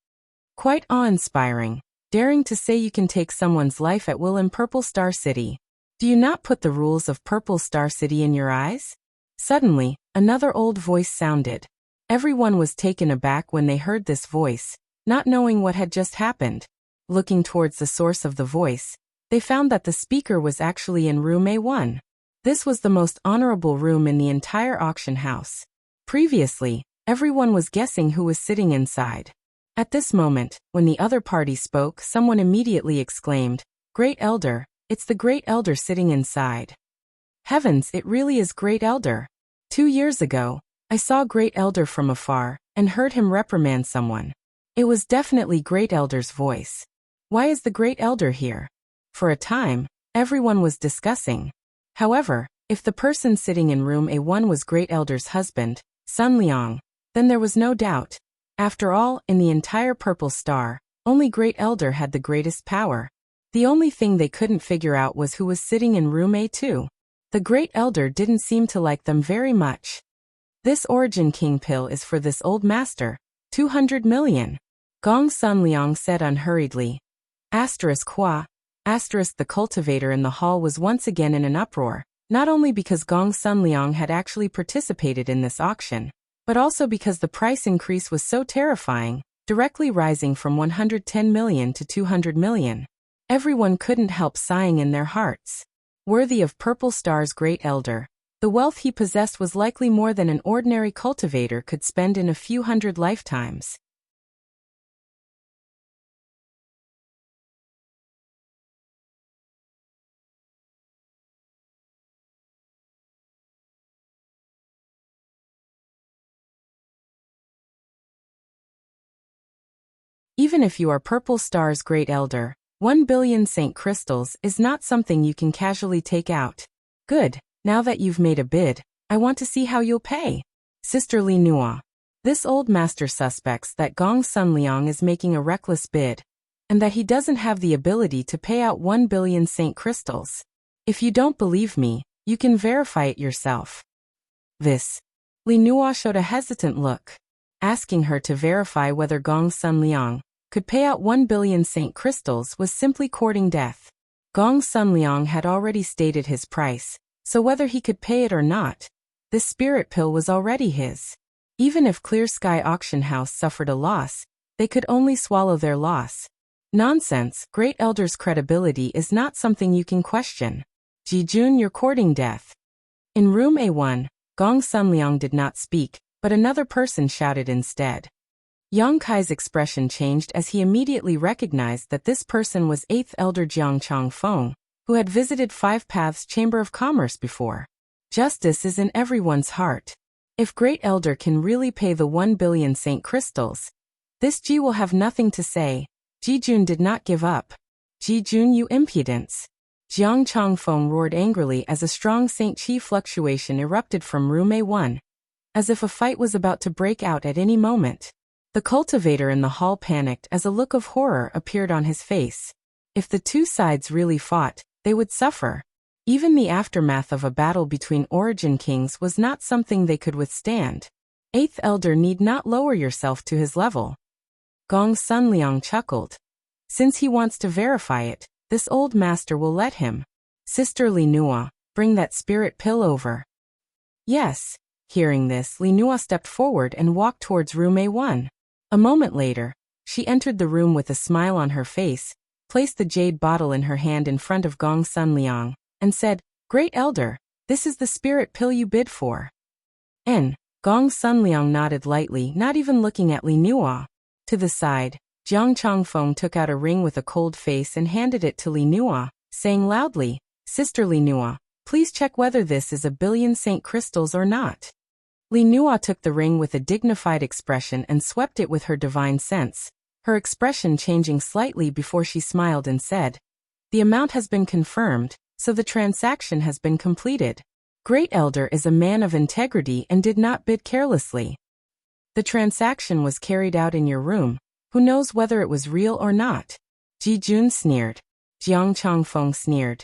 Quite awe-inspiring, daring to say you can take someone's life at will in Purple Star City. Do you not put the rules of Purple Star City in your eyes? Suddenly, another old voice sounded. Everyone was taken aback when they heard this voice, not knowing what had just happened. Looking towards the source of the voice, they found that the speaker was actually in room A1. This was the most honorable room in the entire auction house. Previously, everyone was guessing who was sitting inside. At this moment, when the other party spoke, someone immediately exclaimed, "Great Elder, it's the Great Elder sitting inside." Heavens, it really is Great Elder. 2 years ago, I saw Great Elder from afar, and heard him reprimand someone. It was definitely Great Elder's voice. Why is the Great Elder here? For a time, everyone was discussing. However, if the person sitting in room A1 was Great Elder's husband, Sun Liang, then there was no doubt. After all, in the entire Purple Star, only Great Elder had the greatest power. The only thing they couldn't figure out was who was sitting in room A2. The Great Elder didn't seem to like them very much. This Origin King pill is for this old master. 200 million. Gong Sun Liang said unhurriedly. Hua. The cultivator in the hall was once again in an uproar, not only because Gong Sun Liang had actually participated in this auction, but also because the price increase was so terrifying, directly rising from 110 million to 200 million. Everyone couldn't help sighing in their hearts. Worthy of Purple Star's Great Elder, the wealth he possessed was likely more than an ordinary cultivator could spend in a few hundred lifetimes. Even if you are Purple Star's Great Elder, 1 billion Saint Crystals is not something you can casually take out. Good, now that you've made a bid, I want to see how you'll pay. Sister Li Nua. This old master suspects that Gong Sun Liang is making a reckless bid, and that he doesn't have the ability to pay out 1 billion Saint Crystals. If you don't believe me, you can verify it yourself. Li Nua showed a hesitant look, asking her to verify whether Gong Sun Liang could pay out 1 billion Saint Crystals was simply courting death. Gong Sun Liang had already stated his price, so whether he could pay it or not, this spirit pill was already his. Even if Clear Sky Auction House suffered a loss, they could only swallow their loss. Nonsense, Great Elder's credibility is not something you can question. Jijun, you're courting death. In room A1, Gong Sun Liang did not speak, but another person shouted instead. Yang Kai's expression changed as he immediately recognized that this person was 8th Elder Jiang Changfeng, who had visited Five Paths Chamber of Commerce before. Justice is in everyone's heart. If Great Elder can really pay the 1 billion Saint Crystals, this Ji will have nothing to say. Jijun did not give up. Jijun, you impudence. Jiang Changfeng roared angrily as a strong Saint Qi fluctuation erupted from room A1, as if a fight was about to break out at any moment. The cultivator in the hall panicked as a look of horror appeared on his face. If the two sides really fought, they would suffer. Even the aftermath of a battle between Origin Kings was not something they could withstand. 8th Elder need not lower yourself to his level. Gong Sun Liang chuckled. Since he wants to verify it, this old master will let him. Sister Li Nua, bring that spirit pill over. Yes. Hearing this, Li Nua stepped forward and walked towards room A1. A moment later, she entered the room with a smile on her face, placed the jade bottle in her hand in front of Gong Sun Liang, and said, Great Elder, this is the spirit pill you bid for. Gong Sun Liang nodded lightly, not even looking at Li Nua. To the side, Jiang Changfeng took out a ring with a cold face and handed it to Li Nua, saying loudly, Sister Li Nua, please check whether this is 1 billion Saint Crystals or not. Li Nua took the ring with a dignified expression and swept it with her divine sense, her expression changing slightly before she smiled and said, The amount has been confirmed, so the transaction has been completed. Great Elder is a man of integrity and did not bid carelessly. The transaction was carried out in your room. Who knows whether it was real or not? Jijun sneered. Jiang Changfeng sneered.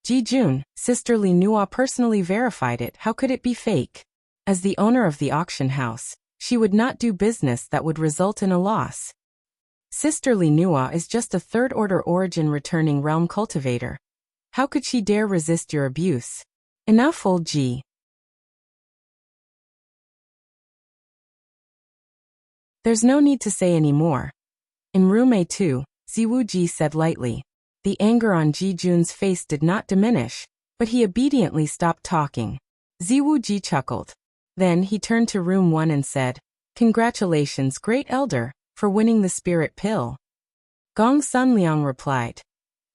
Jijun, Sister Li Nua personally verified it. How could it be fake? As the owner of the auction house, she would not do business that would result in a loss. Sister Li Nua is just a third-order origin returning realm cultivator. How could she dare resist your abuse? Enough, old G. There's no need to say any more. In room A2, Ziwu Ji said lightly. The anger on Ji Jun's face did not diminish, but he obediently stopped talking. Ziwu Ji chuckled. Then he turned to room 1 and said, "Congratulations, great elder, for winning the spirit pill." Gong Sun Liang replied,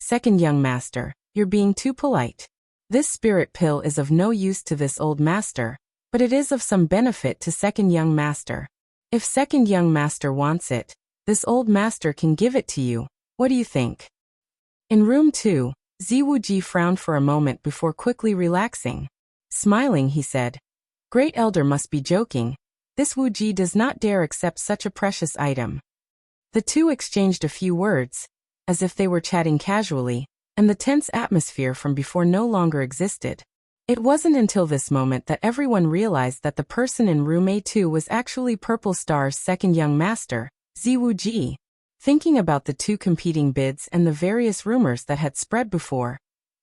"Second young master, you're being too polite. This spirit pill is of no use to this old master, but it is of some benefit to second young master. If second young master wants it, this old master can give it to you. What do you think?" In room 2, Ziwu Ji frowned for a moment before quickly relaxing. Smiling, he said, "Great elder must be joking. This Wu Ji does not dare accept such a precious item." The two exchanged a few words, as if they were chatting casually, and the tense atmosphere from before no longer existed. It wasn't until this moment that everyone realized that the person in room A2 was actually Purple Star's second young master, Ziwu Ji. Thinking about the two competing bids and the various rumors that had spread before,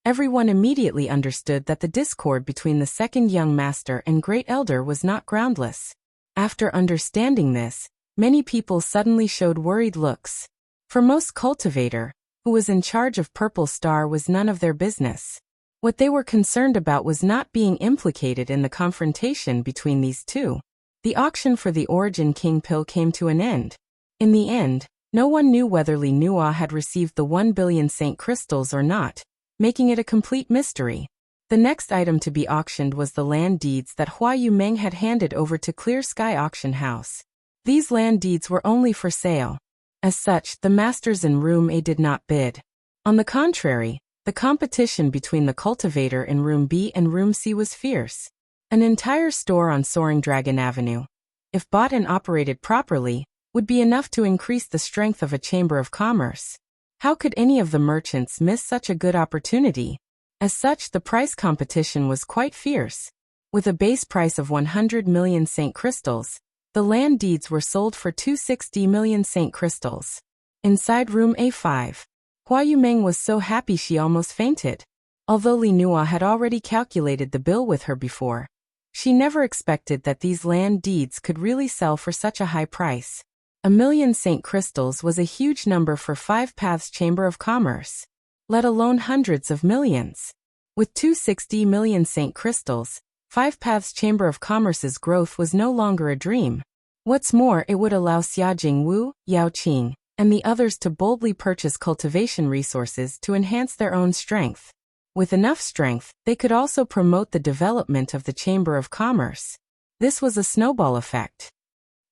everyone immediately understood that the discord between the second young master and great elder was not groundless. After understanding this, many people suddenly showed worried looks. For most cultivator, who was in charge of Purple Star was none of their business. What they were concerned about was not being implicated in the confrontation between these two. The auction for the Origin King pill came to an end. In the end, no one knew whether Li Nua had received the 1 billion Saint Crystals or not, making it a complete mystery. The next item to be auctioned was the land deeds that Hua Yumeng had handed over to Clear Sky Auction House. These land deeds were only for sale. As such, the masters in room A did not bid. On the contrary, the competition between the cultivator in room B and room C was fierce. An entire store on Soaring Dragon Avenue, if bought and operated properly, would be enough to increase the strength of a chamber of commerce. How could any of the merchants miss such a good opportunity? As such, the price competition was quite fierce. With a base price of 100 million Saint Crystals, the land deeds were sold for 260 million Saint Crystals. Inside room A5, Hua Yumeng was so happy she almost fainted. Although Li Nua had already calculated the bill with her before, she never expected that these land deeds could really sell for such a high price. 1 million Saint Crystals was a huge number for Five Paths Chamber of Commerce, let alone hundreds of millions. With 260 million Saint Crystals, Five Paths Chamber of Commerce's growth was no longer a dream. What's more, it would allow Xia Jingwu, Yao Qing, and the others to boldly purchase cultivation resources to enhance their own strength. With enough strength, they could also promote the development of the Chamber of Commerce. This was a snowball effect.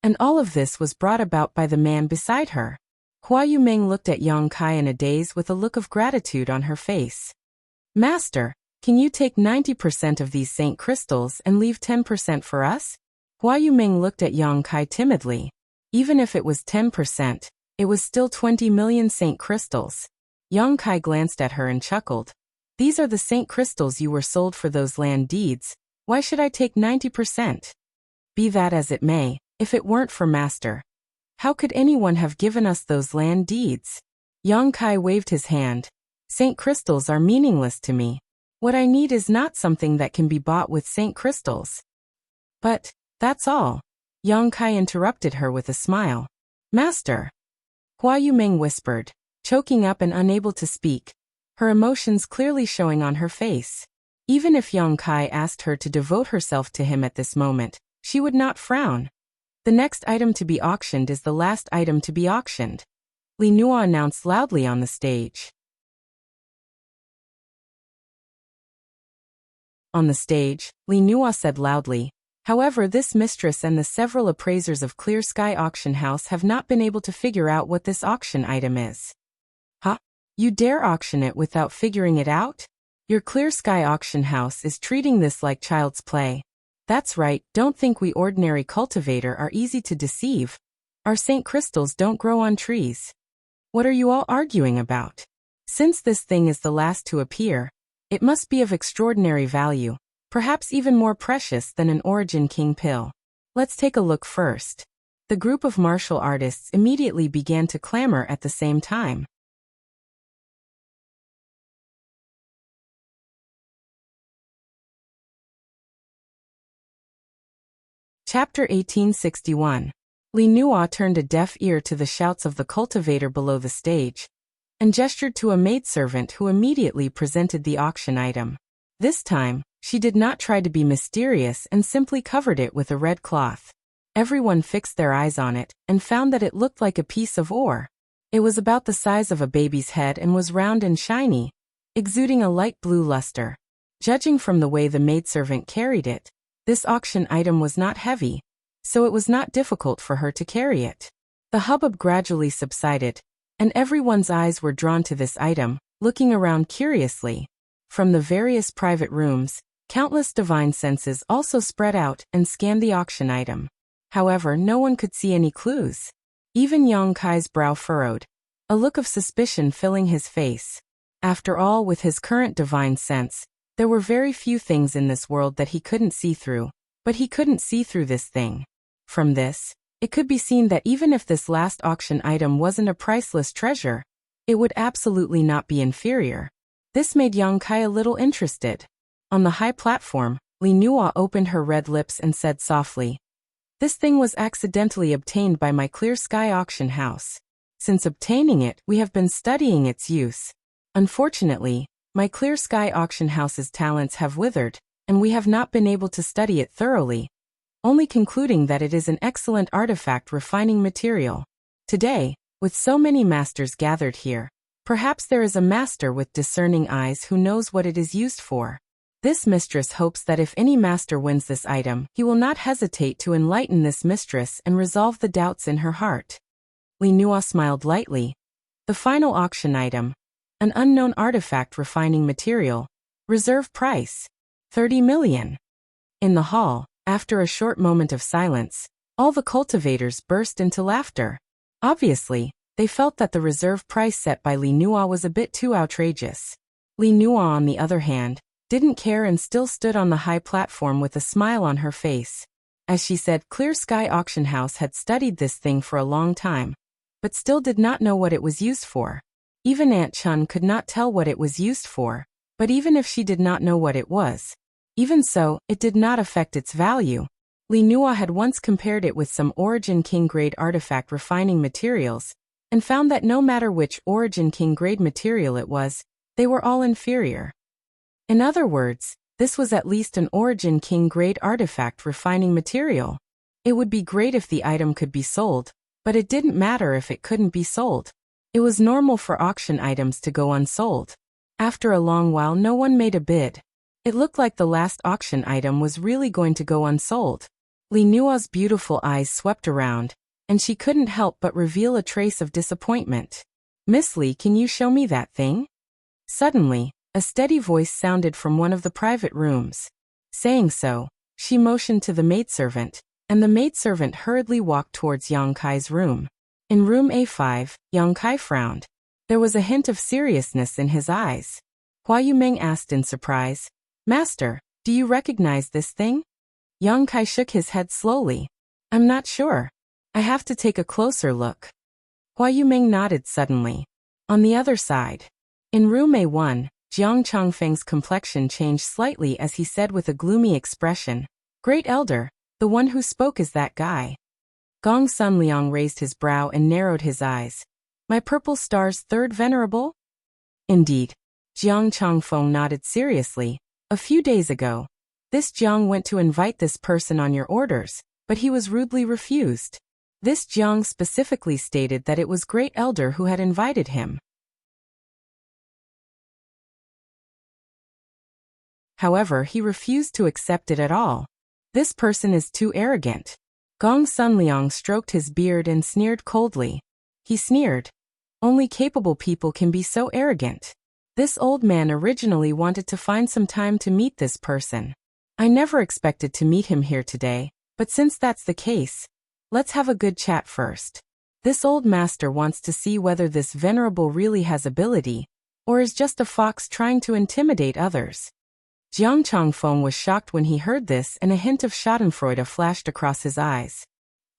And all of this was brought about by the man beside her. Hua Yumeng looked at Yang Kai in a daze with a look of gratitude on her face. "Master, can you take 90% of these Saint Crystals and leave 10% for us?" Hua Yumeng looked at Yang Kai timidly. Even if it was 10%, it was still 20 million Saint Crystals. Yang Kai glanced at her and chuckled. "These are the Saint Crystals you were sold for those land deeds. Why should I take 90%? Be that as it may, if it weren't for Master, how could anyone have given us those land deeds?" Yang Kai waved his hand. "Saint Crystals are meaningless to me. What I need is not something that can be bought with Saint Crystals." "But, that's all." Yang Kai interrupted her with a smile. "Master," Hua Yumeng whispered, choking up and unable to speak, her emotions clearly showing on her face. Even if Yang Kai asked her to devote herself to him at this moment, she would not frown. "The next item to be auctioned is the last item to be auctioned," Li Nua announced loudly on the stage. On the stage, Li Nua said loudly, "However, this mistress and the several appraisers of Clear Sky Auction House have not been able to figure out what this auction item is." "Huh? You dare auction it without figuring it out? Your Clear Sky Auction House is treating this like child's play." "That's right, don't think we ordinary cultivator are easy to deceive. Our Saint Crystals don't grow on trees. What are you all arguing about? Since this thing is the last to appear, it must be of extraordinary value. perhaps even more precious than an Origin King pill. Let's take a look first. The group of martial artists immediately began to clamor at the same time. Chapter 1861. Li Nuo turned a deaf ear to the shouts of the cultivator below the stage, and gestured to a maidservant who immediately presented the auction item. This time, she did not try to be mysterious and simply covered it with a red cloth. Everyone fixed their eyes on it and found that it looked like a piece of ore. It was about the size of a baby's head and was round and shiny, exuding a light blue luster. Judging from the way the maidservant carried it, this auction item was not heavy, so it was not difficult for her to carry it. The hubbub gradually subsided, and everyone's eyes were drawn to this item, looking around curiously. From the various private rooms, countless divine senses also spread out and scanned the auction item. However, no one could see any clues. Even Yang Kai's brow furrowed, a look of suspicion filling his face. After all, with his current divine sense, there were very few things in this world that he couldn't see through, but he couldn't see through this thing. From this, it could be seen that even if this last auction item wasn't a priceless treasure, it would absolutely not be inferior. This made Yang Kai a little interested. On the high platform, Li Nuo opened her red lips and said softly, "This thing was accidentally obtained by my Clear Sky auction house. Since obtaining it, we have been studying its use. Unfortunately, my Clear Sky auction house's talents have withered, and we have not been able to study it thoroughly, only concluding that it is an excellent artifact refining material. Today, with so many masters gathered here, perhaps there is a master with discerning eyes who knows what it is used for. This mistress hopes that if any master wins this item, he will not hesitate to enlighten this mistress and resolve the doubts in her heart." Li Nuo smiled lightly. The final auction item, an unknown artifact refining material, reserve price, 30 million. In the hall, after a short moment of silence, all the cultivators burst into laughter. Obviously, they felt that the reserve price set by Li Nuo was a bit too outrageous. Li Nuo, on the other hand, didn't care and still stood on the high platform with a smile on her face. As she said, Clear Sky Auction House had studied this thing for a long time, but still did not know what it was used for. Even Aunt Chun could not tell what it was used for, but even if she did not know what it was, even so, it did not affect its value. Li Nuo had once compared it with some Origin King grade artifact refining materials, and found that no matter which Origin King grade material it was, they were all inferior. In other words, this was at least an Origin King grade artifact refining material. It would be great if the item could be sold, but it didn't matter if it couldn't be sold. It was normal for auction items to go unsold. After a long while, no one made a bid. It looked like the last auction item was really going to go unsold. Li Nuo's beautiful eyes swept around, and she couldn't help but reveal a trace of disappointment. "Miss Li, can you show me that thing?" Suddenly, a steady voice sounded from one of the private rooms. Saying so, she motioned to the maidservant, and the maidservant hurriedly walked towards Yang Kai's room. In room A5, Yang Kai frowned. There was a hint of seriousness in his eyes. Hua Yumeng asked in surprise, "Master, do you recognize this thing?" Yang Kai shook his head slowly. "I'm not sure. I have to take a closer look." Hua Yumeng nodded suddenly. On the other side, in room A1, Jiang Chongfeng's complexion changed slightly as he said with a gloomy expression, "Great Elder, the one who spoke is that guy." Gong Sun Liang raised his brow and narrowed his eyes. "My purple star's third venerable?" "Indeed." Jiang Chongfeng nodded seriously. "A few days ago, this Jiang went to invite this person on your orders, but he was rudely refused. This Jiang specifically stated that it was Great Elder who had invited him. However, he refused to accept it at all. This person is too arrogant." Gong Sun Liang stroked his beard and sneered coldly. He sneered. "Only capable people can be so arrogant. This old man originally wanted to find some time to meet this person. I never expected to meet him here today, but since that's the case, let's have a good chat first. This old master wants to see whether this venerable really has ability, or is just a fox trying to intimidate others." Jiang Changfeng was shocked when he heard this, and a hint of schadenfreude flashed across his eyes.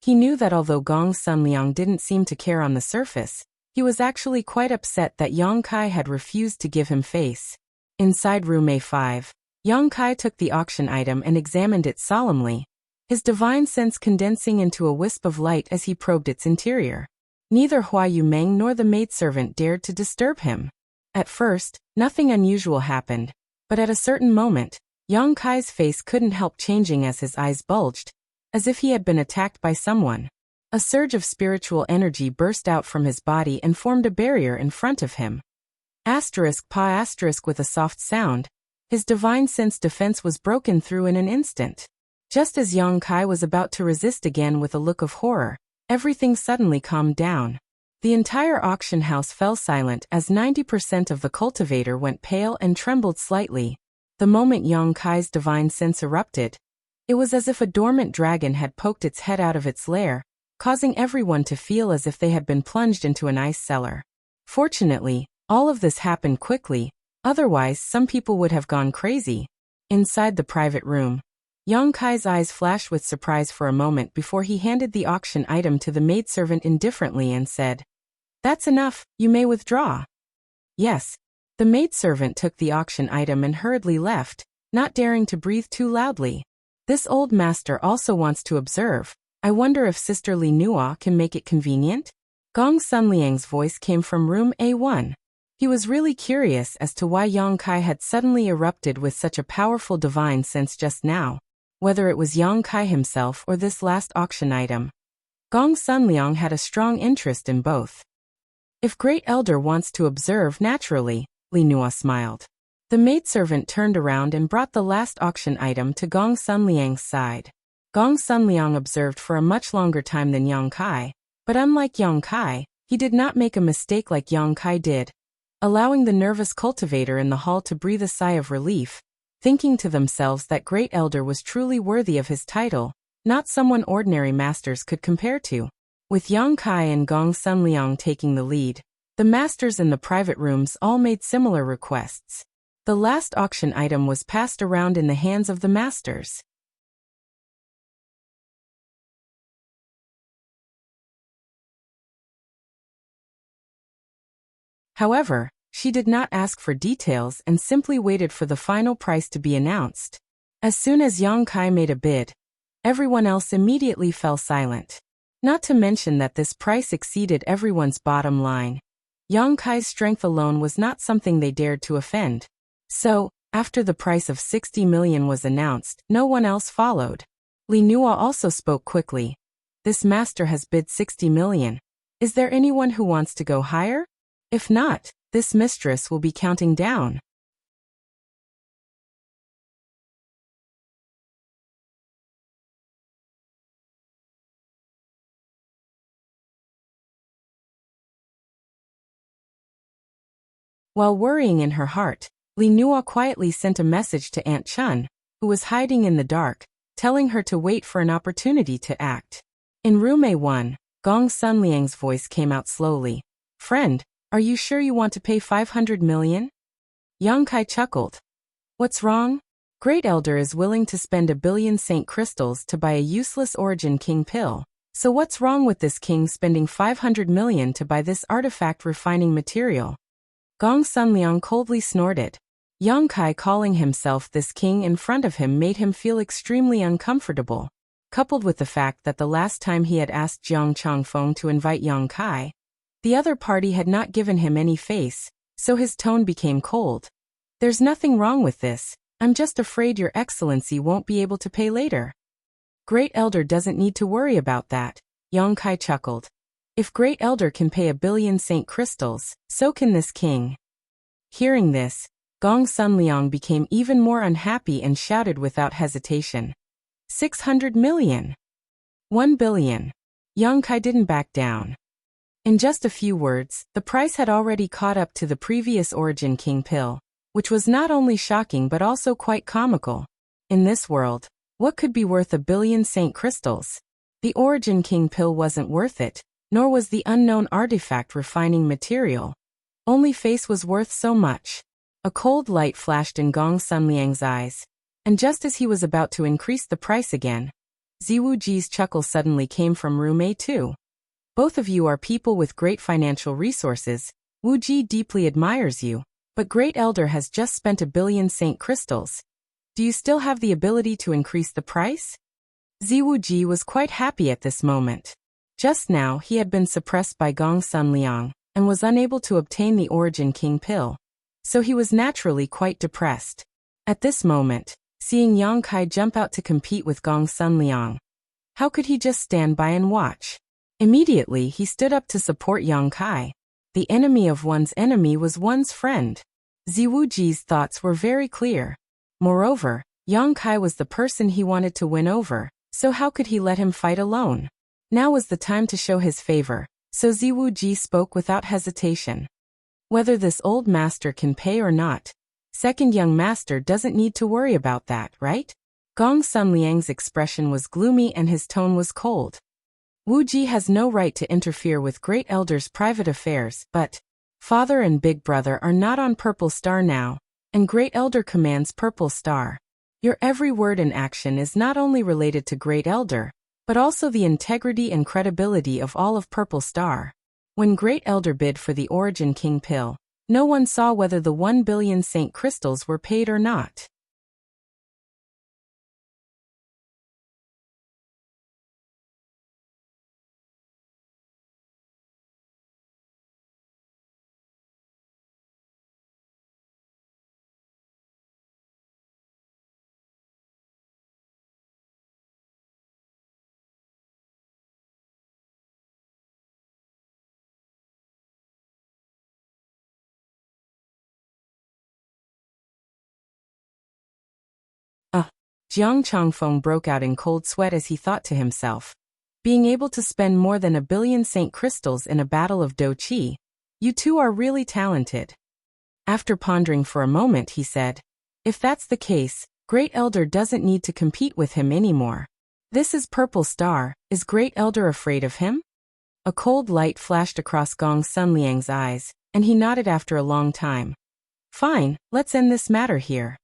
He knew that although Gong Sunliang didn't seem to care on the surface, he was actually quite upset that Yang Kai had refused to give him face. Inside room A5, Yang Kai took the auction item and examined it solemnly, his divine sense condensing into a wisp of light as he probed its interior. Neither Hua Yumeng nor the maidservant dared to disturb him. At first, nothing unusual happened, but at a certain moment, Yang Kai's face couldn't help changing as his eyes bulged, as if he had been attacked by someone. A surge of spiritual energy burst out from his body and formed a barrier in front of him. With a soft sound, his divine sense defense was broken through in an instant. Just as Yang Kai was about to resist again with a look of horror, everything suddenly calmed down. The entire auction house fell silent as 90% of the cultivator went pale and trembled slightly. The moment Yang Kai's divine sense erupted, it was as if a dormant dragon had poked its head out of its lair, causing everyone to feel as if they had been plunged into an ice cellar. Fortunately, all of this happened quickly, otherwise some people would have gone crazy. Inside the private room, Yang Kai's eyes flashed with surprise for a moment before he handed the auction item to the maidservant indifferently and said, "That's enough, you may withdraw." Yes. The maidservant took the auction item and hurriedly left, not daring to breathe too loudly. This old master also wants to observe. I wonder if Sister Li Nua can make it convenient? Gong Sunliang's voice came from room A1. He was really curious as to why Yang Kai had suddenly erupted with such a powerful divine sense just now, whether it was Yang Kai himself or this last auction item. Gong Sunliang had a strong interest in both. If Great Elder wants to observe naturally, Li Nua smiled. The maidservant turned around and brought the last auction item to Gong Sunliang's side. Gong Sunliang observed for a much longer time than Yang Kai, but unlike Yang Kai, he did not make a mistake like Yang Kai did, allowing the nervous cultivator in the hall to breathe a sigh of relief, thinking to themselves that Great Elder was truly worthy of his title, not someone ordinary masters could compare to. With Yang Kai and Gong Sunliang taking the lead, the masters in the private rooms all made similar requests. The last auction item was passed around in the hands of the masters. However, she did not ask for details and simply waited for the final price to be announced. As soon as Yang Kai made a bid, everyone else immediately fell silent. Not to mention that this price exceeded everyone's bottom line. Yang Kai's strength alone was not something they dared to offend. So, after the price of 60 million was announced, no one else followed. Li Nua also spoke quickly. This master has bid 60 million. Is there anyone who wants to go higher? If not, this mistress will be counting down. While worrying in her heart, Li Nua quietly sent a message to Aunt Chun, who was hiding in the dark, telling her to wait for an opportunity to act. In room A1, Gong Sunliang's voice came out slowly. "Friend, are you sure you want to pay 500 million? Yang Kai chuckled. What's wrong? Great Elder is willing to spend 1 billion Saint Crystals to buy a useless Origin King pill. So what's wrong with this king spending 500 million to buy this artifact refining material? Gong Sunliang coldly snorted. Yang Kai calling himself this king in front of him made him feel extremely uncomfortable. Coupled with the fact that the last time he had asked Jiang Changfeng to invite Yang Kai, the other party had not given him any face, so his tone became cold. There's nothing wrong with this, I'm just afraid your excellency won't be able to pay later. Great Elder doesn't need to worry about that, Yang Kai chuckled. If Great Elder can pay 1 billion Saint Crystals, so can this king. Hearing this, Gong Sunliang became even more unhappy and shouted without hesitation. 600 million. 1 billion. Yang Kai didn't back down. In just a few words, the price had already caught up to the previous Origin King pill, which was not only shocking but also quite comical. In this world, what could be worth 1 billion Saint Crystals? The Origin King pill wasn't worth it, nor was the unknown artifact refining material. Only face was worth so much. A cold light flashed in Gong Sunliang's eyes. And just as he was about to increase the price again, Ziwuji's chuckle suddenly came from room A2. Both of you are people with great financial resources. Wu Ji deeply admires you, but Great Elder has just spent 1 billion saint crystals. Do you still have the ability to increase the price? Ziwu Ji was quite happy at this moment. Just now he had been suppressed by Gong Sunliang, and was unable to obtain the Origin King pill. So he was naturally quite depressed. At this moment, seeing Yang Kai jump out to compete with Gong Sunliang, how could he just stand by and watch? Immediately he stood up to support Yang Kai. The enemy of one's enemy was one's friend. Ziwu Ji's thoughts were very clear. Moreover, Yang Kai was the person he wanted to win over, so how could he let him fight alone? Now was the time to show his favor, so Ziwu Ji spoke without hesitation. Whether this old master can pay or not, second young master doesn't need to worry about that, right? Gong Sunliang's expression was gloomy and his tone was cold. Wu Ji has no right to interfere with Great Elder's private affairs, but Father and Big Brother are not on Purple Star now, and Great Elder commands Purple Star. Your every word and action is not only related to Great Elder, but also the integrity and credibility of all of Purple Star. When Great Elder bid for the Origin King pill, no one saw whether the 1 billion saint crystals were paid or not. Jiang Changfeng broke out in cold sweat as he thought to himself. Being able to spend more than 1 billion saint crystals in a battle of Do Qi, you two are really talented. After pondering for a moment he said, if that's the case, Great Elder doesn't need to compete with him anymore. This is Purple Star, is Great Elder afraid of him? A cold light flashed across Gong Sunliang's eyes, and he nodded after a long time. Fine, let's end this matter here.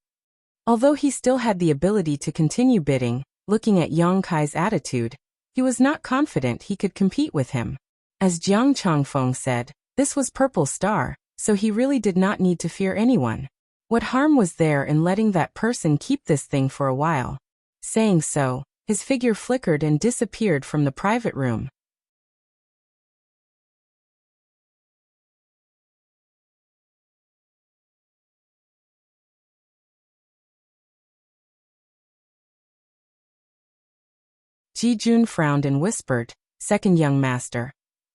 Although he still had the ability to continue bidding, looking at Yang Kai's attitude, he was not confident he could compete with him. As Jiang Changfeng said, this was Purple Star, so he really did not need to fear anyone. What harm was there in letting that person keep this thing for a while? Saying so, his figure flickered and disappeared from the private room. Ji Jun frowned and whispered, second young master.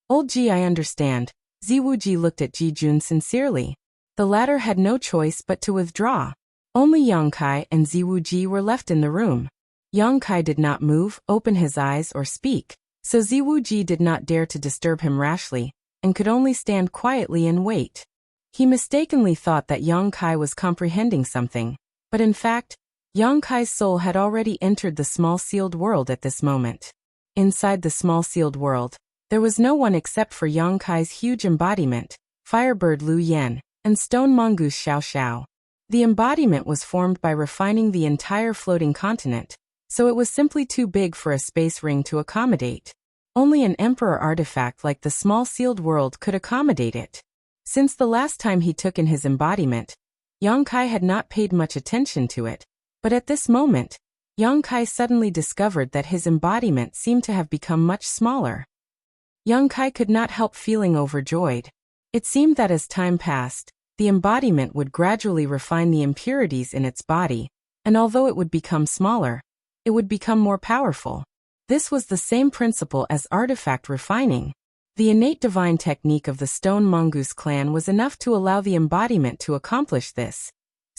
Old Ji, I understand. Ziwu Ji looked at Ji Jun sincerely. The latter had no choice but to withdraw. Only Yang Kai and Ziwu Ji were left in the room. Yang Kai did not move, open his eyes, or speak, so Ziwu Ji did not dare to disturb him rashly, and could only stand quietly and wait. He mistakenly thought that Yang Kai was comprehending something, but in fact, Yang Kai's soul had already entered the small sealed world at this moment. Inside the small sealed world, there was no one except for Yang Kai's huge embodiment, Firebird Lu Yan, and Stone Mongoose Xiao Xiao. The embodiment was formed by refining the entire floating continent, so it was simply too big for a space ring to accommodate. Only an emperor artifact like the small sealed world could accommodate it. Since the last time he took in his embodiment, Yang Kai had not paid much attention to it. But at this moment, Yang Kai suddenly discovered that his embodiment seemed to have become much smaller. Yang Kai could not help feeling overjoyed. It seemed that as time passed, the embodiment would gradually refine the impurities in its body, and although it would become smaller, it would become more powerful. This was the same principle as artifact refining. The innate divine technique of the Stone Mongoose clan was enough to allow the embodiment to accomplish this.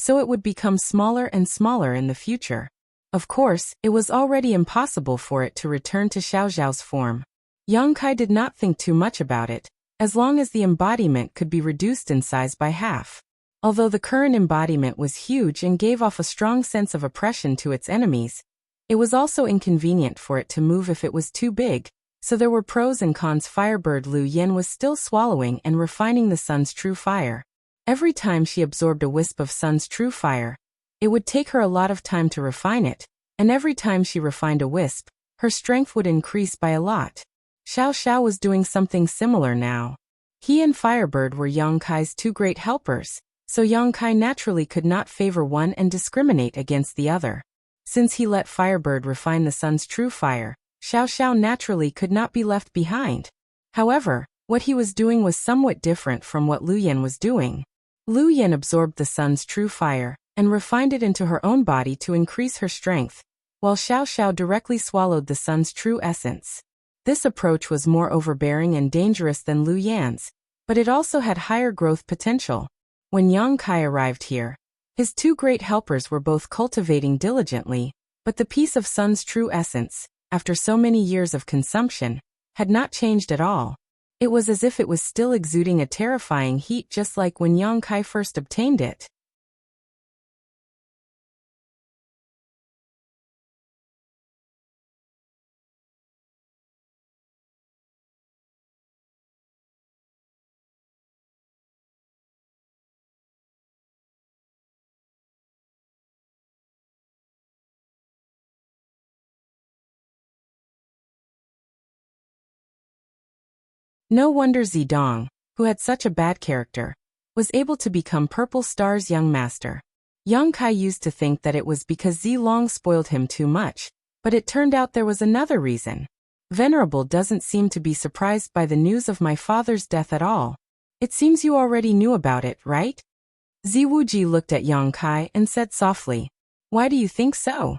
So it would become smaller and smaller in the future. Of course, it was already impossible for it to return to Xiao Zhao's form. Yang Kai did not think too much about it, as long as the embodiment could be reduced in size by half. Although the current embodiment was huge and gave off a strong sense of oppression to its enemies, it was also inconvenient for it to move if it was too big, so there were pros and cons. Firebird Lu Yan was still swallowing and refining the sun's true fire. Every time she absorbed a wisp of sun's true fire, it would take her a lot of time to refine it, and every time she refined a wisp, her strength would increase by a lot. Xiao Xiao was doing something similar now. He and Firebird were Yang Kai's two great helpers, so Yang Kai naturally could not favor one and discriminate against the other. Since he let Firebird refine the sun's true fire, Xiao Xiao naturally could not be left behind. However, what he was doing was somewhat different from what Lu Yan was doing. Lu Yan absorbed the sun's true fire and refined it into her own body to increase her strength, while Xiao Xiao directly swallowed the sun's true essence. This approach was more overbearing and dangerous than Lu Yan's, but it also had higher growth potential. When Yang Kai arrived here, his two great helpers were both cultivating diligently, but the piece of sun's true essence, after so many years of consumption, had not changed at all. It was as if it was still exuding a terrifying heat just like when Yang Kai first obtained it. No wonder Zidong, who had such a bad character, was able to become Purple Star's young master. Yang Kai used to think that it was because Zilong spoiled him too much, but it turned out there was another reason. Venerable doesn't seem to be surprised by the news of my father's death at all. It seems you already knew about it, right? Ziwuji looked at Yang Kai and said softly, "Why do you think so?"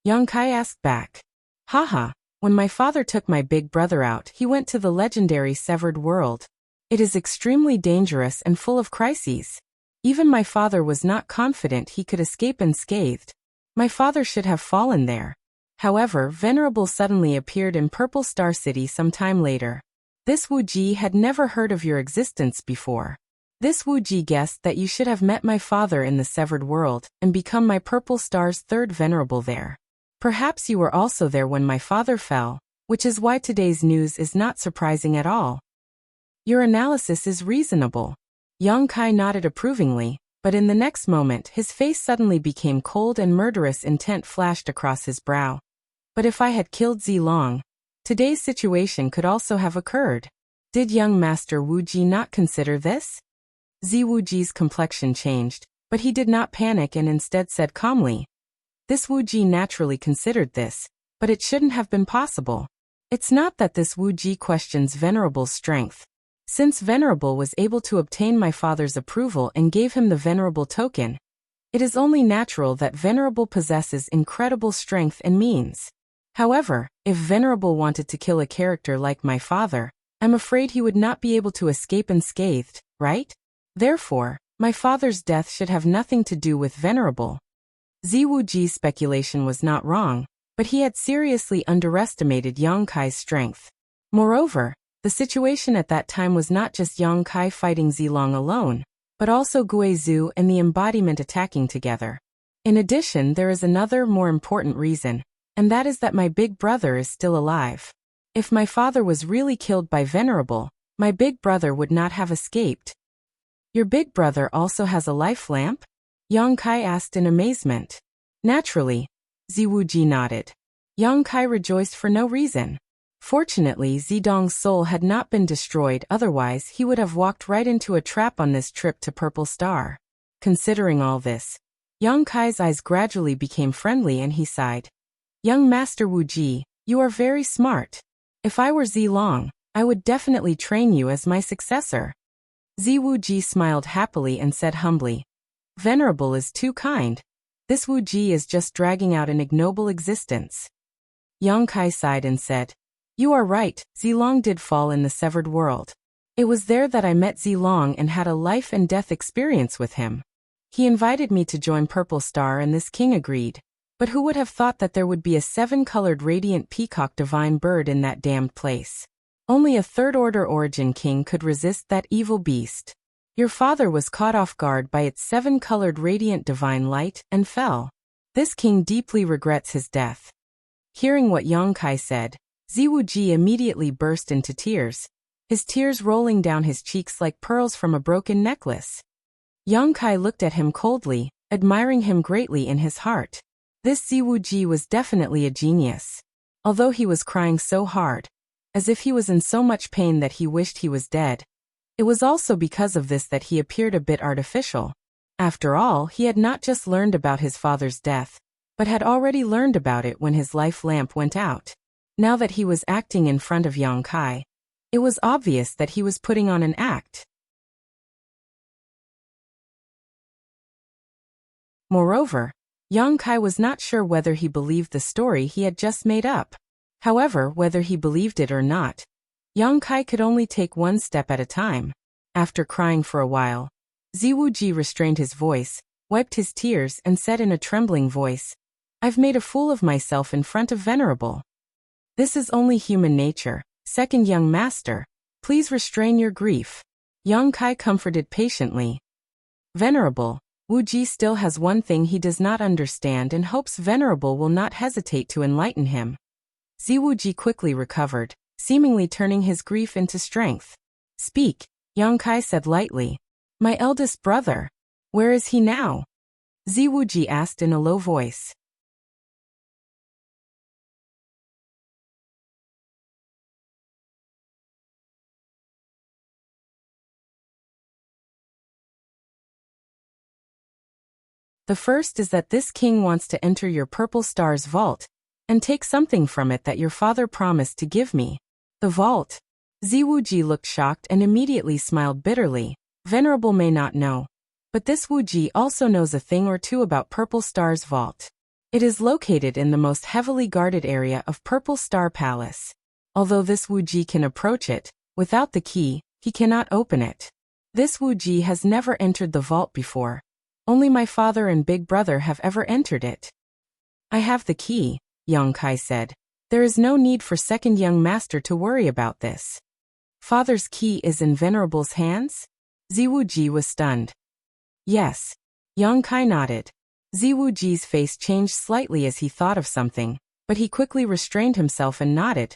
Yang Kai asked back, "Haha. When my father took my big brother out, he went to the legendary Severed World. It is extremely dangerous and full of crises. Even my father was not confident he could escape unscathed. My father should have fallen there. However, Venerable suddenly appeared in Purple Star City some time later. This Wu Ji had never heard of your existence before. This Wu Ji guessed that you should have met my father in the Severed World and become my Purple Star's third Venerable there. Perhaps you were also there when my father fell, which is why today's news is not surprising at all. Your analysis is reasonable." Yang Kai nodded approvingly, but in the next moment his face suddenly became cold and murderous intent flashed across his brow. But if I had killed Zilong, today's situation could also have occurred. Did young Master Wu Ji not consider this? Wu Ji's complexion changed, but he did not panic and instead said calmly, "This Wu Ji naturally considered this, but it shouldn't have been possible. It's not that this Wu Ji questions Venerable's strength. Since Venerable was able to obtain my father's approval and gave him the Venerable token, it is only natural that Venerable possesses incredible strength and means. However, if Venerable wanted to kill a character like my father, I'm afraid he would not be able to escape unscathed, right? Therefore, my father's death should have nothing to do with Venerable." Wu Ji's speculation was not wrong, but he had seriously underestimated Yang Kai's strength. Moreover, the situation at that time was not just Yang Kai fighting Zilong alone, but also Gui Zhu and the embodiment attacking together. In addition, there is another more important reason, and that is that my big brother is still alive. If my father was really killed by Venerable, my big brother would not have escaped. Your big brother also has a life lamp? Yang Kai asked in amazement. Naturally, Ziwuji nodded. Yang Kai rejoiced for no reason. Fortunately, Zidong's soul had not been destroyed, otherwise he would have walked right into a trap on this trip to Purple Star. Considering all this, Yang Kai's eyes gradually became friendly and he sighed. Young Master Wu Ji, you are very smart. If I were Zilong, I would definitely train you as my successor. Wu Ji smiled happily and said humbly, Venerable is too kind. This Wu Ji is just dragging out an ignoble existence. Yang Kai sighed and said, You are right, Zilong did fall in the Severed World. It was there that I met Zilong and had a life and death experience with him. He invited me to join Purple Star and this king agreed. But who would have thought that there would be a 7-colored radiant peacock divine bird in that damned place? Only a third-order origin king could resist that evil beast. Your father was caught off guard by its 7-colored radiant divine light and fell. This king deeply regrets his death. Hearing what Yang Kai said, Ziwuji immediately burst into tears, his tears rolling down his cheeks like pearls from a broken necklace. Yang Kai looked at him coldly, admiring him greatly in his heart. This Ziwuji was definitely a genius. Although he was crying so hard, as if he was in so much pain that he wished he was dead, it was also because of this that he appeared a bit artificial. After all, he had not just learned about his father's death, but had already learned about it when his life lamp went out. Now that he was acting in front of Yang Kai, it was obvious that he was putting on an act. Moreover, Yang Kai was not sure whether he believed the story he had just made up. However, whether he believed it or not, Yang Kai could only take one step at a time. After crying for a while, Ziwuji restrained his voice, wiped his tears and said in a trembling voice, "I've made a fool of myself in front of Venerable. This is only human nature. Second young master, please restrain your grief." Yang Kai comforted patiently. "Venerable, Wuji still has one thing he does not understand and hopes Venerable will not hesitate to enlighten him." Ziwuji quickly recovered, seemingly turning his grief into strength. "Speak," Yang Kai said lightly. "My eldest brother. Where is he now?" Ziwuji asked in a low voice. The first is that this king wants to enter your purple star's vault and take something from it that your father promised to give me. The vault? Ziwuji looked shocked and immediately smiled bitterly. Venerable may not know, but this Wuji also knows a thing or two about Purple Star's vault. It is located in the most heavily guarded area of Purple Star Palace. Although this Wuji can approach it, without the key, he cannot open it. This Wuji has never entered the vault before. Only my father and big brother have ever entered it. "I have the key," Yang Kai said. "There is no need for second young master to worry about this." "Father's key is in Venerable's hands?" Ziwuji was stunned. "Yes." Yang Kai nodded. Ziwuji's face changed slightly as he thought of something, but he quickly restrained himself and nodded.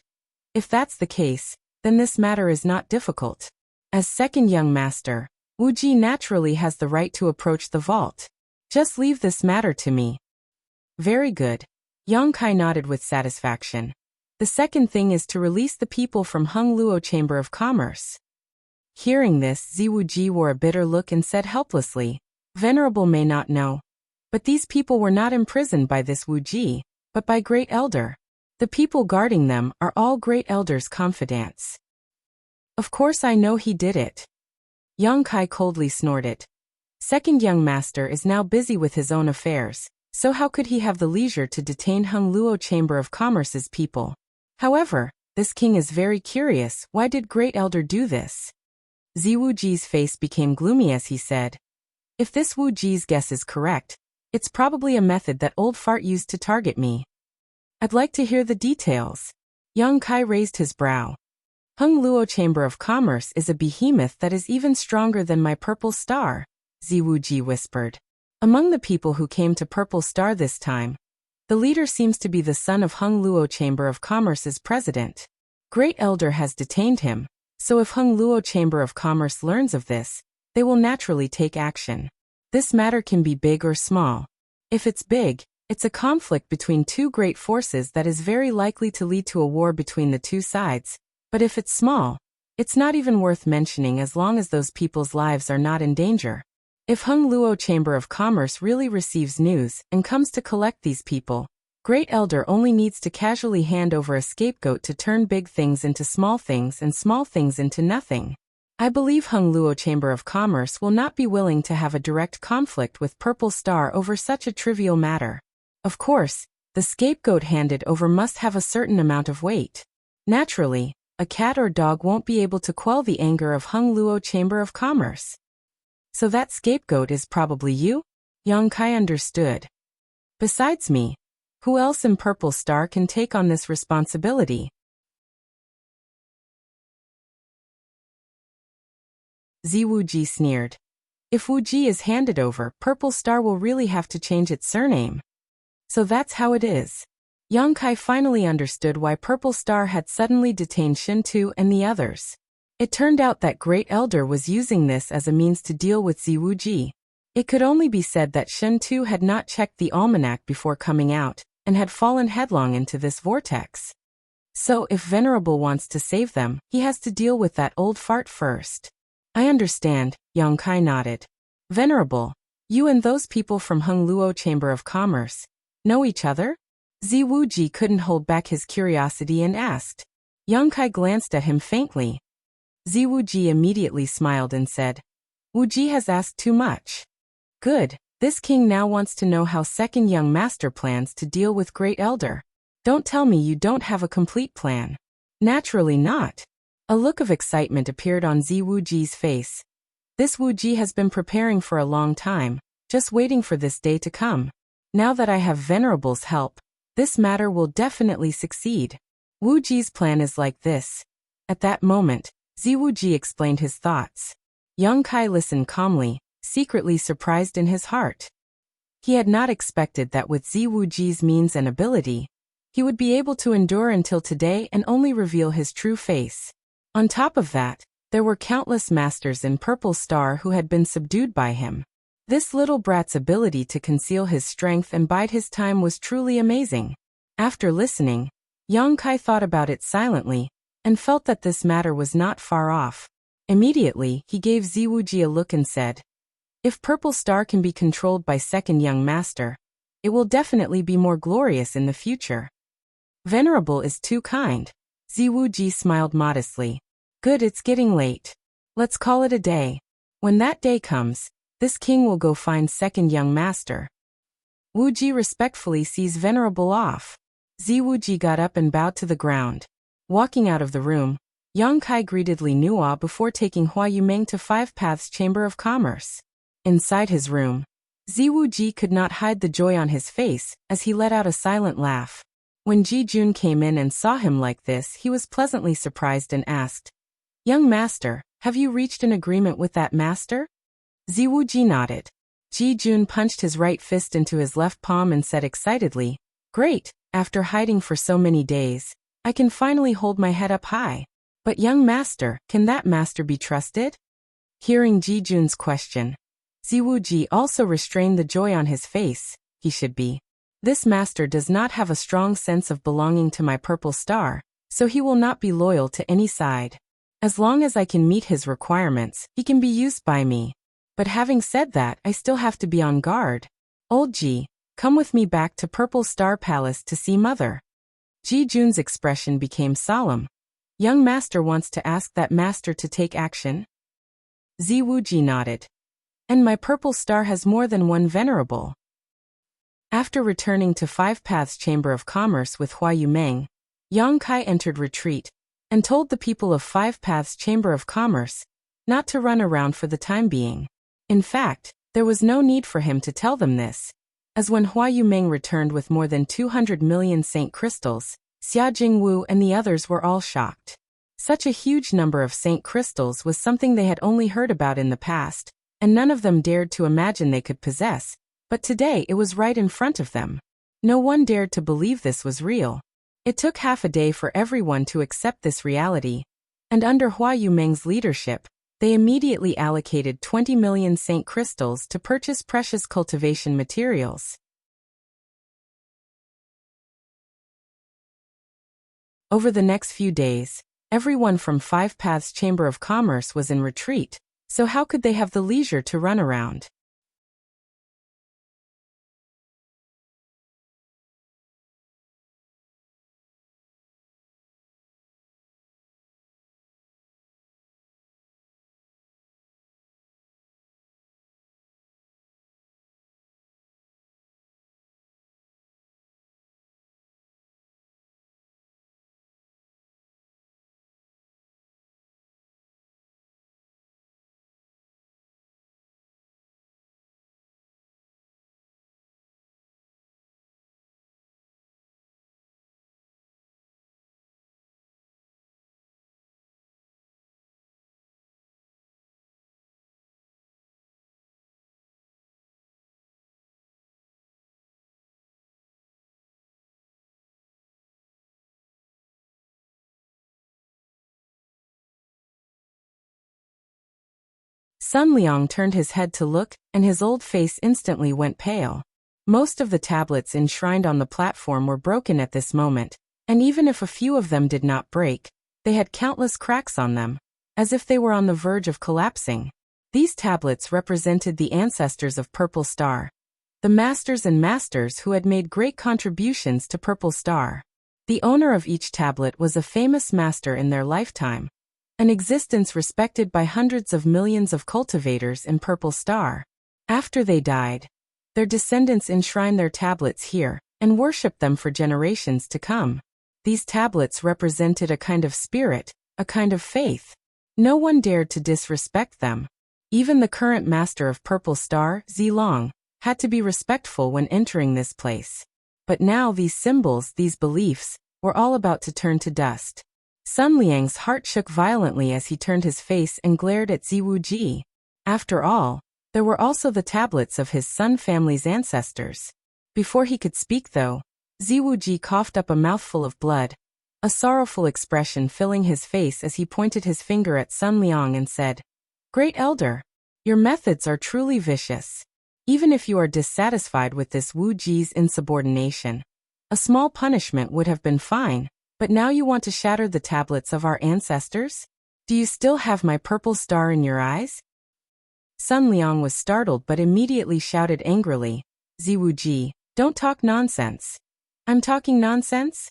"If that's the case, then this matter is not difficult. As second young master, Wuji naturally has the right to approach the vault. Just leave this matter to me." "Very good." Yang Kai nodded with satisfaction. "The second thing is to release the people from Hung Luo Chamber of Commerce." Hearing this, Ziwuji wore a bitter look and said helplessly, "Venerable may not know, but these people were not imprisoned by this Wuji, but by Great Elder. The people guarding them are all Great Elder's confidants." "Of course I know he did it." Yang Kai coldly snorted. Second young master is now busy with his own affairs, so how could he have the leisure to detain Hung Luo Chamber of Commerce's people? However, this king is very curious. Why did Great Elder do this? Ziwuji's face became gloomy as he said, "If this Wuji's guess is correct, it's probably a method that old fart used to target me. I'd like to hear the details." Yang Kai raised his brow. "Hung Luo Chamber of Commerce is a behemoth that is even stronger than my Purple Star," Ziwuji whispered. "Among the people who came to Purple Star this time, the leader seems to be the son of Hung Luo Chamber of Commerce's president. Great Elder has detained him, so if Hung Luo Chamber of Commerce learns of this, they will naturally take action. This matter can be big or small. If it's big, it's a conflict between two great forces that is very likely to lead to a war between the two sides. But if it's small, it's not even worth mentioning as long as those people's lives are not in danger. If Hung Luo Chamber of Commerce really receives news and comes to collect these people, Great Elder only needs to casually hand over a scapegoat to turn big things into small things and small things into nothing. I believe Hung Luo Chamber of Commerce will not be willing to have a direct conflict with Purple Star over such a trivial matter. Of course, the scapegoat handed over must have a certain amount of weight. Naturally, a cat or dog won't be able to quell the anger of Hung Luo Chamber of Commerce. So that scapegoat is probably you? Yang Kai understood. Besides me, who else in Purple Star can take on this responsibility? Ziwuji sneered. If Wuji is handed over, Purple Star will really have to change its surname. So that's how it is. Yang Kai finally understood why Purple Star had suddenly detained Shintu and the others. It turned out that Great Elder was using this as a means to deal with Ziwuji. It could only be said that Shen Tu had not checked the almanac before coming out, and had fallen headlong into this vortex. So if Venerable wants to save them, he has to deal with that old fart first. I understand, Yang Kai nodded. Venerable, you and those people from Hung Luo Chamber of Commerce know each other? Zi Wuji couldn't hold back his curiosity and asked. Yang Kai glanced at him faintly. Zi Wuji immediately smiled and said, Wuji has asked too much. Good, this king now wants to know how second young master plans to deal with Great Elder. Don't tell me you don't have a complete plan. Naturally not. A look of excitement appeared on Zi Wuji's face. This Wuji has been preparing for a long time, just waiting for this day to come. Now that I have Venerable's help, this matter will definitely succeed. Wuji's plan is like this. At that moment, Zi Wuji explained his thoughts. Yang Kai listened calmly, secretly surprised in his heart. He had not expected that with Zi Wuji's means and ability, he would be able to endure until today and only reveal his true face. On top of that, there were countless masters in Purple Star who had been subdued by him. This little brat's ability to conceal his strength and bide his time was truly amazing. After listening, Yang Kai thought about it silently, and felt that this matter was not far off. Immediately, he gave Zi Wuji a look and said, if Purple Star can be controlled by second young master, it will definitely be more glorious in the future. Venerable is too kind. Zi Wuji smiled modestly. Good, it's getting late. Let's call it a day. When that day comes, this king will go find second young master. Wuji respectfully sees Venerable off. Zi Wuji got up and bowed to the ground. Walking out of the room, Yang Kai greeted Li Nuo before taking Hua Yumeng to Five Paths Chamber of Commerce. Inside his room, Zi Wuji could not hide the joy on his face as he let out a silent laugh. When Ji Jun came in and saw him like this, he was pleasantly surprised and asked, Young master, have you reached an agreement with that master? Zi Wuji nodded. Ji Jun punched his right fist into his left palm and said excitedly, Great, after hiding for so many days, I can finally hold my head up high. But young master, can that master be trusted? Hearing Ji Jun's question, Zi Wuji also restrained the joy on his face. He should be. This master does not have a strong sense of belonging to my Purple Star, so he will not be loyal to any side. As long as I can meet his requirements, he can be used by me. But having said that, I still have to be on guard. Old Ji, come with me back to Purple Star Palace to see Mother. Ji Jun's expression became solemn. Young master wants to ask that master to take action? Zi Wuji nodded. And my Purple Star has more than one venerable. After returning to Five Paths Chamber of Commerce with Hua Yumeng, Yang Kai entered retreat, and told the people of Five Paths Chamber of Commerce not to run around for the time being. In fact, there was no need for him to tell them this, as when Hua Yumeng returned with more than 200 million Saint Crystals, Xia Jingwu and the others were all shocked. Such a huge number of Saint Crystals was something they had only heard about in the past, and none of them dared to imagine they could possess. But today it was right in front of them. No one dared to believe this was real. It took half a day for everyone to accept this reality, and under Hua Yumeng's leadership, they immediately allocated 20 million Saint Crystals to purchase precious cultivation materials. Over the next few days, everyone from Five Paths Chamber of Commerce was in retreat, so how could they have the leisure to run around? Sun Liang turned his head to look, and his old face instantly went pale. Most of the tablets enshrined on the platform were broken at this moment, and even if a few of them did not break, they had countless cracks on them, as if they were on the verge of collapsing. These tablets represented the ancestors of Purple Star, the masters and masters who had made great contributions to Purple Star. The owner of each tablet was a famous master in their lifetime, an existence respected by hundreds of millions of cultivators in Purple Star. After they died, their descendants enshrined their tablets here and worshipped them for generations to come. These tablets represented a kind of spirit, a kind of faith. No one dared to disrespect them. Even the current master of Purple Star, Zilong, had to be respectful when entering this place. But now these symbols, these beliefs, were all about to turn to dust. Sun Liang's heart shook violently as he turned his face and glared at Ziwuji. After all, there were also the tablets of his Sun family's ancestors. Before he could speak though, Ziwuji coughed up a mouthful of blood, a sorrowful expression filling his face as he pointed his finger at Sun Liang and said, "Great Elder, your methods are truly vicious. Even if you are dissatisfied with this Wu Ji's insubordination, a small punishment would have been fine, but now you want to shatter the tablets of our ancestors? Do you still have my purple star in your eyes?" Sun Liang was startled but immediately shouted angrily, "Ziwuji, don't talk nonsense." "I'm talking nonsense?"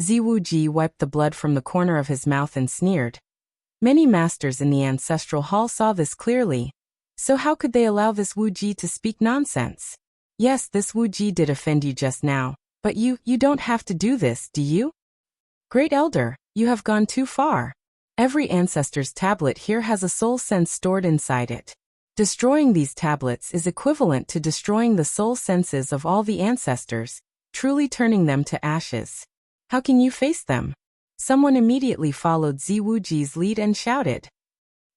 Ziwuji wiped the blood from the corner of his mouth and sneered. Many masters in the ancestral hall saw this clearly. So how could they allow this Wu Ji to speak nonsense? "Yes, this Wu Ji did offend you just now, but you don't have to do this, do you? Great Elder, you have gone too far. Every ancestor's tablet here has a soul sense stored inside it. Destroying these tablets is equivalent to destroying the soul senses of all the ancestors, truly turning them to ashes. How can you face them?" Someone immediately followed Ziwuji's lead and shouted,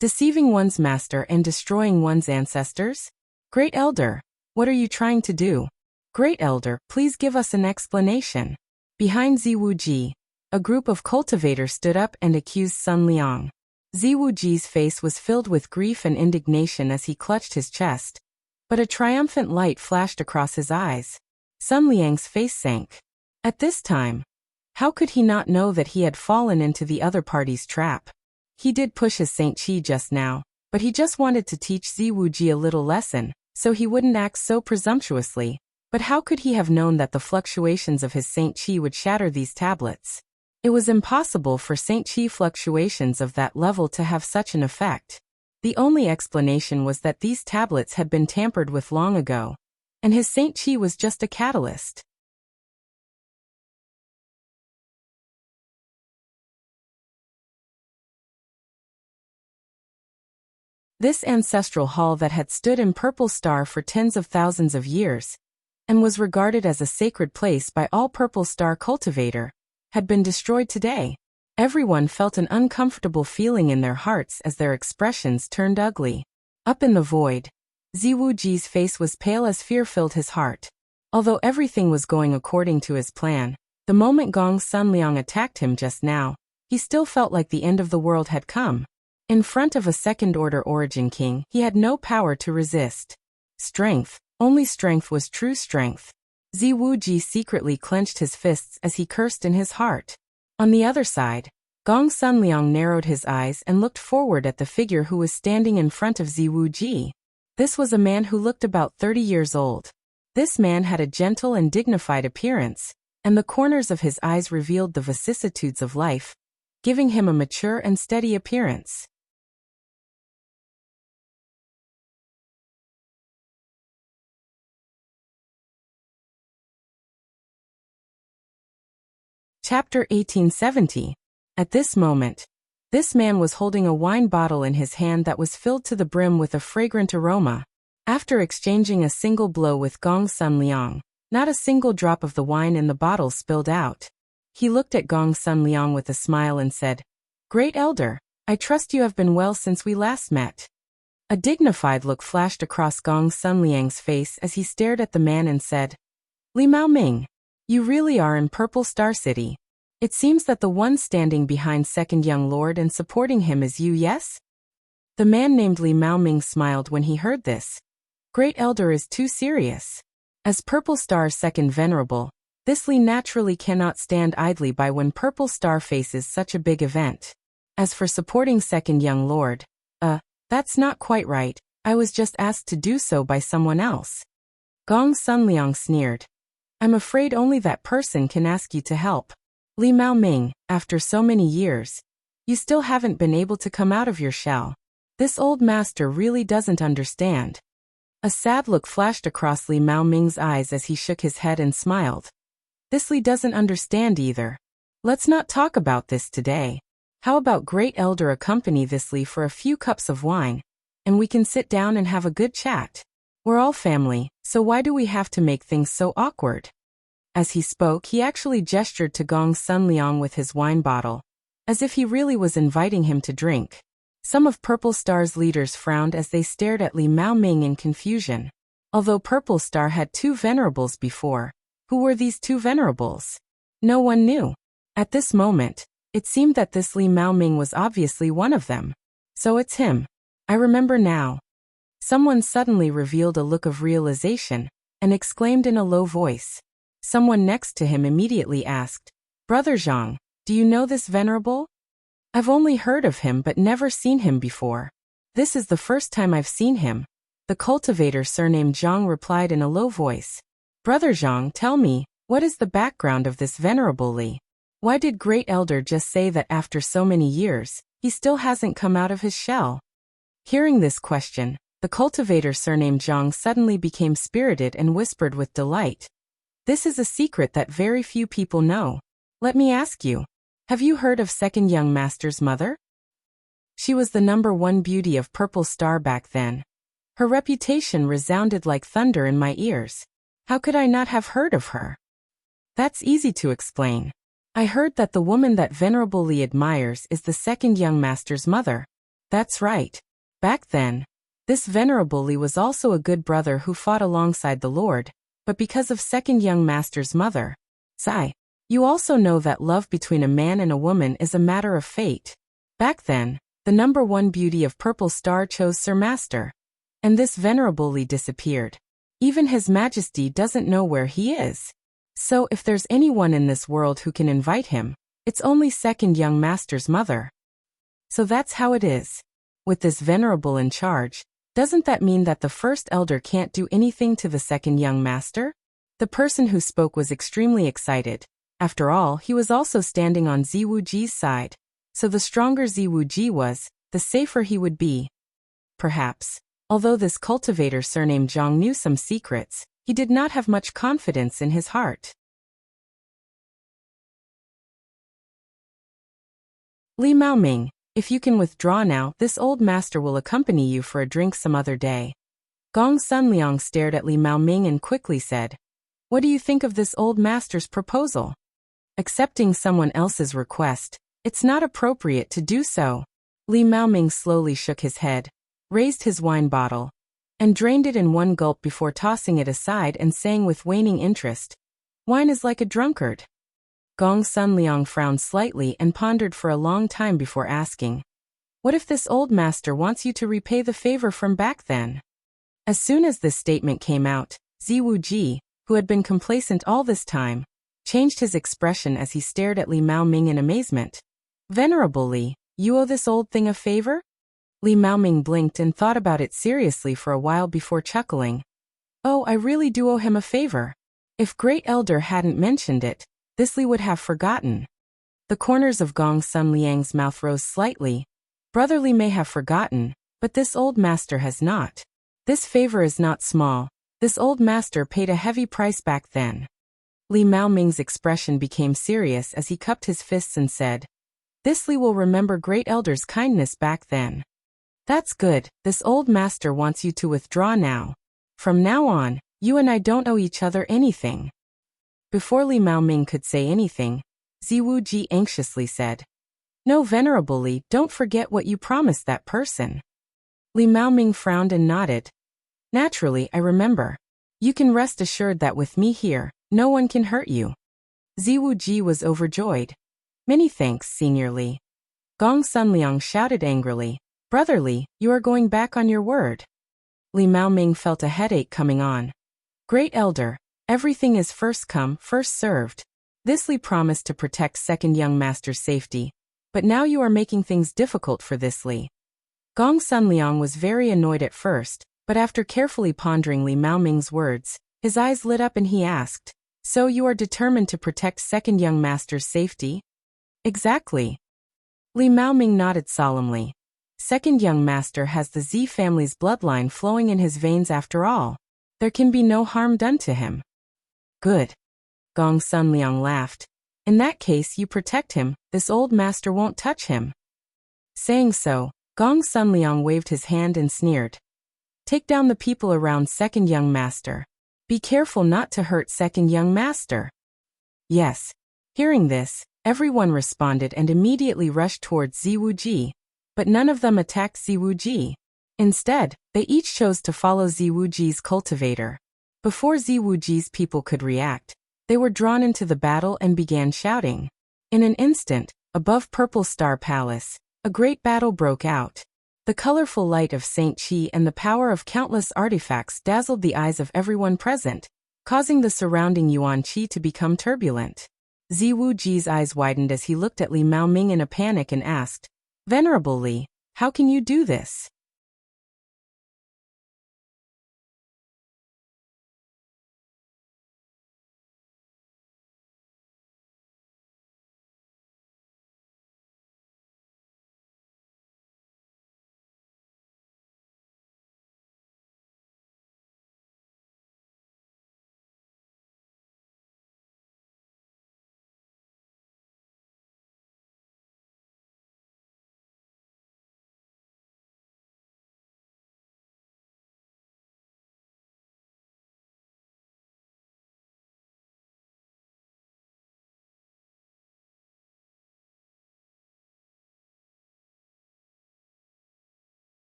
"Deceiving one's master and destroying one's ancestors? Great Elder, what are you trying to do? Great Elder, please give us an explanation." Behind Ziwuji, a group of cultivators stood up and accused Sun Liang. Ziwuji's face was filled with grief and indignation as he clutched his chest, but a triumphant light flashed across his eyes. Sun Liang's face sank. At this time, how could he not know that he had fallen into the other party's trap? He did push his Saint Chi just now, but he just wanted to teach Ziwuji a little lesson, so he wouldn't act so presumptuously. But how could he have known that the fluctuations of his Saint Chi would shatter these tablets? It was impossible for Saint Chi fluctuations of that level to have such an effect. The only explanation was that these tablets had been tampered with long ago, and his Saint Chi was just a catalyst. This ancestral hall that had stood in Purple Star for tens of thousands of years, and was regarded as a sacred place by all Purple Star cultivator, had been destroyed today. Everyone felt an uncomfortable feeling in their hearts as their expressions turned ugly. Up in the void, Ziwuji's face was pale as fear filled his heart. Although everything was going according to his plan, the moment Gong Sun Liang attacked him just now, he still felt like the end of the world had come. In front of a second-order origin king, he had no power to resist. Strength, only strength was true strength. Ziwuji secretly clenched his fists as he cursed in his heart. On the other side, Gong Sun Liang narrowed his eyes and looked forward at the figure who was standing in front of Ziwuji. This was a man who looked about 30 years old. This man had a gentle and dignified appearance, and the corners of his eyes revealed the vicissitudes of life, giving him a mature and steady appearance. Chapter 1870. At this moment, this man was holding a wine bottle in his hand that was filled to the brim with a fragrant aroma. After exchanging a single blow with Gong Sun Liang, not a single drop of the wine in the bottle spilled out. He looked at Gong Sun Liang with a smile and said, "Great Elder, I trust you have been well since we last met." A dignified look flashed across Gong Sun Liang's face as he stared at the man and said, "Li Mao Ming, you really are in Purple Star City. It seems that the one standing behind Second Young Lord and supporting him is you, yes?" The man named Li Maoming smiled when he heard this. Great Elder is too serious. As Purple Star's second venerable, this Li naturally cannot stand idly by when Purple Star faces such a big event. As for supporting second young lord, that's not quite right. I was just asked to do so by someone else. Gong Sunliang sneered. I'm afraid only that person can ask you to help. Li Maoming, after so many years, you still haven't been able to come out of your shell. This old master really doesn't understand. A sad look flashed across Li Maoming's eyes as he shook his head and smiled. This Li doesn't understand either. Let's not talk about this today. How about Great Elder accompany this Li for a few cups of wine, and we can sit down and have a good chat? We're all family, so why do we have to make things so awkward? As he spoke, he actually gestured to Gong Sunliang with his wine bottle, as if he really was inviting him to drink. Some of Purple Star's leaders frowned as they stared at Li Maoming in confusion. Although Purple Star had two venerables before, who were these two venerables? No one knew. At this moment, it seemed that this Li Maoming was obviously one of them. So it's him. I remember now. Someone suddenly revealed a look of realization, and exclaimed in a low voice. Someone next to him immediately asked, Brother Zhang, do you know this venerable? I've only heard of him but never seen him before. This is the first time I've seen him. The cultivator surnamed Zhang replied in a low voice. Brother Zhang, tell me, what is the background of this venerable Li? Why did Great Elder just say that after so many years, he still hasn't come out of his shell? Hearing this question, the cultivator surnamed Zhang suddenly became spirited and whispered with delight. This is a secret that very few people know. Let me ask you. Have you heard of second young master's mother? She was the #1 beauty of Purple Star back then. Her reputation resounded like thunder in my ears. How could I not have heard of her? That's easy to explain. I heard that the woman that Venerable Li admires is the second young master's mother. That's right. Back then, this Venerable Li was also a good brother who fought alongside the Lord, but because of second young master's mother, Sai, you also know that love between a man and a woman is a matter of fate. Back then, the #1 beauty of Purple Star chose Sir Master. And this Venerable Li disappeared. Even His Majesty doesn't know where he is. So if there's anyone in this world who can invite him, it's only second young master's mother. So that's how it is. With this Venerable in charge, doesn't that mean that the first elder can't do anything to the second young master? The person who spoke was extremely excited. After all, he was also standing on Ziwuji's side, so the stronger Ziwuji was, the safer he would be. Perhaps, although this cultivator surnamed Zhang knew some secrets, he did not have much confidence in his heart. Li Maoming, if you can withdraw now, this old master will accompany you for a drink some other day. Gong Sunliang stared at Li Maoming and quickly said, What do you think of this old master's proposal? Accepting someone else's request, it's not appropriate to do so. Li Maoming slowly shook his head, raised his wine bottle, and drained it in one gulp before tossing it aside and saying with waning interest, Wine is like a drunkard. Gong Sunliang frowned slightly and pondered for a long time before asking, What if this old master wants you to repay the favor from back then? As soon as this statement came out, Ziwuji, who had been complacent all this time, changed his expression as he stared at Li Maoming in amazement. Venerable Li, you owe this old thing a favor? Li Maoming blinked and thought about it seriously for a while before chuckling. Oh, I really do owe him a favor. If Great Elder hadn't mentioned it, this Li would have forgotten. The corners of Gong Sunliang's mouth rose slightly. Brother Li may have forgotten, but this old master has not. This favor is not small. This old master paid a heavy price back then. Li Maoming's expression became serious as he cupped his fists and said, This Li will remember Great Elder's kindness back then. That's good, this old master wants you to withdraw now. From now on, you and I don't owe each other anything. Before Li Maoming could say anything, Ziwuji anxiously said, No, Venerable Li, don't forget what you promised that person. Li Maoming frowned and nodded. Naturally, I remember. You can rest assured that with me here, no one can hurt you. Ziwuji was overjoyed. Many thanks, Senior Li. Gong Sunliang shouted angrily. Brotherly, you are going back on your word. Li Maoming felt a headache coming on. Great elder, everything is first come, first served. This Li promised to protect second young master's safety, but now you are making things difficult for this Li. Gong Sunliang was very annoyed at first, but after carefully pondering Li Maoming's words, his eyes lit up and he asked, "So you are determined to protect second young master's safety?" "Exactly." Li Maoming nodded solemnly. Second young master has the Z family's bloodline flowing in his veins after all. There can be no harm done to him. Good. Gong Sunliang laughed. In that case you protect him, this old master won't touch him. Saying so, Gong Sunliang waved his hand and sneered. Take down the people around second young master. Be careful not to hurt second young master. Yes. Hearing this, everyone responded and immediately rushed towards Ziwuji, but none of them attacked Ziwuji. Instead, they each chose to follow Ziwuji's cultivator. Before Ziwuji's people could react, they were drawn into the battle and began shouting. In an instant, above Purple Star Palace, a great battle broke out. The colorful light of Saint Qi and the power of countless artifacts dazzled the eyes of everyone present, causing the surrounding Yuan Qi to become turbulent. Ziwuji's eyes widened as he looked at Li Maoming in a panic and asked, Venerable Li, how can you do this?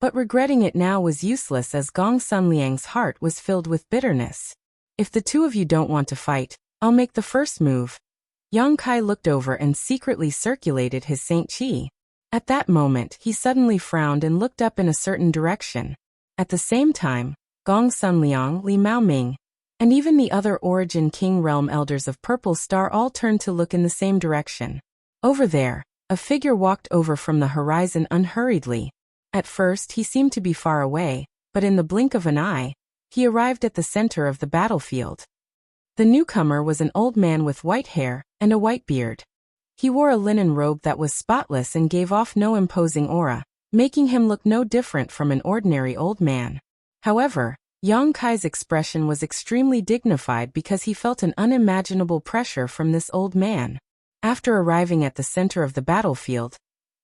But regretting it now was useless as Gong Sunliang's heart was filled with bitterness. If the two of you don't want to fight, I'll make the first move. Yang Kai looked over and secretly circulated his Saint Qi. At that moment, he suddenly frowned and looked up in a certain direction. At the same time, Gong Sunliang, Li Maoming, and even the other Origin King Realm elders of Purple Star all turned to look in the same direction. Over there, a figure walked over from the horizon unhurriedly. At first he seemed to be far away, but in the blink of an eye, he arrived at the center of the battlefield. The newcomer was an old man with white hair and a white beard. He wore a linen robe that was spotless and gave off no imposing aura, making him look no different from an ordinary old man. However, Yang Kai's expression was extremely dignified because he felt an unimaginable pressure from this old man. After arriving at the center of the battlefield,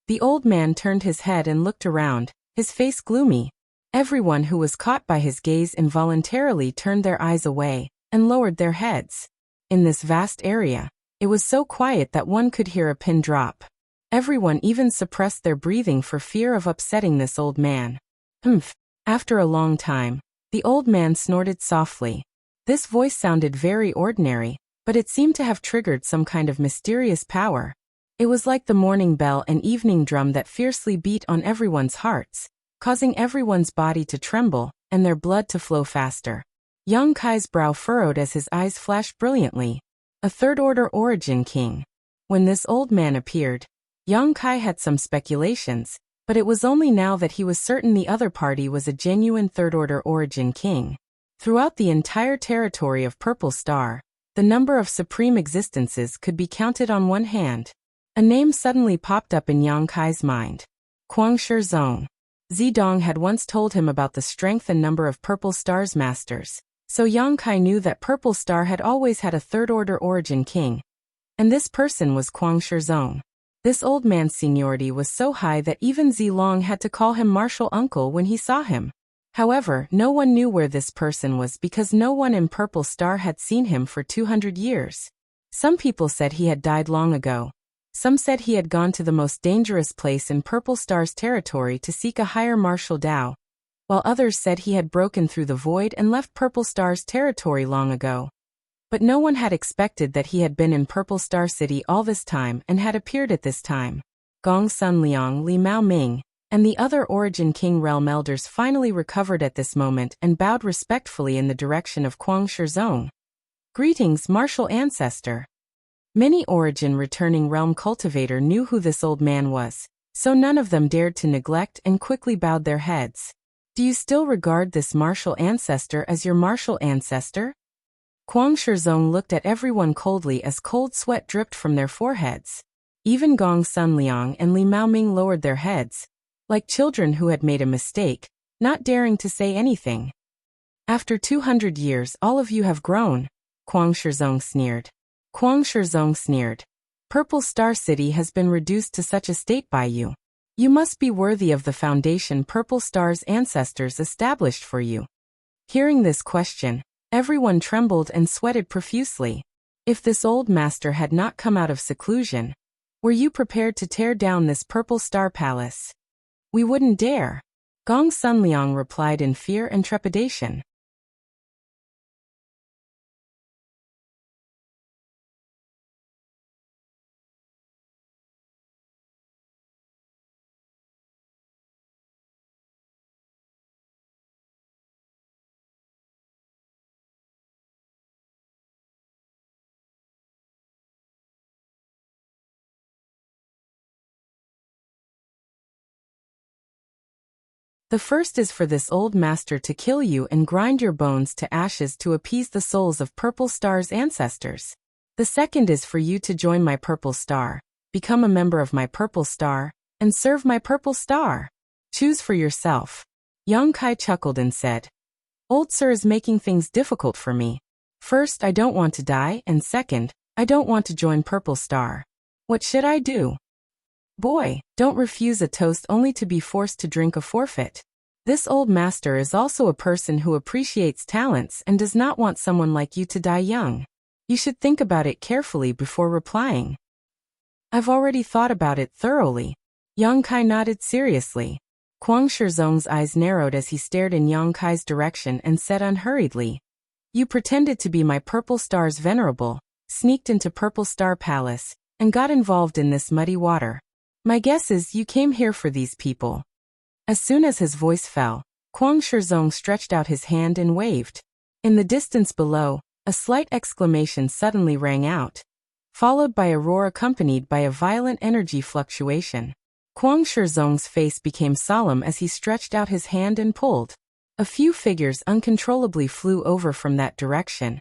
the old man turned his head and looked around, his face gloomy. Everyone who was caught by his gaze involuntarily turned their eyes away and lowered their heads. In this vast area, it was so quiet that one could hear a pin drop. Everyone even suppressed their breathing for fear of upsetting this old man. Humph. After a long time, the old man snorted softly. This voice sounded very ordinary, but it seemed to have triggered some kind of mysterious power. It was like the morning bell and evening drum that fiercely beat on everyone's hearts, causing everyone's body to tremble and their blood to flow faster. Yang Kai's brow furrowed as his eyes flashed brilliantly. A third-order Origin King. When this old man appeared, Yang Kai had some speculations. But it was only now that he was certain the other party was a genuine third-order origin king. Throughout the entire territory of Purple Star, the number of supreme existences could be counted on one hand. A name suddenly popped up in Yang Kai's mind. Kuang Shizong. Zidong had once told him about the strength and number of Purple Star's masters, so Yang Kai knew that Purple Star had always had a third-order origin king. And this person was Kuang Shizong. This old man's seniority was so high that even Zilong had to call him martial uncle when he saw him. However, no one knew where this person was because no one in Purple Star had seen him for 200 years. Some people said he had died long ago. Some said he had gone to the most dangerous place in Purple Star's territory to seek a higher martial Dao, while others said he had broken through the void and left Purple Star's territory long ago. But no one had expected that he had been in Purple Star City all this time and had appeared at this time. Gong Sun Liang, Li Mao Ming, and the other Origin King realm elders finally recovered at this moment and bowed respectfully in the direction of Kuang Shizong. Greetings, martial ancestor. Many Origin returning realm cultivator knew who this old man was, so none of them dared to neglect and quickly bowed their heads. Do you still regard this martial ancestor as your martial ancestor? Kuang Shizong looked at everyone coldly as cold sweat dripped from their foreheads. Even Gong Sun Liang and Li Mao Ming lowered their heads, like children who had made a mistake, not daring to say anything. After 200 years all of you have grown, Kuang Shizong sneered. Kuang Shizong sneered. Purple Star City has been reduced to such a state by you. You must be worthy of the foundation Purple Star's ancestors established for you. Hearing this question, everyone trembled and sweated profusely. If this old master had not come out of seclusion, were you prepared to tear down this Purple Star Palace? We wouldn't dare. Gong Sun Liang replied in fear and trepidation. The first is for this old master to kill you and grind your bones to ashes to appease the souls of Purple Star's ancestors. The second is for you to join my Purple Star, become a member of my Purple Star, and serve my Purple Star. Choose for yourself. Yang Kai chuckled and said, Old Sir is making things difficult for me. First, I don't want to die, and second, I don't want to join Purple Star. What should I do? Boy, don't refuse a toast only to be forced to drink a forfeit. This old master is also a person who appreciates talents and does not want someone like you to die young. You should think about it carefully before replying. I've already thought about it thoroughly. Yang Kai nodded seriously. Kuang Shizong's eyes narrowed as he stared in Yang Kai's direction and said unhurriedly, You pretended to be my Purple Star's venerable, sneaked into Purple Star Palace, and got involved in this muddy water. My guess is you came here for these people. As soon as his voice fell, Kuang Shizong stretched out his hand and waved. In the distance below, a slight exclamation suddenly rang out, followed by a roar accompanied by a violent energy fluctuation. Kuang Shizong's face became solemn as he stretched out his hand and pulled. A few figures uncontrollably flew over from that direction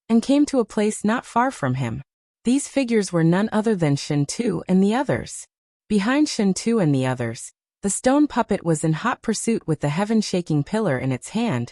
and came to a place not far from him. These figures were none other than Shen Tu and the others. Behind Shen Tu and the others, the stone puppet was in hot pursuit with the heaven-shaking pillar in its hand,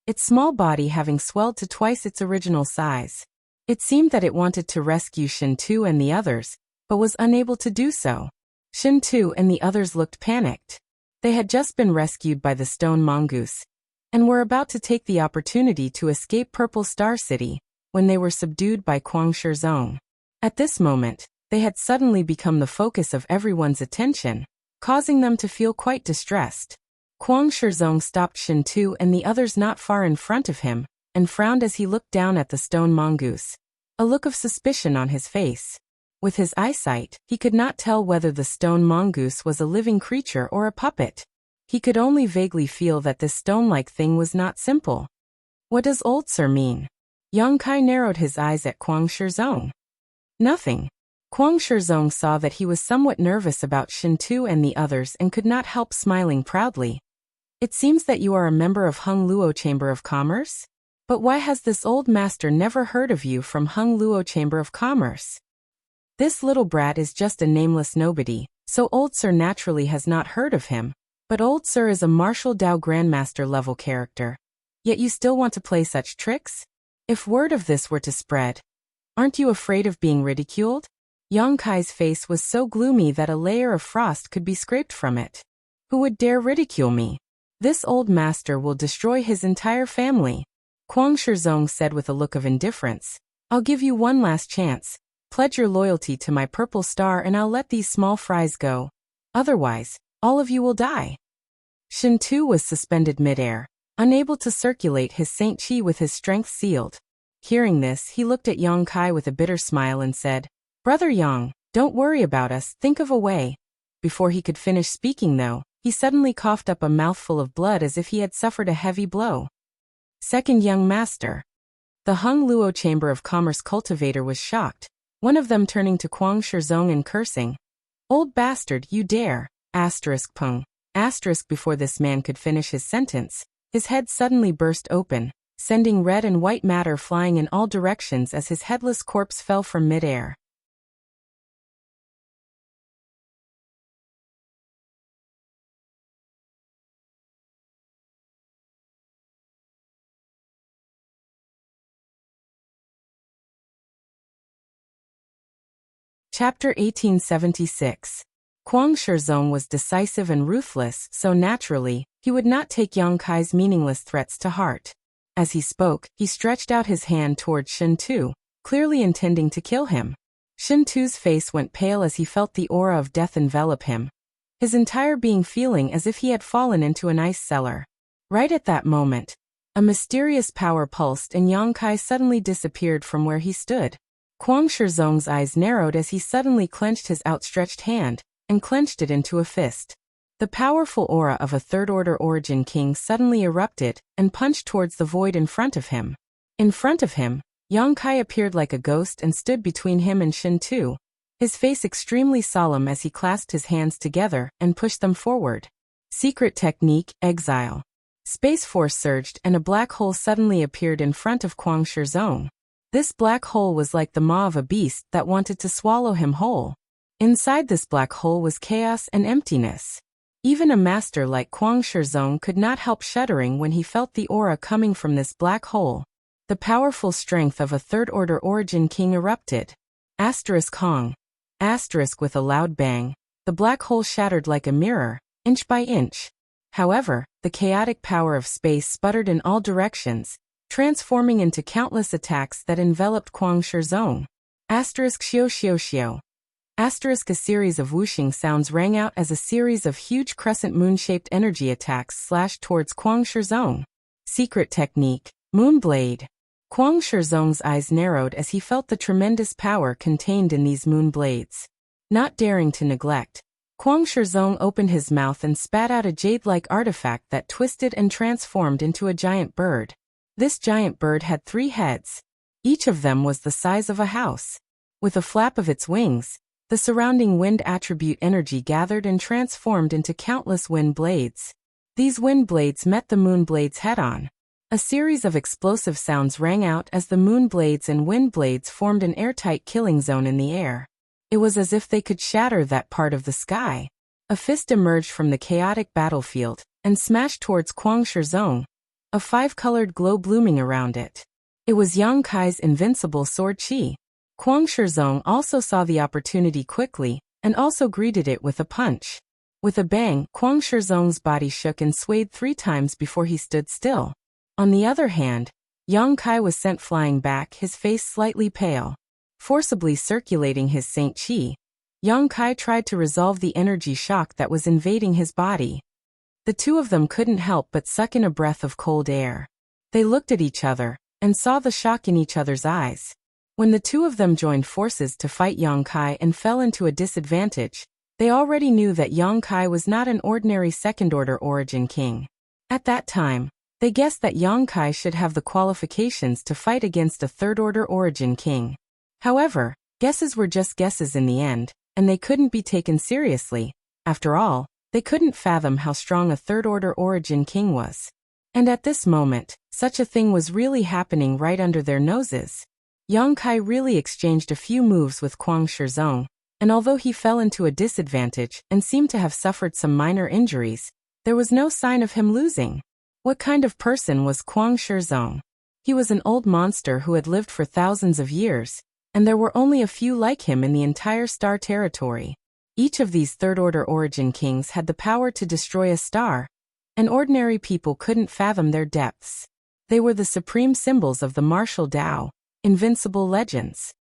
its small body having swelled to twice its original size. It seemed that it wanted to rescue Shen Tu and the others, but was unable to do so. Shen Tu and the others looked panicked. They had just been rescued by the stone mongoose, and were about to take the opportunity to escape Purple Star City, when they were subdued by Kuang Shizong. At this moment, they had suddenly become the focus of everyone's attention, causing them to feel quite distressed. Kuang Shizong stopped Shen Tu and the others not far in front of him, and frowned as he looked down at the stone mongoose, a look of suspicion on his face. With his eyesight, he could not tell whether the stone mongoose was a living creature or a puppet. He could only vaguely feel that this stone-like thing was not simple. What does Old Sir mean? Yang Kai narrowed his eyes at Kuang Shizong. Nothing. Kuang Shizong saw that he was somewhat nervous about Shen Tu and the others and could not help smiling proudly. It seems that you are a member of Hung Luo Chamber of Commerce? But why has this old master never heard of you from Hung Luo Chamber of Commerce? This little brat is just a nameless nobody, so old sir naturally has not heard of him. But old sir is a martial Dao Grandmaster level character. Yet you still want to play such tricks? If word of this were to spread, aren't you afraid of being ridiculed? Yang Kai's face was so gloomy that a layer of frost could be scraped from it. Who would dare ridicule me? This old master will destroy his entire family. Kuang Shizong said with a look of indifference. I'll give you one last chance. Pledge your loyalty to my purple star and I'll let these small fries go. Otherwise, all of you will die. Shen Tu was suspended midair, unable to circulate his Saint Qi with his strength sealed. Hearing this, he looked at Yang Kai with a bitter smile and said, Brother Yang, don't worry about us, think of a way. Before he could finish speaking though, he suddenly coughed up a mouthful of blood as if he had suffered a heavy blow. Second young master. The Hung Luo Chamber of Commerce cultivator was shocked, one of them turning to Kuang Shizong and cursing. Old bastard, you dare! Pung. Before this man could finish his sentence, his head suddenly burst open, sending red and white matter flying in all directions as his headless corpse fell from midair. Chapter 1876. Kuang Shizong was decisive and ruthless, so naturally, he would not take Yang Kai's meaningless threats to heart. As he spoke, he stretched out his hand toward Shen Tu, clearly intending to kill him. Shen Tu's face went pale as he felt the aura of death envelop him, his entire being feeling as if he had fallen into an ice cellar. Right at that moment, a mysterious power pulsed and Yang Kai suddenly disappeared from where he stood. Kuang Shizong's eyes narrowed as he suddenly clenched his outstretched hand, and clenched it into a fist. The powerful aura of a third-order origin king suddenly erupted, and punched towards the void in front of him. In front of him, Yang Kai appeared like a ghost and stood between him and Shen Tu, his face extremely solemn as he clasped his hands together and pushed them forward. Secret technique, exile. Space force surged and a black hole suddenly appeared in front of Kuang Shizong. This black hole was like the maw of a beast that wanted to swallow him whole. Inside this black hole was chaos and emptiness. Even a master like Kuang Shizong could not help shuddering when he felt the aura coming from this black hole. The powerful strength of a third-order origin king erupted. Hong. With a loud bang, the black hole shattered like a mirror, inch by inch. However, the chaotic power of space sputtered in all directions, transforming into countless attacks that enveloped Kuang Shizong. Xiao. A series of whooshing sounds rang out as a series of huge crescent moon-shaped energy attacks slashed towards Kuang Shizong. Secret technique, Moonblade. Kuang Shizong's eyes narrowed as he felt the tremendous power contained in these moon blades. Not daring to neglect, Kuang Shizong opened his mouth and spat out a jade-like artifact that twisted and transformed into a giant bird. This giant bird had 3 heads. Each of them was the size of a house. With a flap of its wings, the surrounding wind attribute energy gathered and transformed into countless wind blades. These wind blades met the moon blades head-on. A series of explosive sounds rang out as the moon blades and wind blades formed an airtight killing zone in the air. It was as if they could shatter that part of the sky. A fist emerged from the chaotic battlefield and smashed towards Kuang Shizong, a 5-colored glow blooming around it. It was Yang Kai's invincible sword Qi. Kuang Shizong also saw the opportunity quickly, and also greeted it with a punch. With a bang, Kuang Shizong's body shook and swayed 3 times before he stood still. On the other hand, Yang Kai was sent flying back, his face slightly pale. Forcibly circulating his Saint Qi, Yang Kai tried to resolve the energy shock that was invading his body. The two of them couldn't help but suck in a breath of cold air. They looked at each other, and saw the shock in each other's eyes. When the two of them joined forces to fight Yang Kai and fell into a disadvantage, they already knew that Yang Kai was not an ordinary second-order origin king. At that time, they guessed that Yang Kai should have the qualifications to fight against a third-order origin king. However, Guesses were just guesses in the end, and they couldn't be taken seriously. After all, they couldn't fathom how strong a third-order origin king was. And at this moment, such a thing was really happening right under their noses. Yang Kai really exchanged a few moves with Kwang Shizong, and although he fell into a disadvantage and seemed to have suffered some minor injuries, there was no sign of him losing. What kind of person was Kwang Shizong? He was an old monster who had lived for thousands of years, and there were only a few like him in the entire star territory. Each of these third-order origin kings had the power to destroy a star, and ordinary people couldn't fathom their depths. They were the supreme symbols of the martial Tao, invincible legends.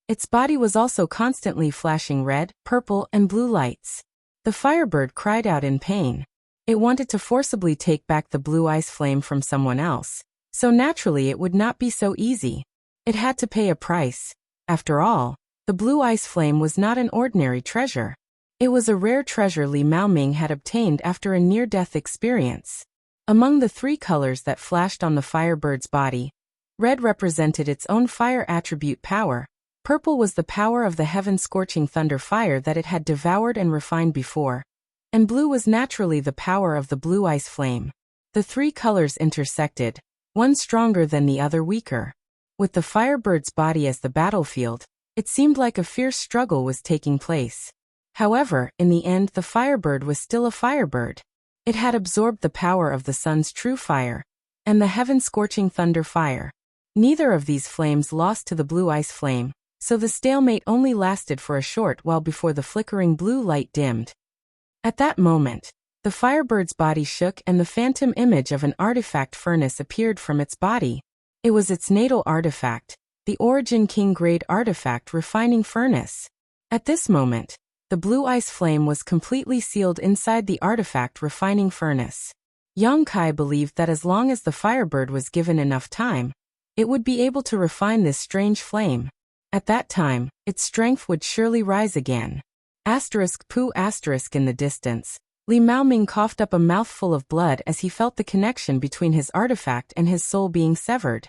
Its body was also constantly flashing red, purple, and blue lights. The firebird cried out in pain. It wanted to forcibly take back the blue ice flame from someone else, so naturally it would not be so easy. It had to pay a price. After all, the blue ice flame was not an ordinary treasure. It was a rare treasure Li Maoming had obtained after a near-death experience. Among the three colors that flashed on the firebird's body, red represented its own fire attribute power. Purple was the power of the heaven-scorching thunder fire that it had devoured and refined before, and blue was naturally the power of the blue ice flame. The three colors intersected, one stronger than the other weaker. With the firebird's body as the battlefield, it seemed like a fierce struggle was taking place. However, in the end the firebird was still a firebird. It had absorbed the power of the sun's true fire, and the heaven-scorching thunder fire. Neither of these flames lost to the blue ice flame, so the stalemate only lasted for a short while before the flickering blue light dimmed. At that moment, the firebird's body shook and the phantom image of an artifact furnace appeared from its body. It was its natal artifact, the Origin King grade artifact refining furnace. At this moment, the blue ice flame was completely sealed inside the artifact refining furnace. Yang Kai believed that as long as the firebird was given enough time, it would be able to refine this strange flame. At that time, its strength would surely rise again. Poo in the distance, Li Maoming coughed up a mouthful of blood as he felt the connection between his artifact and his soul being severed.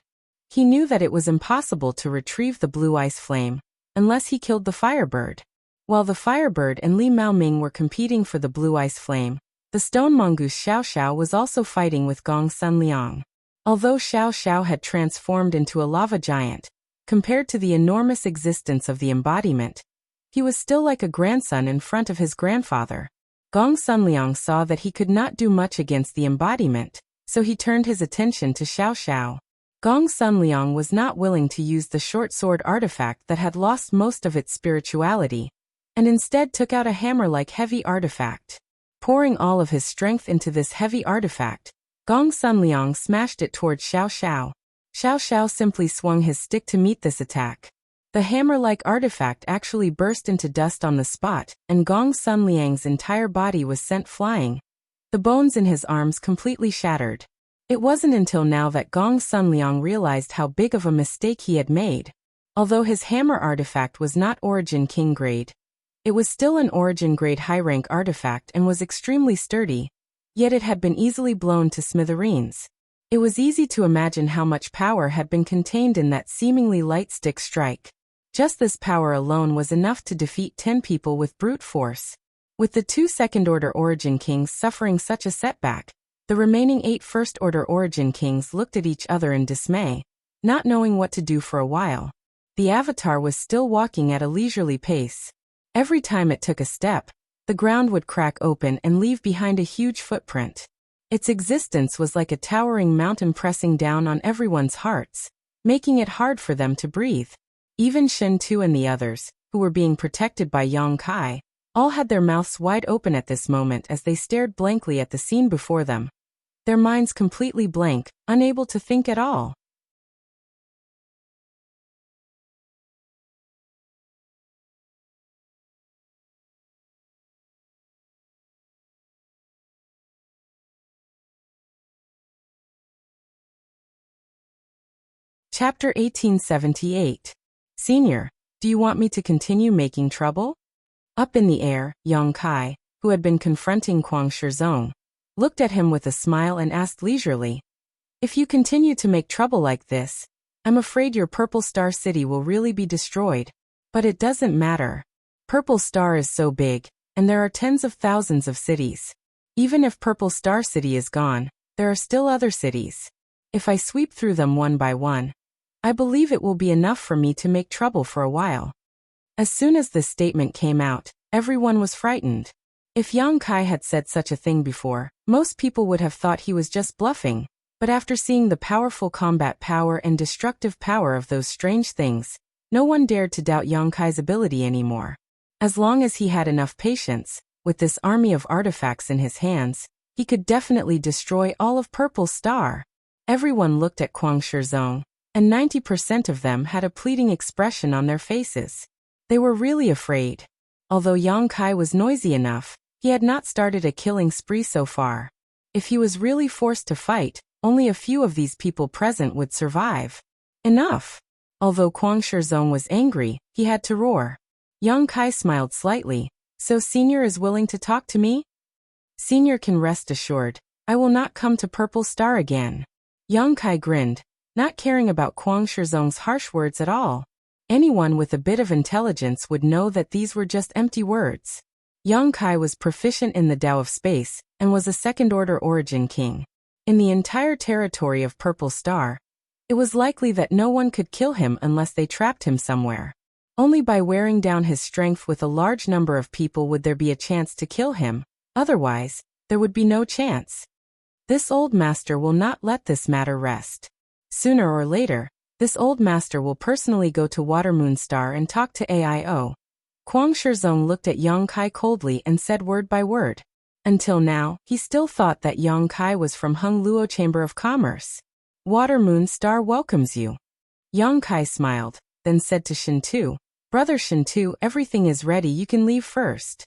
He knew that it was impossible to retrieve the blue ice flame, unless he killed the firebird. While the firebird and Li Maoming were competing for the blue ice flame, the stone mongoose Xiao Xiao was also fighting with Gong Sunliang. Although Xiao Xiao had transformed into a lava giant, compared to the enormous existence of the embodiment, he was still like a grandson in front of his grandfather. Gong Sunliang saw that he could not do much against the embodiment, so he turned his attention to Xiao Xiao. Gong Sunliang was not willing to use the short sword artifact that had lost most of its spirituality, and instead took out a hammer-like heavy artifact. Pouring all of his strength into this heavy artifact, Gong Sunliang smashed it towards Xiao Xiao. Xiao Xiao simply swung his stick to meet this attack. The hammer-like artifact actually burst into dust on the spot, and Gong Sunliang's entire body was sent flying. The bones in his arms completely shattered. It wasn't until now that Gong Sunliang realized how big of a mistake he had made. Although his hammer artifact was not Origin King grade, it was still an Origin grade high-rank artifact and was extremely sturdy, yet it had been easily blown to smithereens. It was easy to imagine how much power had been contained in that seemingly light stick strike. Just this power alone was enough to defeat 10 people with brute force. With the 2 second-order Origin Kings suffering such a setback, the remaining 8 first-order Origin Kings looked at each other in dismay, not knowing what to do for a while. The avatar was still walking at a leisurely pace. Every time it took a step, the ground would crack open and leave behind a huge footprint. Its existence was like a towering mountain pressing down on everyone's hearts, making it hard for them to breathe. Even Shen Tu and the others, who were being protected by Yang Kai, all had their mouths wide open at this moment as they stared blankly at the scene before them. their minds completely blank, unable to think at all. Chapter 1878. Senior, do you want me to continue making trouble? Up in the air, Yang Kai, who had been confronting Kuang Shizong, looked at him with a smile and asked leisurely, if you continue to make trouble like this, I'm afraid your Purple Star City will really be destroyed. But it doesn't matter. Purple Star is so big, and there are tens of thousands of cities. Even if Purple Star City is gone, there are still other cities. If I sweep through them one by one, I believe it will be enough for me to make trouble for a while. As soon as this statement came out, everyone was frightened. If Yang Kai had said such a thing before, most people would have thought he was just bluffing. But after seeing the powerful combat power and destructive power of those strange things, no one dared to doubt Yang Kai's ability anymore. As long as he had enough patience, with this army of artifacts in his hands, he could definitely destroy all of Purple Star. Everyone looked at Kuang Shizong, and 90% of them had a pleading expression on their faces. They were really afraid. Although Yang Kai was noisy enough, he had not started a killing spree so far. If he was really forced to fight, only a few of these people present would survive. Enough! Although Kuang Shizong was angry, he had to roar. Yang Kai smiled slightly. So Senior is willing to talk to me? Senior can rest assured, I will not come to Purple Star again. Yang Kai grinned, not caring about Kuang Shizong's harsh words at all. Anyone with a bit of intelligence would know that these were just empty words. Yang Kai was proficient in the Tao of Space, and was a second-order origin king. In the entire territory of Purple Star, it was likely that no one could kill him unless they trapped him somewhere. Only by wearing down his strength with a large number of people would there be a chance to kill him, otherwise, there would be no chance. This old master will not let this matter rest. Sooner or later, this old master will personally go to Watermoon Star and talk to AIO. Kuang Shizong looked at Yang Kai coldly and said word by word. Until now, he still thought that Yang Kai was from Hung Luo Chamber of Commerce. Watermoon Star welcomes you. Yang Kai smiled, then said to Shintu, Brother Shintu, everything is ready, you can leave first.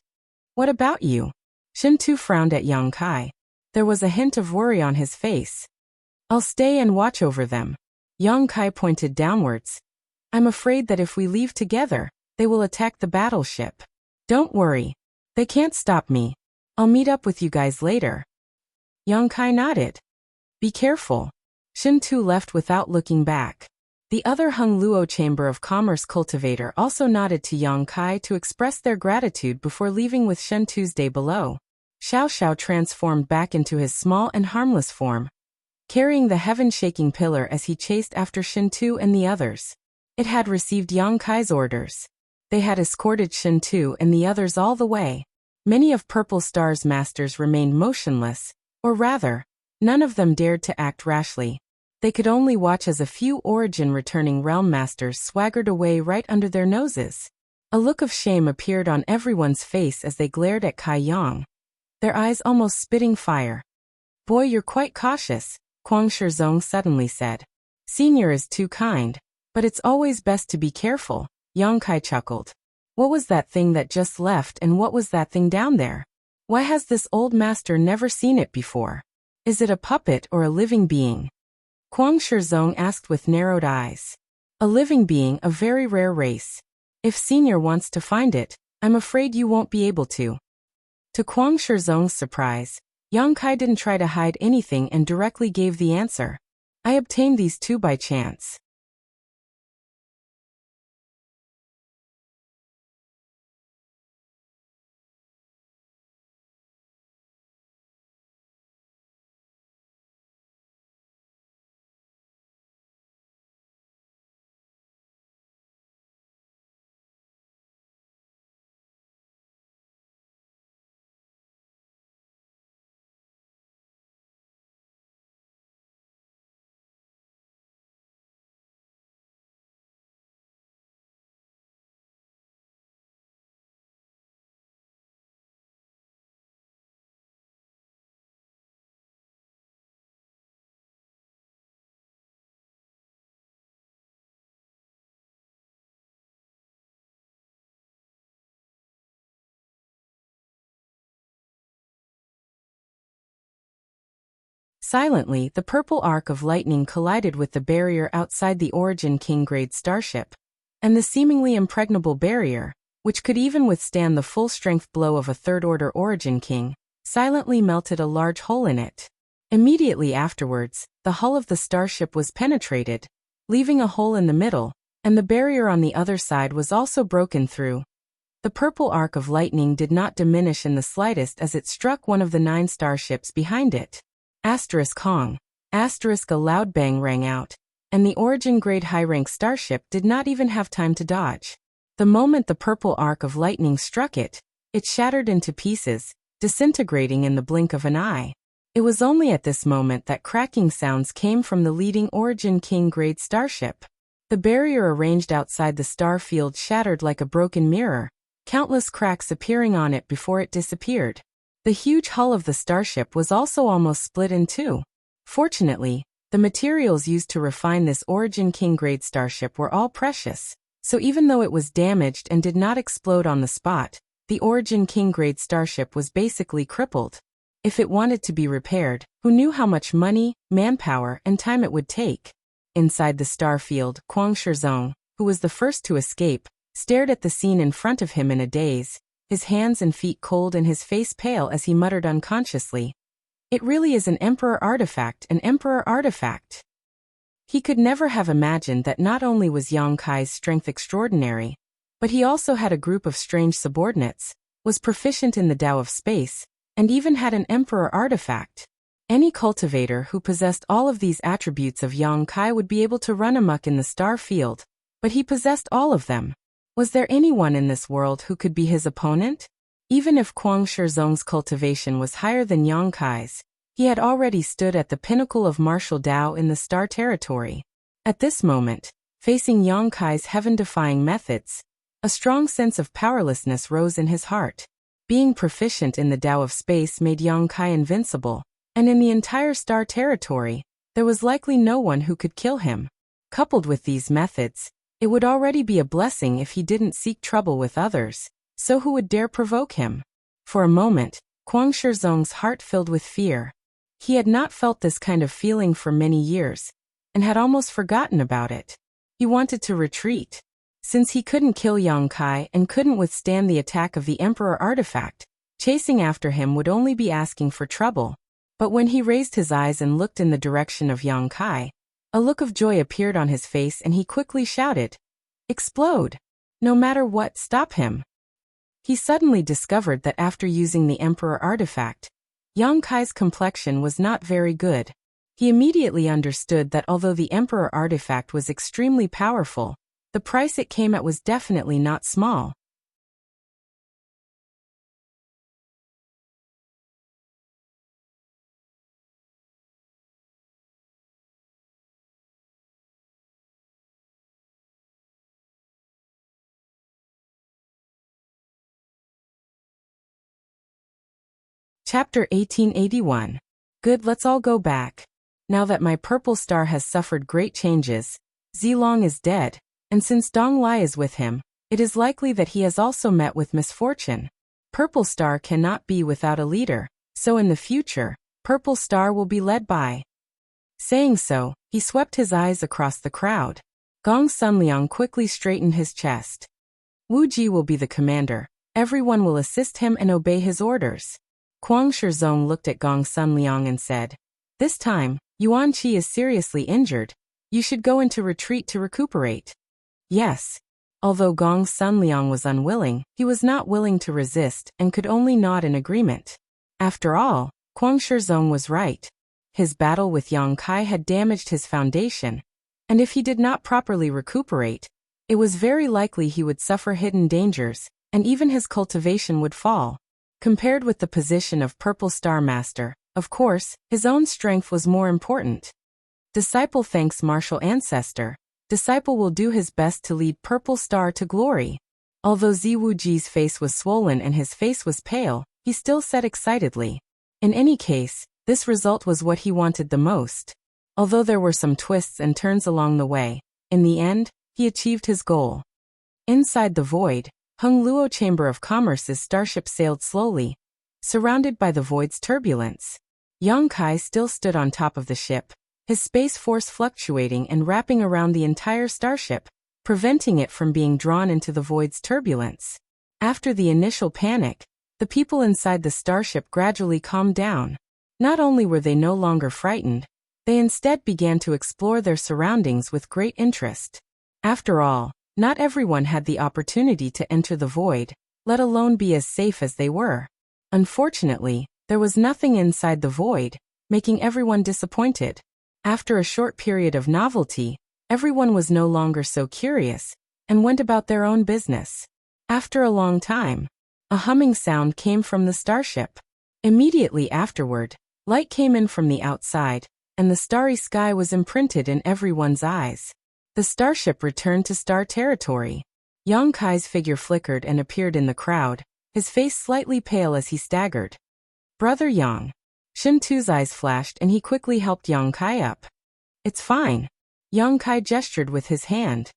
What about you? Shintu frowned at Yang Kai. There was a hint of worry on his face. I'll stay and watch over them. Yang Kai pointed downwards. I'm afraid that if we leave together, they will attack the battleship. Don't worry. They can't stop me. I'll meet up with you guys later. Yang Kai nodded. Be careful. Shintu left without looking back. The other Hung Luo Chamber of Commerce cultivator also nodded to Yang Kai to express their gratitude before leaving with Shintu's day below. Xiao Xiao transformed back into his small and harmless form, carrying the heaven-shaking pillar as he chased after Shintu and the others. It had received Yang Kai's orders. They had escorted Shintu and the others all the way. Many of Purple Star's masters remained motionless, or rather, none of them dared to act rashly. They could only watch as a few origin-returning realm masters swaggered away right under their noses. A look of shame appeared on everyone's face as they glared at Kai Yang, their eyes almost spitting fire. Boy, you're quite cautious, Kuang Shizong suddenly said. Senior is too kind, but it's always best to be careful, Yang Kai chuckled. What was that thing that just left, and what was that thing down there? Why has this old master never seen it before? Is it a puppet or a living being? Kuang Shizong asked with narrowed eyes. A living being, a very rare race. If Senior wants to find it, I'm afraid you won't be able to. To Kuang Shizong's surprise, Yang Kai didn't try to hide anything and directly gave the answer. I obtained these two by chance. Silently, the purple arc of lightning collided with the barrier outside the Origin King-grade starship. And the seemingly impregnable barrier, which could even withstand the full-strength blow of a third-order Origin King, silently melted a large hole in it. Immediately afterwards, the hull of the starship was penetrated, leaving a hole in the middle, and the barrier on the other side was also broken through. The purple arc of lightning did not diminish in the slightest as it struck one of the 9 starships behind it. Hong. A loud bang rang out, and the Origin-grade high-rank starship did not even have time to dodge. The moment the purple arc of lightning struck it, it shattered into pieces, disintegrating in the blink of an eye. It was only at this moment that cracking sounds came from the leading Origin King-grade starship. The barrier arranged outside the star field shattered like a broken mirror, countless cracks appearing on it before it disappeared. The huge hull of the starship was also almost split in two. Fortunately, the materials used to refine this Origin King-grade starship were all precious, so even though it was damaged and did not explode on the spot, the Origin King-grade starship was basically crippled. If it wanted to be repaired, who knew how much money, manpower, and time it would take? Inside the star field, Kwang Shizong, who was the first to escape, stared at the scene in front of him in a daze, his hands and feet cold and his face pale as he muttered unconsciously, "It really is an Emperor artifact, an Emperor artifact." He could never have imagined that not only was Yang Kai's strength extraordinary, but he also had a group of strange subordinates, was proficient in the Tao of space, and even had an Emperor artifact. Any cultivator who possessed all of these attributes of Yang Kai would be able to run amok in the star field, but he possessed all of them. Was there anyone in this world who could be his opponent? Even if Kwang Shizong's cultivation was higher than Yang Kai's, he had already stood at the pinnacle of martial Tao in the star territory. At this moment, facing Yang Kai's heaven-defying methods, a strong sense of powerlessness rose in his heart. Being proficient in the Tao of space made Yang Kai invincible, and in the entire star territory, there was likely no one who could kill him. Coupled with these methods, it would already be a blessing if he didn't seek trouble with others, so who would dare provoke him? For a moment, Kwang Shizong's heart filled with fear. He had not felt this kind of feeling for many years, and had almost forgotten about it. He wanted to retreat. Since he couldn't kill Yang Kai and couldn't withstand the attack of the Emperor artifact, chasing after him would only be asking for trouble. But when he raised his eyes and looked in the direction of Yang Kai, a look of joy appeared on his face and he quickly shouted, "Explode! No matter what, stop him!" He suddenly discovered that after using the Emperor artifact, Yang Kai's complexion was not very good. He immediately understood that although the Emperor artifact was extremely powerful, the price it came at was definitely not small. Chapter 1881. Good, let's all go back. Now that my purple star has suffered great changes, Zilong is dead, and since Dong Lai is with him, it is likely that he has also met with misfortune. Purple Star cannot be without a leader, so in the future, Purple Star will be led by. Saying so, he swept his eyes across the crowd. Gong Sunliang quickly straightened his chest. Wu Ji will be the commander. Everyone will assist him and obey his orders. Kwang Shizong looked at Gong Sunliang and said, "This time, Yuan Qi is seriously injured. You should go into retreat to recuperate." Yes. Although Gong Sunliang was unwilling, he was not willing to resist and could only nod in agreement. After all, Kwang Shizong was right. His battle with Yang Kai had damaged his foundation, and if he did not properly recuperate, it was very likely he would suffer hidden dangers, and even his cultivation would fall. Compared with the position of Purple Star Master, of course, his own strength was more important. Disciple thanks martial ancestor. Disciple will do his best to lead Purple Star to glory. Although Ziwuji's face was swollen and his face was pale, he still said excitedly. In any case, this result was what he wanted the most. Although there were some twists and turns along the way, in the end, he achieved his goal. Inside the void, Hung Luo Chamber of Commerce's starship sailed slowly, surrounded by the void's turbulence. Yang Kai still stood on top of the ship, his space force fluctuating and wrapping around the entire starship, preventing it from being drawn into the void's turbulence. After the initial panic, the people inside the starship gradually calmed down. Not only were they no longer frightened, they instead began to explore their surroundings with great interest. After all, not everyone had the opportunity to enter the void, let alone be as safe as they were. Unfortunately, there was nothing inside the void, making everyone disappointed. After a short period of novelty, everyone was no longer so curious, and went about their own business. After a long time, a humming sound came from the starship. Immediately afterward, light came in from the outside, and the starry sky was imprinted in everyone's eyes. The starship returned to star territory. Yang Kai's figure flickered and appeared in the crowd, his face slightly pale as he staggered. "Brother Yang." Shin Tu's eyes flashed and he quickly helped Yang Kai up. "It's fine." Yang Kai gestured with his hand.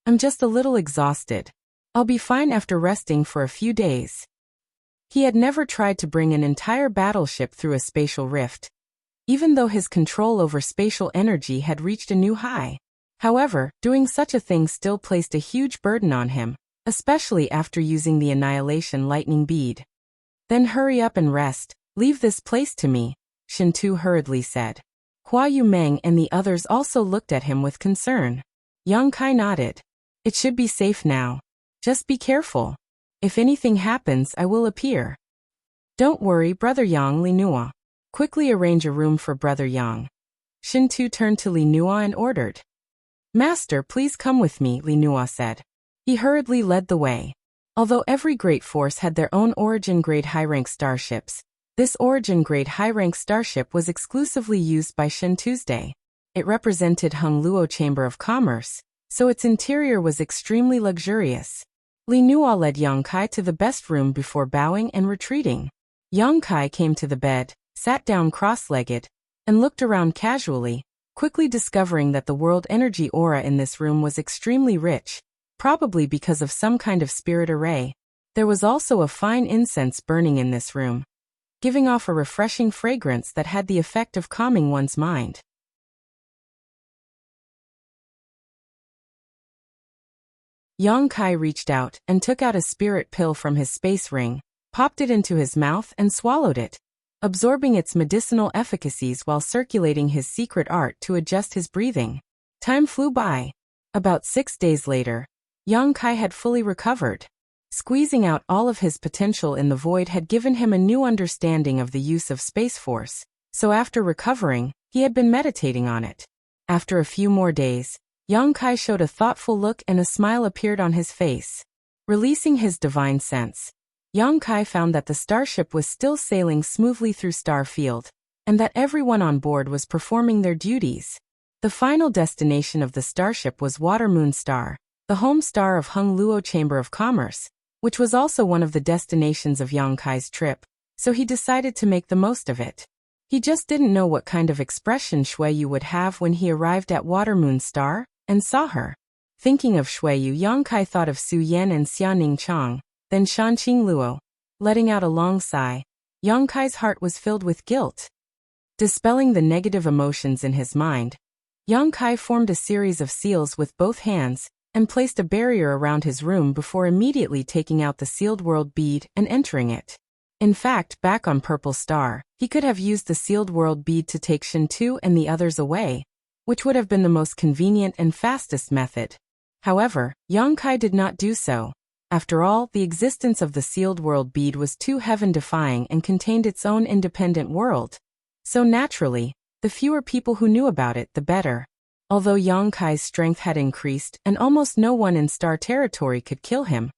"I'm just a little exhausted. I'll be fine after resting for a few days." He had never tried to bring an entire battleship through a spatial rift, even though his control over spatial energy had reached a new high. However, doing such a thing still placed a huge burden on him, especially after using the Annihilation Lightning Bead. "Then hurry up and rest, leave this place to me," Shin Tu hurriedly said. Hua Yumeng and the others also looked at him with concern. Yang Kai nodded. "It should be safe now. Just be careful. If anything happens, I will appear." "Don't worry, Brother Yang," Li Nua. "Quickly arrange a room for Brother Yang." Shin Tu turned to Li Nua and ordered. "Master, please come with me," Li Nua said. He hurriedly led the way. Although every great force had their own origin-grade high-rank starships, this origin-grade high-rank starship was exclusively used by Shin Tuesday. It represented Hung Luo Chamber of Commerce, so its interior was extremely luxurious. Li Nua led Yang Kai to the best room before bowing and retreating. Yang Kai came to the bed, sat down cross-legged, and looked around casually, quickly discovering that the world energy aura in this room was extremely rich, probably because of some kind of spirit array. There was also a fine incense burning in this room, giving off a refreshing fragrance that had the effect of calming one's mind. Yang Kai reached out and took out a spirit pill from his space ring, popped it into his mouth and swallowed it, absorbing its medicinal efficacies while circulating his secret art to adjust his breathing. Time flew by. About 6 days later, Yang Kai had fully recovered. Squeezing out all of his potential in the void had given him a new understanding of the use of Space Force, so after recovering, he had been meditating on it. After a few more days, Yang Kai showed a thoughtful look and a smile appeared on his face. Releasing his divine sense, Yang Kai found that the starship was still sailing smoothly through Star Field, and that everyone on board was performing their duties. The final destination of the starship was Water Moon Star, the home star of Hung Luo Chamber of Commerce, which was also one of the destinations of Yang Kai's trip, so he decided to make the most of it. He just didn't know what kind of expression Shuiyu would have when he arrived at Water Moon Star and saw her. Thinking of Shuiyu, Yang Kai thought of Su Yan and Xianing Chang, then Shanqing Luo. Letting out a long sigh, Yang Kai's heart was filled with guilt. Dispelling the negative emotions in his mind, Yang Kai formed a series of seals with both hands, and placed a barrier around his room before immediately taking out the sealed world bead and entering it. In fact, back on Purple Star, he could have used the sealed world bead to take Shin Tu and the others away, which would have been the most convenient and fastest method. However, Yang Kai did not do so. After all, the existence of the sealed world bead was too heaven-defying and contained its own independent world. So naturally, the fewer people who knew about it, the better. Although Yang Kai's strength had increased and almost no one in Star Territory could kill him,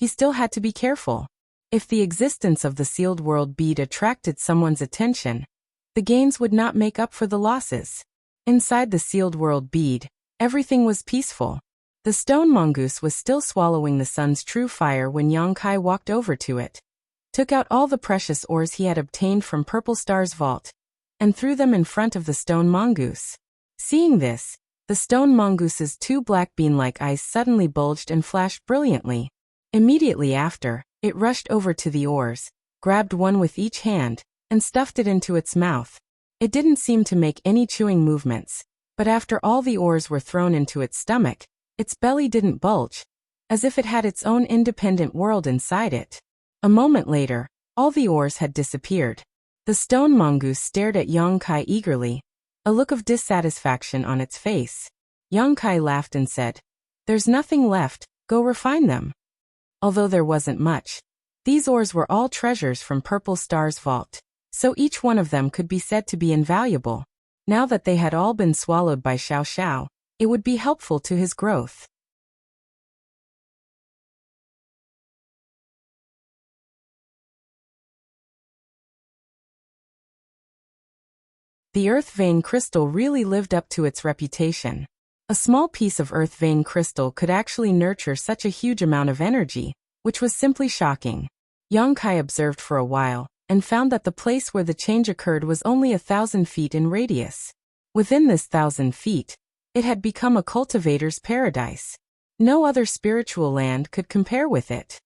he still had to be careful. If the existence of the sealed world bead attracted someone's attention, the gains would not make up for the losses. Inside the sealed world bead, everything was peaceful. The stone mongoose was still swallowing the sun's true fire when Yang Kai walked over to it, took out all the precious ores he had obtained from Purple Star's vault, and threw them in front of the stone mongoose. Seeing this, the stone mongoose's 2 black bean-like eyes suddenly bulged and flashed brilliantly. Immediately after, it rushed over to the ores, grabbed one with each hand, and stuffed it into its mouth. It didn't seem to make any chewing movements, but after all the ores were thrown into its stomach, its belly didn't bulge, as if it had its own independent world inside it. A moment later, all the ores had disappeared. The stone mongoose stared at Yang Kai eagerly, a look of dissatisfaction on its face. Yang Kai laughed and said, "There's nothing left, go refine them." Although there wasn't much, these ores were all treasures from Purple Star's vault, so each one of them could be said to be invaluable. Now that they had all been swallowed by Xiao Xiao, it would be helpful to his growth. The earth vein crystal really lived up to its reputation. A small piece of earth vein crystal could actually nurture such a huge amount of energy, which was simply shocking. Yang Kai observed for a while, and found that the place where the change occurred was only 1,000 feet in radius. Within this 1,000 feet, it had become a cultivator's paradise. No other spiritual land could compare with it.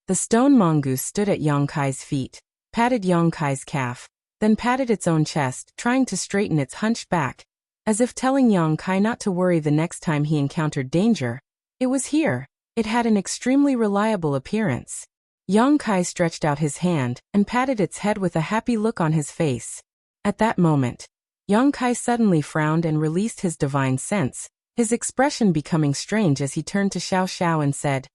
The stone mongoose stood at Yang Kai's feet, patted Yang Kai's calf, then patted its own chest, trying to straighten its hunched back, as if telling Yang Kai not to worry the next time he encountered danger. It was here. It had an extremely reliable appearance. Yang Kai stretched out his hand and patted its head with a happy look on his face. At that moment, Yang Kai suddenly frowned and released his divine sense, his expression becoming strange as he turned to Xiao Xiao and said,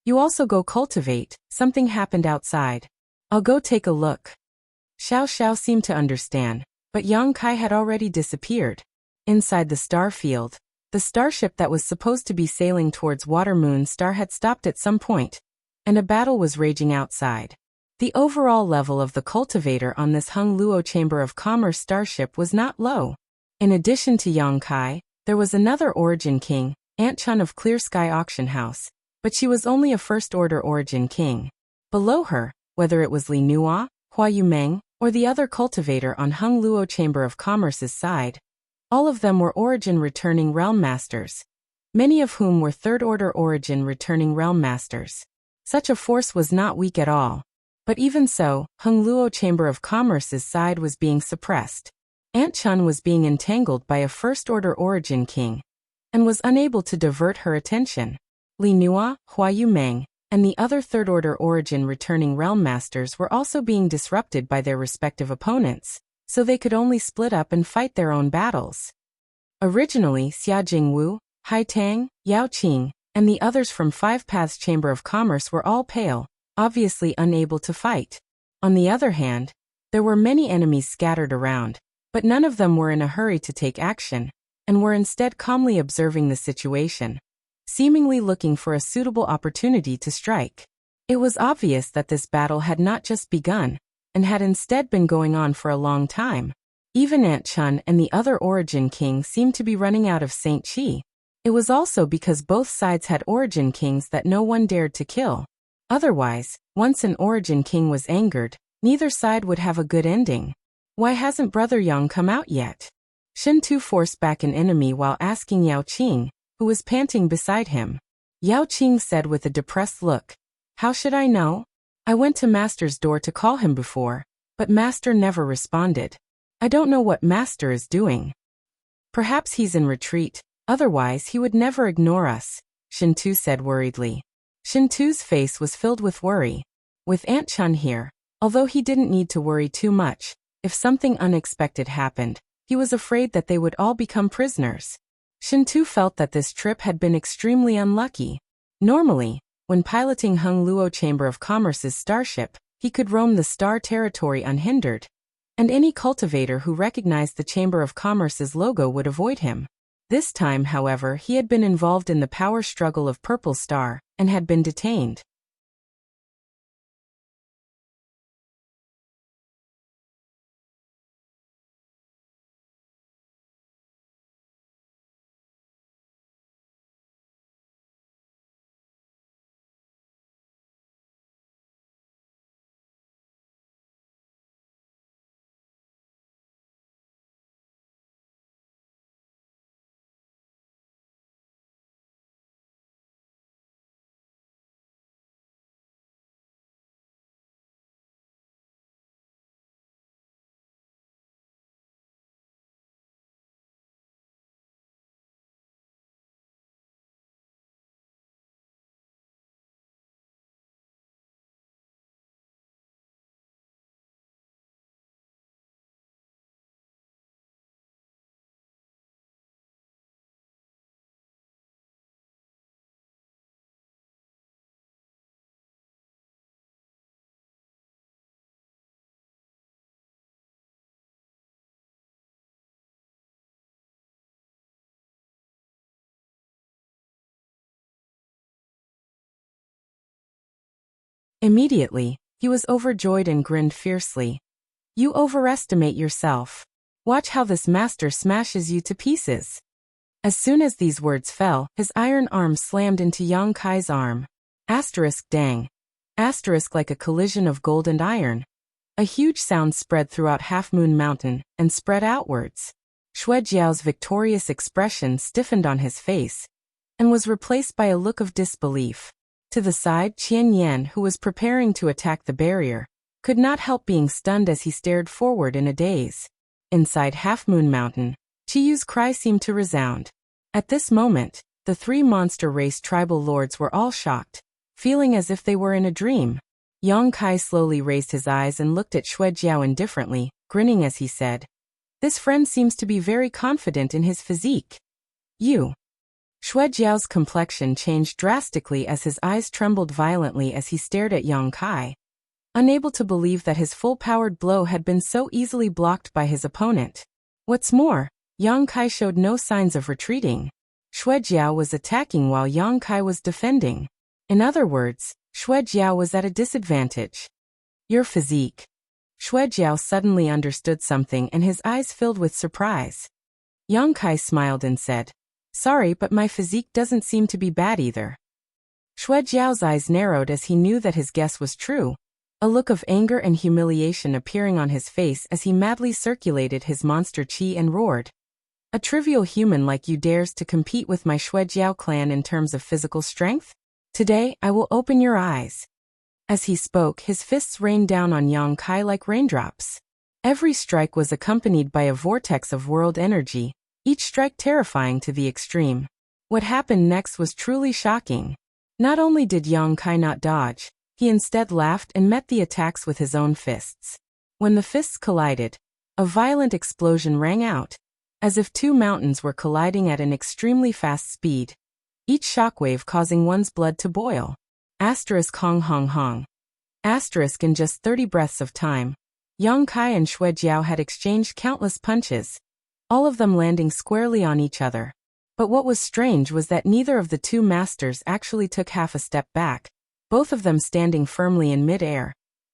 "You also go cultivate, something happened outside. I'll go take a look." Xiao Xiao seemed to understand, but Yang Kai had already disappeared. Inside the star field, the starship that was supposed to be sailing towards Water Moon Star had stopped at some point, and a battle was raging outside. The overall level of the cultivator on this Hung Luo Chamber of Commerce starship was not low. In addition to Yang Kai, there was another Origin King, Aunt Chun of Clear Sky Auction House, but she was only a first-order Origin King. Below her, whether it was Li Nua, Hua Yumeng, or the other cultivator on Hung Luo Chamber of Commerce's side, all of them were Origin Returning Realm Masters, many of whom were third-order Origin Returning Realm Masters. Such a force was not weak at all. But even so, Hung Luo Chamber of Commerce's side was being suppressed. Aunt Chun was being entangled by a first-order Origin King, and was unable to divert her attention. Li Nua, Hua Yumeng, and the other third-order Origin Returning Realm Masters were also being disrupted by their respective opponents, so they could only split up and fight their own battles. Originally, Xia Jingwu, Hai Tang, Yao Qing, and the others from Five Paths Chamber of Commerce were all pale, obviously unable to fight. On the other hand, there were many enemies scattered around, but none of them were in a hurry to take action, and were instead calmly observing the situation, seemingly looking for a suitable opportunity to strike. It was obvious that this battle had not just begun, and had instead been going on for a long time. Even Aunt Chun and the other Origin King seemed to be running out of Saint Chi. It was also because both sides had Origin Kings that no one dared to kill. Otherwise, once an Origin King was angered, neither side would have a good ending. Why hasn't Brother Yang come out yet? Shen Tu forced back an enemy while asking Yao Qing, who was panting beside him. Yao Qing said with a depressed look, "How should I know? I went to Master's door to call him before, but Master never responded. I don't know what Master is doing. Perhaps he's in retreat, otherwise he would never ignore us," Shen Tu said worriedly. Shen Tu's face was filled with worry. With Aunt Chun here, although he didn't need to worry too much, if something unexpected happened, he was afraid that they would all become prisoners. Shen Tu felt that this trip had been extremely unlucky. Normally, when piloting Hung Luo Chamber of Commerce's starship, he could roam the star territory unhindered, and any cultivator who recognized the Chamber of Commerce's logo would avoid him. This time, however, he had been involved in the power struggle of Purple Star, and had been detained. Immediately, he was overjoyed and grinned fiercely. "You overestimate yourself. Watch how this master smashes you to pieces." As soon as these words fell, his iron arm slammed into Yang Kai's arm. Dang. Like a collision of gold and iron. A huge sound spread throughout Half Moon Mountain, and spread outwards. Xue Jiao's victorious expression stiffened on his face, and was replaced by a look of disbelief. To the side, Qian Yan, who was preparing to attack the barrier, could not help being stunned as he stared forward in a daze. Inside Half Moon Mountain, Chiyu's cry seemed to resound. At this moment, the three monster race tribal lords were all shocked, feeling as if they were in a dream. Yang Kai slowly raised his eyes and looked at Xue Jiao indifferently, grinning as he said, "This friend seems to be very confident in his physique." "You." Xue Jiao's complexion changed drastically as his eyes trembled violently as he stared at Yang Kai, unable to believe that his full-powered blow had been so easily blocked by his opponent. What's more, Yang Kai showed no signs of retreating. Xue Jiao was attacking while Yang Kai was defending. In other words, Xue Jiao was at a disadvantage. "Your physique." Xue Jiao suddenly understood something and his eyes filled with surprise. Yang Kai smiled and said, "Sorry, but my physique doesn't seem to be bad either." Xue Jiao's eyes narrowed as he knew that his guess was true, a look of anger and humiliation appearing on his face as he madly circulated his monster qi and roared. "A trivial human like you dares to compete with my Xue Jiao clan in terms of physical strength? Today, I will open your eyes." As he spoke, his fists rained down on Yang Kai like raindrops. Every strike was accompanied by a vortex of world energy, each strike terrifying to the extreme. What happened next was truly shocking. Not only did Yang Kai not dodge, he instead laughed and met the attacks with his own fists. When the fists collided, a violent explosion rang out, as if two mountains were colliding at an extremely fast speed, each shockwave causing one's blood to boil. Hong hong hong. In just 30 breaths of time, Yang Kai and Xue Jiao had exchanged countless punches, all of them landing squarely on each other. But what was strange was that neither of the two masters actually took half a step back, both of them standing firmly in mid-air,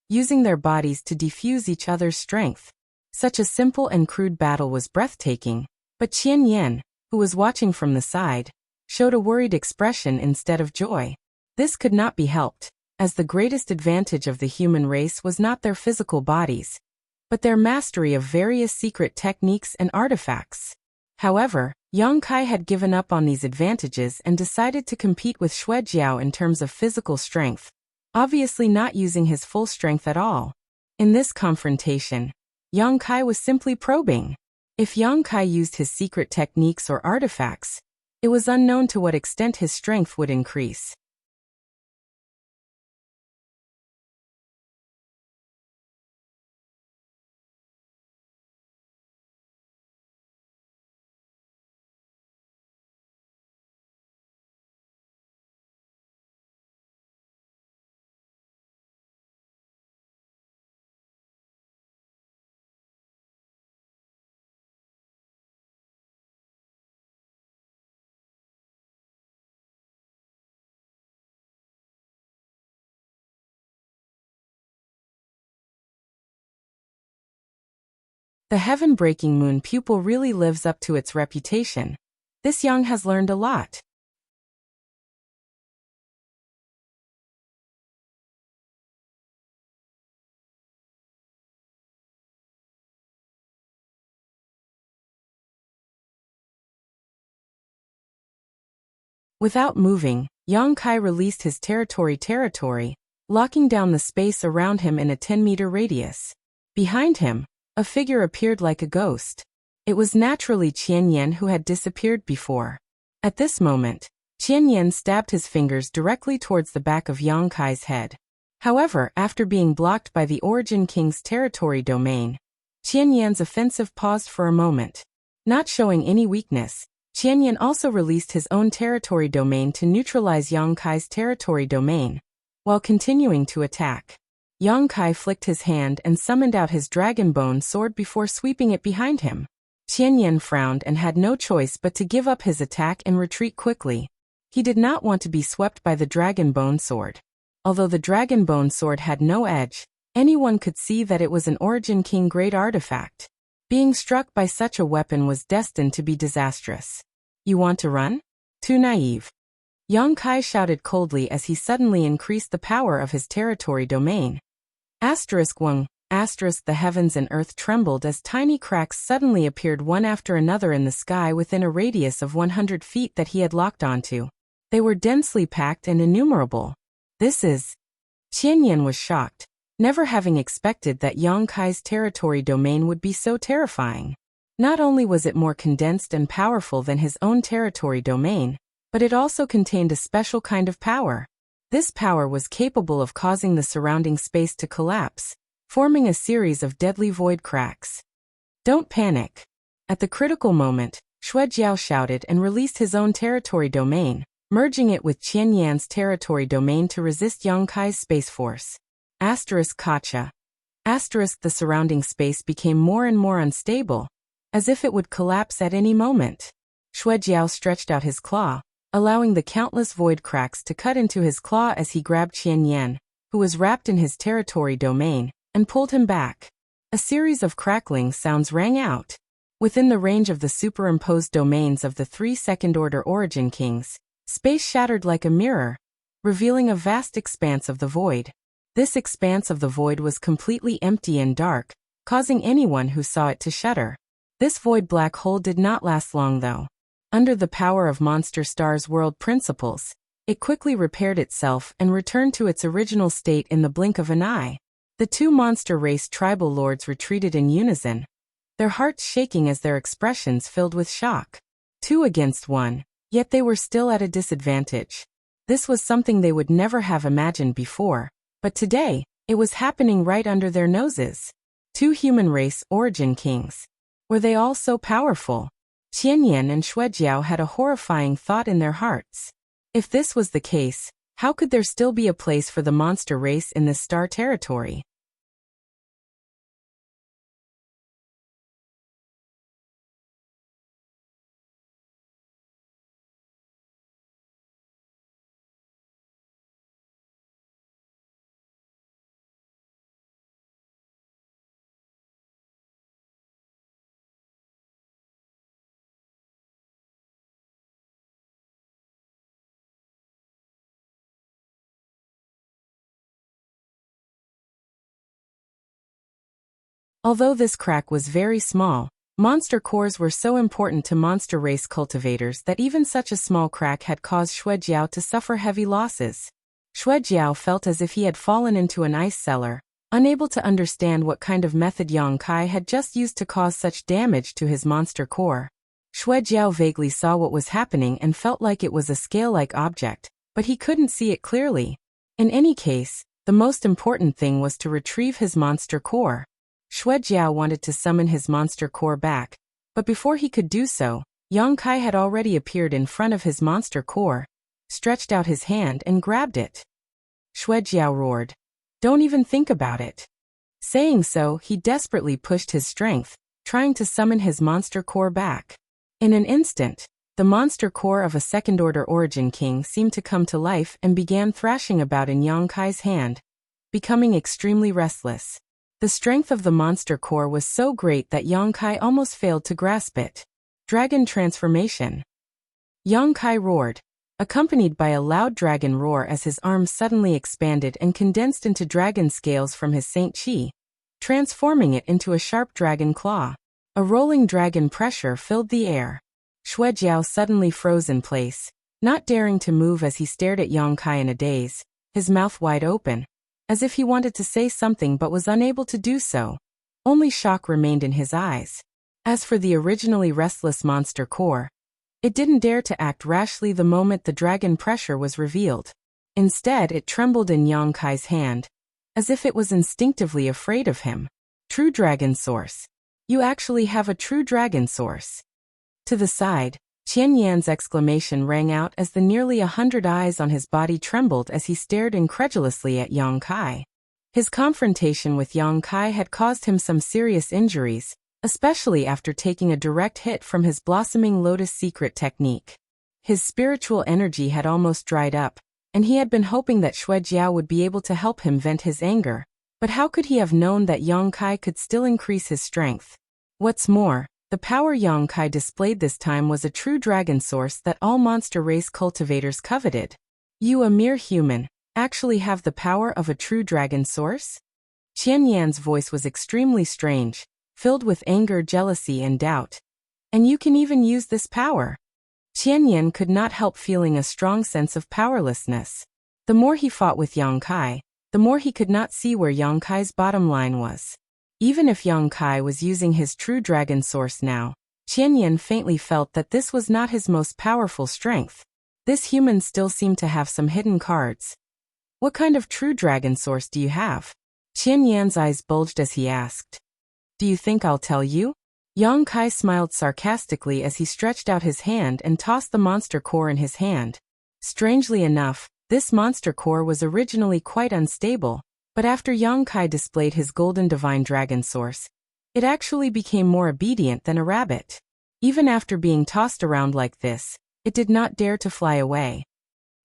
using their bodies to defuse each other's strength. Such a simple and crude battle was breathtaking, but Qian Yan, who was watching from the side, showed a worried expression instead of joy. This could not be helped, as the greatest advantage of the human race was not their physical bodies, but their mastery of various secret techniques and artifacts. However, Yang Kai had given up on these advantages and decided to compete with Xue Jiao in terms of physical strength, obviously not using his full strength at all. In this confrontation, Yang Kai was simply probing. If Yang Kai used his secret techniques or artifacts, it was unknown to what extent his strength would increase. The heaven-breaking moon pupil really lives up to its reputation. This Yang has learned a lot. Without moving, Yang Kai released his territory, locking down the space around him in a 10-meter radius. Behind him, a figure appeared like a ghost. It was naturally Qian Yan, who had disappeared before. At this moment, Qian Yan stabbed his fingers directly towards the back of Yang Kai's head. However, after being blocked by the Origin King's territory domain, Qian Yan's offensive paused for a moment. Not showing any weakness, Qian Yan also released his own territory domain to neutralize Yang Kai's territory domain, while continuing to attack. Yang Kai flicked his hand and summoned out his dragon bone sword before sweeping it behind him. Qian Yan frowned and had no choice but to give up his attack and retreat quickly. He did not want to be swept by the dragon bone sword. Although the dragon bone sword had no edge, anyone could see that it was an Origin King grade artifact. Being struck by such a weapon was destined to be disastrous. You want to run? Too naive. Yang Kai shouted coldly as he suddenly increased the power of his territory domain. *1. The heavens and earth trembled as tiny cracks suddenly appeared one after another in the sky within a radius of 100 feet that he had locked onto. They were densely packed and innumerable. This is... Qian Yan was shocked, never having expected that Yang Kai's territory domain would be so terrifying. Not only was it more condensed and powerful than his own territory domain, but it also contained a special kind of power. This power was capable of causing the surrounding space to collapse, forming a series of deadly void cracks. Don't panic. At the critical moment, Shuejiao shouted and released his own territory domain, merging it with Qian Yan's territory domain to resist Yang Kai's space force. Kacha. The surrounding space became more and more unstable, as if it would collapse at any moment. Shuejiao stretched out his claw, allowing the countless void cracks to cut into his claw as he grabbed Qian Yan, who was wrapped in his territory domain, and pulled him back. A series of crackling sounds rang out. Within the range of the superimposed domains of the 3 second-order Origin Kings, space shattered like a mirror, revealing a vast expanse of the void. This expanse of the void was completely empty and dark, causing anyone who saw it to shudder. This void black hole did not last long though. Under the power of Monster Star's world principles, it quickly repaired itself and returned to its original state in the blink of an eye. The two monster race tribal lords retreated in unison, their hearts shaking as their expressions filled with shock. 2 against 1, yet they were still at a disadvantage. This was something they would never have imagined before, but today, it was happening right under their noses. 2 human race Origin Kings. Were they all so powerful? Qian Yan and Shuejiao had a horrifying thought in their hearts. If this was the case, how could there still be a place for the monster race in this star territory? Although this crack was very small, monster cores were so important to monster race cultivators that even such a small crack had caused Shuejiao to suffer heavy losses. Shuejiao felt as if he had fallen into an ice cellar, unable to understand what kind of method Yang Kai had just used to cause such damage to his monster core. Shuejiao vaguely saw what was happening and felt like it was a scale-like object, but he couldn't see it clearly. In any case, the most important thing was to retrieve his monster core. Shuejiao wanted to summon his monster core back, but before he could do so, Yang Kai had already appeared in front of his monster core, stretched out his hand and grabbed it. Shuejiao roared, "Don't even think about it." Saying so, he desperately pushed his strength, trying to summon his monster core back. In an instant, the monster core of a second-order Origin King seemed to come to life and began thrashing about in Yang Kai's hand, becoming extremely restless. The strength of the monster core was so great that Yang Kai almost failed to grasp it. Dragon transformation. Yang Kai roared, accompanied by a loud dragon roar as his arms suddenly expanded and condensed into dragon scales from his Saint Chi, transforming it into a sharp dragon claw. A rolling dragon pressure filled the air. Shuejiao suddenly froze in place, not daring to move as he stared at Yang Kai in a daze, his mouth wide open, as if he wanted to say something but was unable to do so. Only shock remained in his eyes. As for the originally restless monster core, it didn't dare to act rashly the moment the dragon pressure was revealed. Instead, it trembled in Yang Kai's hand, as if it was instinctively afraid of him. True dragon source. You actually have a true dragon source. To the side, Qian Yan's exclamation rang out as the nearly 100 eyes on his body trembled as he stared incredulously at Yang Kai. His confrontation with Yang Kai had caused him some serious injuries, especially after taking a direct hit from his blossoming lotus secret technique. His spiritual energy had almost dried up, and he had been hoping that Shuejiao would be able to help him vent his anger, but how could he have known that Yang Kai could still increase his strength? What's more, the power Yang Kai displayed this time was a true dragon source that all monster race cultivators coveted. You, a mere human, actually have the power of a true dragon source? Qian Yan's voice was extremely strange, filled with anger, jealousy, and doubt. And you can even use this power? Qian Yan could not help feeling a strong sense of powerlessness. The more he fought with Yang Kai, the more he could not see where Yang Kai's bottom line was. Even if Yang Kai was using his true dragon source now, Qian Yan faintly felt that this was not his most powerful strength. This human still seemed to have some hidden cards. What kind of true dragon source do you have? Qian Yan's eyes bulged as he asked. Do you think I'll tell you? Yang Kai smiled sarcastically as he stretched out his hand and tossed the monster core in his hand. Strangely enough, this monster core was originally quite unstable, but after Yang Kai displayed his golden divine dragon source, it actually became more obedient than a rabbit. Even after being tossed around like this, it did not dare to fly away.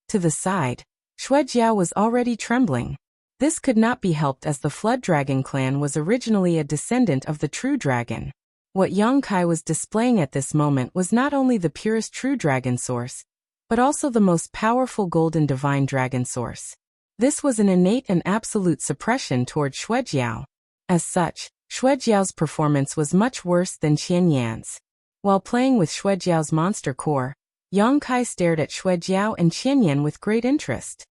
To the side, Shuejiao was already trembling. This could not be helped as the Flood Dragon clan was originally a descendant of the True Dragon. What Yang Kai was displaying at this moment was not only the purest true dragon source, but also the most powerful golden divine dragon source. This was an innate and absolute suppression toward Shuejiao. As such, Shuejiao's performance was much worse than Qian Yan's. While playing with Shuejiao's monster core, Yang Kai stared at Shuejiao and Qian Yan with great interest.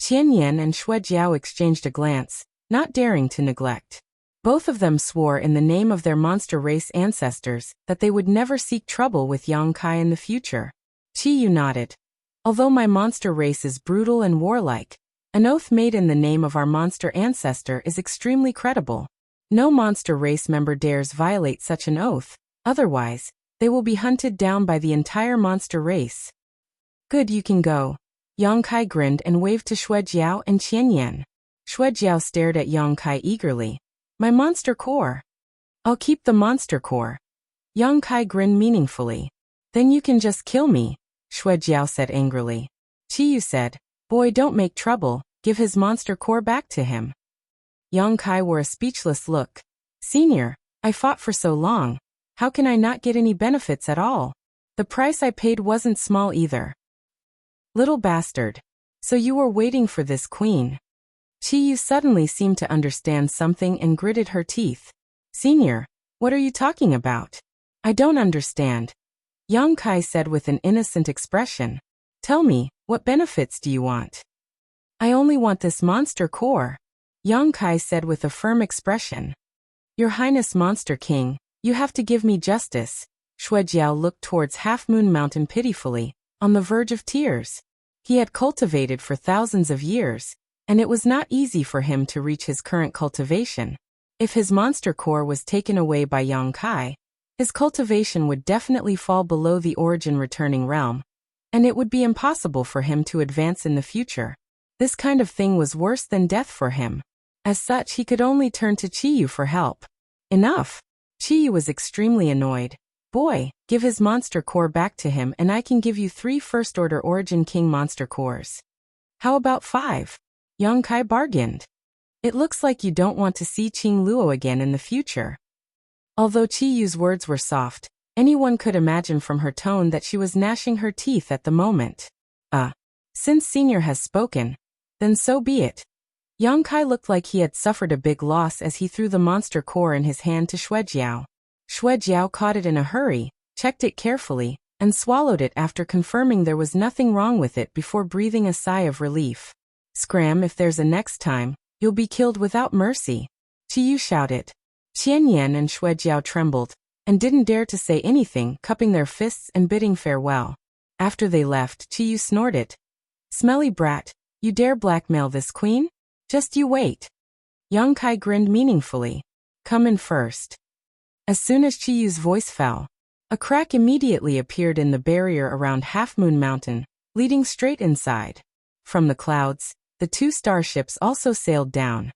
Qian Yan and Shuejiao exchanged a glance, not daring to neglect. Both of them swore in the name of their monster race ancestors that they would never seek trouble with Yang Kai in the future. Qiyu nodded. Although my monster race is brutal and warlike, an oath made in the name of our monster ancestor is extremely credible. No monster race member dares violate such an oath, otherwise, they will be hunted down by the entire monster race. Good, you can go. Yang Kai grinned and waved to Shuejiao and Qian Yan. Shuejiao stared at Yang Kai eagerly. My monster core. I'll keep the monster core. Yang Kai grinned meaningfully. Then you can just kill me, Shuejiao said angrily. Qiyu said, boy, don't make trouble, give his monster core back to him. Yang Kai wore a speechless look. Senior, I fought for so long. How can I not get any benefits at all? The price I paid wasn't small either. Little bastard. So you were waiting for this queen. Qiyu suddenly seemed to understand something and gritted her teeth. Senior, what are you talking about? I don't understand. Yang Kai said with an innocent expression. Tell me, what benefits do you want? I only want this monster core. Yang Kai said with a firm expression. Your Highness Monster King, you have to give me justice. Shuejiao looked towards Half Moon Mountain pitifully, on the verge of tears. He had cultivated for thousands of years, and it was not easy for him to reach his current cultivation. If his monster core was taken away by Yang Kai, his cultivation would definitely fall below the origin returning realm. and it would be impossible for him to advance in the future. This kind of thing was worse than death for him. As such, he could only turn to Chiyu for help. Enough! Chiyu was extremely annoyed. Boy, give his monster core back to him and I can give you 3 first-order Origin King monster cores. How about 5? Yongkai bargained. It looks like you don't want to see Qing Luo again in the future. Although Chiyu's words were soft, anyone could imagine from her tone that she was gnashing her teeth at the moment. Since Senior has spoken, then so be it. Yongkai looked like he had suffered a big loss as he threw the monster core in his hand to Xuejiao. Xuejiao caught it in a hurry, checked it carefully, and swallowed it after confirming there was nothing wrong with it before breathing a sigh of relief. Scram, if there's a next time, you'll be killed without mercy. Chiyu shouted. Qianyan and Xuejiao trembled, and didn't dare to say anything, cupping their fists and bidding farewell. After they left, Chiyu snorted. Smelly brat, you dare blackmail this queen? Just you wait. Yongkai grinned meaningfully. Come in first. As soon as Chiyu's voice fell, a crack immediately appeared in the barrier around Half Moon Mountain, leading straight inside. From the clouds, the 2 starships also sailed down.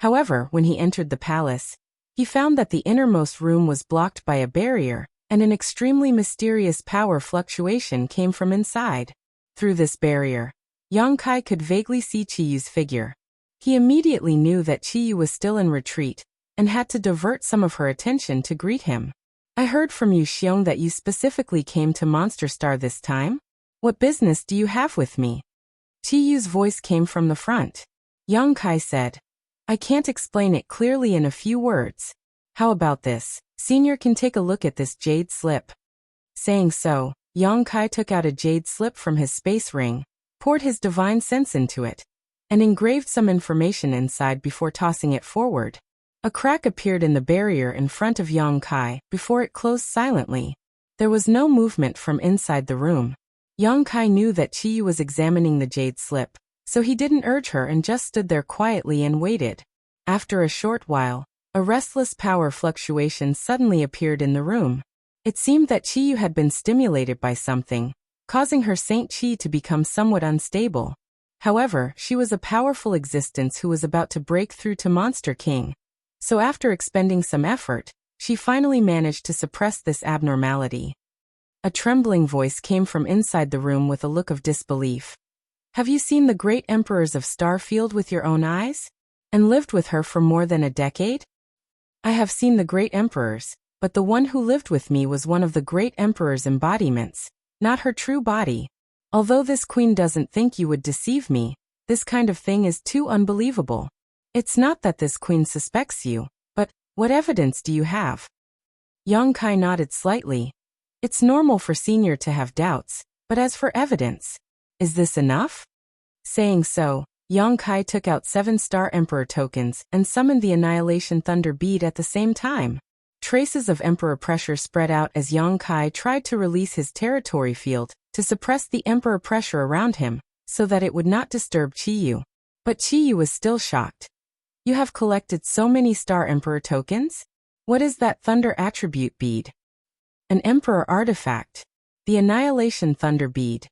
However, when he entered the palace, he found that the innermost room was blocked by a barrier, and an extremely mysterious power fluctuation came from inside. Through this barrier, Yongkai could vaguely see Chiyu's figure. He immediately knew that Chiyu was still in retreat, and had to divert some of her attention to greet him. I heard from you, Xiong, that you specifically came to Monster Star this time? What business do you have with me? Chiyu's voice came from the front. Yongkai said. I can't explain it clearly in a few words. How about this? Senior can take a look at this jade slip. Saying so, Yongkai took out a jade slip from his space ring, poured his divine sense into it, and engraved some information inside before tossing it forward. A crack appeared in the barrier in front of Yongkai before it closed silently. There was no movement from inside the room. Yongkai knew that Chiyu was examining the jade slip, so he didn't urge her and just stood there quietly and waited. After a short while, a restless power fluctuation suddenly appeared in the room. It seemed that Chiyu had been stimulated by something, causing her Saint Chi to become somewhat unstable. However, she was a powerful existence who was about to break through to Monster King. So after expending some effort, she finally managed to suppress this abnormality. A trembling voice came from inside the room with a look of disbelief. Have you seen the great emperors of Starfield with your own eyes? And lived with her for more than a decade? I have seen the great emperors, but the one who lived with me was one of the great emperor's embodiments, not her true body. Although this queen doesn't think you would deceive me, this kind of thing is too unbelievable. It's not that this queen suspects you, but what evidence do you have? Yongkai nodded slightly. It's normal for Senior to have doubts, but as for evidence, is this enough? Saying so, Yongkai took out 7-star Emperor tokens and summoned the Annihilation Thunder Bead at the same time. Traces of Emperor pressure spread out as Yongkai tried to release his territory field to suppress the Emperor pressure around him so that it would not disturb Chiyu. But Chiyu was still shocked. You have collected so many Star Emperor tokens? What is that Thunder Attribute Bead? An Emperor artifact. The Annihilation Thunder Bead.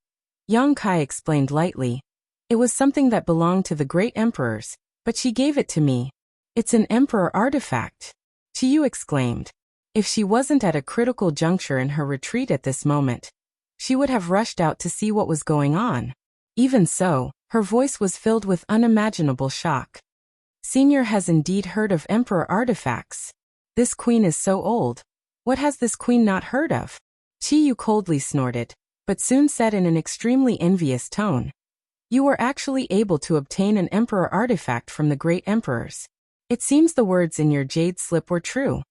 Yongkai explained lightly. It was something that belonged to the great emperors, but she gave it to me. It's an Emperor artifact. Chiyu exclaimed. If she wasn't at a critical juncture in her retreat at this moment, she would have rushed out to see what was going on. Even so, Her voice was filled with unimaginable shock. Senior has indeed heard of Emperor artifacts. This queen is so old. What has this queen not heard of? Qiyu coldly snorted, but soon said in an extremely envious tone. You were actually able to obtain an emperor artifact from the great emperors. It seems the words in your jade slip were true.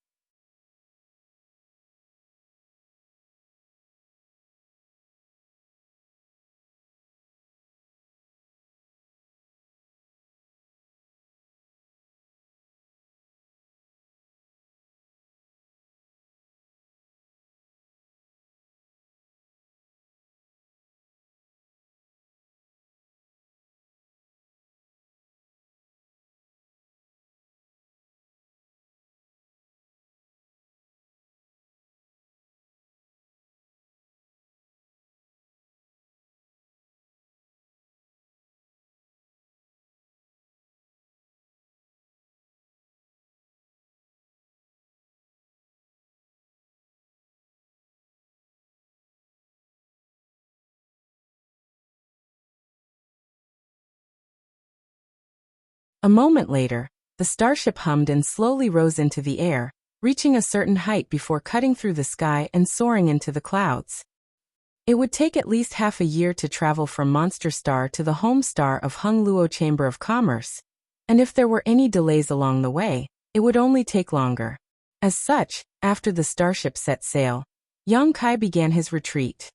A moment later, the starship hummed and slowly rose into the air, reaching a certain height before cutting through the sky and soaring into the clouds. It would take at least half a year to travel from Monster Star to the home star of Hung Luo Chamber of Commerce, and if there were any delays along the way, it would only take longer. As such, after the starship set sail, Yang Kai began his retreat.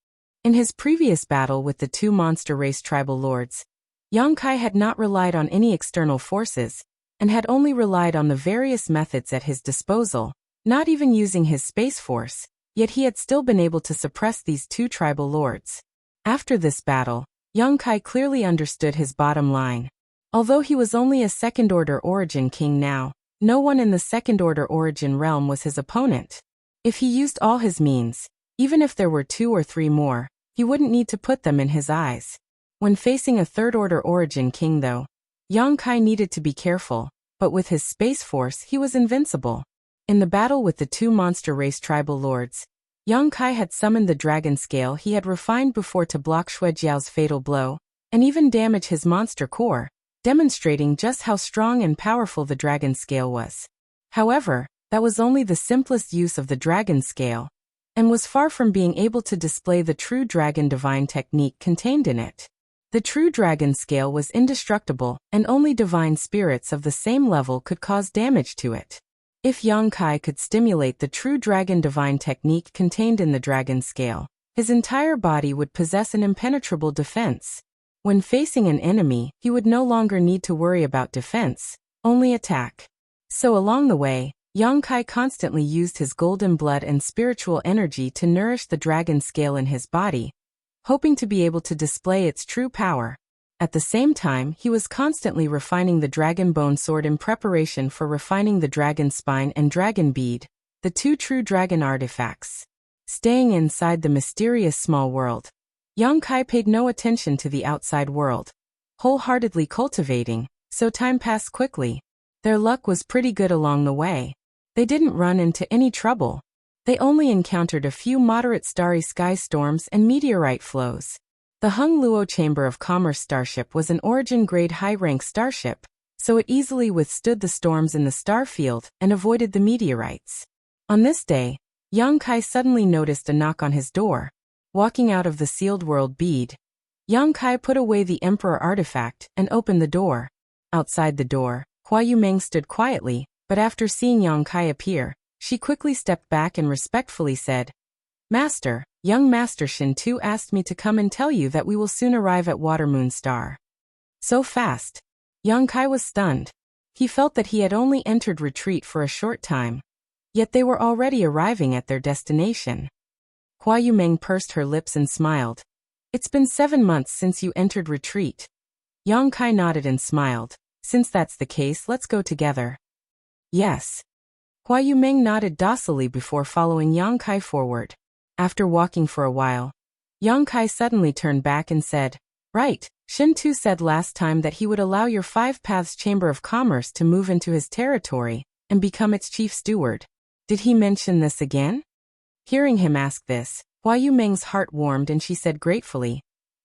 In his previous battle with the two monster race tribal lords, Yang Kai had not relied on any external forces, and had only relied on the various methods at his disposal, not even using his space force, yet he had still been able to suppress these two tribal lords. After this battle, Yang Kai clearly understood his bottom line. Although he was only a second-order origin king now, no one in the second-order origin realm was his opponent. If he used all his means, even if there were 2 or 3 more, he wouldn't need to put them in his eyes. When facing a third-order origin king though, Yang Kai needed to be careful, but with his space force he was invincible. In the battle with the two monster race tribal lords, Yang Kai had summoned the dragon scale he had refined before to block Xuejiao's fatal blow, and even damage his monster core, demonstrating just how strong and powerful the dragon scale was. However, that was only the simplest use of the dragon scale, and was far from being able to display the true dragon divine technique contained in it. The true dragon scale was indestructible, and only divine spirits of the same level could cause damage to it. If Yang Kai could stimulate the true dragon divine technique contained in the dragon scale, his entire body would possess an impenetrable defense. When facing an enemy, he would no longer need to worry about defense, only attack. So along the way, Yang Kai constantly used his golden blood and spiritual energy to nourish the dragon scale in his body, hoping to be able to display its true power. At the same time, he was constantly refining the dragon bone sword in preparation for refining the dragon spine and dragon bead, the two true dragon artifacts. Staying inside the mysterious small world, Yang Kai paid no attention to the outside world, wholeheartedly cultivating, so time passed quickly. Their luck was pretty good along the way. They didn't run into any trouble. They only encountered a few moderate starry sky storms and meteorite flows. The Hung Luo Chamber of Commerce starship was an origin-grade high-rank starship, so it easily withstood the storms in the star field and avoided the meteorites. On this day, Yang Kai suddenly noticed a knock on his door. Walking out of the sealed world bead, Yang Kai put away the Emperor artifact and opened the door. Outside the door, Hua Yumeng stood quietly, but after seeing Yang Kai appear, she quickly stepped back and respectfully said, "Master, young Master Shin Tu asked me to come and tell you that we will soon arrive at Watermoon Star." So fast. Yang Kai was stunned. He felt that he had only entered retreat for a short time, yet they were already arriving at their destination. Hua Yumeng pursed her lips and smiled. "It's been 7 months since you entered retreat." Yang Kai nodded and smiled. "Since that's the case, let's go together." "Yes." Hua Yumeng nodded docilely before following Yang Kai forward. After walking for a while, Yang Kai suddenly turned back and said, "Right, Shin Tu said last time that he would allow your 5 Paths Chamber of Commerce to move into his territory and become its chief steward. Did he mention this again?" Hearing him ask this, Hua Yumeng's heart warmed and she said gratefully,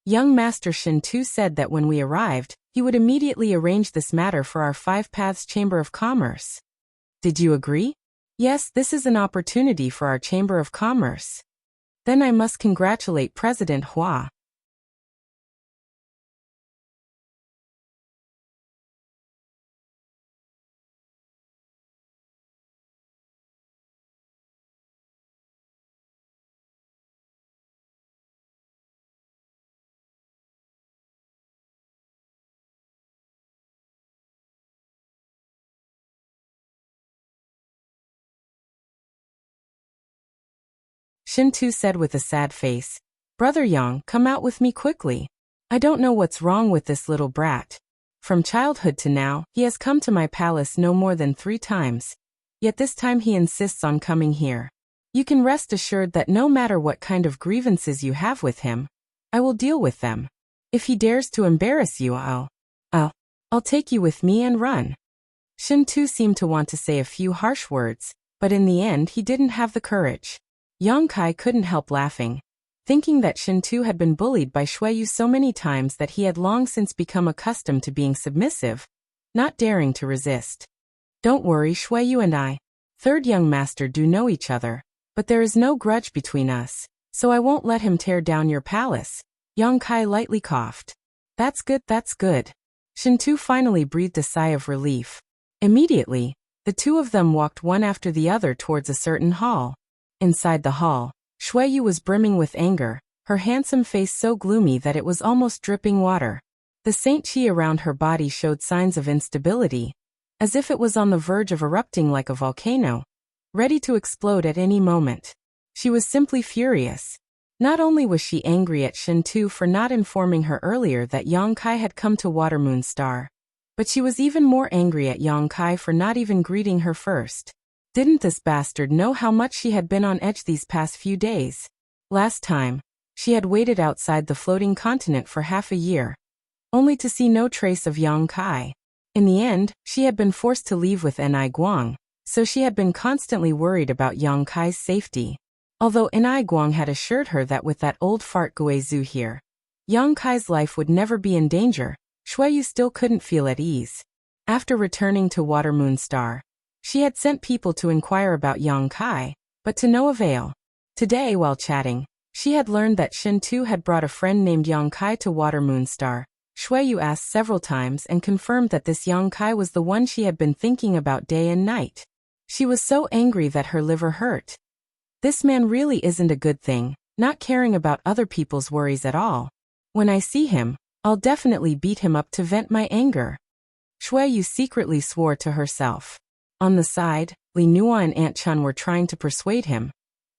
Young Master Shin Tu said that when we arrived, he would immediately arrange this matter for our Five Paths Chamber of Commerce. Did you agree? Yes, this is an opportunity for our Chamber of Commerce. Then I must congratulate President Hua. Shin Tu said with a sad face. Brother Yang, come out with me quickly. I don't know what's wrong with this little brat. From childhood to now, he has come to my palace no more than 3 times. Yet this time he insists on coming here. You can rest assured that no matter what kind of grievances you have with him, I will deal with them. If he dares to embarrass you, I'll take you with me and run. Shin Tu seemed to want to say a few harsh words, but in the end he didn't have the courage. Yang Kai couldn't help laughing, thinking that Shin Tu had been bullied by Shui Yu so many times that he had long since become accustomed to being submissive, not daring to resist. Don't worry, Shui Yu and I, third young master, do know each other, but there is no grudge between us, so I won't let him tear down your palace. Yang Kai lightly coughed. That's good, that's good. Shin Tu finally breathed a sigh of relief. Immediately, the two of them walked one after the other towards a certain hall. Inside the hall, Shui Yu was brimming with anger, her handsome face so gloomy that it was almost dripping water. The saint qi around her body showed signs of instability, as if it was on the verge of erupting like a volcano, ready to explode at any moment. She was simply furious. Not only was she angry at Shin Tu for not informing her earlier that Yang Kai had come to Watermoon Star, but she was even more angry at Yang Kai for not even greeting her first. Didn't this bastard know how much she had been on edge these past few days? Last time, she had waited outside the floating continent for half a year, only to see no trace of Yang Kai. In the end, she had been forced to leave with Enai Guang, so she had been constantly worried about Yang Kai's safety. Although Enai Guang had assured her that with that old fart Guizhu here, Yang Kai's life would never be in danger, Shui Yu still couldn't feel at ease. After returning to Watermoon Star, she had sent people to inquire about Yang Kai, but to no avail. Today, while chatting, she had learned that Shin Tu had brought a friend named Yang Kai to Watermoon Star. Shui Yu asked several times and confirmed that this Yang Kai was the one she had been thinking about day and night. She was so angry that her liver hurt. This man really isn't a good thing, not caring about other people's worries at all. When I see him, I'll definitely beat him up to vent my anger. Shui Yu secretly swore to herself. On the side, Li Nua and Aunt Chun were trying to persuade him.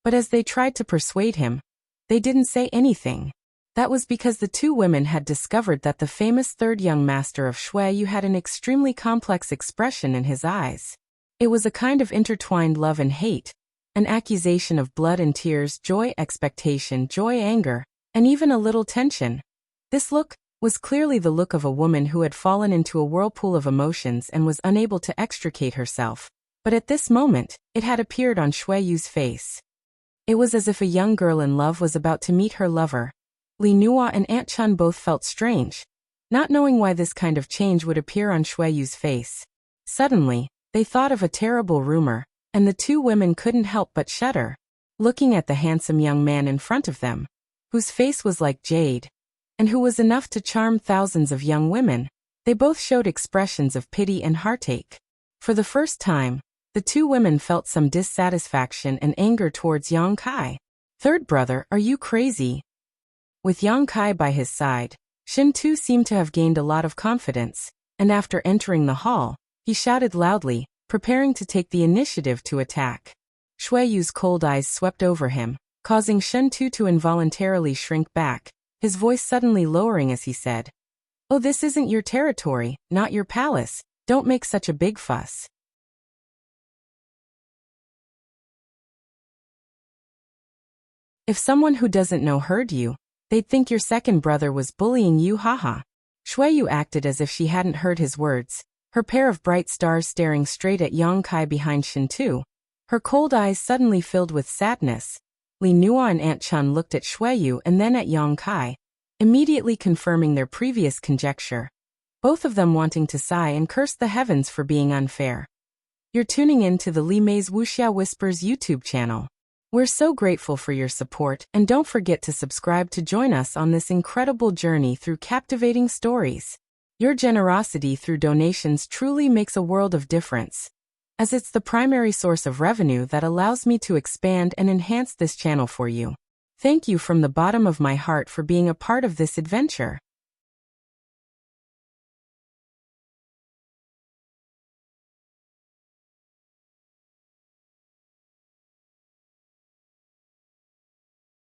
But as they tried to persuade him, they didn't say anything. That was because the two women had discovered that the famous third young master of Shui Yu had an extremely complex expression in his eyes. It was a kind of intertwined love and hate, an accusation of blood and tears, joy, expectation, joy, anger, and even a little tension. This look was clearly the look of a woman who had fallen into a whirlpool of emotions and was unable to extricate herself. But at this moment, it had appeared on Shui Yu's face. It was as if a young girl in love was about to meet her lover. Li Nua and Aunt Chun both felt strange, not knowing why this kind of change would appear on Shui Yu's face. Suddenly, they thought of a terrible rumor, and the two women couldn't help but shudder, looking at the handsome young man in front of them, whose face was like jade, and who was enough to charm thousands of young women. They both showed expressions of pity and heartache. For the first time, the two women felt some dissatisfaction and anger towards Yang Kai. Third brother, are you crazy? With Yang Kai by his side, Shin Tu seemed to have gained a lot of confidence, and after entering the hall, he shouted loudly, preparing to take the initiative to attack. Shui Yu's cold eyes swept over him, causing Shin Tu to involuntarily shrink back, his voice suddenly lowering as he said, "Oh, this isn't your territory, not your palace, don't make such a big fuss." If someone who doesn't know heard you, they'd think your second brother was bullying you, haha. Shui Yu acted as if she hadn't heard his words, her pair of bright stars staring straight at Yang Kai behind Shin Tu. Her cold eyes suddenly filled with sadness. Li Nua and Aunt Chun looked at Shui Yu and then at Yang Kai. immediately confirming their previous conjecture, both of them wanting to sigh and curse the heavens for being unfair. You're tuning in to the Li Mei's Wuxia Whispers YouTube channel. We're so grateful for your support, and don't forget to subscribe to join us on this incredible journey through captivating stories. Your generosity through donations truly makes a world of difference, as it's the primary source of revenue that allows me to expand and enhance this channel for you. Thank you from the bottom of my heart for being a part of this adventure.